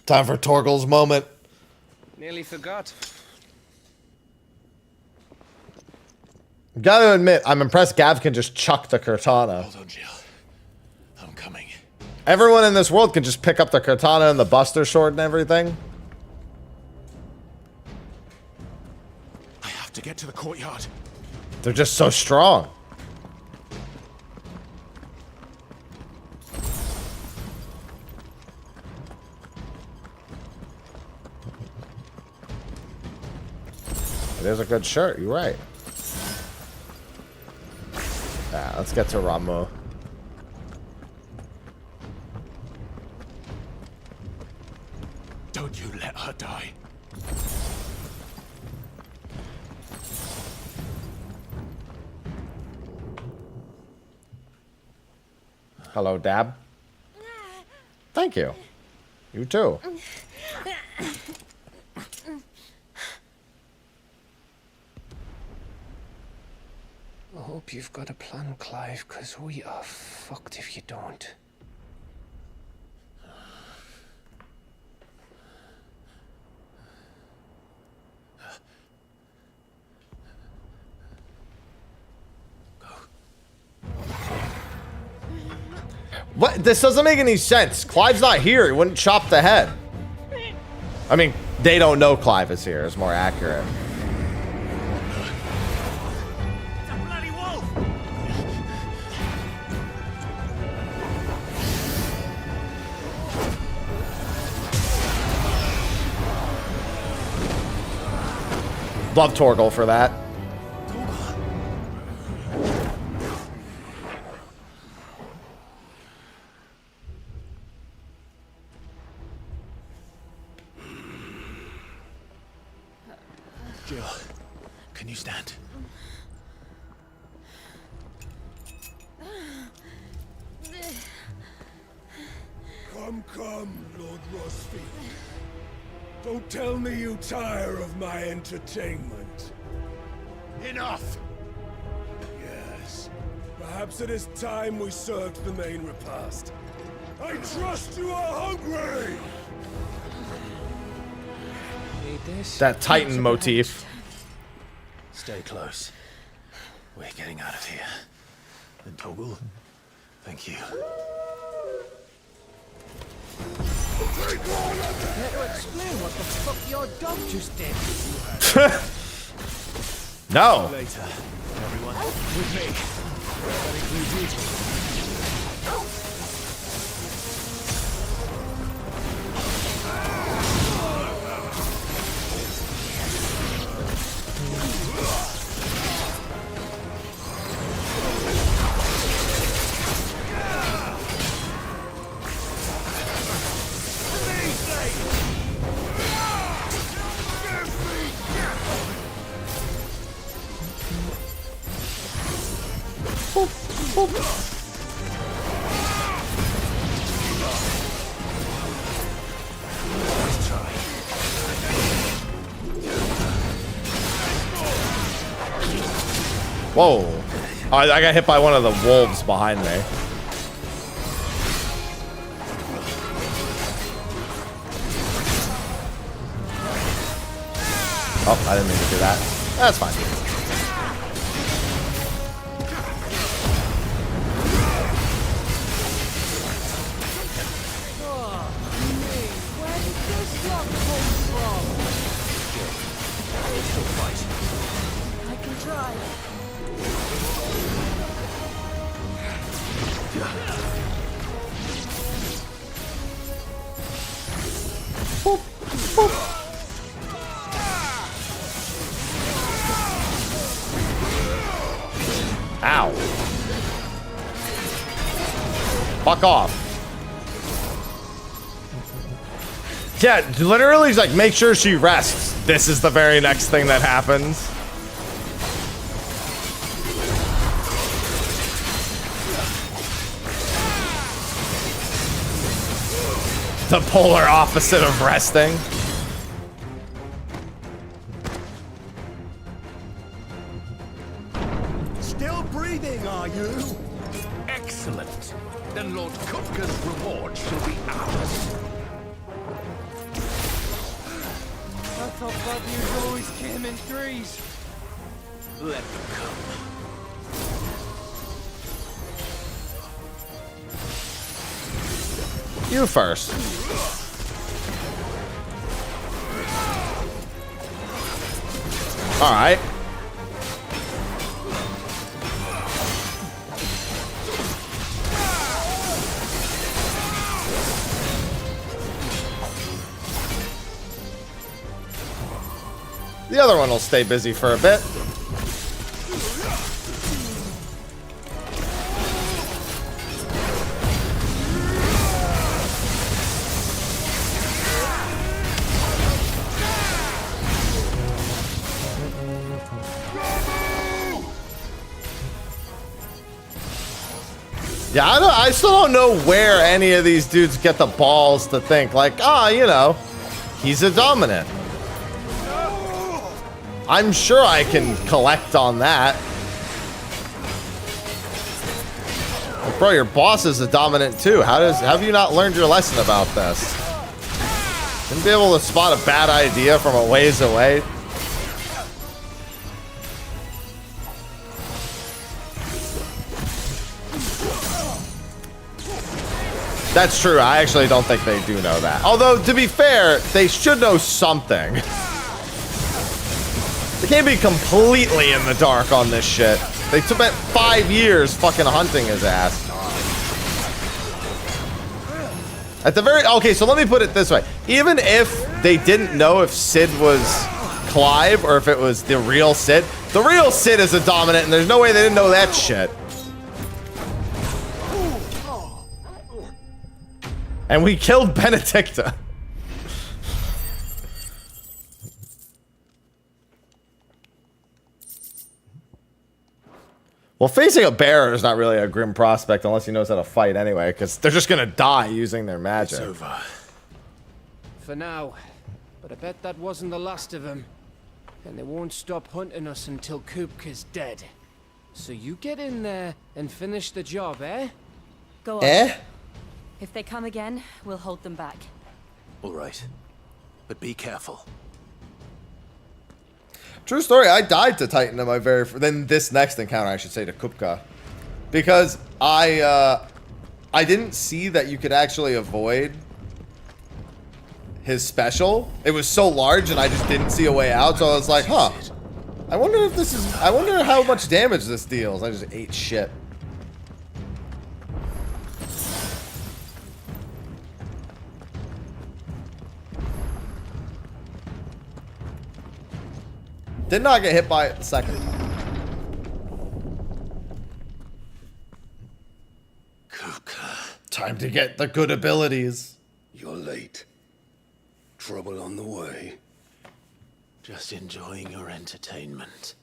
Time for Torgal's moment. Nearly forgot. Gotta admit, I'm impressed Gav can just chuck the katana. Hold on, Jill. I'm coming. Everyone in this world can just pick up the katana and the buster sword and everything. I have to get to the courtyard. They're just so strong. It is a good shirt, you're right. Yeah, let's get to Ramu. Don't you let her die. Hello, Dab. Thank you. You too. hope you've got a plan, Clive, because we are fucked if you don't. What? This doesn't make any sense. Clive's not here. He wouldn't chop the head. I mean, they don't know Clive is here. It's more accurate. Love Torgal for that. Jill, can you stand? Come, Lord Rosfield. Don't tell me you tire of my entertainment. Enough! Yes. Perhaps it is time we served the main repast. I trust you are hungry! That Titan motif. Stay close. We're getting out of here. And Torgal, thank you. Care to explain what the fuck your dog just did? No. Later, everyone. With me. That includes you. Whoa. Oh, I got hit by one of the wolves behind me. Oh, I didn't mean to do that. That's fine. Where did this luck come from? Still fight. I can try. Boop, boop. Ow. Fuck off. Yeah, literally, he's like, make sure she rests. This is the very next thing that happens. The polar opposite of resting. Still breathing, are you? Excellent. Then Lord Kupka's reward shall be ours. I thought bad news always came in threes. Let them come. You first. All right. The other one will stay busy for a bit. Yeah, I still don't know where any of these dudes get the balls to think like, you know, he's a dominant. I'm sure I can collect on that. Bro, your boss is a dominant too. Have you not learned your lesson about this? Shouldn't be able to spot a bad idea from a ways away. That's true. I actually don't think they do know that. Although, to be fair, they should know something. They can't be completely in the dark on this shit. They spent 5 years fucking hunting his ass. At the very... Okay, so let me put it this way. Even if they didn't know if Sid was Clive or if it was the real Sid is a dominant, and there's no way they didn't know that shit. And we killed Benedicta. Well, facing a bear is not really a grim prospect unless he knows how to fight anyway, because they're just gonna die using their magic. It's over. For now. But I bet that wasn't the last of them. And they won't stop hunting us until Kupka's dead. So you get in there and finish the job, eh? Go on. If they come again, we'll hold them back. All right. But be careful. True story, I died to Titan in my then this next encounter, I should say, to Kupka. Because I didn't see that you could actually avoid his special. It was so large and I just didn't see a way out, so I was like, huh. I wonder how much damage this deals. I just ate shit. Did not get hit by it the second time. Kupka. Time to get the good abilities. You're late. Trouble on the way. Just enjoying your entertainment.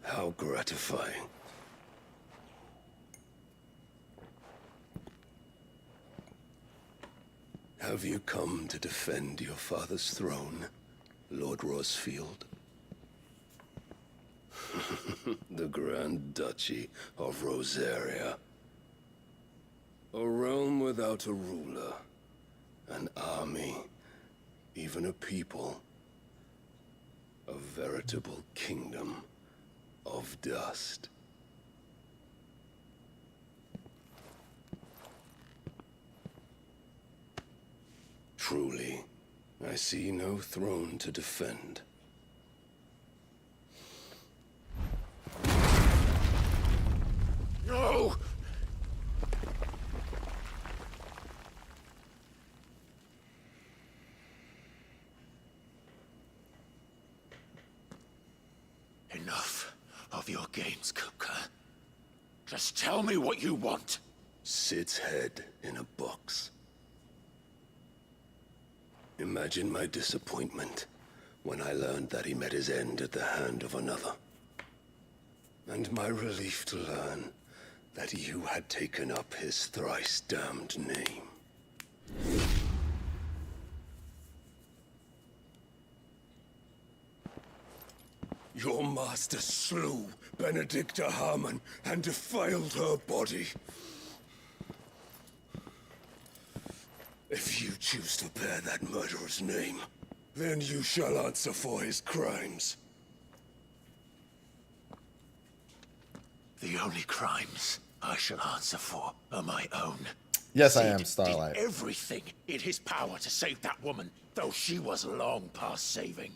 How gratifying. Have you come to defend your father's throne, Lord Rosfield? The Grand Duchy of Rosaria. A realm without a ruler, an army, even a people. A veritable kingdom of dust. Truly, I see no throne to defend. No! Enough of your games, Kupka. Just tell me what you want. Sid's head in a box. Imagine my disappointment when I learned that he met his end at the hand of another. And my relief to learn that you had taken up his thrice damned name. Your master slew Benedicta Harmon and defiled her body. If you choose to bear that murderer's name, then you shall answer for his crimes. The only crimes I shall answer for are my own. Yes, I Sid am, Starlight. did everything in his power to save that woman, though she was long past saving.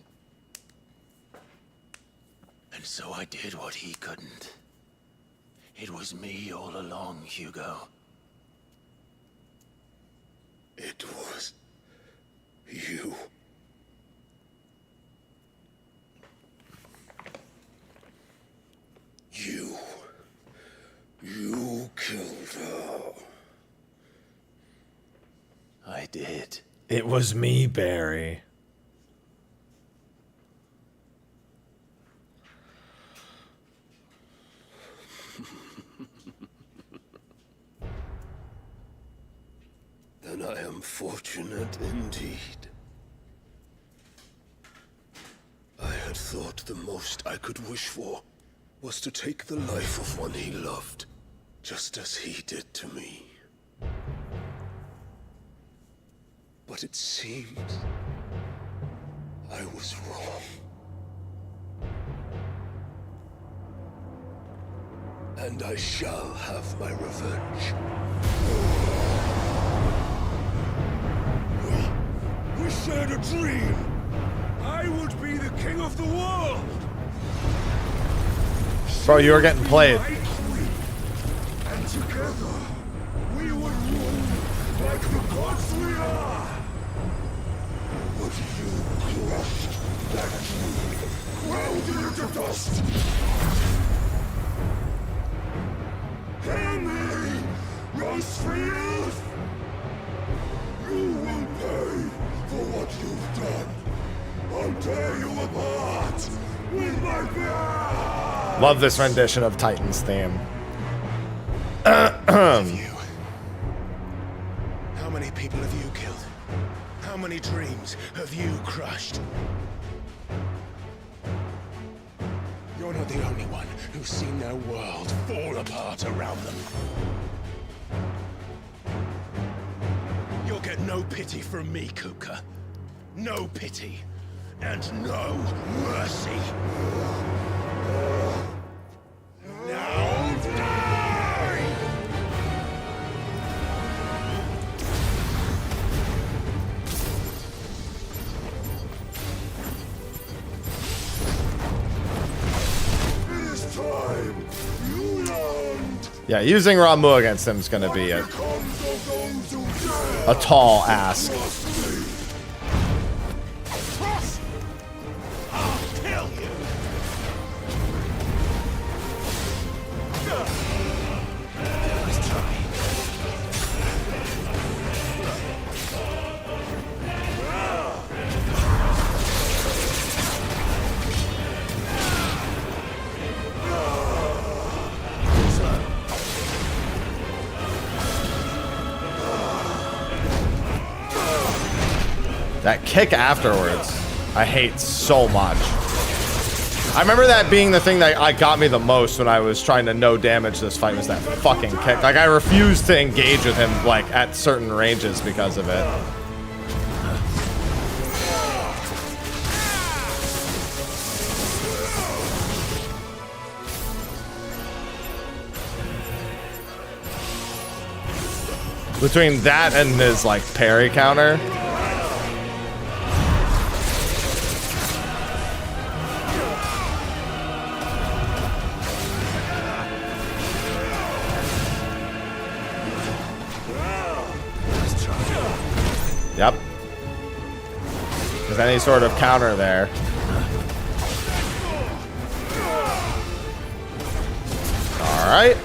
And so I did what he couldn't. It was me all along, Hugo. It was you. You killed her. I did. It was me, Barry. Then I am fortunate indeed. I had thought the most I could wish for was to take the life of one he loved, just as he did to me. But it seems I was wrong. And I shall have my revenge. We shared a dream. I would be the king of the world. Bro, you were getting played. And together, we would rule like the gods we are. But you crushed that dream, ground it into dust. Hear me, Rosefield! You will pay for what you've done. I'll tear you apart with my blood! Love this rendition of Titan's theme. How many people have you killed? How many dreams have you crushed? You're not the only one who's seen their world fall apart around them. You'll get no pity from me, Kupka. No pity. And no mercy. Now die! This time, you learned. Yeah, using Ramu against him is going to be a tall ask. That kick afterwards, I hate so much. I remember that being the thing that got me the most when I was trying to no damage this fight, was that fucking kick. Like, I refused to engage with him, like, at certain ranges because of it. Between that and his, like, parry counter. Yep. There's any sort of counter there. All right.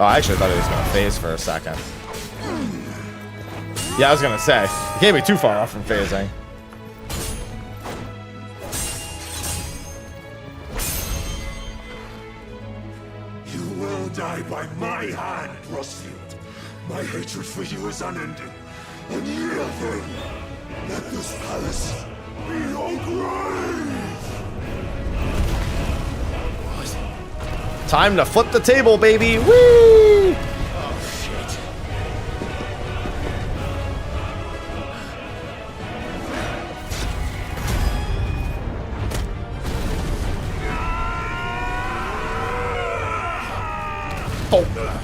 Oh, I actually thought he was going to phase for a second. Yeah, I was going to say. He can't be too far off from phasing. You will die by my hand, Rosefield. My hatred for you is unending. And yield then. Let this palace be your grave. Time to flip the table, baby. Woo! Oh, shit. Oh.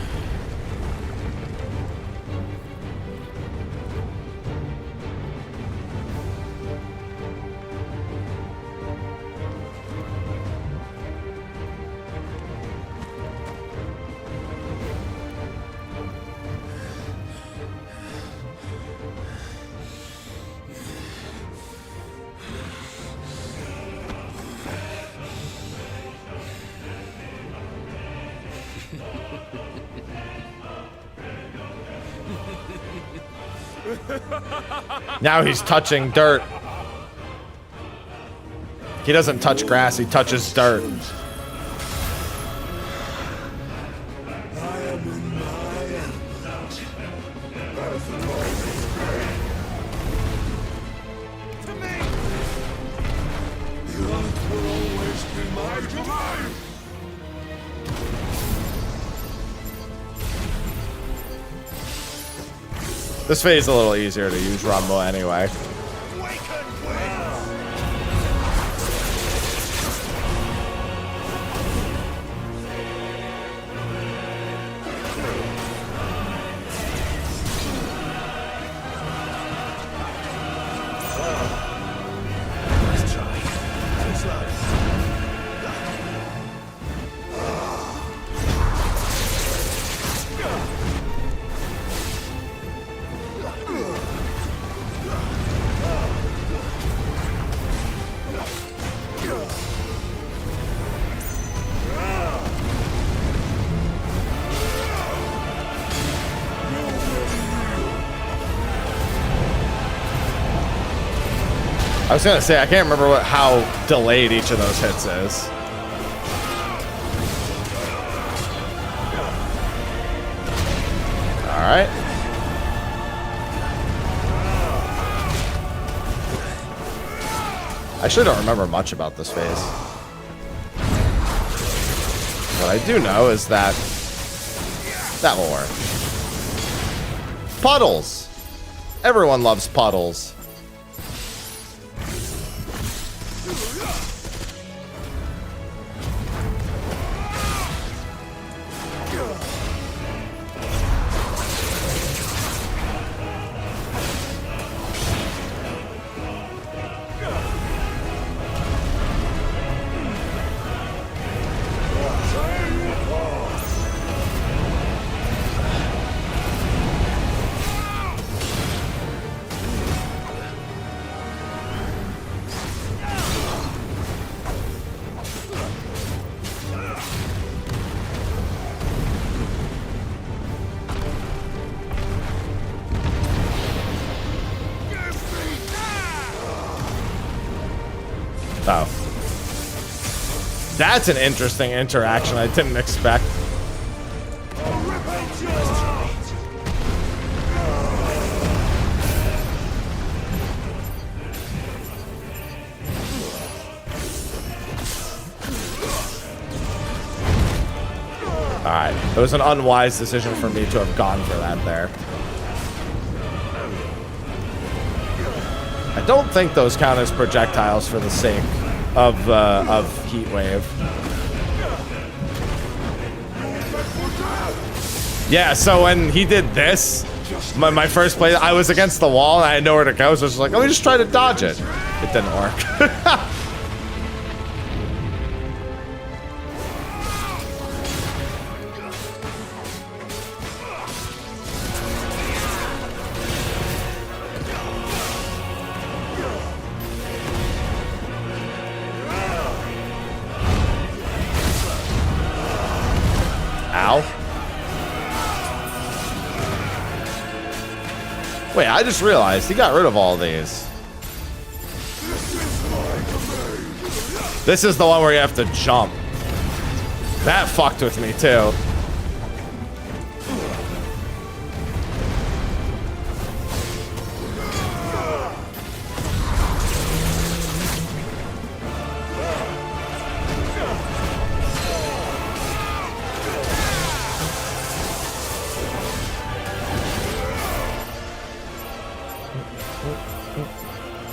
Now he's touching dirt. He doesn't touch grass, he touches dirt. This phase is a little easier to use Rumble anyway. I was gonna say, I can't remember how delayed each of those hits is. Alright. I actually don't remember much about this phase. What I do know is that that will work. Puddles! Everyone loves puddles. Oh. That's an interesting interaction I didn't expect. Alright, it was an unwise decision for me to have gone for that there. I don't think those count as projectiles for the sake of Heat Wave. Yeah, so when he did this, my first play, I was against the wall and I had nowhere to go, so I was like, let me just try to dodge it. It didn't work. Wait, I just realized he got rid of all these. This is the one where you have to jump. That fucked with me too.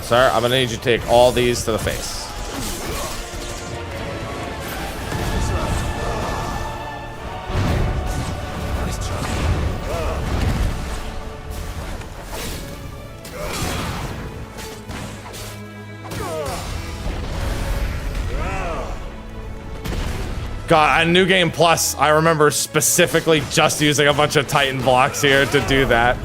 Sir, I'm gonna need you to take all these to the face. God, on New Game Plus, I remember specifically just using a bunch of Titan blocks here to do that.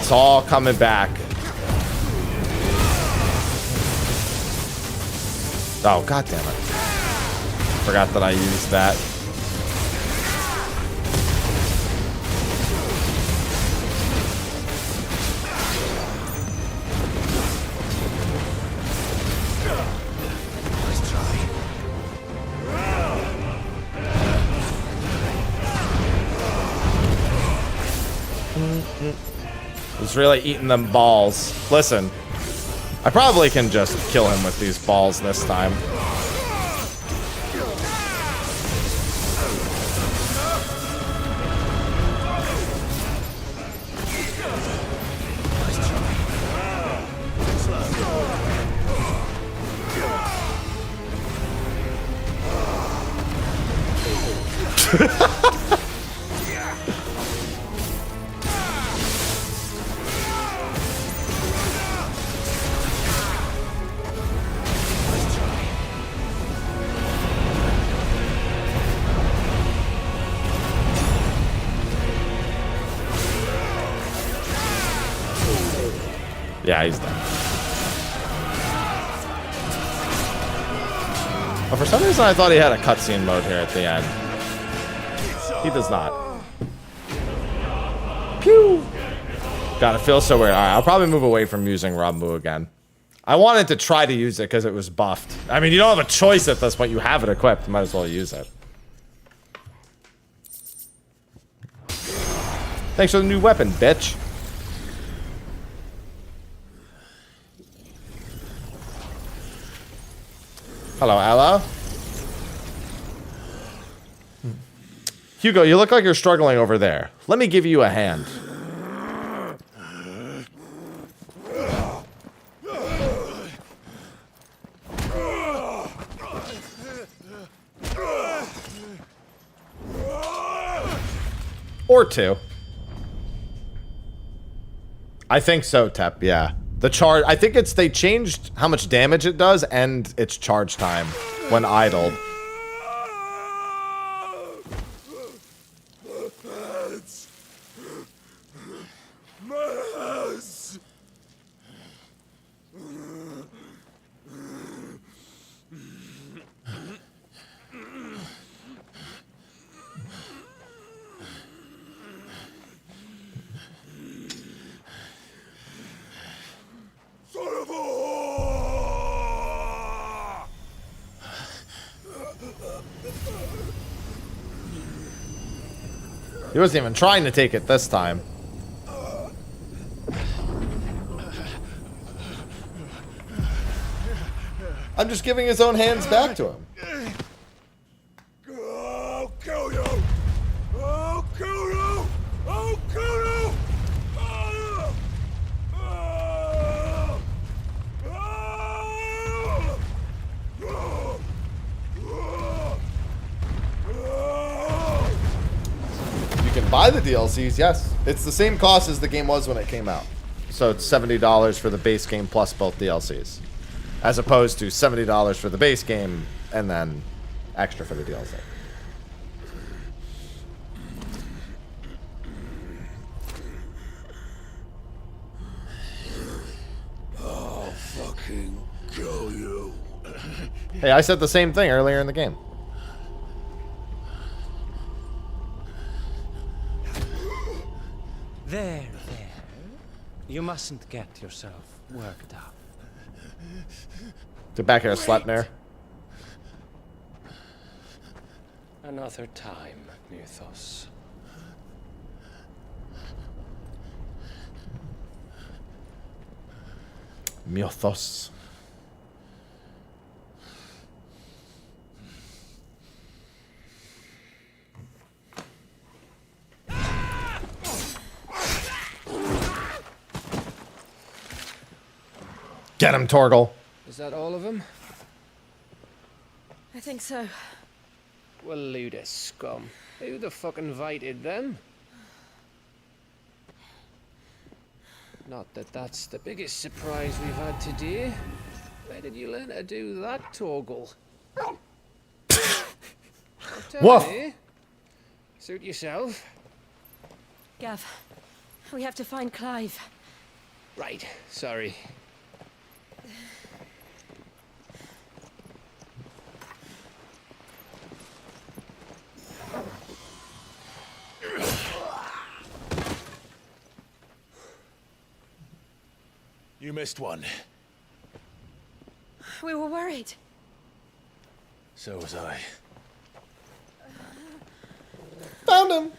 It's all coming back. Oh, god damn it. Forgot that I used that. He's really eating them balls. Listen, I probably can just kill him with these balls this time. Yeah, he's done. But for some reason, I thought he had a cutscene mode here at the end. He does not. Pew! God, it feels so weird. All right, I'll probably move away from using Rambu again. I wanted to try to use it because it was buffed. I mean, you don't have a choice at this point. You have it equipped. You might as well use it. Thanks for the new weapon, bitch. Hello, Ella. Hugo, you look like you're struggling over there. Let me give you a hand. Or two. I think so, Tep, yeah. The charge, I think it's, they changed how much damage it does and its charge time when idled. He wasn't even trying to take it this time. I'm just giving his own hands back to him. I'll kill you! I'll kill you! I'll kill you! You can buy the DLCs, yes. It's the same cost as the game was when it came out. So it's $70 for the base game plus both DLCs. As opposed to $70 for the base game and then extra for the DLC. I'll fucking kill you. Hey, I said the same thing earlier in the game. There. You mustn't get yourself worked up. Get back here, Sleipnir. Another time, Mythos. Mythos. Get him, Torgal. Is that all of them? I think so. Well, Luda scum. Who the fuck invited them? Not that that's the biggest surprise we've had today. Where did you learn to do that, Torgal? Woof. Suit yourself. Gav, we have to find Clive. Right, sorry. You missed one. We were worried. So was I. Found him.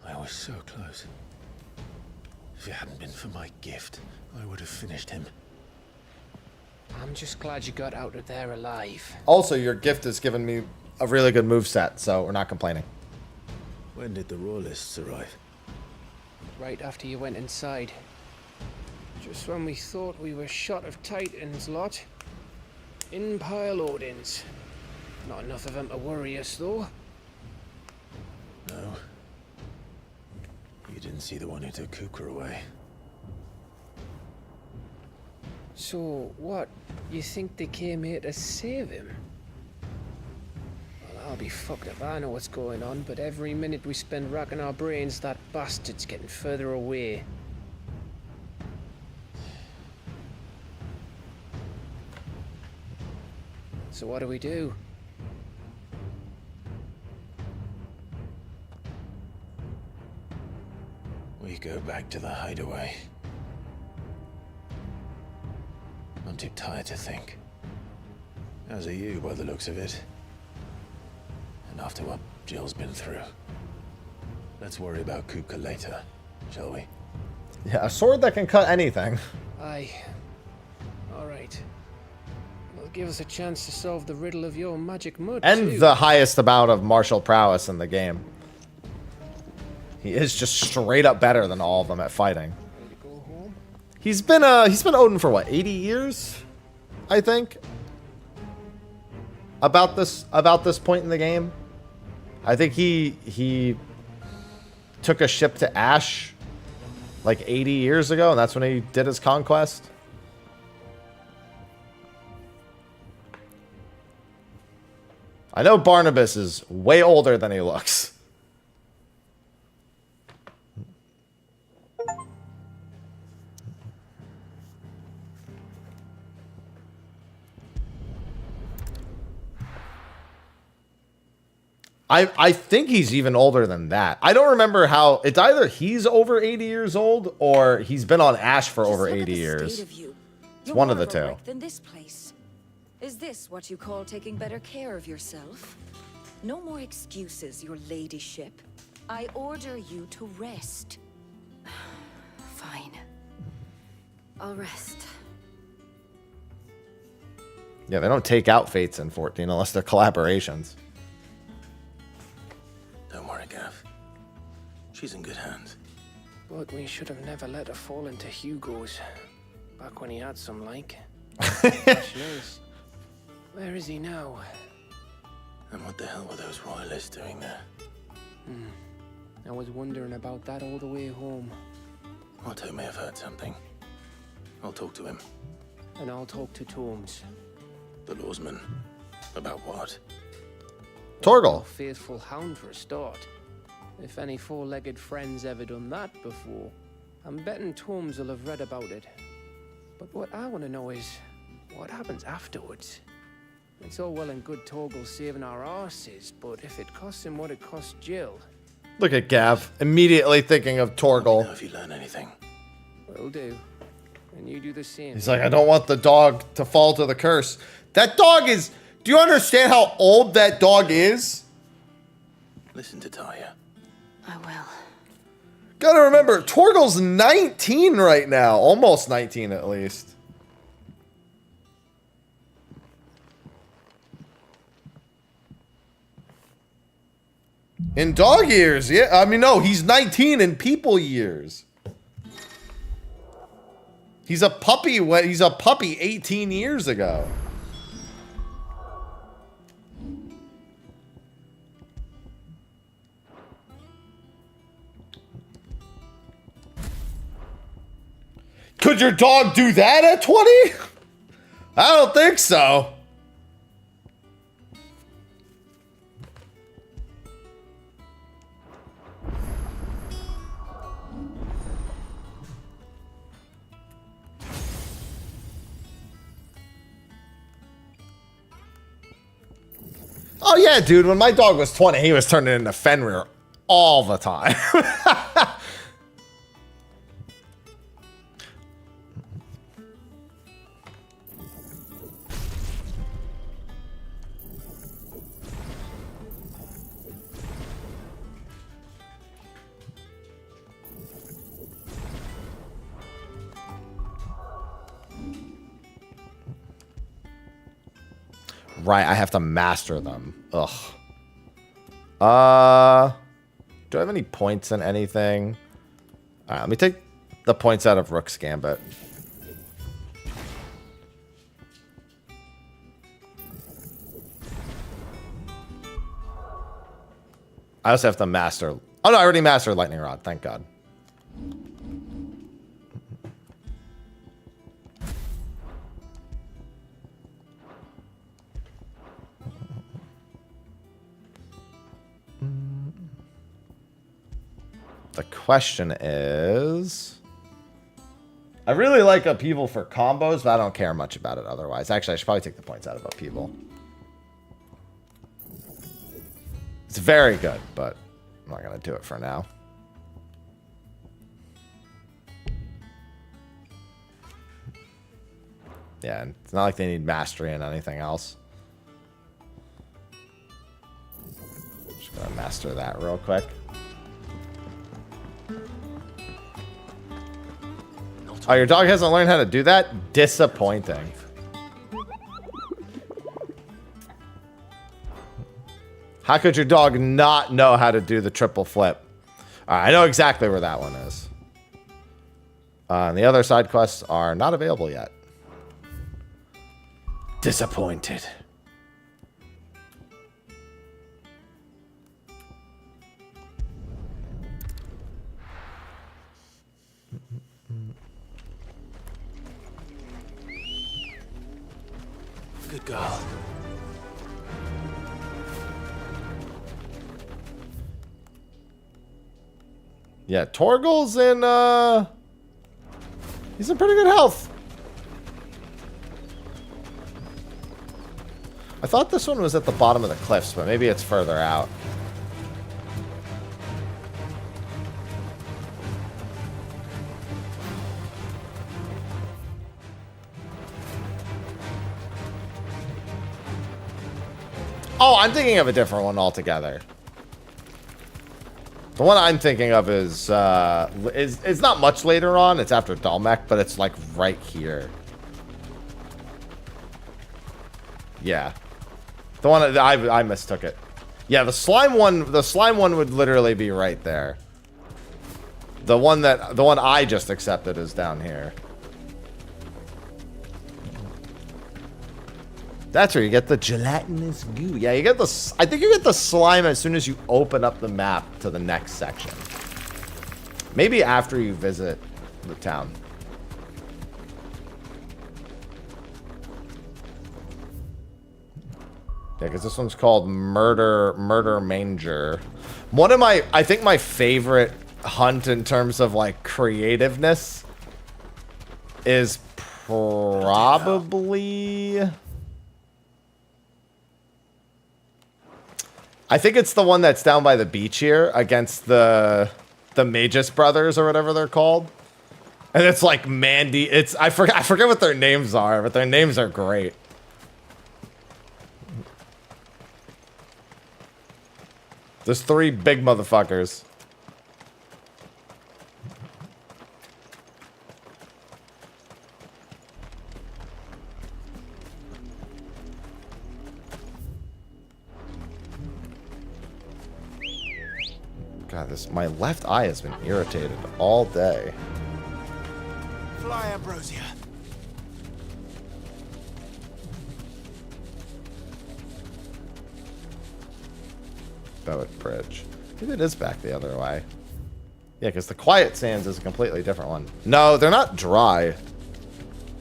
I was so close. If it hadn't been for my gift, I would have finished him. I'm just glad you got out of there alive. Also, your gift has given me a really good moveset, so we're not complaining. When did the Royalists arrive? Right after you went inside. Just when we thought we were shot of Titans lot. In pile Odins. Not enough of them to worry us, though. No. You didn't see the one who took Kupka away. So, what? You think they came here to save him? Well, I'll be fucked if I know what's going on, but every minute we spend racking our brains, that bastard's getting further away. So what do? We go back to the Hideaway. I'm too tired to think. As are you, by the looks of it. And after what Jill's been through. Let's worry about Kupka later, shall we? Yeah, a sword that can cut anything. Aye. Alright. It'll give us a chance to solve the riddle of your magic mud, And too. the highest amount of martial prowess in the game. He is just straight up better than all of them at fighting. He's been Odin for what, 80 years? I think. About this point in the game. I think he took a ship to Ash like 80 years ago, and that's when he did his conquest. I know Barnabas is way older than he looks. I think he's even older than that. I don't remember how. It's either he's over 80 years old or he's been on Ash for over 80 years. It's one of the two. Than this place. Is this what you call taking better care of yourself? No more excuses, your ladyship. I order you to rest. Fine. I'll rest. Yeah, they don't take out Fates in 14 unless they're collaborations. Don't worry, Gav. She's in good hands. But we should have never let her fall into Hugo's. Back when he had some like. Gosh knows. Where is he now? And what the hell were those royalists doing there? I was wondering about that all the way home. Otto may have heard something. I'll talk to him. And I'll talk to Torms. The lawsman. About what? Torgal. Faithful hound for a start. If any four-legged friend's ever done that before, I'm betting Torms will have read about it. But what I want to know is, what happens afterwards? It's all well and good Torgal saving our arses, but if it costs him what it cost Jill... Look at Gav, immediately thinking of Torgal. Let me know if you learn anything. Will do. And you do the same. He's like, I don't want the dog to fall to the curse. That dog is... Do you understand how old that dog is? Listen to Taya. I will. Gotta remember, Torgal's 19 right now. Almost 19 at least. In dog years, yeah. I mean, no, he's 19 in people years. He's a puppy. He's a puppy 18 years ago. Could your dog do that at 20? I don't think so. Oh yeah, dude. When my dog was 20, he was turning into Fenrir all the time. Right, I have to master them. Ugh. Do I have any points in anything? All right, let me take the points out of Rook's Gambit. I also have to master... Oh, no, I already mastered Lightning Rod. Thank God. The question is... I really like Upheaval for combos, but I don't care much about it otherwise. Actually, I should probably take the points out of Upheaval. It's very good, but I'm not going to do it for now. Yeah, and it's not like they need mastery and anything else. Just going to master that real quick. Oh, your dog hasn't learned how to do that? Disappointing. How could your dog not know how to do the triple flip? All right, I know exactly where that one is. And the other side quests are not available yet. Disappointed. Good girl. Yeah, Torgal's in, he's in pretty good health. I thought this one was at the bottom of the cliffs, but maybe it's further out. Oh, I'm thinking of a different one altogether. The one I'm thinking of is not much later on. It's after Dalmek, but it's like right here. Yeah. The one I mistook it. Yeah, the slime one would literally be right there. The one I just accepted is down here. That's where you get the gelatinous goo. Yeah, you get the... I think you get the slime as soon as you open up the map to the next section. Maybe after you visit the town. Yeah, because this one's called Murder Manger. One of my... I think my favorite hunt in terms of, like, creativeness is probably... I think it's the one that's down by the beach here against the Magus brothers or whatever they're called. And it's like Mandy. I forget what their names are, but their names are great. There's 3 big motherfuckers. God, my left eye has been irritated all day. Fly, Ambrosia. Boat Bridge. Maybe it is back the other way. Yeah, because the Quiet Sands is a completely different one. No, they're not dry.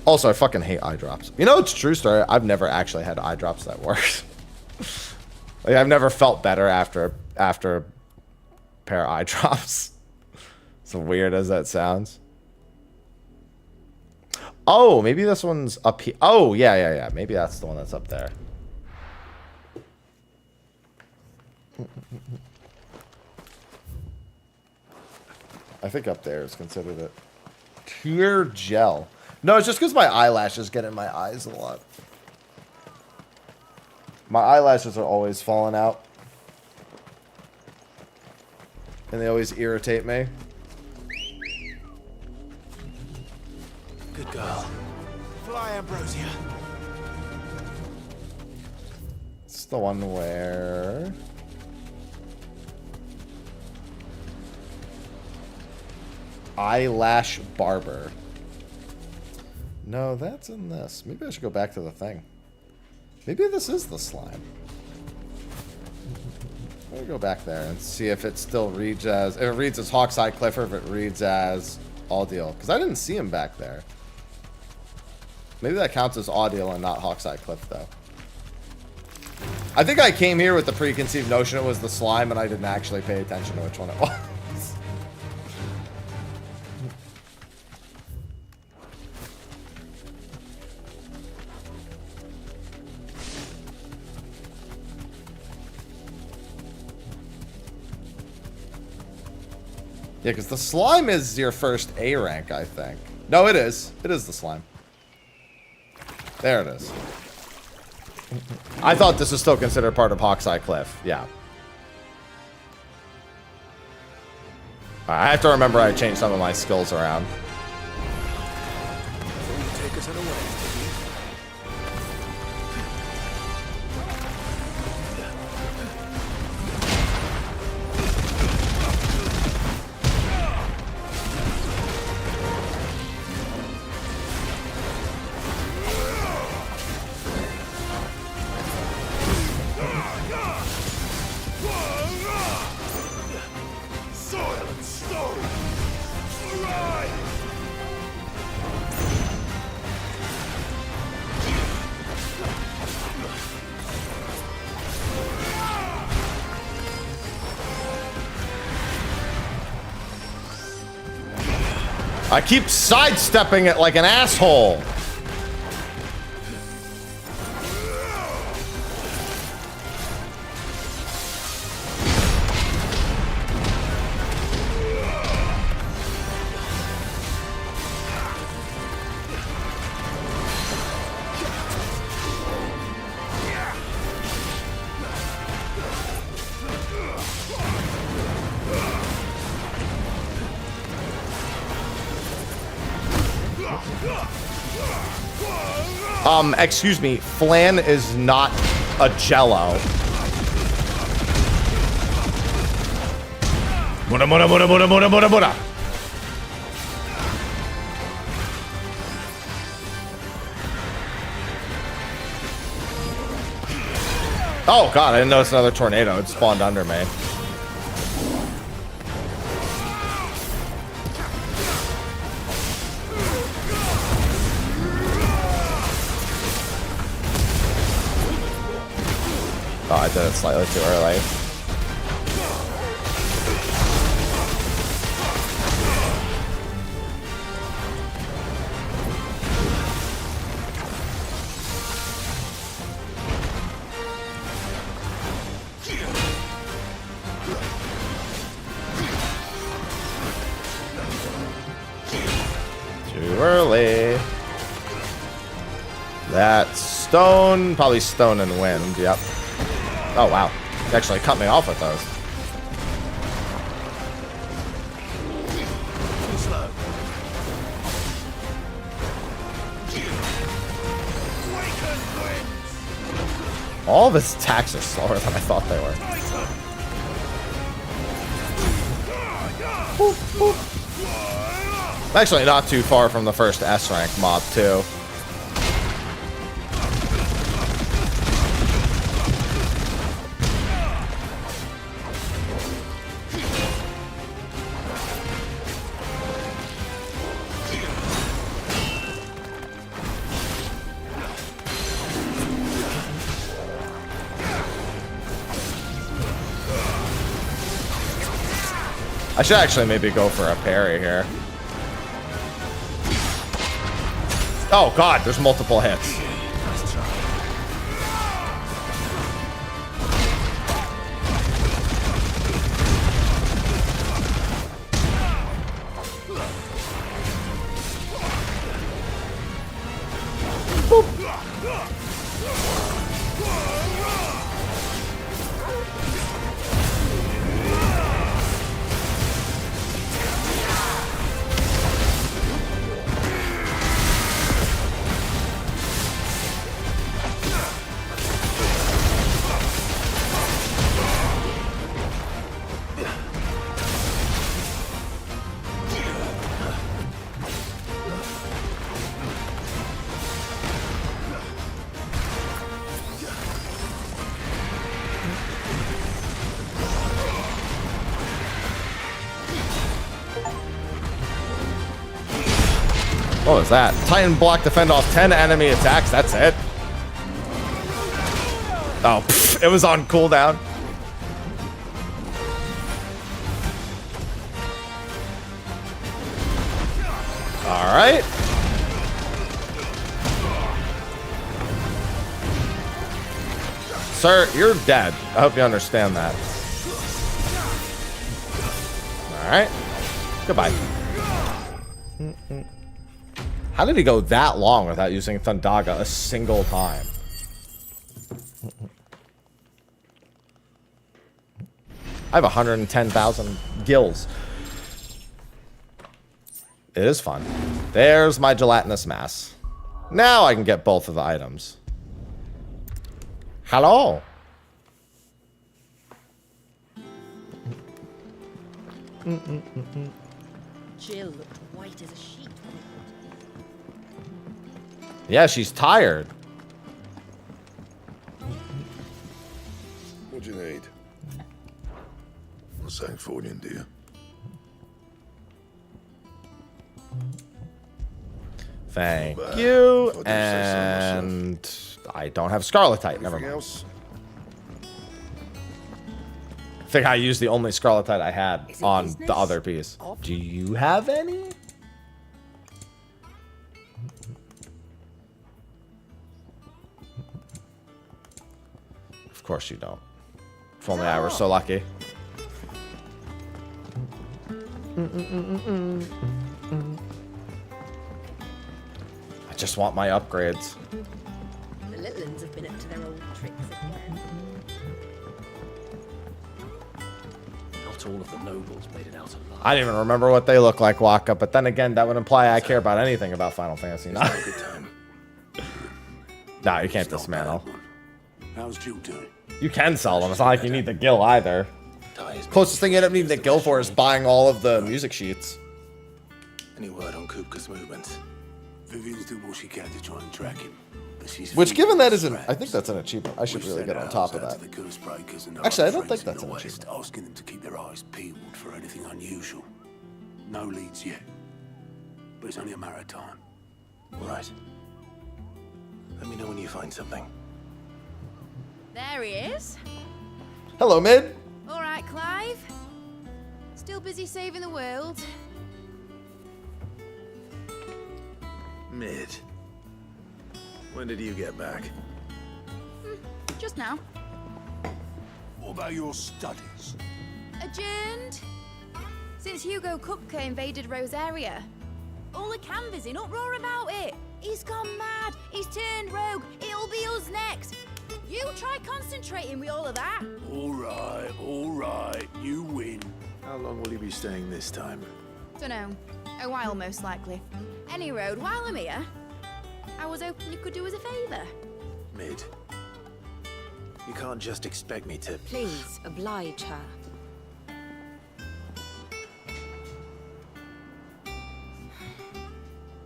Also, I fucking hate eye drops. You know, it's a true story. I've never actually had eye drops that worked. Like, I've never felt better after a pair of eye drops. So weird as that sounds. Oh, maybe this one's up here. Oh, yeah. Maybe that's the one that's up there. I think up there is considered it. Tear gel. No, it's just because my eyelashes get in my eyes a lot. My eyelashes are always falling out. And they always irritate me. Good girl. Fly, Ambrosia. It's the one where... Eyelash barber. No, that's in this. Maybe I should go back to the thing. Maybe this is the slime. Let me go back there and see if it still reads as... If it reads as Hawkseye Cliff or if it reads as Audiel. Because I didn't see him back there. Maybe that counts as Audiel and not Hawkseye Cliff, though. I think I came here with the preconceived notion it was the slime and I didn't actually pay attention to which one it was. Yeah, because the slime is your first A rank, I think. No, it is. It is the slime. There it is. I thought this was still considered part of Hawkseye Cliff. Yeah. I have to remember I changed some of my skills around. Take us away. I keep sidestepping it like an asshole. Excuse me, flan is not a jello. Buddha, Buddha, Buddha, Buddha, Buddha, Buddha, Buddha. Oh god, I didn't notice another tornado. It spawned under me. Oh, I did it slightly too early. Too early. That stone, probably stone and wind, yep. Oh, wow. He actually cut me off with those. All of his attacks are slower than I thought they were. Actually, not too far from the first S rank mob, too. I should actually maybe go for a parry here. Oh god, there's multiple hits. What was that? Titan block defend off 10 enemy attacks. That's it. Oh, pff, it was on cooldown. All right. Sir, you're dead. I hope you understand that. All right. Goodbye. How did he go that long without using Thundaga a single time? I have 110,000 gills. It is fun. There's my gelatinous mass. Now I can get both of the items. Hello. Jill looked white as a sheet. Yeah, she's tired. What do you need? Not saying fortune, do you? Thank you. And I don't have Scarletite. Never mind. Else? I think I used the only Scarletite I had on the other piece. Do you have any? Of course you don't. If only I were so lucky. I just want my upgrades. The little ones have been up to their old tricks again. Not all of the nobles made it out alive. I didn't even remember what they look like, Waka, but then again, that would imply I care about anything about Final Fantasy IX. Nah, you can't dismantle. How's Jill doing? You can sell them. It's not like you need the gil either. Closest thing you end up needing the gil for is buying all of the music sheets. Any word on Kupka's movements? Vivian's doing what she can to try and track him. But she's Which, given that isn't, I think that's an achievement. I should really get on top of that. Actually, I don't think that's an achievement. Asking them to keep their eyes peeled for anything unusual. No leads yet. But it's only a matter of time. Right. Let me know when you find something. There he is. Hello, Mid. All right, Clive. Still busy saving the world. Mid. When did you get back? Just now. What about your studies? Adjourned. Since Hugo Kupka invaded Rosaria. All the canvas in uproar about it. He's gone mad. He's turned rogue. It'll be us next. You try concentrating with all of that. All right. You win. How long will you be staying this time? Dunno. A while, most likely. Any road, while I'm here, I was hoping you could do us a favour. Mid. You can't just expect me to... Please, oblige her.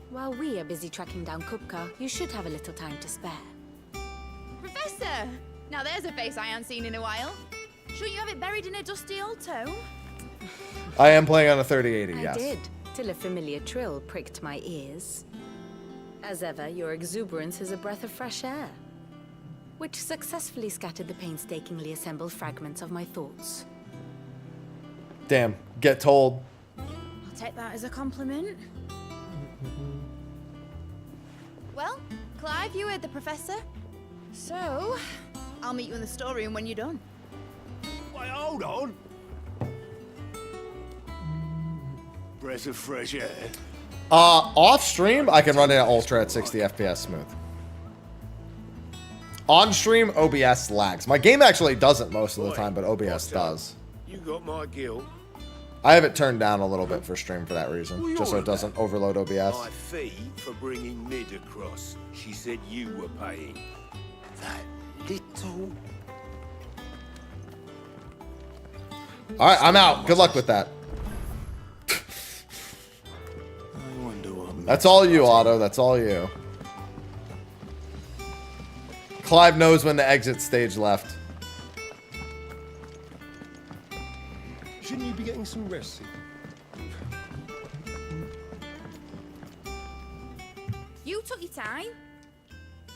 While we are busy tracking down Kupka, you should have a little time to spare. Professor! Now there's a face I haven't seen in a while. Shouldn't you have it buried in a dusty old tome? I am playing on a 3080, yes. I did, till a familiar trill pricked my ears. As ever, your exuberance is a breath of fresh air, which successfully scattered the painstakingly assembled fragments of my thoughts. Damn, get told. I'll take that as a compliment. Well, Clive, you heard the professor. So, I'll meet you in the storeroom when you're done. Wait, hold on. Breath of fresh air. Off stream, I can run it at ultra at 60 FPS smooth. On stream, OBS lags. My game actually doesn't most of the time, but OBS does. You got my guild. I have it turned down a little bit for stream for that reason, just so it doesn't overload OBS. My fee for bringing Mid across. She said you were paying. That little... Alright, I'm out. Good luck with that. That's all you, Otto. That's all you. Clive knows when to exit stage left. Shouldn't you be getting some rest? You took your time.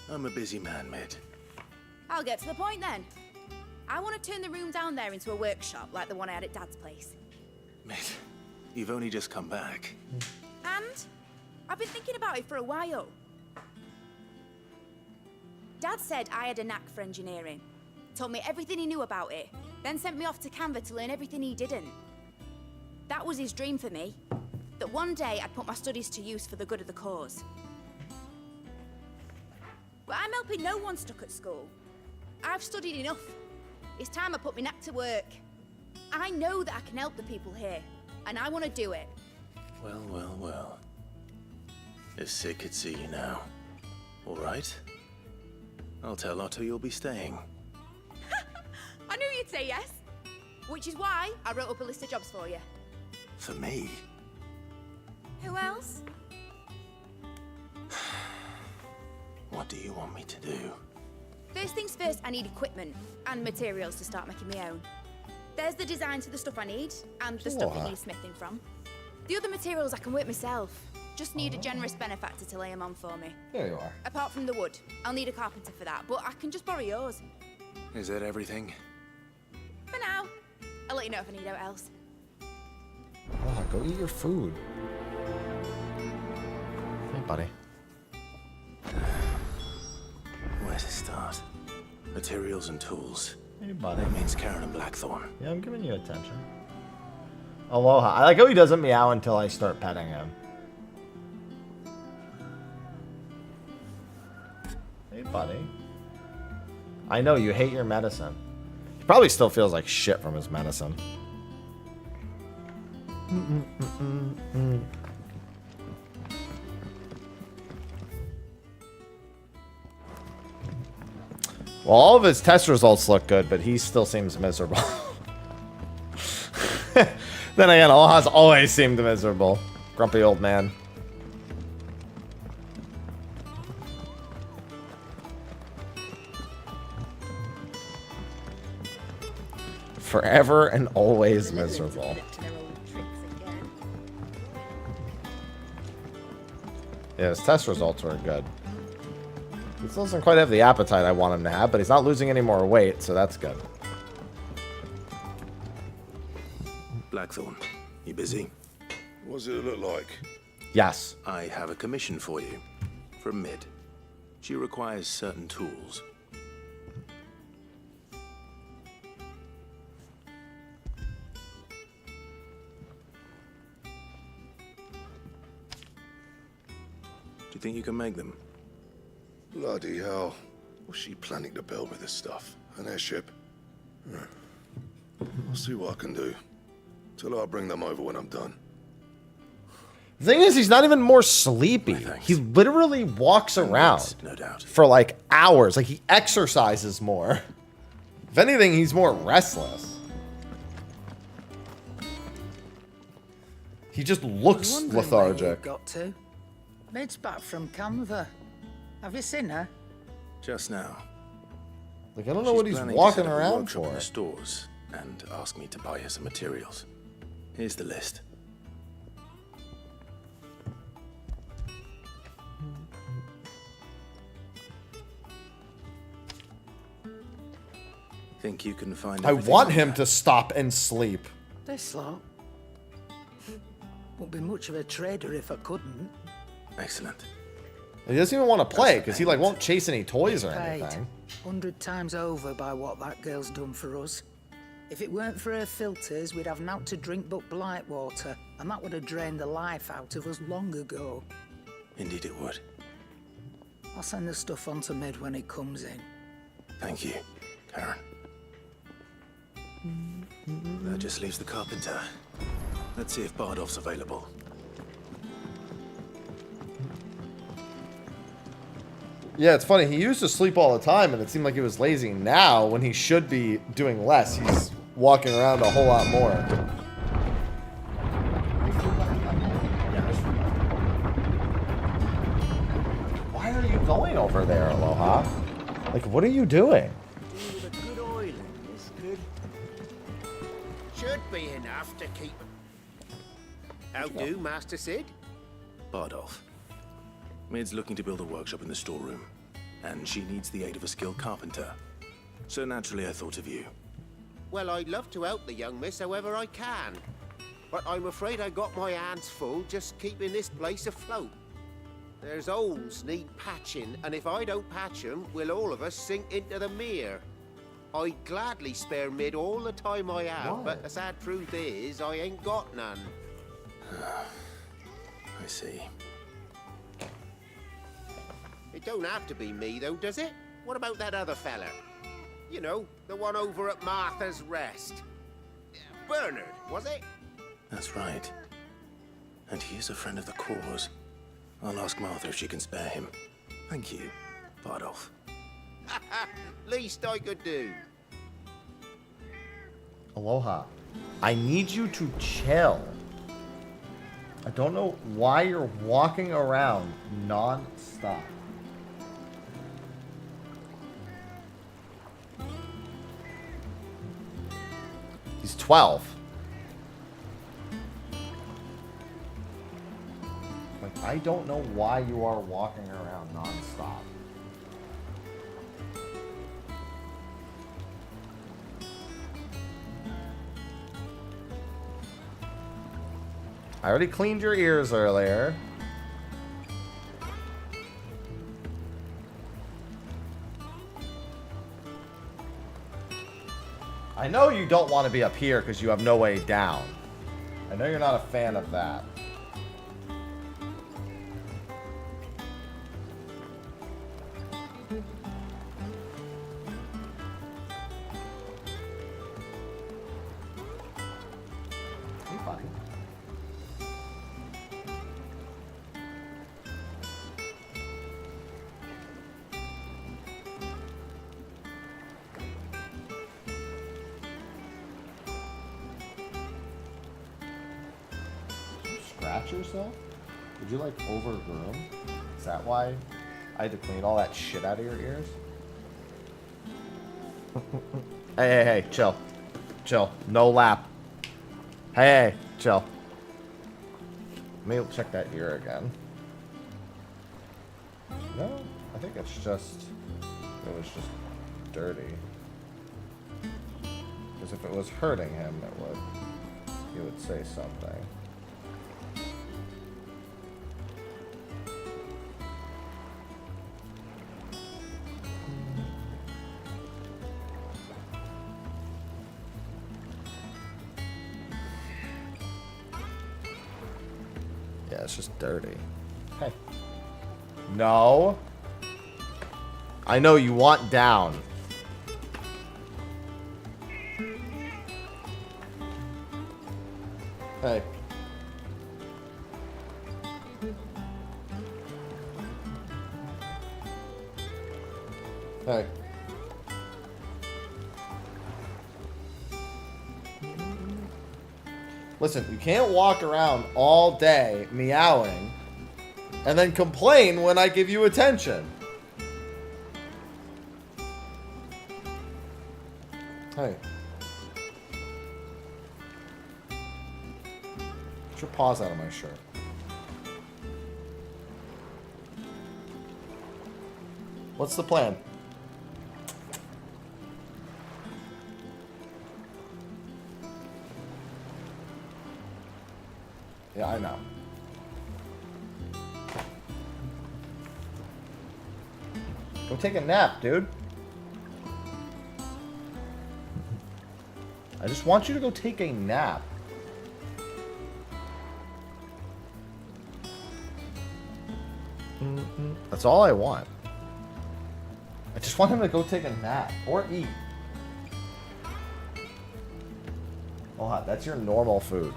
I'm a busy man, Mid. I'll get to the point then. I want to turn the room down there into a workshop like the one I had at Dad's place. Mid, you've only just come back. And I've been thinking about it for a while. Dad said I had a knack for engineering. Told me everything he knew about it, then sent me off to Canva to learn everything he didn't. That was his dream for me. That one day I'd put my studies to use for the good of the cause. But I'm helping no one stuck at school. I've studied enough. It's time I put my knack to work. I know that I can help the people here, and I want to do it. Well, well, well. If Sid could see you now. All right. I'll tell Otto you'll be staying. I knew you'd say yes. Which is why I wrote up a list of jobs for you. For me? Who else? What do you want me to do? First things first, I need equipment and materials to start making my own. There's the designs for the stuff I need, and the stuff it needs smithing from. The other materials I can work myself. Just need a generous benefactor to lay them on for me. There you are. Apart from the wood. I'll need a carpenter for that, but I can just borrow yours. Is that everything? For now. I'll let you know if I need out else. Oh, go eat your food. Hey, buddy. Where to start? Materials and tools. Hey, buddy. That means Karen and Blackthorn. Yeah, I'm giving you attention. Aloha. I like how he doesn't meow until I start petting him. Hey, buddy. I know, you hate your medicine. He probably still feels like shit from his medicine. Well, all of his test results look good, but he still seems miserable. Then again, Aloha's always seemed miserable. Grumpy old man. Forever and always miserable. Yeah, his test results were good. He still doesn't quite have the appetite I want him to have, but he's not losing any more weight, so that's good. Blackthorn, you busy? What does it look like? Yes. I have a commission for you. From Mid. She requires certain tools. Do you think you can make them? Bloody hell. What's she planning to build with this stuff? An airship? I'll see what I can do. Tell her I'll bring them over when I'm done. The thing is, he's not even more sleepy. He literally walks around no doubt. for like hours. Like, he exercises more. If anything, he's more restless. He just looks lethargic. Got to. Mid's back from Canva. Have you seen her? Just now. Like, I don't know what he's walking around for. for. In the stores and ask me to buy her some materials. Here's the list. Think you can find I everything want on him that? to stop and sleep. This lot. Wouldn't be much of a trader if I couldn't. Excellent. He doesn't even want to play because he like won't chase any toys or Paid anything. 100 times over by what that girl's done for us. If it weren't for her filters, we'd have naught to drink but blight water, and that would have drained the life out of us long ago. Indeed it would. I'll send the stuff on to Mid when it comes in. Thank you, Karen. That just leaves the carpenter. Let's see if Bardolph's available. Yeah, it's funny. He used to sleep all the time, and it seemed like he was lazy. Now, when he should be doing less, he's walking around a whole lot more. Why are you going over there, Aloha? Like, what are you doing? With a good oiling is good. Should be enough to keep. How do, Master Sid? Bardolph. Mid's looking to build a workshop in the storeroom, and she needs the aid of a skilled carpenter. So naturally I thought of you. Well, I'd love to help the young miss however I can. But I'm afraid I got my hands full just keeping this place afloat. There's holes need patching, and if I don't patch them, we'll all of us sink into the mere. I'd gladly spare Mid all the time I have, but the sad truth is, I ain't got none. I see. It don't have to be me, though, does it? What about that other fella? You know, the one over at Martha's Rest. Bernard, was it? That's right. And he is a friend of the cause. I'll ask Martha if she can spare him. Thank you, Bardolph. Least I could do. Aloha. I need you to chill. I don't know why you're walking around non-stop. He's 12. Like, I don't know why you are walking around non-stop. I already cleaned your ears earlier. I know you don't want to be up here because you have no way down. I know you're not a fan of that. Hey, buddy. Scratch yourself? Did you like overgroom? Is that why I had to clean all that shit out of your ears? Hey, chill. Chill. No lap. Hey, chill. Let me check that ear again. No, I think it's just, it was just dirty. Because if it was hurting him, he would say something. Yeah, it's just dirty. Hey. No. I know you want down. Hey. Hey. Listen, you can't walk around all day meowing and then complain when I give you attention. Hey. Get your paws out of my shirt. What's the plan? Yeah, I know. Go take a nap, dude. I just want you to go take a nap. That's all I want. I just want him to go take a nap or eat. Oh, that's your normal food.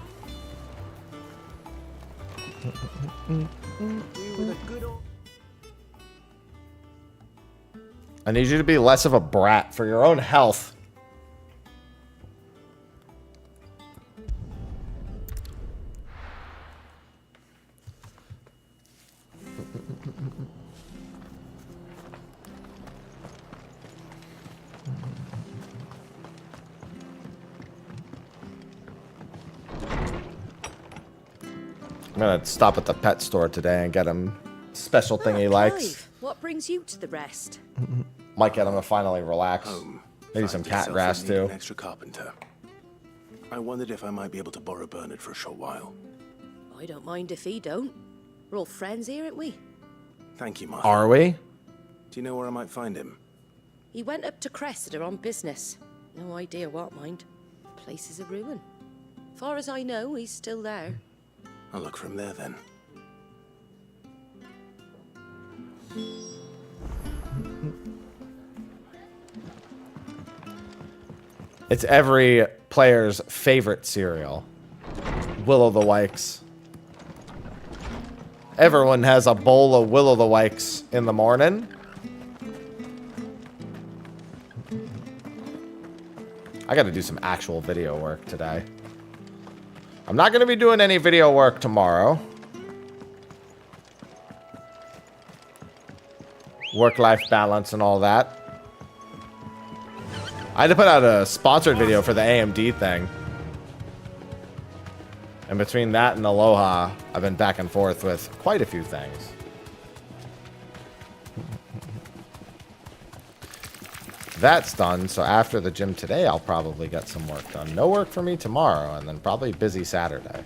I need you to be less of a brat for your own health. I'm gonna stop at the pet store today and get him special thing he likes. Clive, what brings you to the rest? Might get him to finally relax. Maybe some cat grass too. An extra carpenter. I wondered if I might be able to borrow Bernard for a short while. I don't mind if he don't. We're all friends here, aren't we? Thank you, Martha. Are we? Do you know where I might find him? He went up to Cressida on business. No idea what, mind. Place is a ruin. Far as I know, he's still there. I'll look for him there then. It's every player's favorite cereal. Will-o'-the-Wikes. Everyone has a bowl of Will-o'-the-Wikes in the morning. I gotta do some actual video work today. I'm not gonna be doing any video work tomorrow. Work-life balance and all that. I had to put out a sponsored video for the AMD thing. And between that and Aloha, I've been back and forth with quite a few things. That's done, so after the gym today, I'll probably get some work done. No work for me tomorrow, and then probably busy Saturday.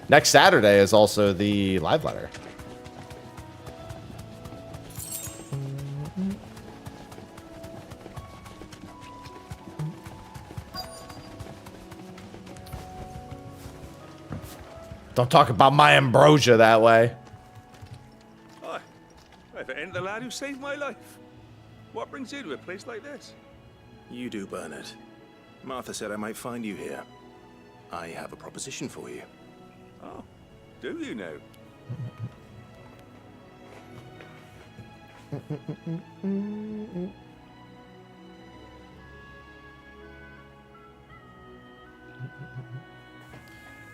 Next Saturday is also the live letter. Don't talk about my ambrosia that way. Hi. If it ain't the lad who saved my life. What brings you to a place like this? You do, Bernard. Martha said I might find you here. I have a proposition for you. Oh, do you know?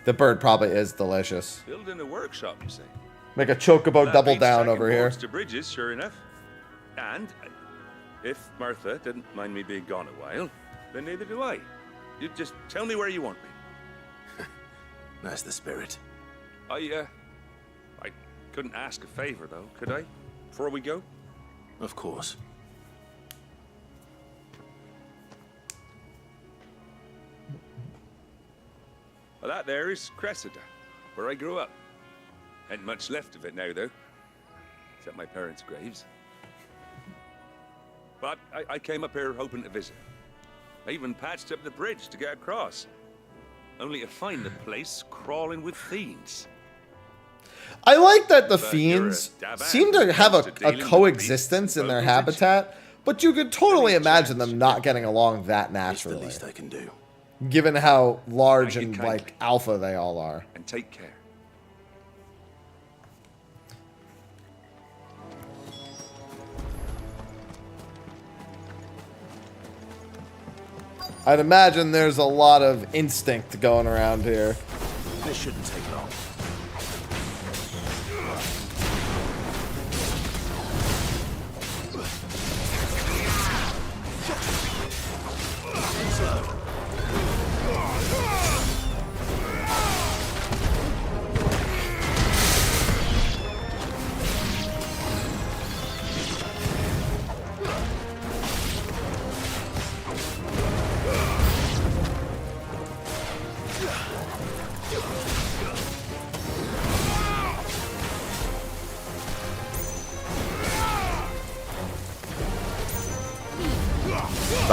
The bird probably is delicious. Building a workshop, you say? Make a chocobo That double beats down second over here. boards to bridges, sure enough. And if Martha didn't mind me being gone a while, then neither do I. You just tell me where you want me. That's the spirit. I couldn't ask a favor, though, could I? Before we go? Of course. Well, that there is Cressida, where I grew up. Ain't much left of it now, though. Except my parents' graves. But I came up here hoping to visit. I even patched up the bridge to get across. Only to find the place crawling with fiends. I like that the But you're a fiends dab seem at to have when it a comes to dealing with coexistence in their beasts and habitat, but you could totally imagine them not getting along that naturally. It's the least I can do. Given how large Thank you and kindly. like alpha they all are. And take care. I'd imagine there's a lot of instinct going around here. This shouldn't take long.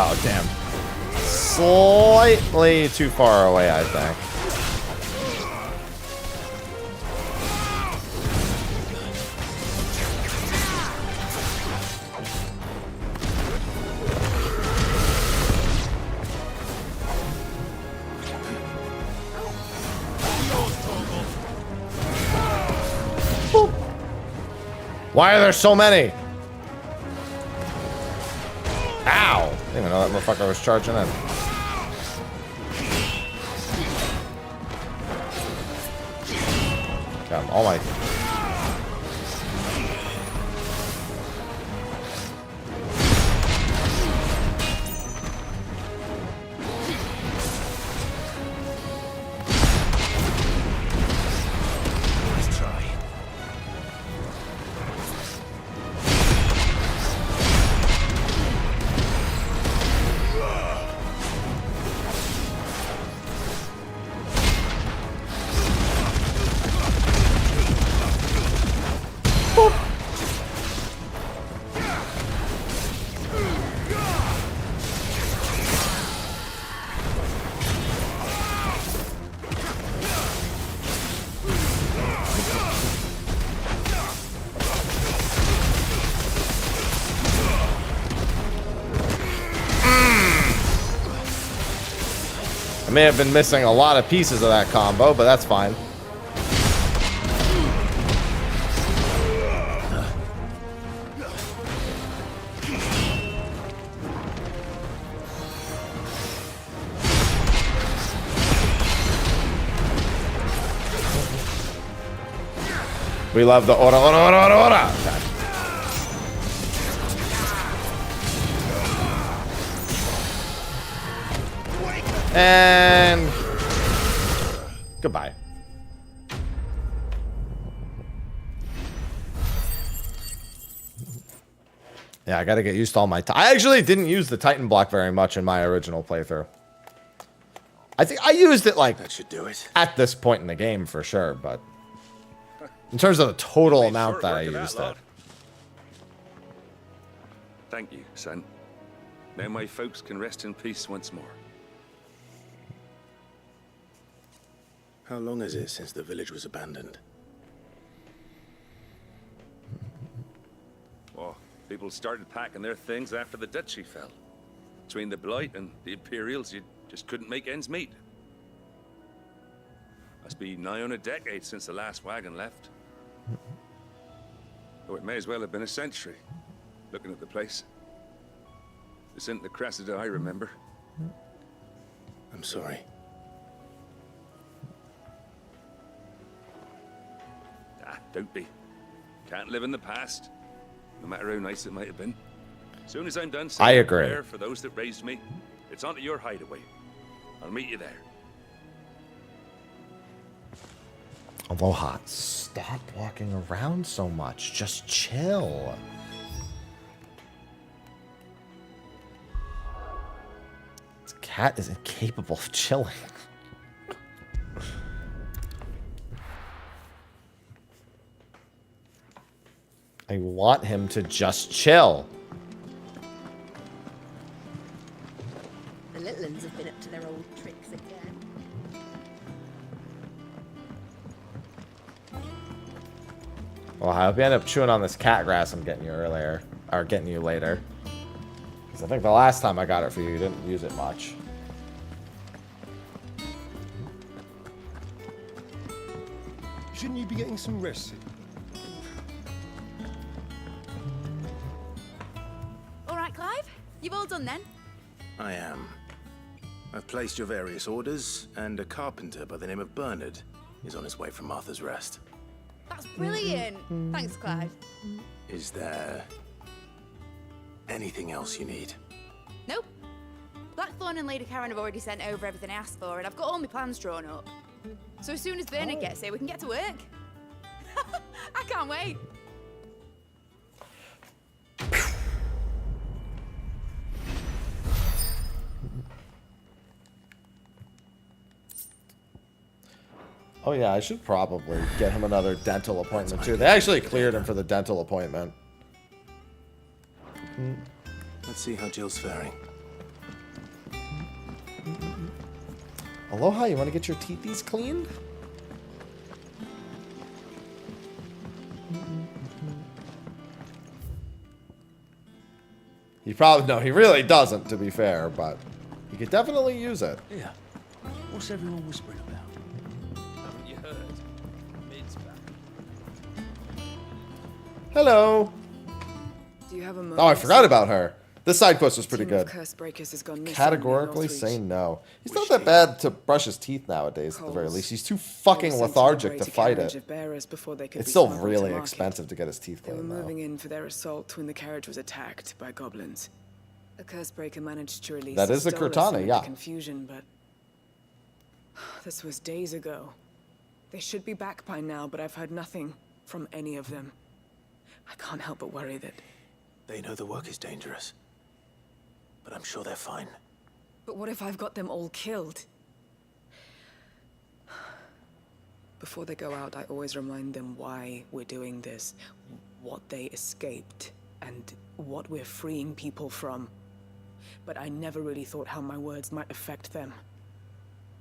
Oh, damn. Slightly too far away, I think. Boop. Why are there so many? Ow! I didn't even know that motherfucker was charging in. God, all my... I may have been missing a lot of pieces of that combo, but that's fine. We love the ora, ora, ora, ora, ora. Okay. And goodbye. Yeah, I gotta get used to all my... I actually didn't use the Titan block very much in my original playthrough. I think I used it, like, that should do it. At this point in the game, for sure, but... in terms of the total amount that I used it. Thank you, son. Now my folks can rest in peace once more. How long is it since the village was abandoned? Oh, people started packing their things after the duchy fell. Between the Blight and the Imperials, you just couldn't make ends meet. Must be nigh on a decade since the last wagon left. Oh, it may as well have been a century, looking at the place. This isn't the Cressida I remember. I'm sorry. Don't be. Can't live in the past, no matter how nice it might have been. As soon as I'm done saying I agree. a prayer for those that raised me, it's on to your hideaway. I'll meet you there. Aloha, stop walking around so much. Just chill. This cat is incapable of chilling. I want him to just chill. The little ones have been up to their old tricks again. Well, I hope you end up chewing on this cat grass I'm getting you earlier. Or getting you later. Because I think the last time I got it for you, you didn't use it much. Shouldn't you be getting some rest? Alright, Clive. You've all done then? I am. I've placed your various orders, and a carpenter by the name of Bernard is on his way from Martha's Rest. That's brilliant. Thanks, Clive. Is there anything else you need? Nope. Blackthorn and Lady Karen have already sent over everything I asked for, and I've got all my plans drawn up. So as soon as Bernard gets here, we can get to work. I can't wait. Oh yeah, I should probably get him another dental appointment too. They actually cleared him for the dental appointment. Let's see how Jill's faring. Aloha, you want to get your teethies cleaned? He probably, no, he really doesn't, to be fair, but he could definitely use it. Yeah. What's everyone whispering about? Haven't you heard? Mid's back. Hello. Do you have a Oh, I forgot about her. This side quest was pretty Team of good. curse breakers has gone missing Categorically in the say Northreach. no. He's not that bad to brush his teeth nowadays, at the very least. He's too fucking lethargic to fight it. It's still really expensive to get his teeth They were cleaned, though. moving in for their assault when the carriage was attacked by goblins. A curse breaker managed to release That is the Stolas Cortana, amid yeah. the confusion, but this was days ago. They should be back by now, but I've heard nothing from any of them. I can't help but worry that... They know the work is dangerous, but I'm sure they're fine. But what if I've got them all killed? Before they go out, I always remind them why we're doing this, what they escaped, and what we're freeing people from. But I never really thought how my words might affect them.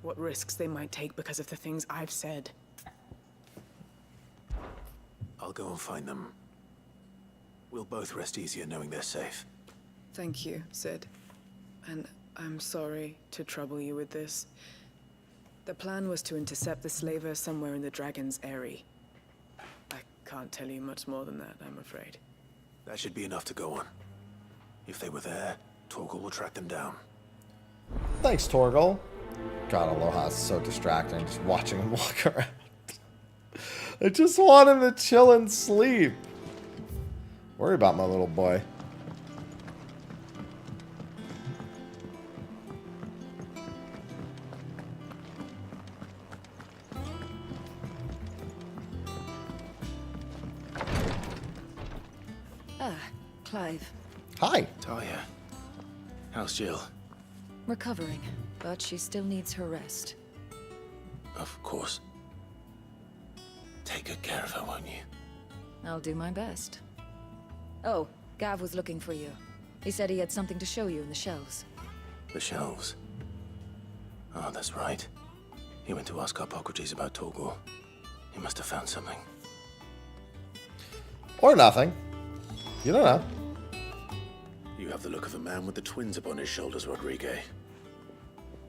What risks they might take because of the things I've said. I'll go and find them. We'll both rest easier knowing they're safe. Thank you, Sid. And I'm sorry to trouble you with this. The plan was to intercept the slaver somewhere in the Dragon's Eyrie. I can't tell you much more than that, I'm afraid. That should be enough to go on. If they were there, Torgal will track them down. Thanks, Torgal. God, Aloha's so distracting just watching him walk around. I just want him to chill and sleep. Worry about my little boy. Clive. Hi. Talia. How's Jill? Recovering, but she still needs her rest. Of course. Take good care of her, won't you? I'll do my best. Oh, Gav was looking for you. He said he had something to show you in the shelves. The shelves? Oh, that's right. He went to ask Harpocrates about Torgal. He must have found something. Or nothing. You don't know. You have the look of a man with the twins upon his shoulders, Rodrigue.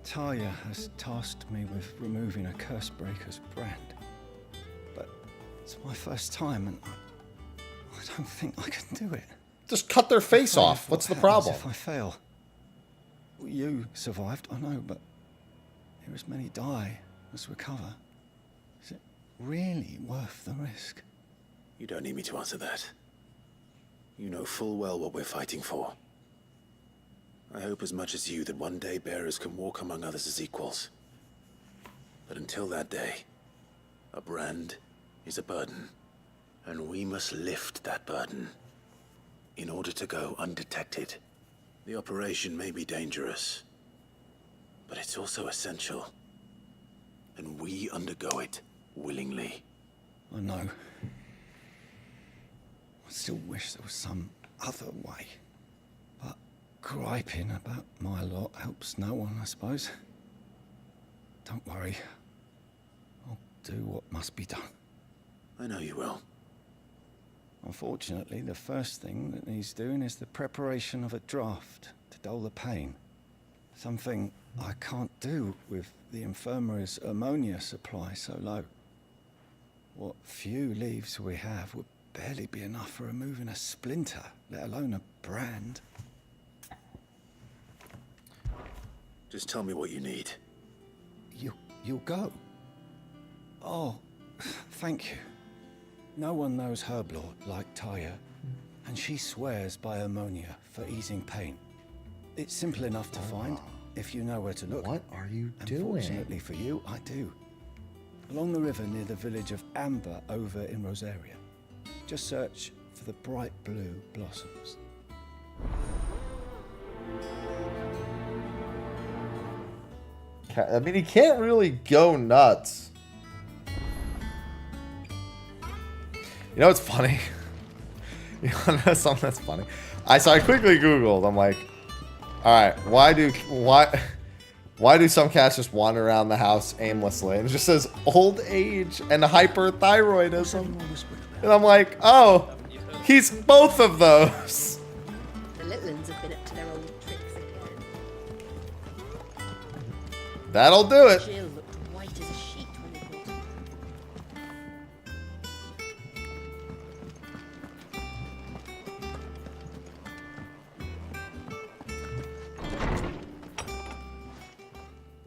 Talia has tasked me with removing a Cursebreaker's brand. But it's my first time, and I don't think I can do it. Just cut their face off. What's the problem? If I fail. You survived, I know, but here as many die as recover. Is it really worth the risk? You don't need me to answer that. You know full well what we're fighting for. I hope as much as you that one day bearers can walk among others as equals. But until that day, a brand is a burden, and we must lift that burden in order to go undetected. The operation may be dangerous, but it's also essential, and we undergo it willingly. I know. I still wish there was some other way. But griping about my lot helps no one, I suppose. Don't worry. I'll do what must be done. I know you will. Unfortunately, the first thing that needs doing is the preparation of a draft to dull the pain. Something I can't do with the infirmary's ammonia supply so low. What few leaves we have would barely be enough for removing a splinter, let alone a brand. Just tell me what you need. You'll go? Oh, thank you. No one knows Herblord like Talia, and she swears by ammonia for easing pain. It's simple enough to find, if you know where to look. What are you doing? Fortunately for you, I do. Along the river near the village of Amber over in Rosaria. Just search for the bright blue blossoms. I mean, he can't really go nuts. You know what's funny? You know something that's funny? I quickly Googled. I'm like, all right, why do some cats just wander around the house aimlessly? And it just says old age and hyperthyroidism. And I'm like, oh, he's both of those. The little ones have been up to their old tricks again. That'll do it. Jill looked white as a sheet when they brought her.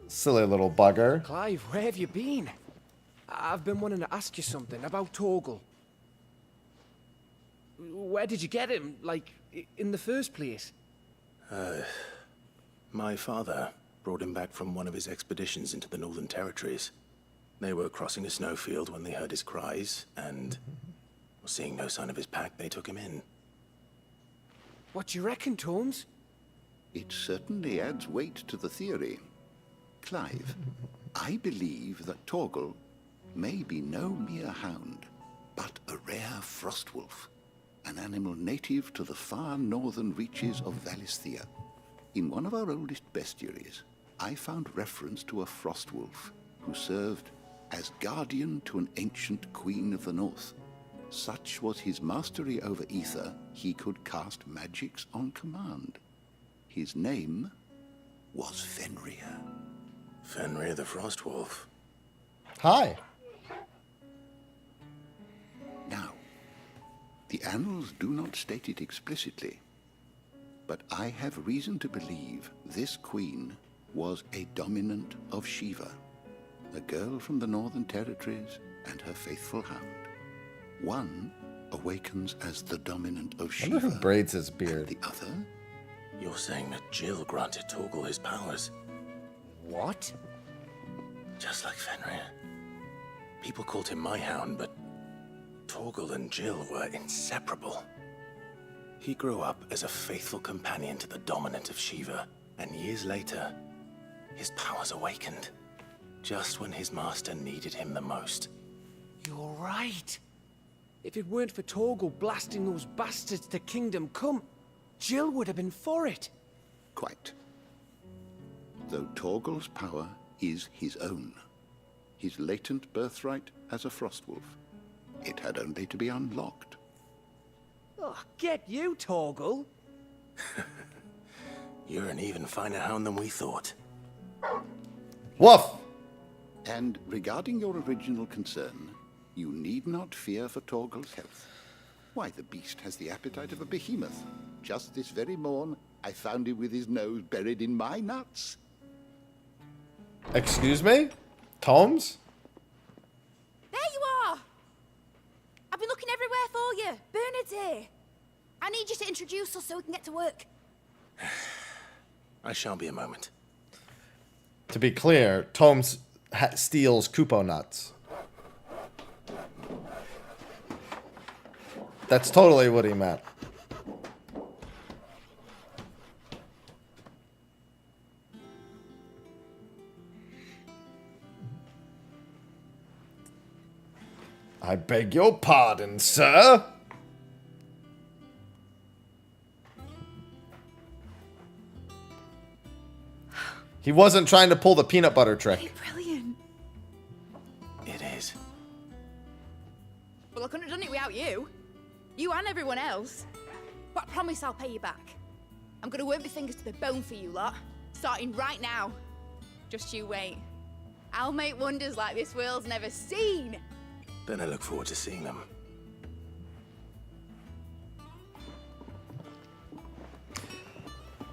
Silly little bugger. Clive, where have you been? I've been wanting to ask you something about Torgal. Where did you get him, like, in the first place? My father brought him back from one of his expeditions into the Northern Territories. They were crossing a snowfield when they heard his cries, and seeing no sign of his pack, they took him in. What do you reckon, Tomes? It certainly adds weight to the theory. Clive, I believe that Torgal may be no mere hound, but a rare frostwolf, an animal native to the far northern reaches of Valisthea. In one of our oldest bestiaries, I found reference to a frostwolf who served as guardian to an ancient queen of the north. Such was his mastery over ether, he could cast magics on command. His name was Fenrir. Fenrir the Frostwolf. Hi. Now, the annals do not state it explicitly, but I have reason to believe this queen was a dominant of Shiva, a girl from the Northern Territories and her faithful hound. One awakens as the dominant of I Shiva. wonder who braids his beard. The other? You're saying that Jill granted Torgal his powers? What? Just like Fenrir. People called him my hound, but Torgal and Jill were inseparable. He grew up as a faithful companion to the dominant of Shiva, and years later, his powers awakened, just when his master needed him the most. You're right. If it weren't for Torgal blasting those bastards to Kingdom Come, Jill would have been for it. Quite. Though Torgal's power is his own, his latent birthright as a Frostwolf, it had only to be unlocked. Oh, get you, Torgal. You're an even finer hound than we thought. Woof! And regarding your original concern, you need not fear for Torgal's health. Why, the beast has the appetite of a behemoth. Just this very morn, I found him with his nose buried in my nuts. Excuse me? Tomes? There you are! I've been looking everywhere for you. Bernard's here. I need you to introduce us so we can get to work. I shall be a moment. To be clear, Tomes steals Kupo nuts. That's totally what he meant. I beg your pardon, sir. He wasn't trying to pull the peanut butter trick. Brilliant. It is. Well, I couldn't have done it without you. You and everyone else. But I promise I'll pay you back. I'm gonna work my fingers to the bone for you lot. Starting right now. Just you wait. I'll make wonders like this world's never seen. Then I look forward to seeing them.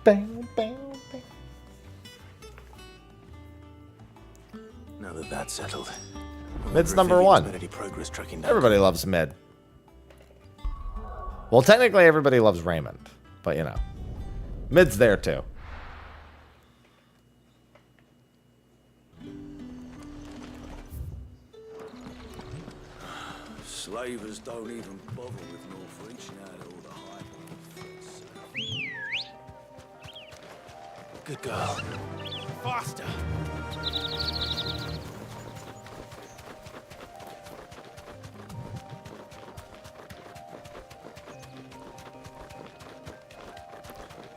Bang, bang, bang. Now that that's settled, Mid's number one. Any progress tracking down. Everybody loves Mid. Well, technically everybody loves Raymond, but you know. Mid's there too. Slavers don't even bother with Northreach now that all the hype. Good girl. Faster.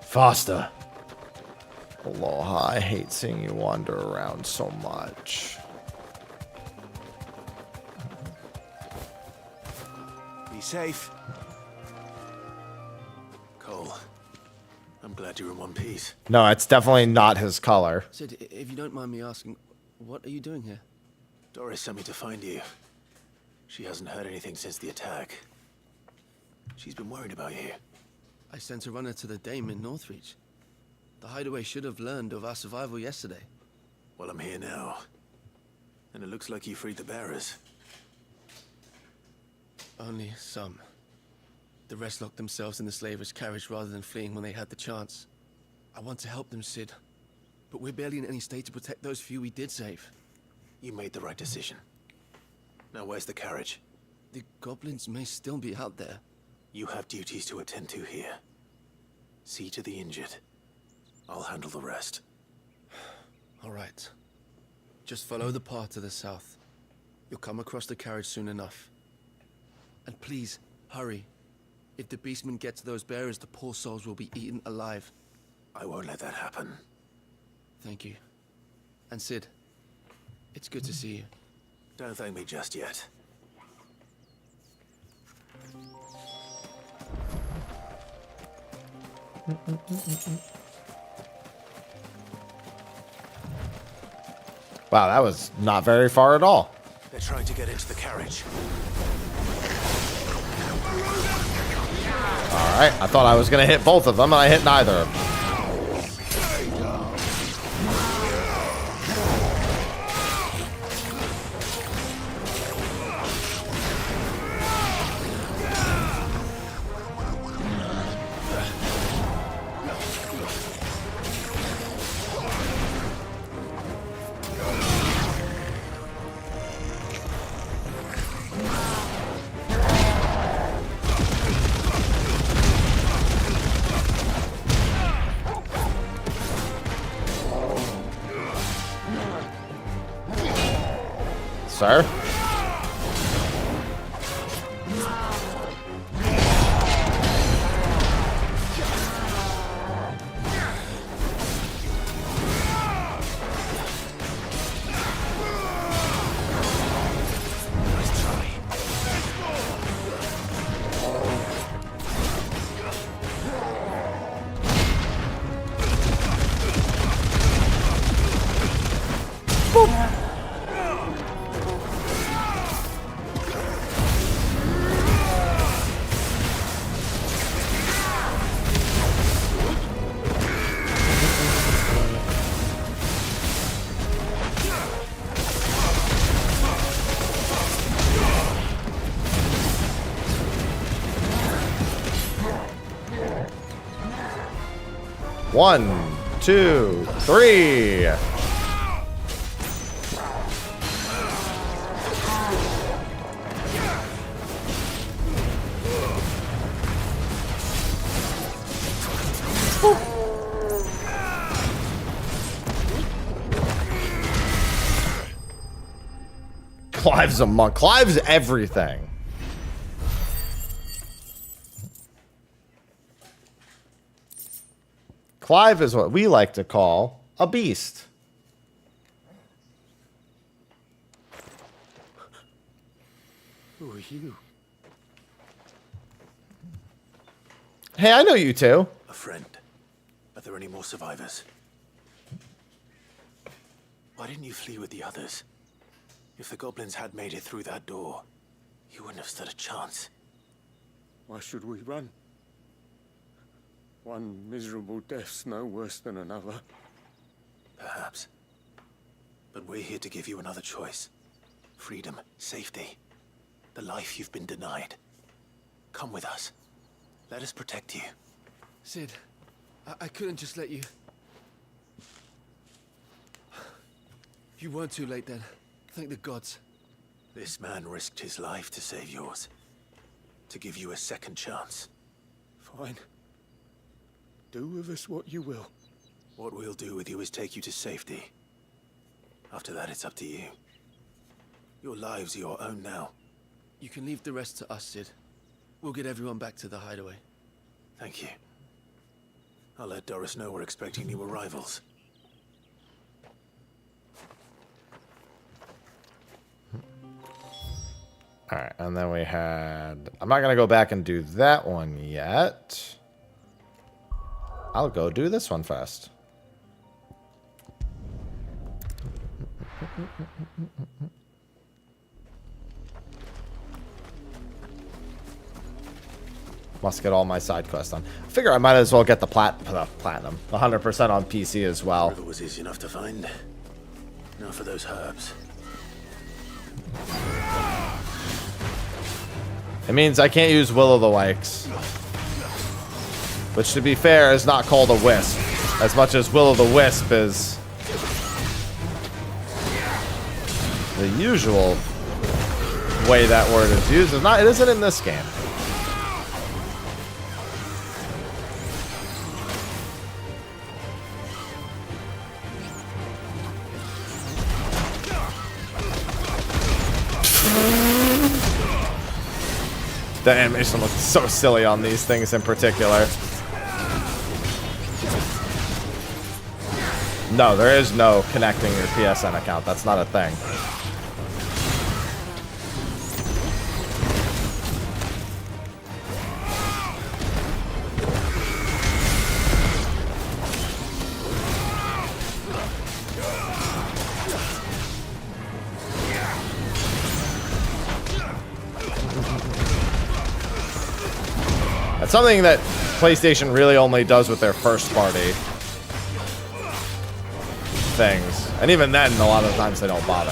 Faster. Aloha, I hate seeing you wander around so much. Be safe. Cole, I'm glad you're in one piece. No, it's definitely not his color. Sid, if you don't mind me asking, what are you doing here? Doris sent me to find you. She hasn't heard anything since the attack. She's been worried about you. I sent a runner to the Dame in Northreach. The Hideaway should have learned of our survival yesterday. Well, I'm here now. And it looks like you freed the bearers. Only some. The rest locked themselves in the slaver's carriage rather than fleeing when they had the chance. I want to help them, Sid. But we're barely in any state to protect those few we did save. You made the right decision. Now where's the carriage? The goblins may still be out there. You have duties to attend to here. See to the injured. I'll handle the rest. All right. Just follow the path to the south. You'll come across the carriage soon enough. And please, hurry. If the beastmen get to those bearers, the poor souls will be eaten alive. I won't let that happen. Thank you. And Sid, it's good to see you. Don't thank me just yet. Wow, that was not very far at all. They're trying to get into the carriage. Alright, I thought I was going to hit both of them, and I hit neither of them. Sir? One, two, three. Clive's a monk. Clive's everything. Clive is what we like to call a beast. Who are you? Hey, I know you too. A friend. Are there any more survivors? Why didn't you flee with the others? If the goblins had made it through that door, you wouldn't have stood a chance. Why should we run? One miserable death's no worse than another. Perhaps. But we're here to give you another choice. Freedom, safety, the life you've been denied. Come with us. Let us protect you. Sid, I couldn't just let you... You weren't too late then. Thank the gods. This man risked his life to save yours. To give you a second chance. Fine. Do with us what you will. What we'll do with you is take you to safety. After that, it's up to you. Your lives are your own now. You can leave the rest to us, Sid. We'll get everyone back to the hideaway. Thank you. I'll let Doris know we're expecting new arrivals. Alright, and then we had... I'm not going to go back and do that one yet. I'll go do this one first. Must get all my side quests done. I figure I might as well get the platinum. 100% on PC as well. River was easy enough to find. Now for those herbs. It means I can't use Will-o'-the-Wisps. Which, to be fair, is not called a wisp. As much as Will-o'-the-Wisp is the usual way that word is used. It's not, it isn't in this game. The animation looks so silly on these things in particular. No, there is no connecting your PSN account. That's not a thing. It's something that PlayStation really only does with their first party things. And even then, a lot of the times they don't bother.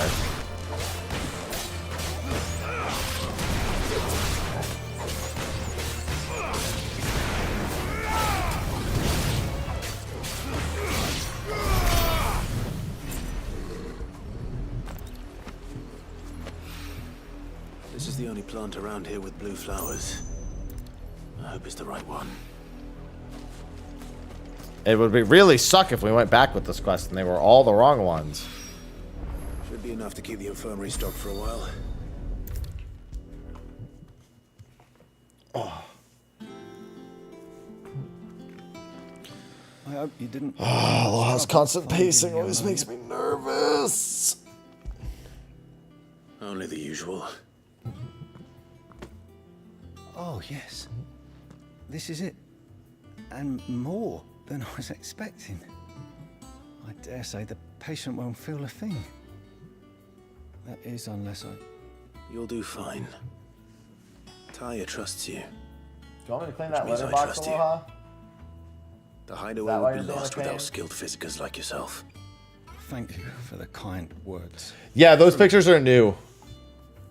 This is the only plant around here with blue flowers. I hope it's the right one. It would be really suck if we went back with this quest and they were all the wrong ones. Should be enough to keep the infirmary stocked for a while. I hope you didn't. Lost constant pacing always makes me nervous. Only the usual. Oh, yes. This is it. And more than I was expecting. I dare say the patient won't feel a thing. That is, unless I... You'll do fine. Taya trusts you. Do you want me to clean that Which means litter I box, trust you. Aloha? The Hideaway why would be you're doing lost the pain? without skilled physicers like yourself. Thank you for the kind words. Yeah, those pictures are new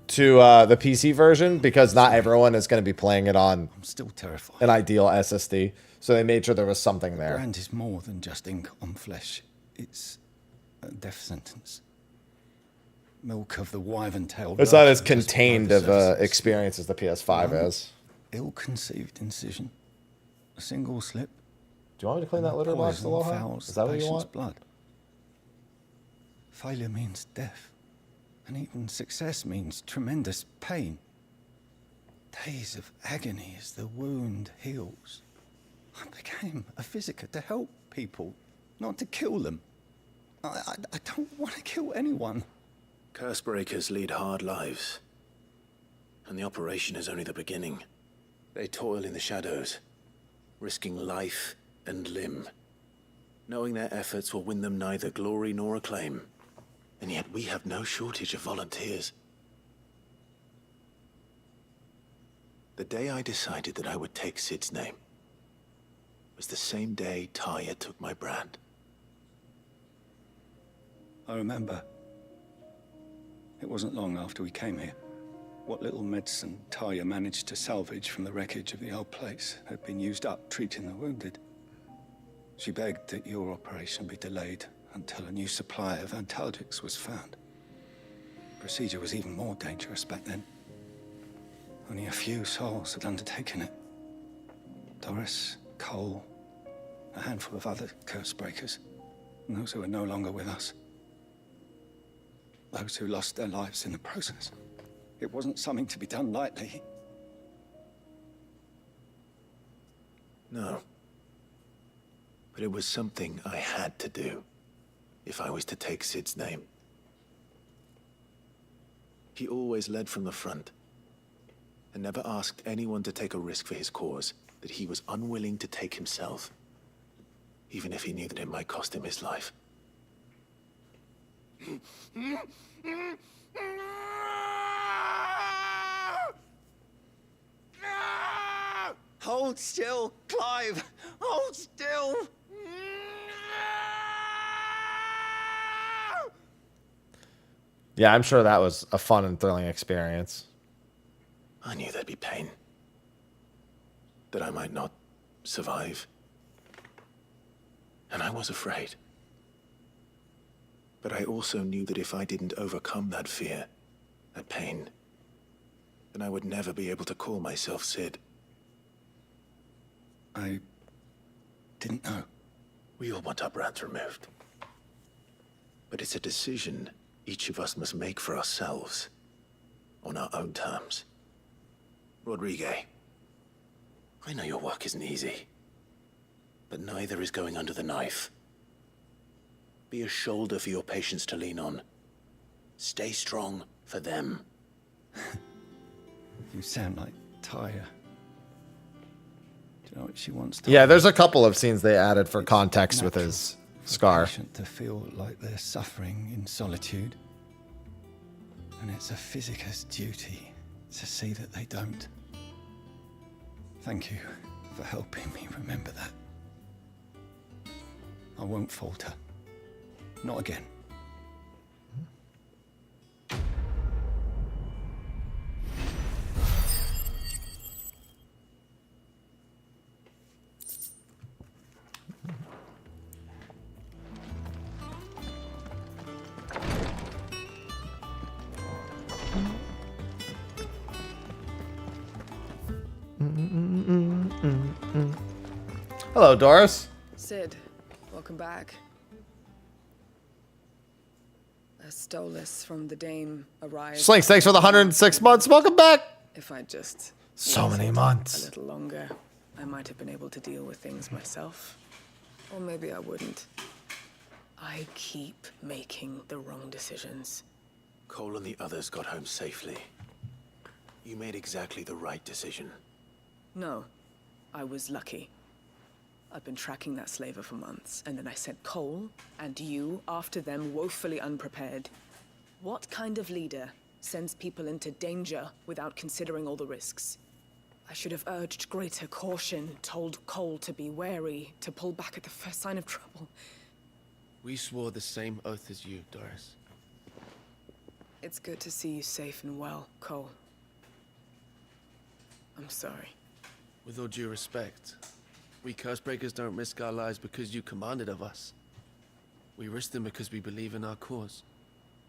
to the PC version because not everyone is going to be playing it on I'm still terrified. an ideal SSD. So they made sure there was something there. Brand is more than just ink on flesh. It's a death sentence. Milk of the wyvern-tailed. It's not as just contained by the of a surface. experience as the PS5 No. is. Ill-conceived incision. A single slip. Do you want me to clean that litter box, Poison Aloha? fouls Is that the what you patient's want? blood. Failure means death. And even success means tremendous pain. Days of agony as the wound heals. I became a physiker to help people, not to kill them. I don't want to kill anyone. Curse breakers lead hard lives. And the operation is only the beginning. They toil in the shadows, risking life and limb, knowing their efforts will win them neither glory nor acclaim. And yet we have no shortage of volunteers. The day I decided that I would take Sid's name was the same day Taya took my brand. I remember. It wasn't long after we came here. What little medicine Taya managed to salvage from the wreckage of the old place had been used up treating the wounded. She begged that your operation be delayed until a new supply of antalgics was found. Procedure was even more dangerous back then. Only a few souls had undertaken it. Doris, Cole, a handful of other curse breakers, and those who are no longer with us. Those who lost their lives in the process. It wasn't something to be done lightly. No. But it was something I had to do if I was to take Sid's name. He always led from the front and never asked anyone to take a risk for his cause that he was unwilling to take himself, even if he knew that it might cost him his life. Hold still, Clive! Hold still! Yeah, I'm sure that was a fun and thrilling experience. I knew there'd be pain. That I might not survive. And I was afraid. But I also knew that if I didn't overcome that fear, that pain, then I would never be able to call myself Sid. I didn't know. We all want our brands removed. But it's a decision each of us must make for ourselves, on our own terms. Rodriguez, I know your work isn't easy, but neither is going under the knife. Be a shoulder for your patients to lean on. Stay strong for them. You sound like Taya. Do you know what she wants to... Yeah, there's a couple of scenes they added for context with his scar. To feel like they're suffering in solitude. And it's a physiker's duty to see that they don't. Thank you for helping me remember that. I won't falter. Not again. Hello, Doris. Sid, welcome back. A Stolas from the Dame arrived. Slinks, thanks for the 106 months. Welcome back. If I just So many waited months. a little longer, I might have been able to deal with things myself. Or maybe I wouldn't. I keep making the wrong decisions. Cole and the others got home safely. You made exactly the right decision. No, I was lucky. I've been tracking that slaver for months, and then I sent Cole and you after them, woefully unprepared. What kind of leader sends people into danger without considering all the risks? I should have urged greater caution, told Cole to be wary, to pull back at the first sign of trouble. We swore the same oath as you, Doris. It's good to see you safe and well, Cole. I'm sorry. With all due respect, we Cursebreakers don't risk our lives because you commanded of us. We risk them because we believe in our cause.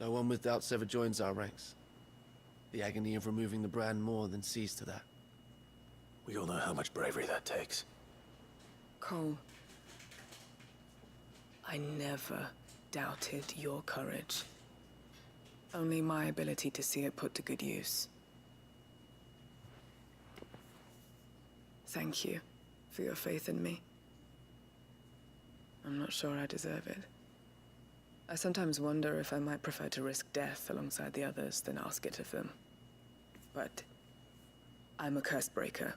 No one with doubts ever joins our ranks. The agony of removing the brand more than sees to that. We all know how much bravery that takes. Cole, I never doubted your courage. Only my ability to see it put to good use. Thank you for your faith in me. I'm not sure I deserve it. I sometimes wonder if I might prefer to risk death alongside the others than ask it of them. But I'm a Cursebreaker.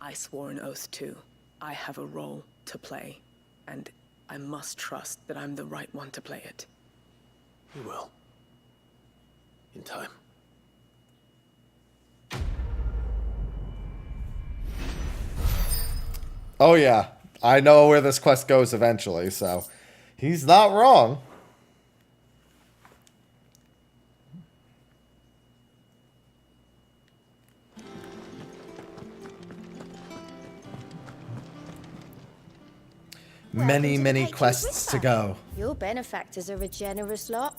I swore an oath too. I have a role to play, and I must trust that I'm the right one to play it. You will. In time. Oh yeah, I know where this quest goes eventually, so he's not wrong. Many quests to go. Your benefactors are a generous lot.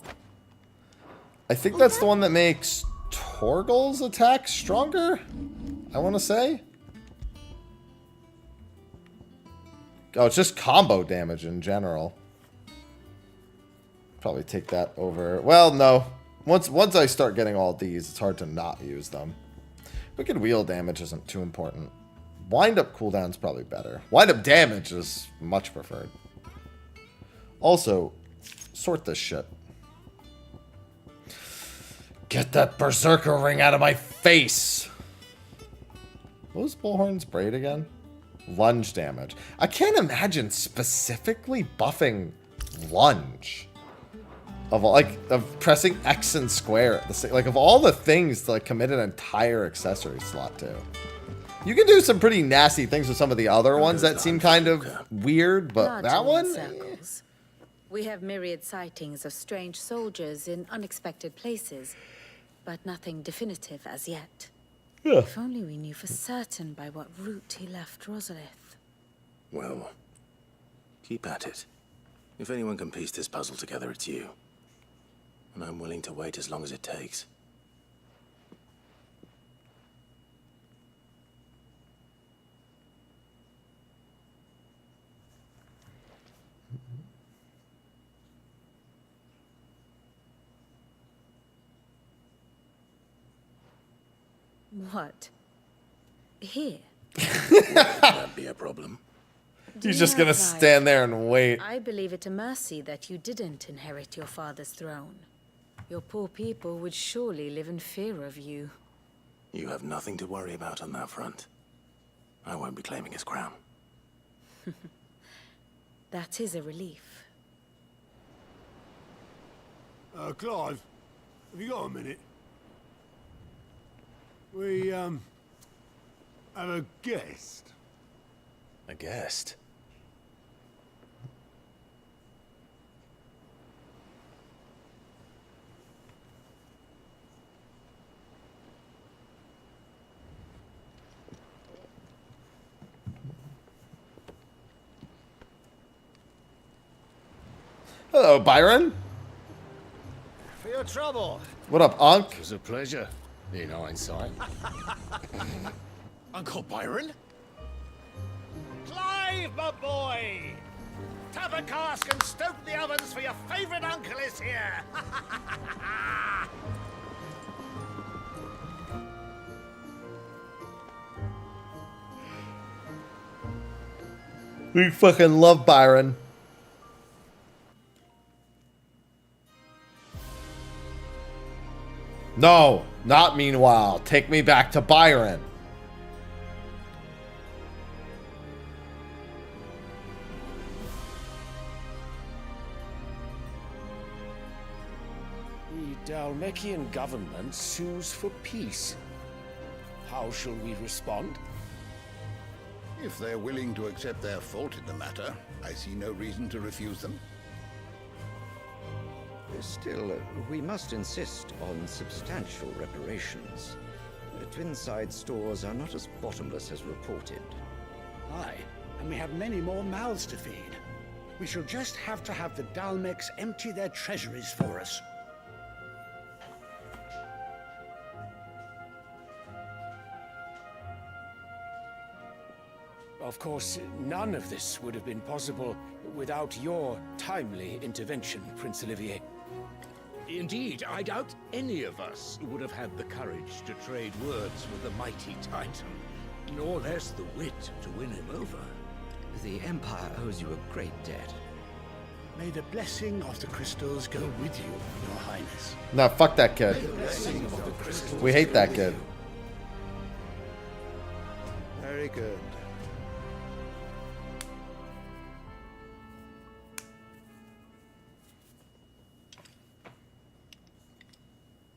I think that's the one that makes Torgal's attack stronger, I want to say. Oh, it's just combo damage in general. Probably take that over. Well, no. Once I start getting all these, it's hard to not use them. Wicked wheel damage isn't too important. Wind-up cooldown's probably better. Wind-up damage is much preferred. Also, sort this shit. Get that Berserker ring out of my face! What was Bullhorn's braid again? Lunge damage. I can't imagine specifically buffing lunge. Of pressing X and square at the same, like of all the things to like commit an entire accessory slot to. You can do some pretty nasty things with some of the other ones that seem kind of weird, but that one? Circles. We have myriad sightings of strange soldiers in unexpected places, but nothing definitive as yet. Yeah. If only we knew for certain by what route he left Rosalith. Well, keep at it. If anyone can piece this puzzle together, it's you. And I'm willing to wait as long as it takes. What? Here? That'd be a problem. He's just gonna stand there and wait. I believe it a mercy that you didn't inherit your father's throne. Your poor people would surely live in fear of you. You have nothing to worry about on that front. I won't be claiming his crown. That is a relief. Clive, have you got a minute? We, have a guest. A guest? Hello, Byron. For your trouble. What up, Unc? It was a pleasure, in hindsight. Uncle Byron? Clive, my boy! Tap a cask and stoke the ovens, for your favorite uncle is here! We fucking love Byron. No, not meanwhile. Take me back to Byron. The Dalmekian government sues for peace. How shall we respond? If they're willing to accept their fault in the matter, I see no reason to refuse them. Still, we must insist on substantial reparations. Twinside stores are not as bottomless as reported. Aye, and we have many more mouths to feed. We shall just have to have the Dalmeks empty their treasuries for us. Of course, none of this would have been possible without your timely intervention, Prince Olivier. Indeed, I doubt any of us would have had the courage to trade words with the mighty Titan, nor less the wit to win him over. The Empire owes you a great debt. May the blessing of the crystals go with you, Your Highness. Nah, fuck that kid. We hate that kid. Very good.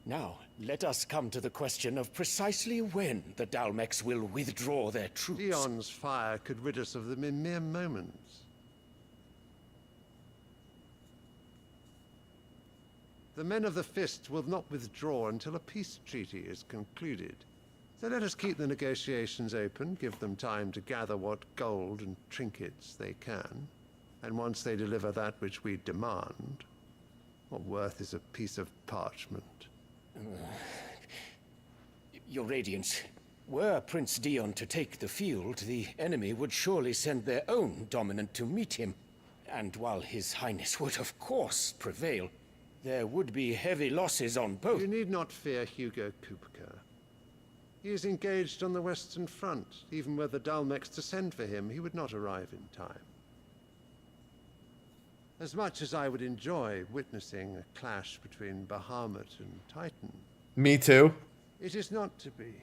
Now, let us come to the question of precisely when the Dalmeks will withdraw their troops. Dion's fire could rid us of them in mere moments. The men of the Fist will not withdraw until a peace treaty is concluded. So let us keep the negotiations open, give them time to gather what gold and trinkets they can. And once they deliver that which we demand, what worth is a piece of parchment? Your Radiance, were Prince Dion to take the field, the enemy would surely send their own dominant to meet him. And while His Highness would of course prevail, there would be heavy losses on both. You need not fear Hugo Kupka. He is engaged on the Western Front. Even were the Dalmeks to send for him, he would not arrive in time. As much as I would enjoy witnessing a clash between Bahamut and Titan. Me too. It is not to be.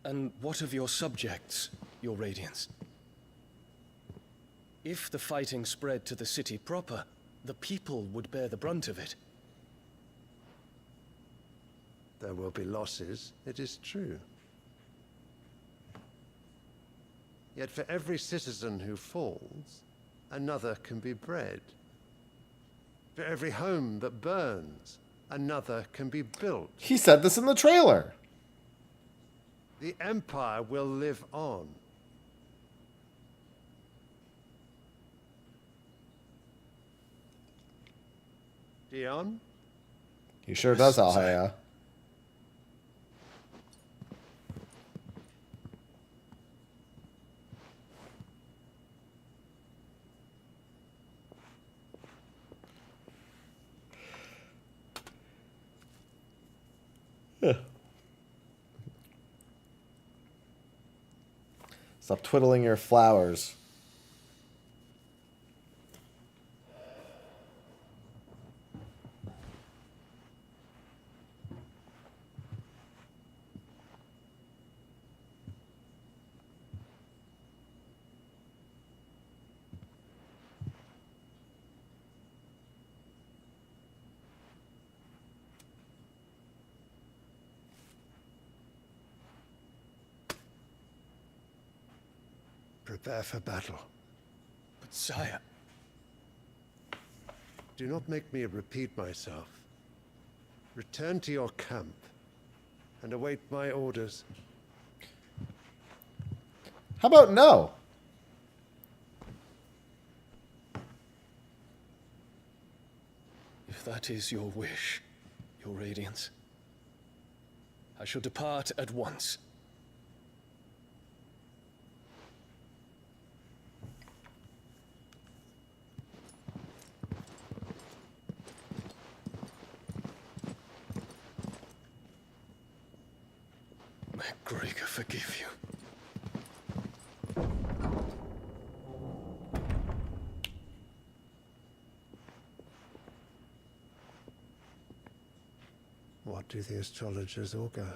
And what of your subjects, Your Radiance? If the fighting spread to the city proper, the people would bear the brunt of it. There will be losses, it is true. Yet for every citizen who falls, another can be bred. For every home that burns, another can be built. He said this in the trailer. The Empire will live on. Dion? He sure does, Alhaya. Stop twiddling your flowers. Prepare for battle. But sire... Do not make me repeat myself. Return to your camp and await my orders. How about no? If that is your wish, your Radiance, I shall depart at once. May Gregor forgive you. What do the astrologers augur?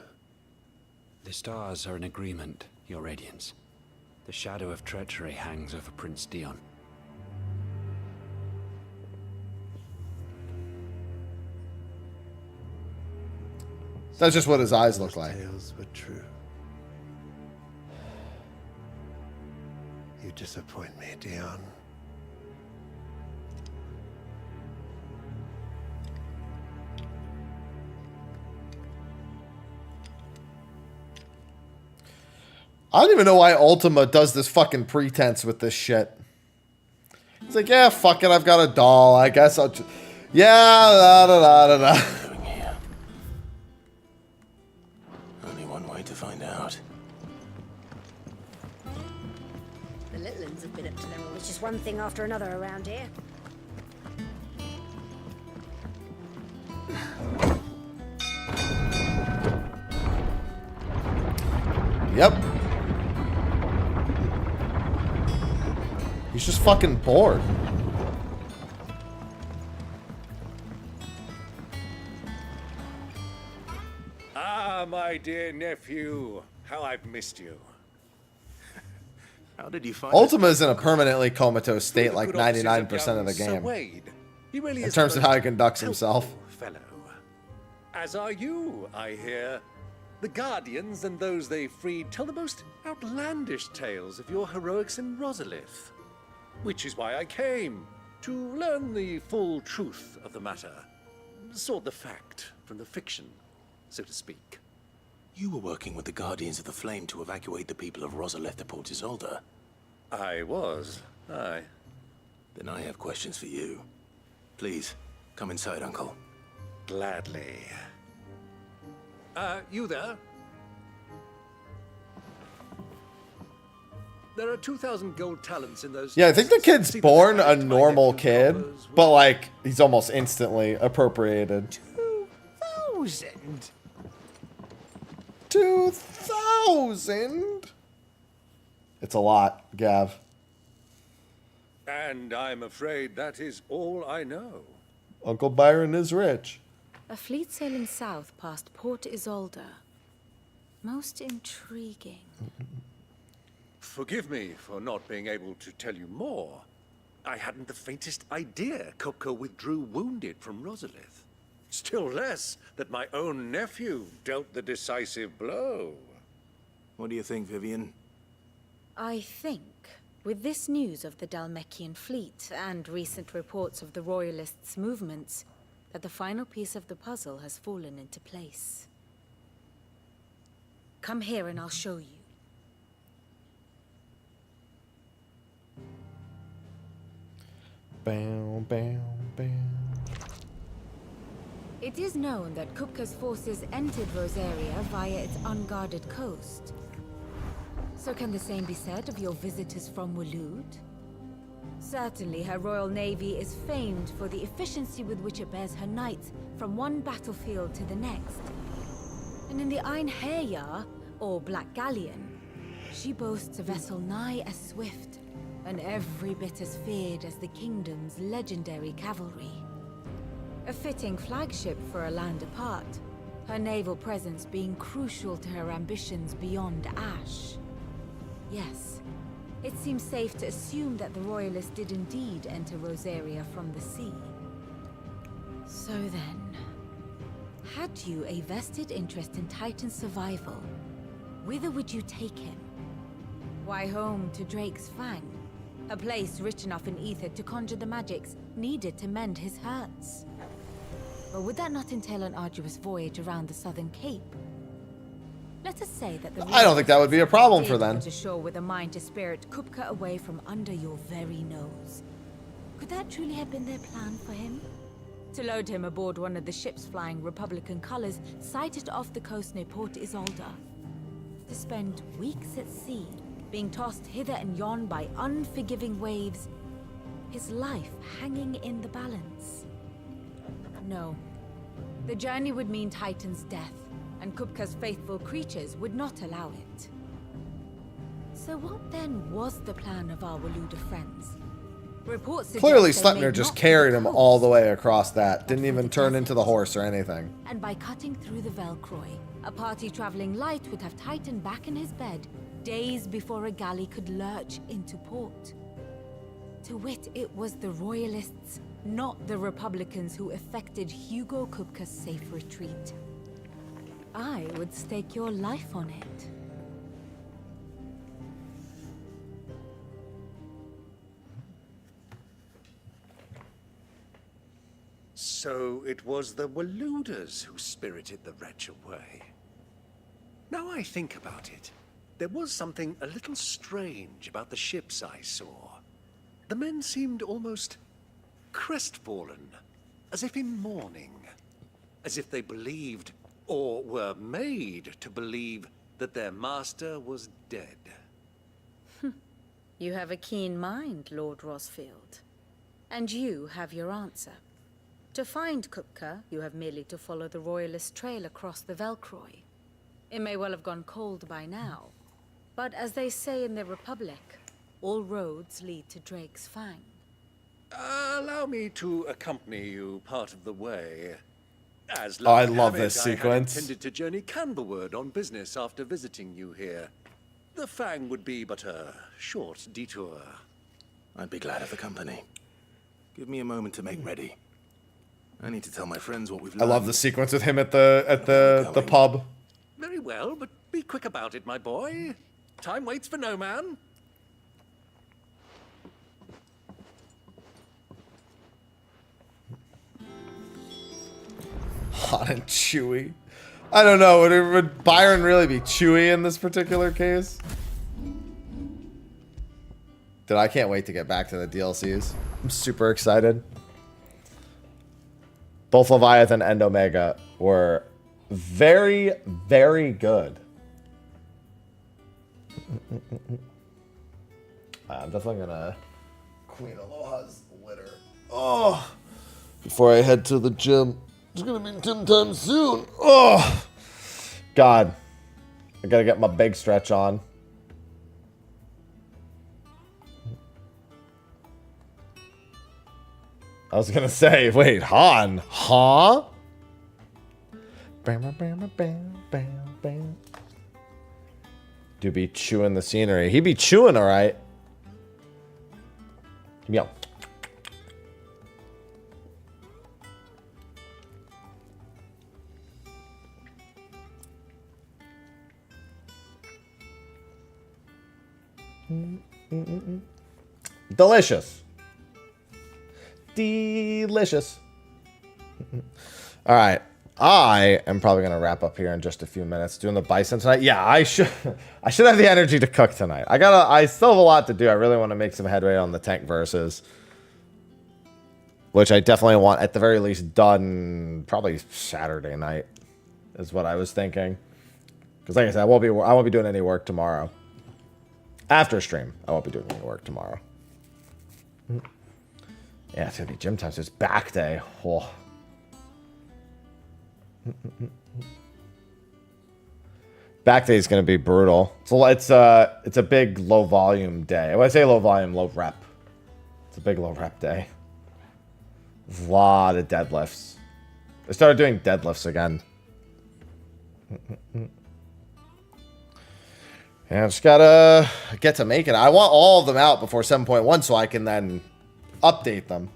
The stars are in agreement, Your Radiance. The shadow of treachery hangs over Prince Dion. That's just what his eyes look like. Tales were true. You disappoint me, Dion. I don't even know why Ultima does this fucking pretense with this shit. It's like, yeah, fuck it, I've got a doll. I guess I'll just... Yeah, da da da da da. Only one way to find out. The little uns have been up to their old. It's just one thing after another around here. Yep. He's just fucking bored. Ah, my dear nephew. How I've missed you. How did you find Ultima is in a permanently comatose state like 99% of the Sir game. Wade. He really In is terms the of how he most conducts himself. helpful fellow. As are you, I hear. The Guardians and those they freed tell the most outlandish tales of your heroics in Rosalith. Which is why I came, to learn the full truth of the matter. Sort the fact from the fiction, so to speak. You were working with the Guardians of the Flame to evacuate the people of Rosalith to Port Isolde. I was, aye. Then I have questions for you. Please, come inside, Uncle. Gladly. You there? There are 2,000 gold talents in those... Yeah, I think the kid's born a normal kid, but like, he's almost instantly appropriated. 2,000? 2,000? It's a lot, Gav. And I'm afraid that is all I know. Uncle Byron is rich. A fleet sailing south past Port Isolde. Most intriguing. Forgive me for not being able to tell you more. I hadn't the faintest idea Kupka withdrew wounded from Rosalith. Still less that my own nephew dealt the decisive blow. What do you think, Vivian? I think, with this news of the Dhalmekian fleet and recent reports of the Royalists' movements, that the final piece of the puzzle has fallen into place. Come here and I'll show you. Bam, bam, bam. It is known that Kupka's forces entered Rosaria via its unguarded coast. So can the same be said of your visitors from Waloed? Certainly her royal navy is famed for the efficiency with which it bears her knights from one battlefield to the next. And in the Einherjar, or Black Galleon, she boasts a vessel nigh as swift, and every bit as feared as the kingdom's legendary cavalry. A fitting flagship for a land apart, her naval presence being crucial to her ambitions beyond Ash. Yes, it seems safe to assume that the Royalists did indeed enter Rosaria from the sea. So then, had you a vested interest in Titan's survival, whither would you take him? Why, home to Drake's Fang, a place rich enough in ether to conjure the magics needed to mend his hurts. But would that not entail an arduous voyage around the southern cape? Let us say that the I don't think that would be a problem for them. to shore with a mind to spirit Kupka away from under your very nose. Could that truly have been their plan for him? To load him aboard one of the ships flying Republican colors sighted off the coast near Port Isolde. To spend weeks at sea, being tossed hither and yon by unforgiving waves, his life hanging in the balance. No. The journey would mean Titan's death, and Kupka's faithful creatures would not allow it. So what then was the plan of our Waluda friends? Reports suggest Clearly, they Sleipnir made just not carried the him coast, all the way across that. Didn't even turn into the horse or anything. and by cutting through the Velcroy, a party traveling light would have Titan back in his bed days before a galley could lurch into port. To wit, it was the Royalists, not the Republicans, who effected Hugo Kupka's safe retreat. I would stake your life on it. So it was the Waludas who spirited the wretch away. Now I think about it, there was something a little strange about the ships I saw. The men seemed almost crestfallen, as if in mourning, as if they believed, or were made to believe, that their master was dead. You have a keen mind, Lord Rosfield. And you have your answer. To find Kupka, you have merely to follow the Royalist trail across the Velcroy. It may well have gone cold by now, but as they say in the Republic, all roads lead to Drake's Fang. Allow me to accompany you part of the way. As Oh, I luck love have it, this I had sequence. intended to journey Camberward on business after visiting you here. The Fang would be but a short detour. I'd be glad of the company. Give me a moment to make ready. I need to tell my friends what we've I learned. love the sequence with him at the pub. Very well, but be quick about it, my boy. Time waits for no man. Hot and chewy. I don't know. Would Byron really be chewy in this particular case? Dude, I can't wait to get back to the DLCs. I'm super excited. Both Leviathan and Omega were very, very good. I'm definitely gonna Queen Aloha's litter. Oh, before I head to the gym. It's gonna be gym time soon. Oh, God. I gotta get my big stretch on. I was gonna say, wait, Han? Huh? Bam, bam, bam, bam, bam. Dude be chewing the scenery. He be chewing, alright. Yeah. Delicious. Delicious. All right. I am probably going to wrap up here in just a few minutes. Doing the bison tonight. Yeah, I should have the energy to cook tonight. I still have a lot to do. I really want to make some headway on the tank versus, which I definitely want at the very least done probably Saturday night is what I was thinking. Because like I said, I won't be doing any work tomorrow. After stream, I won't be doing any work tomorrow. Yeah, it's gonna be gym time, so it's back day. Oh. Back day is gonna be brutal. So it's a big low volume day. When I say low volume, low rep. It's a big low rep day. A lot of deadlifts. I started doing deadlifts again. Yeah, I just gotta get to make it. I want all of them out before 7.1 so I can then update them.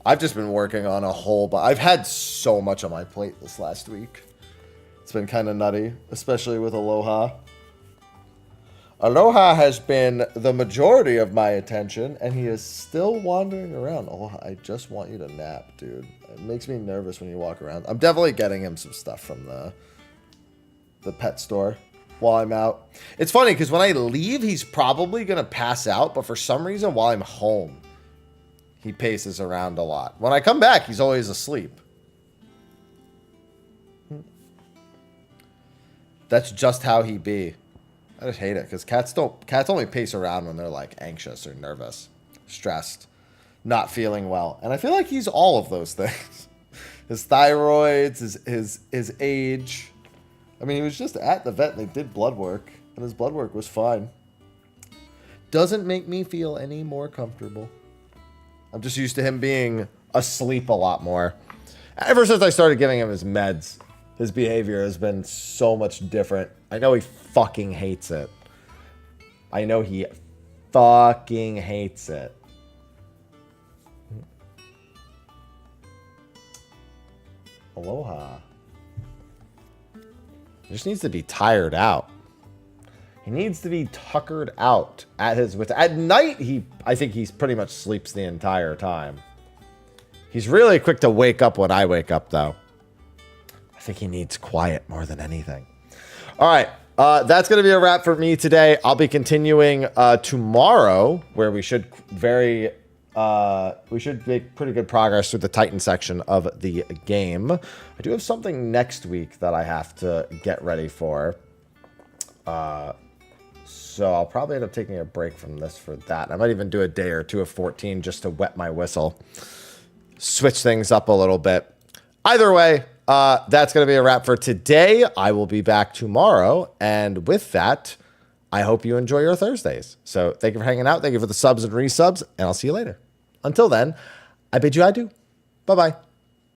I've just been working on a whole I've had so much on my plate this last week. It's been kind of nutty, especially with Aloha. Aloha has been the majority of my attention, and he is still wandering around. Aloha, I just want you to nap, dude. It makes me nervous when you walk around. I'm definitely getting him some stuff from the pet store while I'm out. It's funny, because when I leave, he's probably going to pass out, but for some reason, while I'm home, he paces around a lot. When I come back, he's always asleep. That's just how he be. I just hate it because cats only pace around when they're like anxious or nervous, stressed, not feeling well. And I feel like he's all of those things. His thyroids, his age. I mean, he was just at the vet and they did blood work and his blood work was fine. Doesn't make me feel any more comfortable. I'm just used to him being asleep a lot more. Ever since I started giving him his meds, his behavior has been so much different. I know he fucking hates it. I know he fucking hates it. Aloha. He just needs to be tired out. He needs to be tuckered out at night. I think he's pretty much sleeps the entire time. He's really quick to wake up when I wake up, though. I think he needs quiet more than anything. All right. That's going to be a wrap for me today. I'll be continuing tomorrow, where we should make pretty good progress through the Titan section of the game. I do have something next week that I have to get ready for. So I'll probably end up taking a break from this for that. I might even do a day or two of 14 just to wet my whistle. Switch things up a little bit. Either way, that's going to be a wrap for today. I will be back tomorrow. And with that, I hope you enjoy your Thursdays. So thank you for hanging out. Thank you for the subs and resubs. And I'll see you later. Until then, I bid you adieu. Bye-bye.